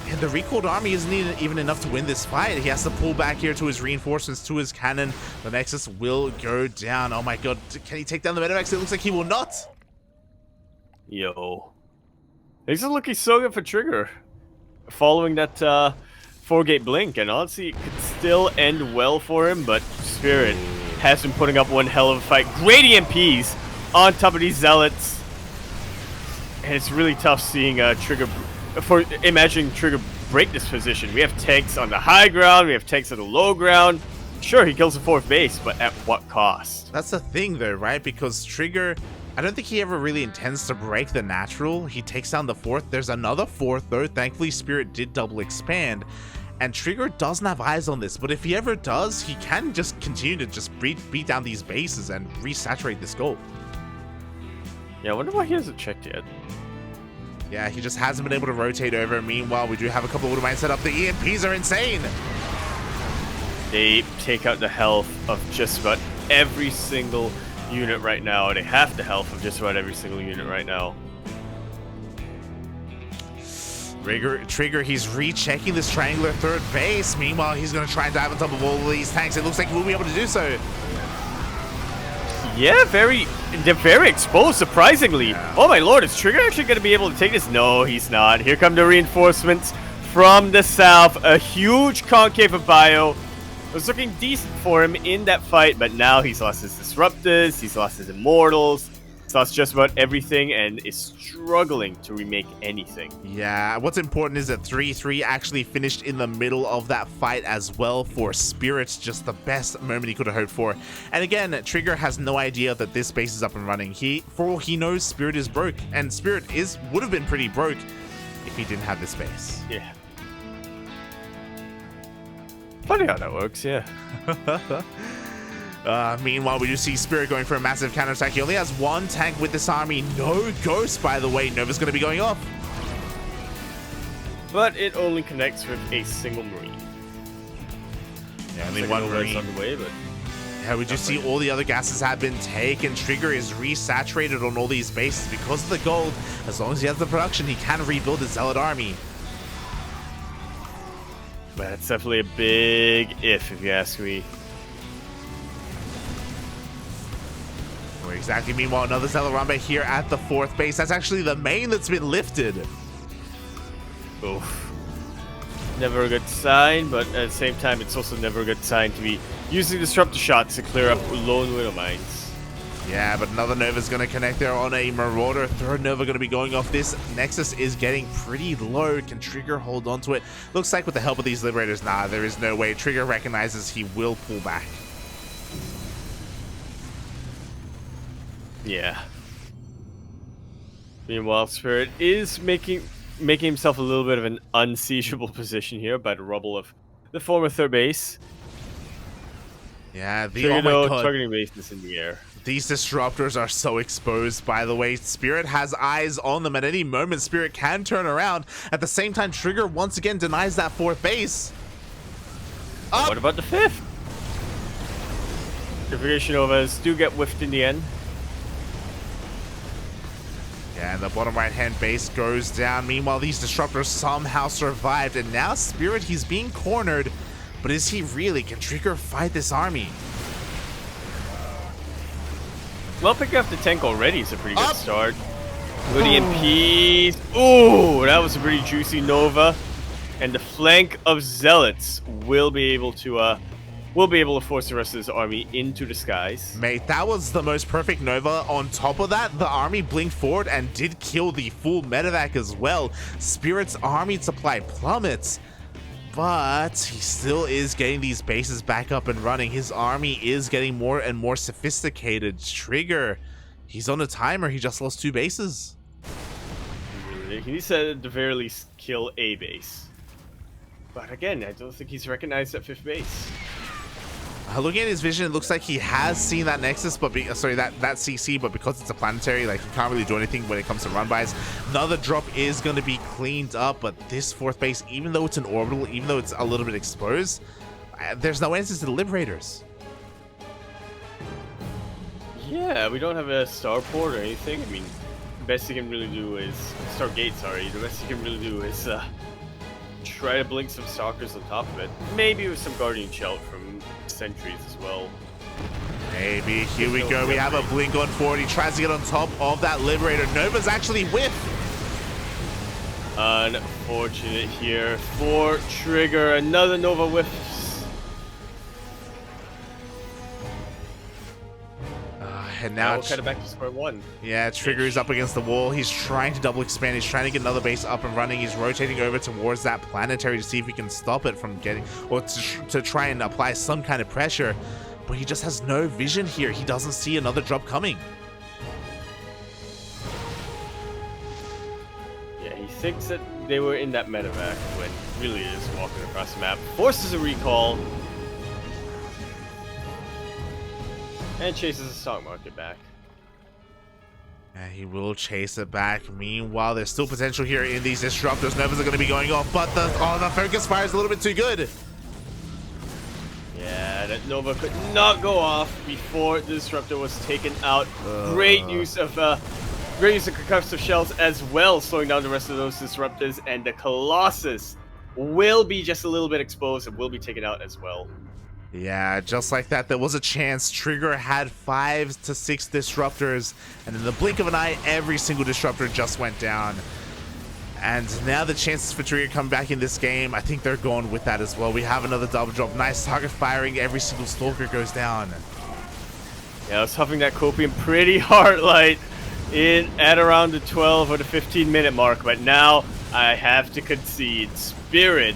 And the recalled army isn't even enough to win this fight. He has to pull back here to his reinforcements, to his cannon. The Nexus will go down. Oh my god, can he take down the Medivacs? It looks like he will not. Yo. This is looking so good for Trigger. Following that 4-gate blink, and honestly, it could still end well for him, but Spirit has been putting up one hell of a fight. Great EMPs on top of these zealots, and it's really tough seeing Trigger, imagining Trigger break this position. We have tanks on the high ground, we have tanks on the low ground. Sure, he kills the 4th base, but at what cost? That's the thing though, right? Because Trigger, I don't think he ever really intends to break the natural. He takes down the 4th. There's another 4th though. Thankfully, Spirit did double expand. And Trigger doesn't have eyes on this, but if he ever does, he can just continue to just beat down these bases and resaturate this gold. Yeah, I wonder why he hasn't checked yet. Yeah, he just hasn't been able to rotate over. Meanwhile, we do have a couple of automines set up. The EMPs are insane. They take out the health of just about every single unit right now. They have the health of just about every single unit right now. Trigger, he's rechecking this triangular 3rd base. Meanwhile, he's going to try and dive on top of all of these tanks. It looks like he will be able to do so. Yeah, they're very exposed, surprisingly. Yeah. Oh my lord, is Trigger actually going to be able to take this? No, he's not. Here come the reinforcements from the south. A huge concave of bio. It was looking decent for him in that fight, but now he's lost his Disruptors, he's lost his Immortals, he's lost just about everything, and is struggling to remake anything. Yeah, what's important is that 3-3 actually finished in the middle of that fight as well for Spirit. Just the best moment he could have hoped for. And again, Trigger has no idea that this base is up and running. For all he knows, Spirit is broke, and Spirit would have been pretty broke if he didn't have this base. Yeah. Funny how that works, yeah. Meanwhile, we do see Spirit going for a massive counterattack. He only has one tank with this army. No Ghost, by the way. Nova's going to be going off. But it only connects with a single Marine. Yeah, only one Marine. On the way, but yeah, we just see all the other gases have been taken. Trigger is resaturated on all these bases because of the gold. As long as he has the production, he can rebuild his Zealot army. But it's definitely a big if you ask me. Exactly. Meanwhile, another Zealot Rambe here at the 4th base. That's actually the main that's been lifted. Oof. Never a good sign, but at the same time, it's also never a good sign to be using Disruptor shots to clear up lone Widow Mines. Yeah, but another Nova's going to connect there on a Marauder. Third Nova going to be going off. This Nexus is getting pretty low. Can Trigger hold on to it? Looks like with the help of these Liberators, nah, there is no way. Trigger recognizes he will pull back. Yeah. Meanwhile, Spirit is making himself a little bit of an unsiegeable position here by the rubble of the former 3rd base. Yeah, oh my God. Targeting bases in the air. These Disruptors are so exposed, by the way. Spirit has eyes on them. At any moment, Spirit can turn around. At the same time, Trigger once again denies that 4th base. What about the 5th? Purification Novas do get whiffed in the end. Yeah, and the bottom right-hand base goes down. Meanwhile, these Disruptors somehow survived. And now Spirit, he's being cornered. But is he really? Can Trigger fight this army? Well, picking up the tank already is a pretty good start. Good EMPs. Ooh, that was a pretty juicy Nova. And the flank of Zealots will be able to force the rest of this army into the skies. Mate, that was the most perfect Nova. On top of that, the army blinked forward and did kill the full medevac as well. Spirit's army supply plummets. But he still is getting these bases back up and running. His army is getting more and more sophisticated. Trigger, he's on a timer. He just lost 2 bases. He needs to at the very least kill a base. But again, I don't think he's recognized that 5th base. Looking at his vision, it looks like he has seen that Nexus, but that CC, but because it's a planetary, like, he can't really do anything when it comes to run-bys. Another drop is going to be cleaned up, but this 4th base, even though it's an orbital, even though it's a little bit exposed, there's no answers to the Liberators. Yeah, we don't have a starport or anything. I mean, the best you can really do is... Stargate, sorry. The best you can really do is try to blink some Stalkers on top of it. Maybe with some Guardian Shell from Sentries as well. Maybe. Here we go. We have a blink on forward. He tries to get on top of that Liberator. Nova's actually whiffed. Unfortunate here for Trigger. Another Nova whiffs. And now we're kind of back to square one. Yeah, Trigger is up against the wall. He's trying to double expand. He's trying to get another base up and running. He's rotating over towards that planetary to see if he can stop it from getting, or to try and apply some kind of pressure. But he just has no vision here. He doesn't see another drop coming. Yeah, he thinks that they were in that medevac when really is walking across the map. Forces a recall. And chases the stock market back. And he will chase it back. Meanwhile, there's still potential here in these Disruptors. Novas are going to be going off, but the focus fire is a little bit too good. Yeah, that Nova could not go off before the Disruptor was taken out. Great use of concussive shells as well, slowing down the rest of those Disruptors, and the Colossus will be just a little bit exposed and will be taken out as well. Yeah, just like that, there was a chance. Trigger had 5 to 6 Disruptors, and in the blink of an eye, every single Disruptor just went down. And now the chances for Trigger come back in this game, I think they're gone with that as well. We have another double drop. Nice target firing. Every single Stalker goes down. Yeah, I was huffing that copium pretty hard, like, at around the 12 or the 15-minute mark. But now I have to concede. Spirit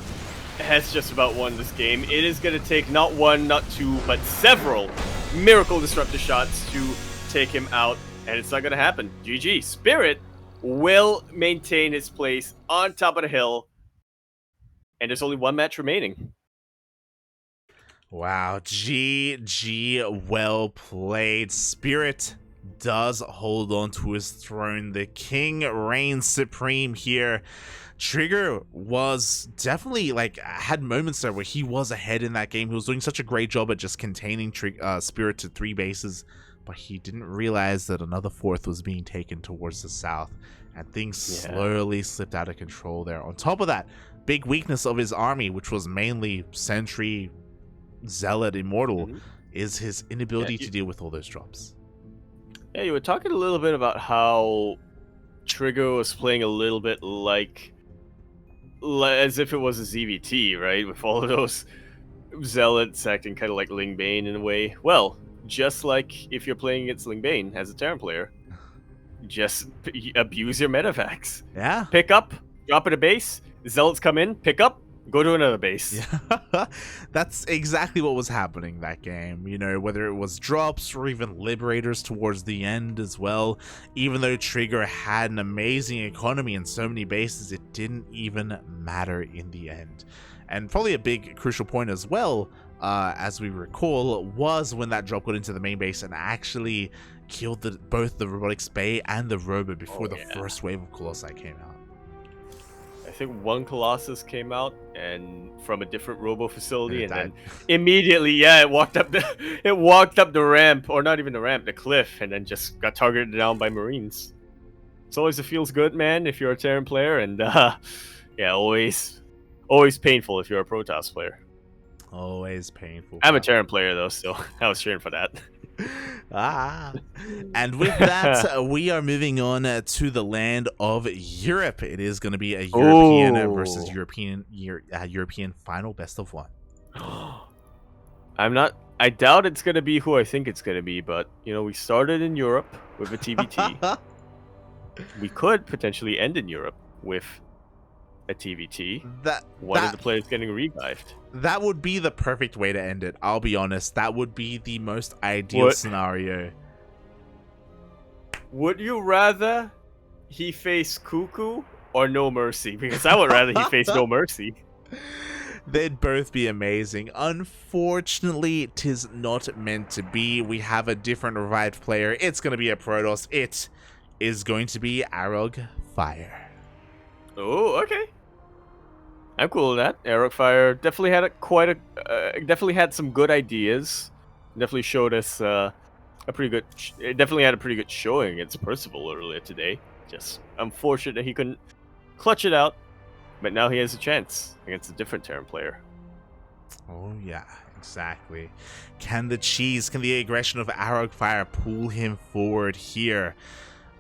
has just about won this game. It is going to take not one, not two, but several Miracle Disruptor shots to take him out. And it's not going to happen. GG. Spirit will maintain his place on top of the hill. And there's only one match remaining. Wow, GG, well played. Spirit does hold on to his throne. The king reigns supreme here. Trigger was definitely, like, had moments there where he was ahead in that game. He was doing such a great job at just containing Spirit to 3 bases, but he didn't realize that another 4th was being taken towards the south, and things slowly slipped out of control there. On top of that, big weakness of his army, which was mainly Sentry, Zealot, Immortal, is his inability to deal with all those drops. Yeah, you were talking a little bit about how Trigger was playing a little bit like as if it was a ZVT, right? With all of those Zealots acting kind of like Ling Bane in a way. Well, just like if you're playing against Ling Bane as a Terran player, just abuse your metavacs. Yeah. Pick up, drop at a base, Zealots come in, pick up, go to another base. Yeah. That's exactly what was happening that game. You know, whether it was drops or even Liberators towards the end as well. Even though Trigger had an amazing economy and so many bases, it didn't even matter in the end. And probably a big crucial point as well, as we recall, was when that drop got into the main base and actually killed both the Robotics Bay and the Robo before the first wave of Colossi came out. I think one Colossus came out and from a different Robo facility, and then immediately, it walked up the ramp, or not even the ramp, the cliff, and then just got targeted down by Marines. It's always a feels good, man, if you're a Terran player, and always painful if you're a Protoss player. Always painful. I'm a Terran player though, so I was cheering for that. And with that, we are moving on to the land of Europe. It is going to be a European versus European final best of 1. I doubt it's going to be who I think it's going to be, but you know, we started in Europe with a TVT. We could potentially end in Europe with a TVT. One of the players getting revived. That would be the perfect way to end it. I'll be honest. That would be the most ideal scenario. Would you rather he face CuKu or NoMercy? Because I would rather he face NoMercy. They'd both be amazing. Unfortunately, 'tis not meant to be. We have a different revived player. It's going to be a Protoss. It is going to be Arrogfire. Oh, okay. I'm cool with that. Arrogfire definitely had definitely had some good ideas. Definitely showed us a pretty good. It definitely had a pretty good showing against Percival earlier today. Just unfortunate that he couldn't clutch it out, but now he has a chance against a different Terran player. Oh yeah, exactly. Can the aggression of Arrogfire pull him forward here?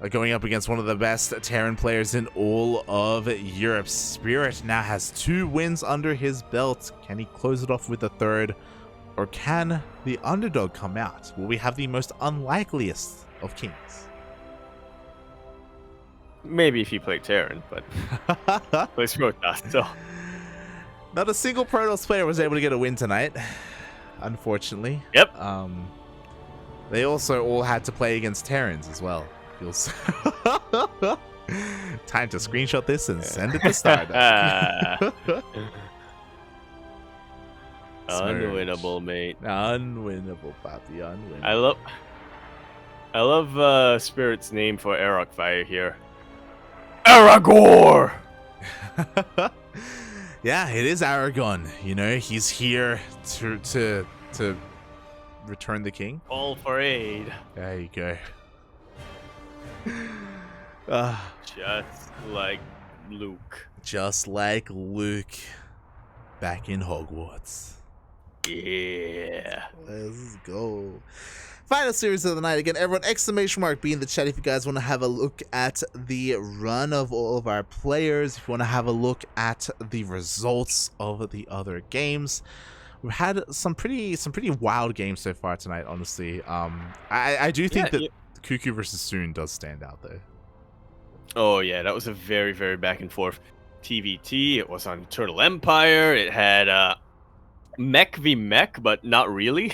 Going up against one of the best Terran players in all of Europe. Spirit now has 2 wins under his belt. Can he close it off with a 3rd? Or can the underdog come out? Will we have the most unlikeliest of kings? Maybe if he played Terran, but plays Protoss, so. Not a single Protoss player was able to get a win tonight, unfortunately. Yep. They also all had to play against Terrans as well. Time to screenshot this and send it to Stardust. Unwinnable, mate. Unwinnable, papi. Unwinnable. I love Spirit's name for Arrogfire here. Aragorn! Yeah, it is Aragon. You know, he's here to return the king. Call for aid. There you go. Just like Luke. Just like Luke back in Hogwarts. Yeah. Let's go. Final series of the night. Again, everyone, exclamation mark be in the chat if you guys want to have a look at the run of all of our players. If you want to have a look at the results of the other games. We've had some pretty wild games so far tonight, honestly. I do think that CuKu versus Soon does stand out though. Oh yeah, that was a very, very back and forth TVT. It was on Turtle Empire. It had mech v mech, but not really.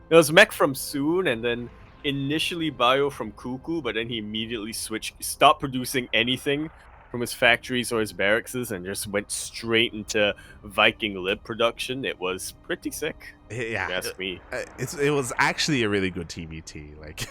It was mech from Soon, and then initially bio from CuKu, but then he immediately stopped producing anything from his factories or his barracks, and just went straight into Viking lib production. It was pretty sick. Yeah, ask me. It was actually a really good TVT. Like,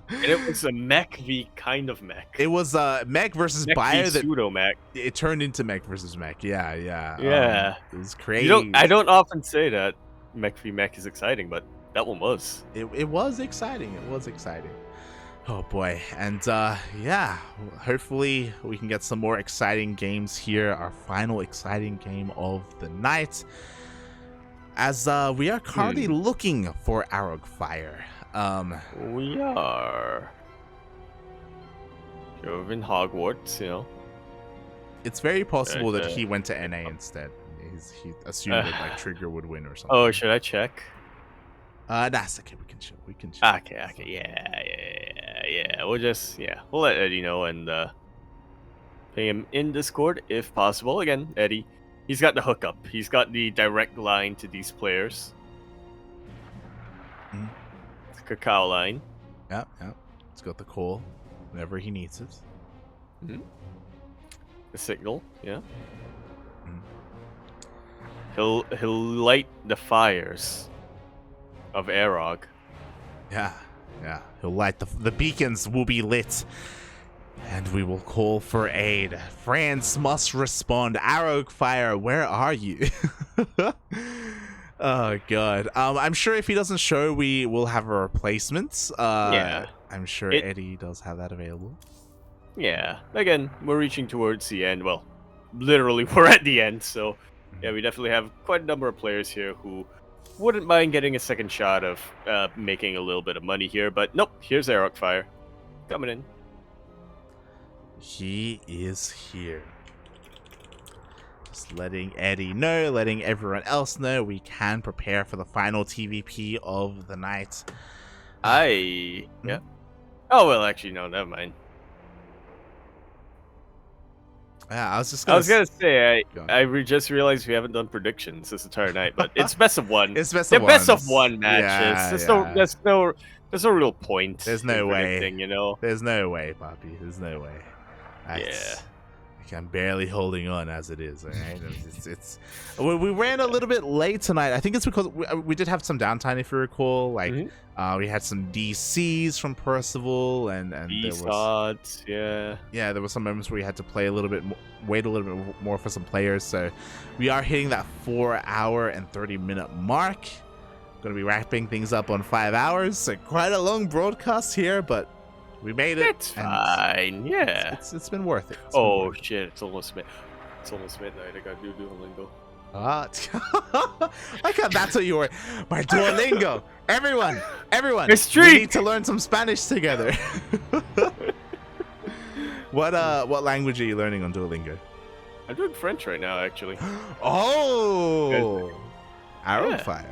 and it was a mech v kind of mech. It was mech versus mech bio that pseudo mech. It turned into mech versus mech. Yeah. It was crazy. I don't often say that mech v mech is exciting, but that one was. It was exciting. It was exciting. Oh boy. And yeah, hopefully we can get some more exciting games here. Our final exciting game of the night. As we are currently looking for Arrogfire. We are. You're in Hogwarts, you know. It's very possible that he went to NA instead. He assumed that like Trigger would win or something. Oh, should I check? That's okay. We can chill. Okay. Yeah. We'll let Eddie know and ping him in Discord if possible. Again, Eddie, he's got the hookup. He's got the direct line to these players. It's a cacao line. Yeah. He's got the call whenever he needs it. The signal, yeah. He'll light the fires of Arog. Yeah. He'll light the beacons will be lit, and we will call for aid. France must respond. Arrogfire, where are you? Oh god. I'm sure if he doesn't show, we will have a replacement. Yeah. I'm sure Eddie does have that available. Yeah. Again, we're reaching towards the end. Well, literally, we're at the end. So, yeah, we definitely have quite a number of players here who wouldn't mind getting a second shot of making a little bit of money here. But nope, here's Arrogfire coming in. He is here. Just letting Eddie know, letting everyone else know we can prepare for the final TVP of the night. Yeah. Oh, well, actually, no, never mind. Yeah, I was gonna say, just realized we haven't done predictions this entire night, but it's best of one. It's best of one matches. There's no real point. There's no way. You know. There's no way, Poppy. There's no way. I'm barely holding on as it is. All right? We ran a little bit late tonight. I think it's because we did have some downtime, if you recall. Like we had some DCs from Percival, and there was there were some moments where we had to play a little bit, wait a little bit more for some players. So we are hitting that 4 hour and 30-minute mark. Going to be wrapping things up on 5 hours. So quite a long broadcast here, but we made it. It's fine. Yeah. It's been worth it. Shit! It's almost midnight. I gotta do Duolingo. I can't. That's what you were. My Duolingo. Everyone. It's we need to learn some Spanish together. What language are you learning on Duolingo? I'm doing French right now, actually. Arrogfire.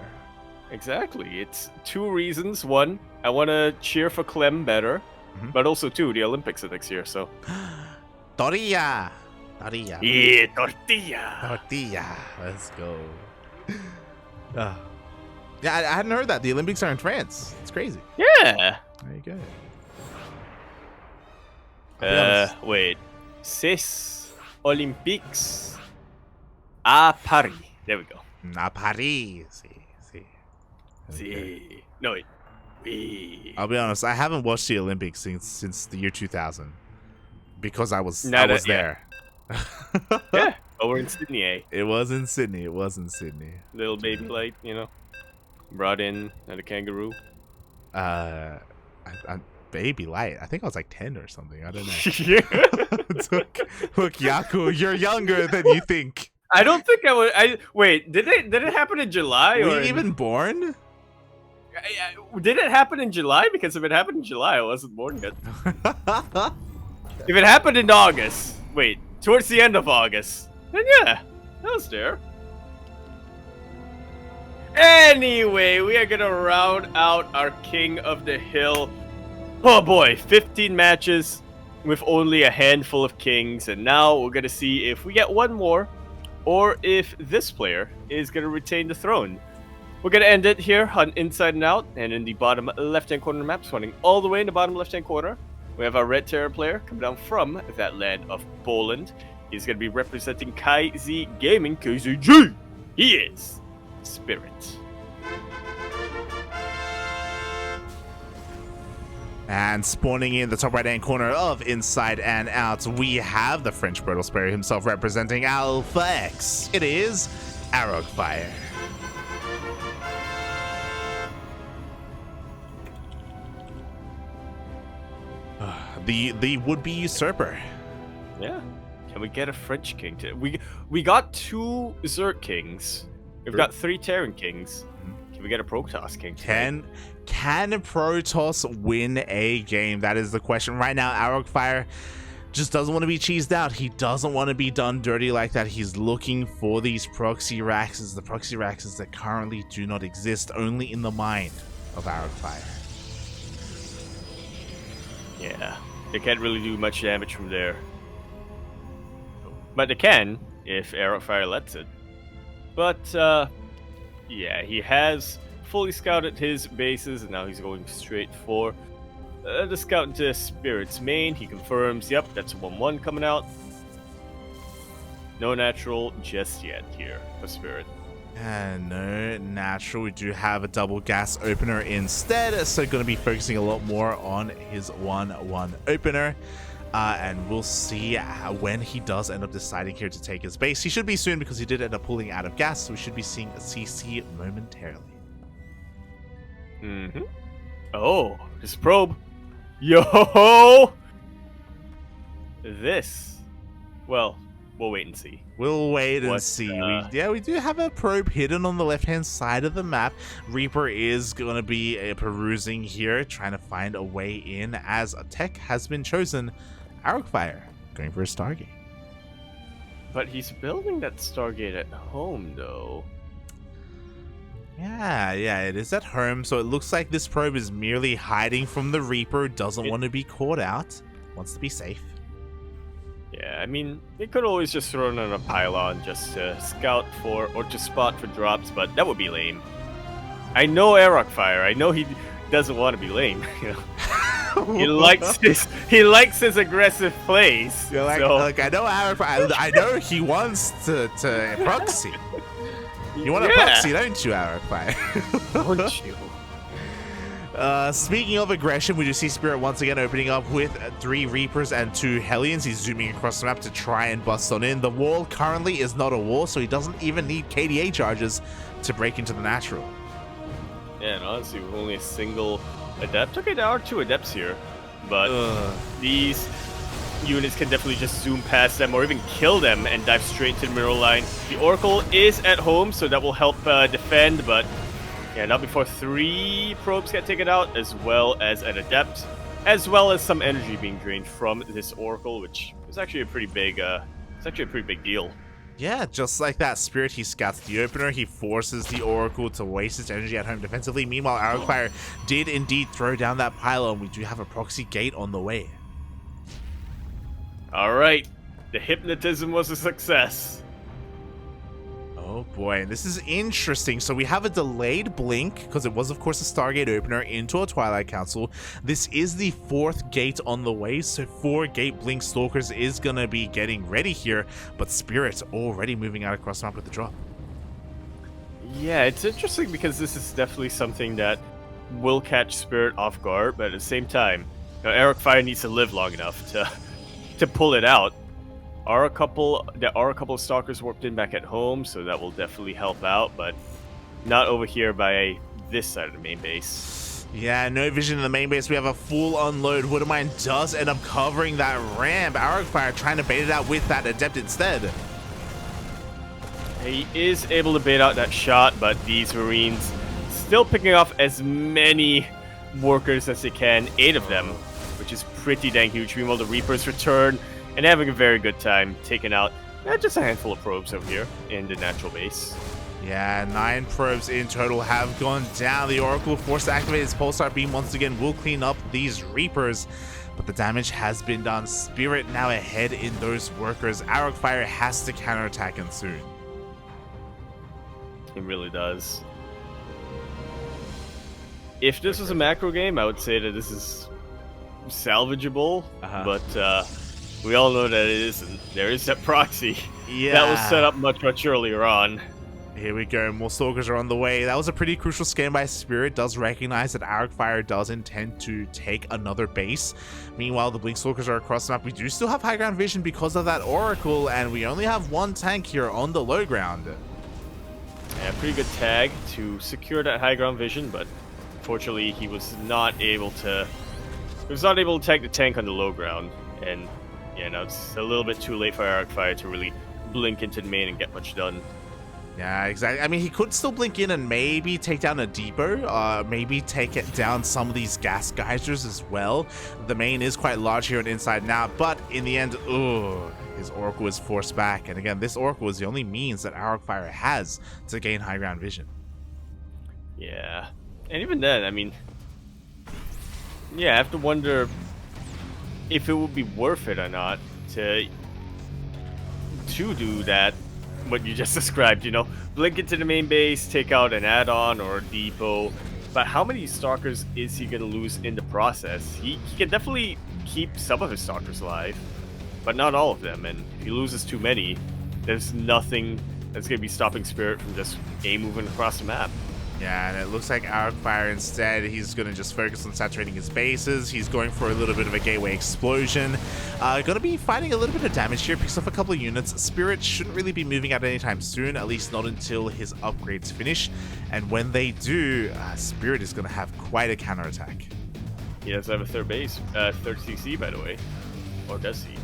Exactly. It's 2 reasons. 1, I want to cheer for Clem better. But also, 2, the Olympics are next year, so. Tortilla. Yeah, Tortilla. Let's go. Yeah, I hadn't heard that. The Olympics are in France. It's crazy. Yeah. There you go. Wait. Ces Olympiques à Paris. There we go. À Paris. See. No, wait. I'll be honest, I haven't watched the Olympics since the year 2000 because I was there. Yeah, over in Sydney, eh? It was in Sydney. Little baby light, you know, brought in at a kangaroo. Baby light. I think I was like 10 or something. I don't know. Yeah. Look, Yaku, you're younger than you think. I don't think I would. Wait. Did it happen in July Were or you even born? Did it happen in July? Because if it happened in July, I wasn't born yet. If it happened in August, wait, towards the end of August, then yeah, that was there. Anyway, we are gonna round out our King of the Hill. Oh boy, 15 matches with only a handful of kings, and now we're gonna see if we get one more, or if this player is gonna retain the throne. We're gonna end it here on Inside and Out, and in the bottom left-hand corner of the map, running all the way in the bottom left-hand corner, we have our Red Terror player coming down from that land of Poland. He's gonna be representing KZ Gaming, KZG. He is Spirit. And spawning in the top right-hand corner of Inside and Out, we have the French Brutal player himself representing Alpha X. It is Arrogfire. The would-be usurper. Yeah. Can we get a French king? We got 2 Zerg kings. We've got 3 Terran kings. Can we get a Protoss king? Can Protoss win a game? That is the question right now. Arrogfire just doesn't want to be cheesed out. He doesn't want to be done dirty like that. He's looking for these proxy raxes, the proxy raxes that currently do not exist, only in the mind of Arrogfire. Yeah, they can't really do much damage from there. But they can, if Arrogfire lets it. But, yeah, he has fully scouted his bases, and now he's going straight for the scout into Spirit's main. He confirms, yep, that's a 1-1 coming out. No natural just yet here for Spirit. And no natural. We do have a double gas opener instead, so going to be focusing a lot more on his 1-1 opener. And we'll see when he does end up deciding here to take his base. He should be soon because he did end up pulling out of gas, so we should be seeing a CC momentarily. Oh, this probe. Yo! This. Well, we'll wait and see. We'll wait and see. We do have a probe hidden on the left-hand side of the map. Reaper is going to be perusing here, trying to find a way in as a tech has been chosen. Arrogfire going for a Stargate. But he's building that Stargate at home, though. Yeah, it is at home. So it looks like this probe is merely hiding from the Reaper. Doesn't want to be caught out. Wants to be safe. Yeah, I mean, they could always just throw it on a pylon just to scout for, or to spot for drops, but that would be lame. I know Arrogfire. I know he doesn't want to be lame. You know? He likes his aggressive plays. You're like, so. Like I know Arrogfire. I know he wants to proxy. You want to proxy, don't you, Arrogfire? Don't you? Speaking of aggression, we do see Spirit once again opening up with 3 Reapers and 2 Hellions. He's zooming across the map to try and bust on in. The wall currently is not a wall, so he doesn't even need KDA charges to break into the natural. Yeah, and honestly, with only a single adept. Okay, there are 2 adepts here, but these units can definitely just zoom past them or even kill them and dive straight to the mineral line. The Oracle is at home, so that will help defend, but yeah, not before 3 probes get taken out, as well as an adept, as well as some energy being drained from this Oracle, which is actually a pretty big, deal. Yeah, just like that, Spirit, he scouts the opener, he forces the Oracle to waste its energy at home defensively. Meanwhile, Arrogfire did indeed throw down that pylon. We do have a proxy gate on the way. Alright, the hypnotism was a success. Oh boy, this is interesting. So we have a delayed blink, because it was of course a Stargate opener into a Twilight Council. This is the 4th gate on the way, so 4 gate blink stalkers is going to be getting ready here, but Spirit already moving out across the map with the drop. Yeah, it's interesting because this is definitely something that will catch Spirit off guard, but at the same time, Arrogfire needs to live long enough to pull it out. There are a couple of stalkers warped in back at home, so that will definitely help out, but not over here by this side of the main base. Yeah, no vision in the main base. We have a full unload. Woodermine does end up covering that ramp. Arrogfire trying to bait it out with that adept instead. He is able to bait out that shot, but these Marines still picking off as many workers as they can, 8 of them, which is pretty dang huge. Meanwhile, the Reapers return and having a very good time taking out just a handful of probes over here in the natural base. Yeah, 9 probes in total have gone down. The Oracle forced to activate his Pulsar Beam once again. Will clean up these Reapers, but the damage has been done. Spirit now ahead in those workers. Arrogfire has to counterattack him soon. It really does. If this was a macro game, I would say that this is salvageable, but we all know that it isn't. There is that proxy that was set up much earlier on. Here we go, more Stalkers are on the way. That was a pretty crucial scan by Spirit. Does recognize that Arrogfire does intend to take another base. Meanwhile, the Blink Stalkers are across the map. We do still have high ground vision because of that Oracle, and we only have 1 tank here on the low ground. Yeah, pretty good tag to secure that high ground vision, but unfortunately he was not able to tag the tank on the low ground, and yeah, now it's a little bit too late for Arrogfire to really blink into the main and get much done. Yeah, exactly. I mean, he could still blink in and maybe take down a depot, maybe take it down some of these gas geysers as well. The main is quite large here on Inside and Out, but in the end, his Oracle is forced back. And again, this Oracle is the only means that Arrogfire has to gain high ground vision. Yeah, and even then, I mean, yeah, I have to wonder if it would be worth it or not to do that. What you just described, you know, blink into the main base, take out an add-on or a depot, but how many Stalkers is he going to lose in the process? He can definitely keep some of his Stalkers alive, but not all of them, and if he loses too many, there's nothing that's going to be stopping Spirit from just moving across the map. Yeah, and it looks like Arrogfire instead, he's going to just focus on saturating his bases. He's going for a little bit of a gateway explosion. Going to be fighting a little bit of damage here, picks up a couple of units. Spirit shouldn't really be moving out anytime soon, at least not until his upgrades finish. And when they do, Spirit is going to have quite a counterattack. He does have a third base, third CC, by the way. Or does he?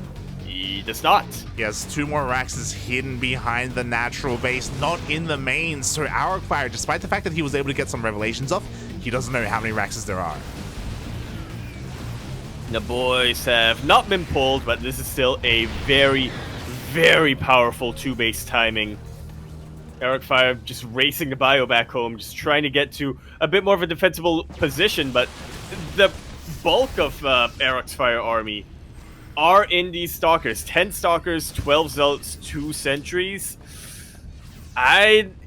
He does not. He has 2 more Raxes hidden behind the natural base, not in the main. So Arrogfire, despite the fact that he was able to get some revelations off, he doesn't know how many Raxes there are. The boys have not been pulled, but this is still a very powerful 2-base timing. Arrogfire just racing the bio back home, just trying to get to a bit more of a defensible position, but the bulk of Arrogfire army are in these Stalkers. 10 Stalkers, 12 Zealots, 2 Sentries.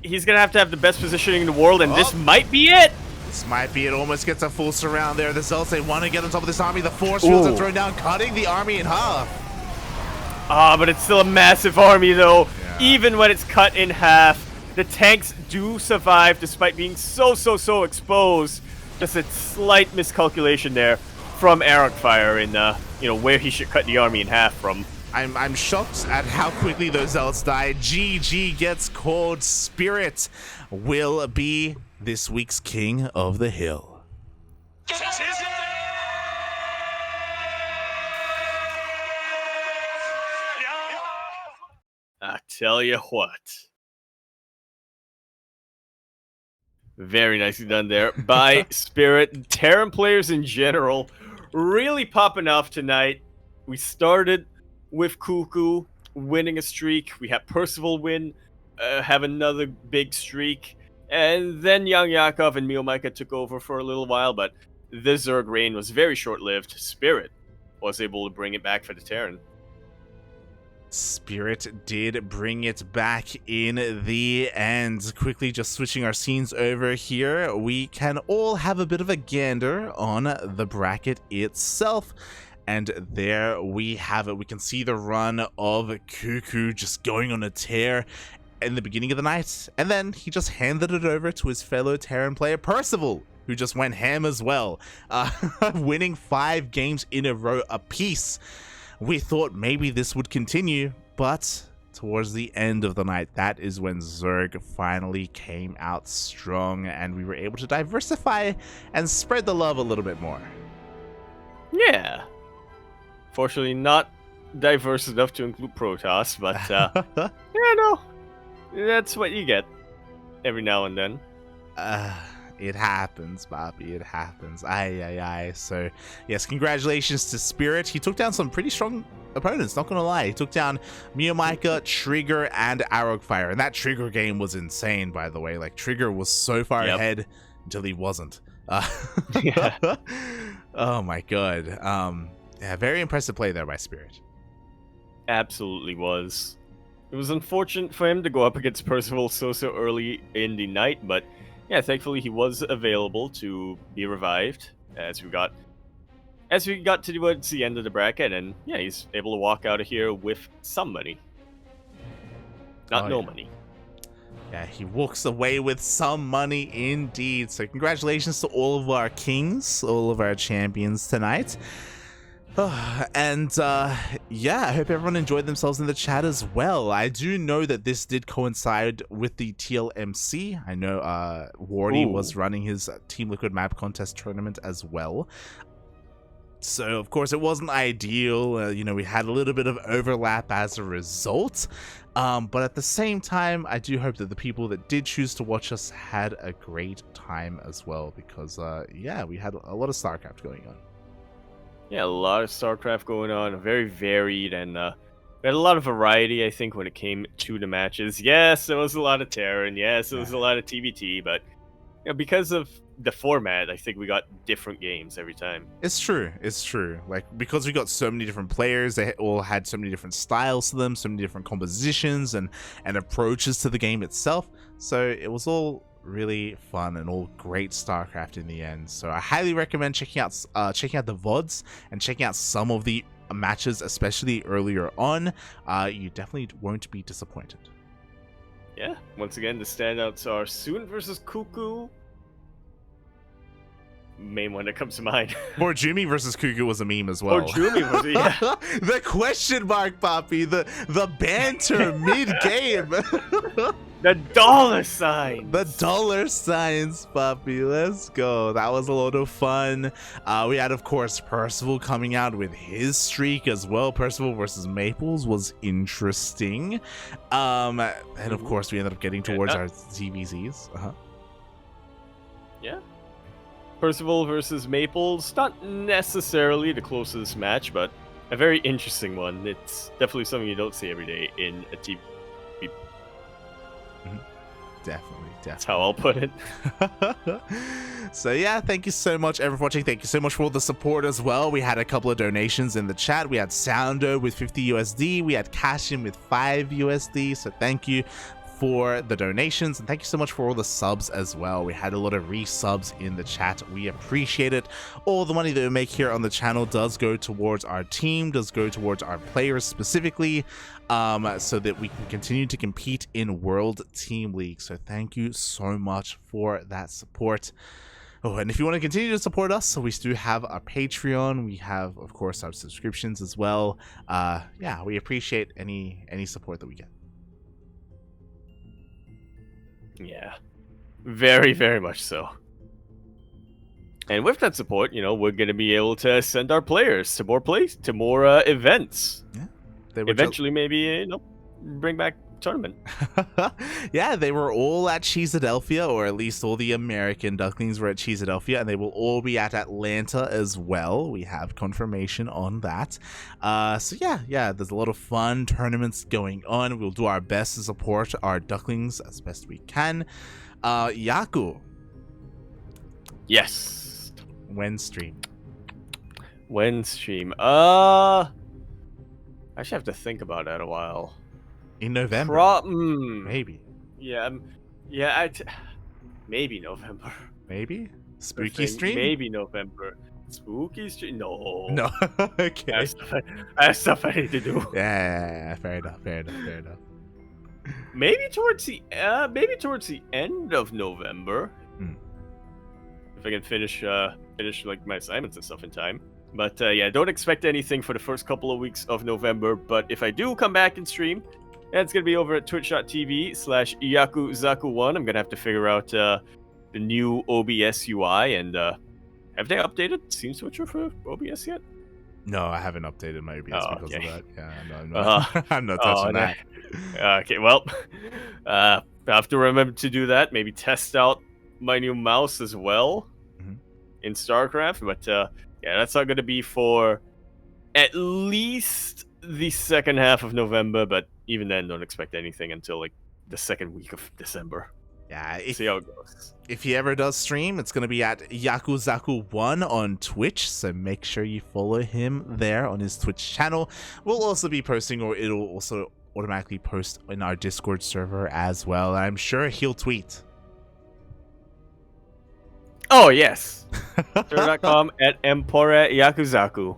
He's gonna have to have the best positioning in the world, and this might be it! This might be it. Almost gets a full surround there. The Zealots, they want to get on top of this army. The force fields are thrown down, cutting the army in half. But it's still a massive army, though. Yeah. Even when it's cut in half, the tanks do survive despite being so exposed. Just a slight miscalculation there from Arrogfire in where he should cut the army in half from. I'm shocked at how quickly those Zealots died. GG gets called. Spirit will be this week's King of the Hill. I tell you what. Very nicely done there by Spirit. Terran players in general really popping off tonight. We started with CuKu winning a streak. We had Percival win, have another big streak. And then YoungYakov and MeomaikA took over for a little while, but the Zerg reign was very short-lived. Spirit was able to bring it back for the Terran. Spirit did bring it back in the end. Quickly just switching our scenes over here, we can all have a bit of a gander on the bracket itself. And there we have it. We can see the run of CuKu just going on a tear in the beginning of the night. And then he just handed it over to his fellow Terran player, Percival, who just went ham as well, winning 5 games in a row apiece. We thought maybe this would continue, but towards the end of the night, that is when Zerg finally came out strong, and we were able to diversify and spread the love a little bit more. Yeah. Fortunately, not diverse enough to include Protoss, but yeah, no. That's what you get every now and then. It happens, Bobby. It happens. Aye. So, yes, congratulations to Spirit. He took down some pretty strong opponents, not gonna lie. He took down MeomaikA, Trigger, and Arrogfire. And that Trigger game was insane, by the way. Like, Trigger was so far ahead until he wasn't. Yeah. Oh my god. Yeah, very impressive play there by Spirit. Absolutely was. It was unfortunate for him to go up against Percival so early in the night, but yeah, thankfully he was available to be revived as we got towards the end of the bracket, and yeah, he's able to walk out of here with some money. Not no money. Yeah, he walks away with some money indeed. So congratulations to all of our kings, all of our champions tonight. And yeah, I hope everyone enjoyed themselves in the chat as well. I do know that this did coincide with the TLMC. I know Wardy was running his Team Liquid map contest tournament as well. So, of course, it wasn't ideal. You know, we had a little bit of overlap as a result. But at the same time, I do hope that the people that did choose to watch us had a great time as well. Because, yeah, we had a lot of StarCraft going on. Yeah, a lot of StarCraft going on. Very varied, and we had a lot of variety, I think, when it came to the matches. Yes, there was a lot of Terran. Yes, there was a lot of TBT. But you know, because of the format, I think we got different games every time. It's true. Like, because we got so many different players, they all had so many different styles to them, so many different compositions and approaches to the game itself. So it was all really fun and all great StarCraft in the end. So I highly recommend checking out the VODs and checking out some of the matches, especially earlier on. You definitely won't be disappointed. Yeah, once again, the standouts are Soon versus CuKu. Main one that comes to mind. ForJumy versus CuKu was a meme as well. ForJumy was, yeah. The question mark, Poppy. The banter mid-game. The dollar signs. The dollar signs, Poppy. Let's go. That was a lot of fun. We had, of course, Percival coming out with his streak as well. Percival versus Maplez was interesting. And, of course, we ended up getting towards our ZVZs. Yeah. Percival versus Maplez, not necessarily the closest match, but a very interesting one. It's definitely something you don't see every day in a TV. Definitely. That's how I'll put it. So yeah, thank you so much everyone for watching. Thank you so much for all the support as well. We had a couple of donations in the chat. We had Soundo with 50 USD. We had Cashin with 5 USD. So thank you for the donations, and thank you so much for all the subs as well. We had a lot of resubs in the chat. We appreciate it. All the money that we make here on the channel does go towards our team, does go towards our players specifically, so that we can continue to compete in World Team League. So thank you so much for that support. Oh, and if you want to continue to support us, so we do have our Patreon. We have, of course, our subscriptions as well. Yeah, we appreciate any support that we get. Yeah, very, very much so. And with that support, you know, we're going to be able to send our players to more events. Yeah. Eventually, maybe, you know, bring back tournament. Yeah, they were all at Cheesadelphia, or at least all the American Ducklings were at Cheesadelphia, and they will all be at Atlanta as well. We have confirmation on that. So yeah, there's a lot of fun tournaments going on. We'll do our best to support our Ducklings as best we can. Yaku. Yes. When stream? I actually have to think about that a while. In November, maybe. Yeah, maybe November. Maybe spooky stream. Maybe November. Spooky stream. No. Okay. I have stuff I need to do. Yeah. Fair enough. Maybe towards the end of November. If I can finish like my assignments and stuff in time. But yeah, don't expect anything for the first couple of weeks of November. But if I do come back and stream, it's going to be over at twitch.tv/Yakuzaku1. I'm going to have to figure out the new OBS UI. And have they updated Scene Switcher for OBS yet? No, I haven't updated my OBS Oh, because okay. of that. Yeah, no, I'm not, I'm not touching that. Okay, well, I have to remember to do that. Maybe test out my new mouse as well Mhm. in StarCraft. But yeah, that's not going to be for at least the second half of November. But even then, don't expect anything until like the second week of December. Yeah, See how it goes. if he ever does stream, it's going to be at Yakuzaku1 on Twitch, so make sure you follow him there on his Twitch channel. We'll also be posting, or it'll also automatically post in our Discord server as well. I'm sure he'll tweet. Oh, yes. Twitter.com at Empore Yakuzaku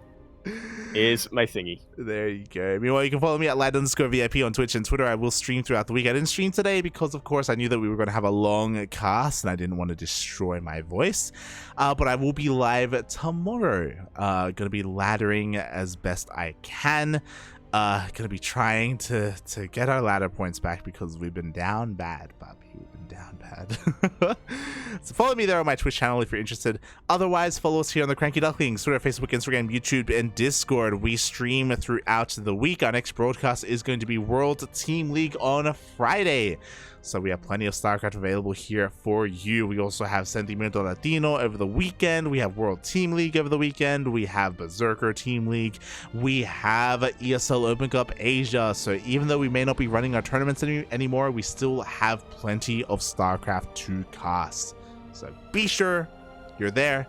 is my thingy. There you go. Meanwhile, you can follow me at lad_VIP on Twitch and Twitter. I will stream throughout the week. I didn't stream today because, of course, I knew that we were going to have a long cast and I didn't want to destroy my voice. But I will be live tomorrow. Going to be laddering as best I can. Going to be trying to get our ladder points back because we've been down bad, Bobby. We've been down bad. So follow me there on my Twitch channel if you're interested. Otherwise, follow us here on the CranKy Ducklings, Twitter, Facebook, Instagram, YouTube, and Discord. We stream throughout the week. Our next broadcast is going to be World Team League on Friday. So we have plenty of StarCraft available here for you. We also have Sentimiento Latino over the weekend. We have World Team League over the weekend. We have Berserker Team League. We have ESL Open Cup Asia. So even though we may not be running our tournaments anymore, we still have plenty of StarCraft to cast. So be sure you're there.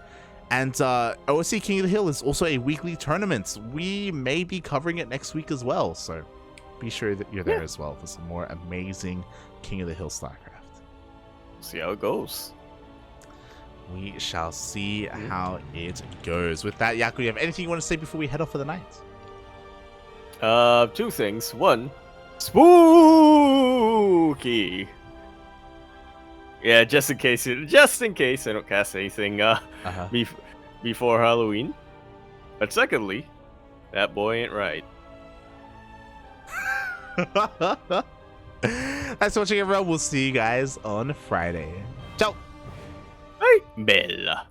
And OSC King of the Hill is also a weekly tournament. We may be covering it next week as well. So be sure that you're there as well for some more amazing King of the Hill StarCraft. See how it goes. We shall see how it goes. With that, Yaku, you have anything you want to say before we head off for the night? Two things. One, spooky. Yeah, just in case I don't cast anything before Halloween. But secondly, that boy ain't right. Thanks for watching, everyone. We'll see you guys on Friday. Ciao. Hey, Bella.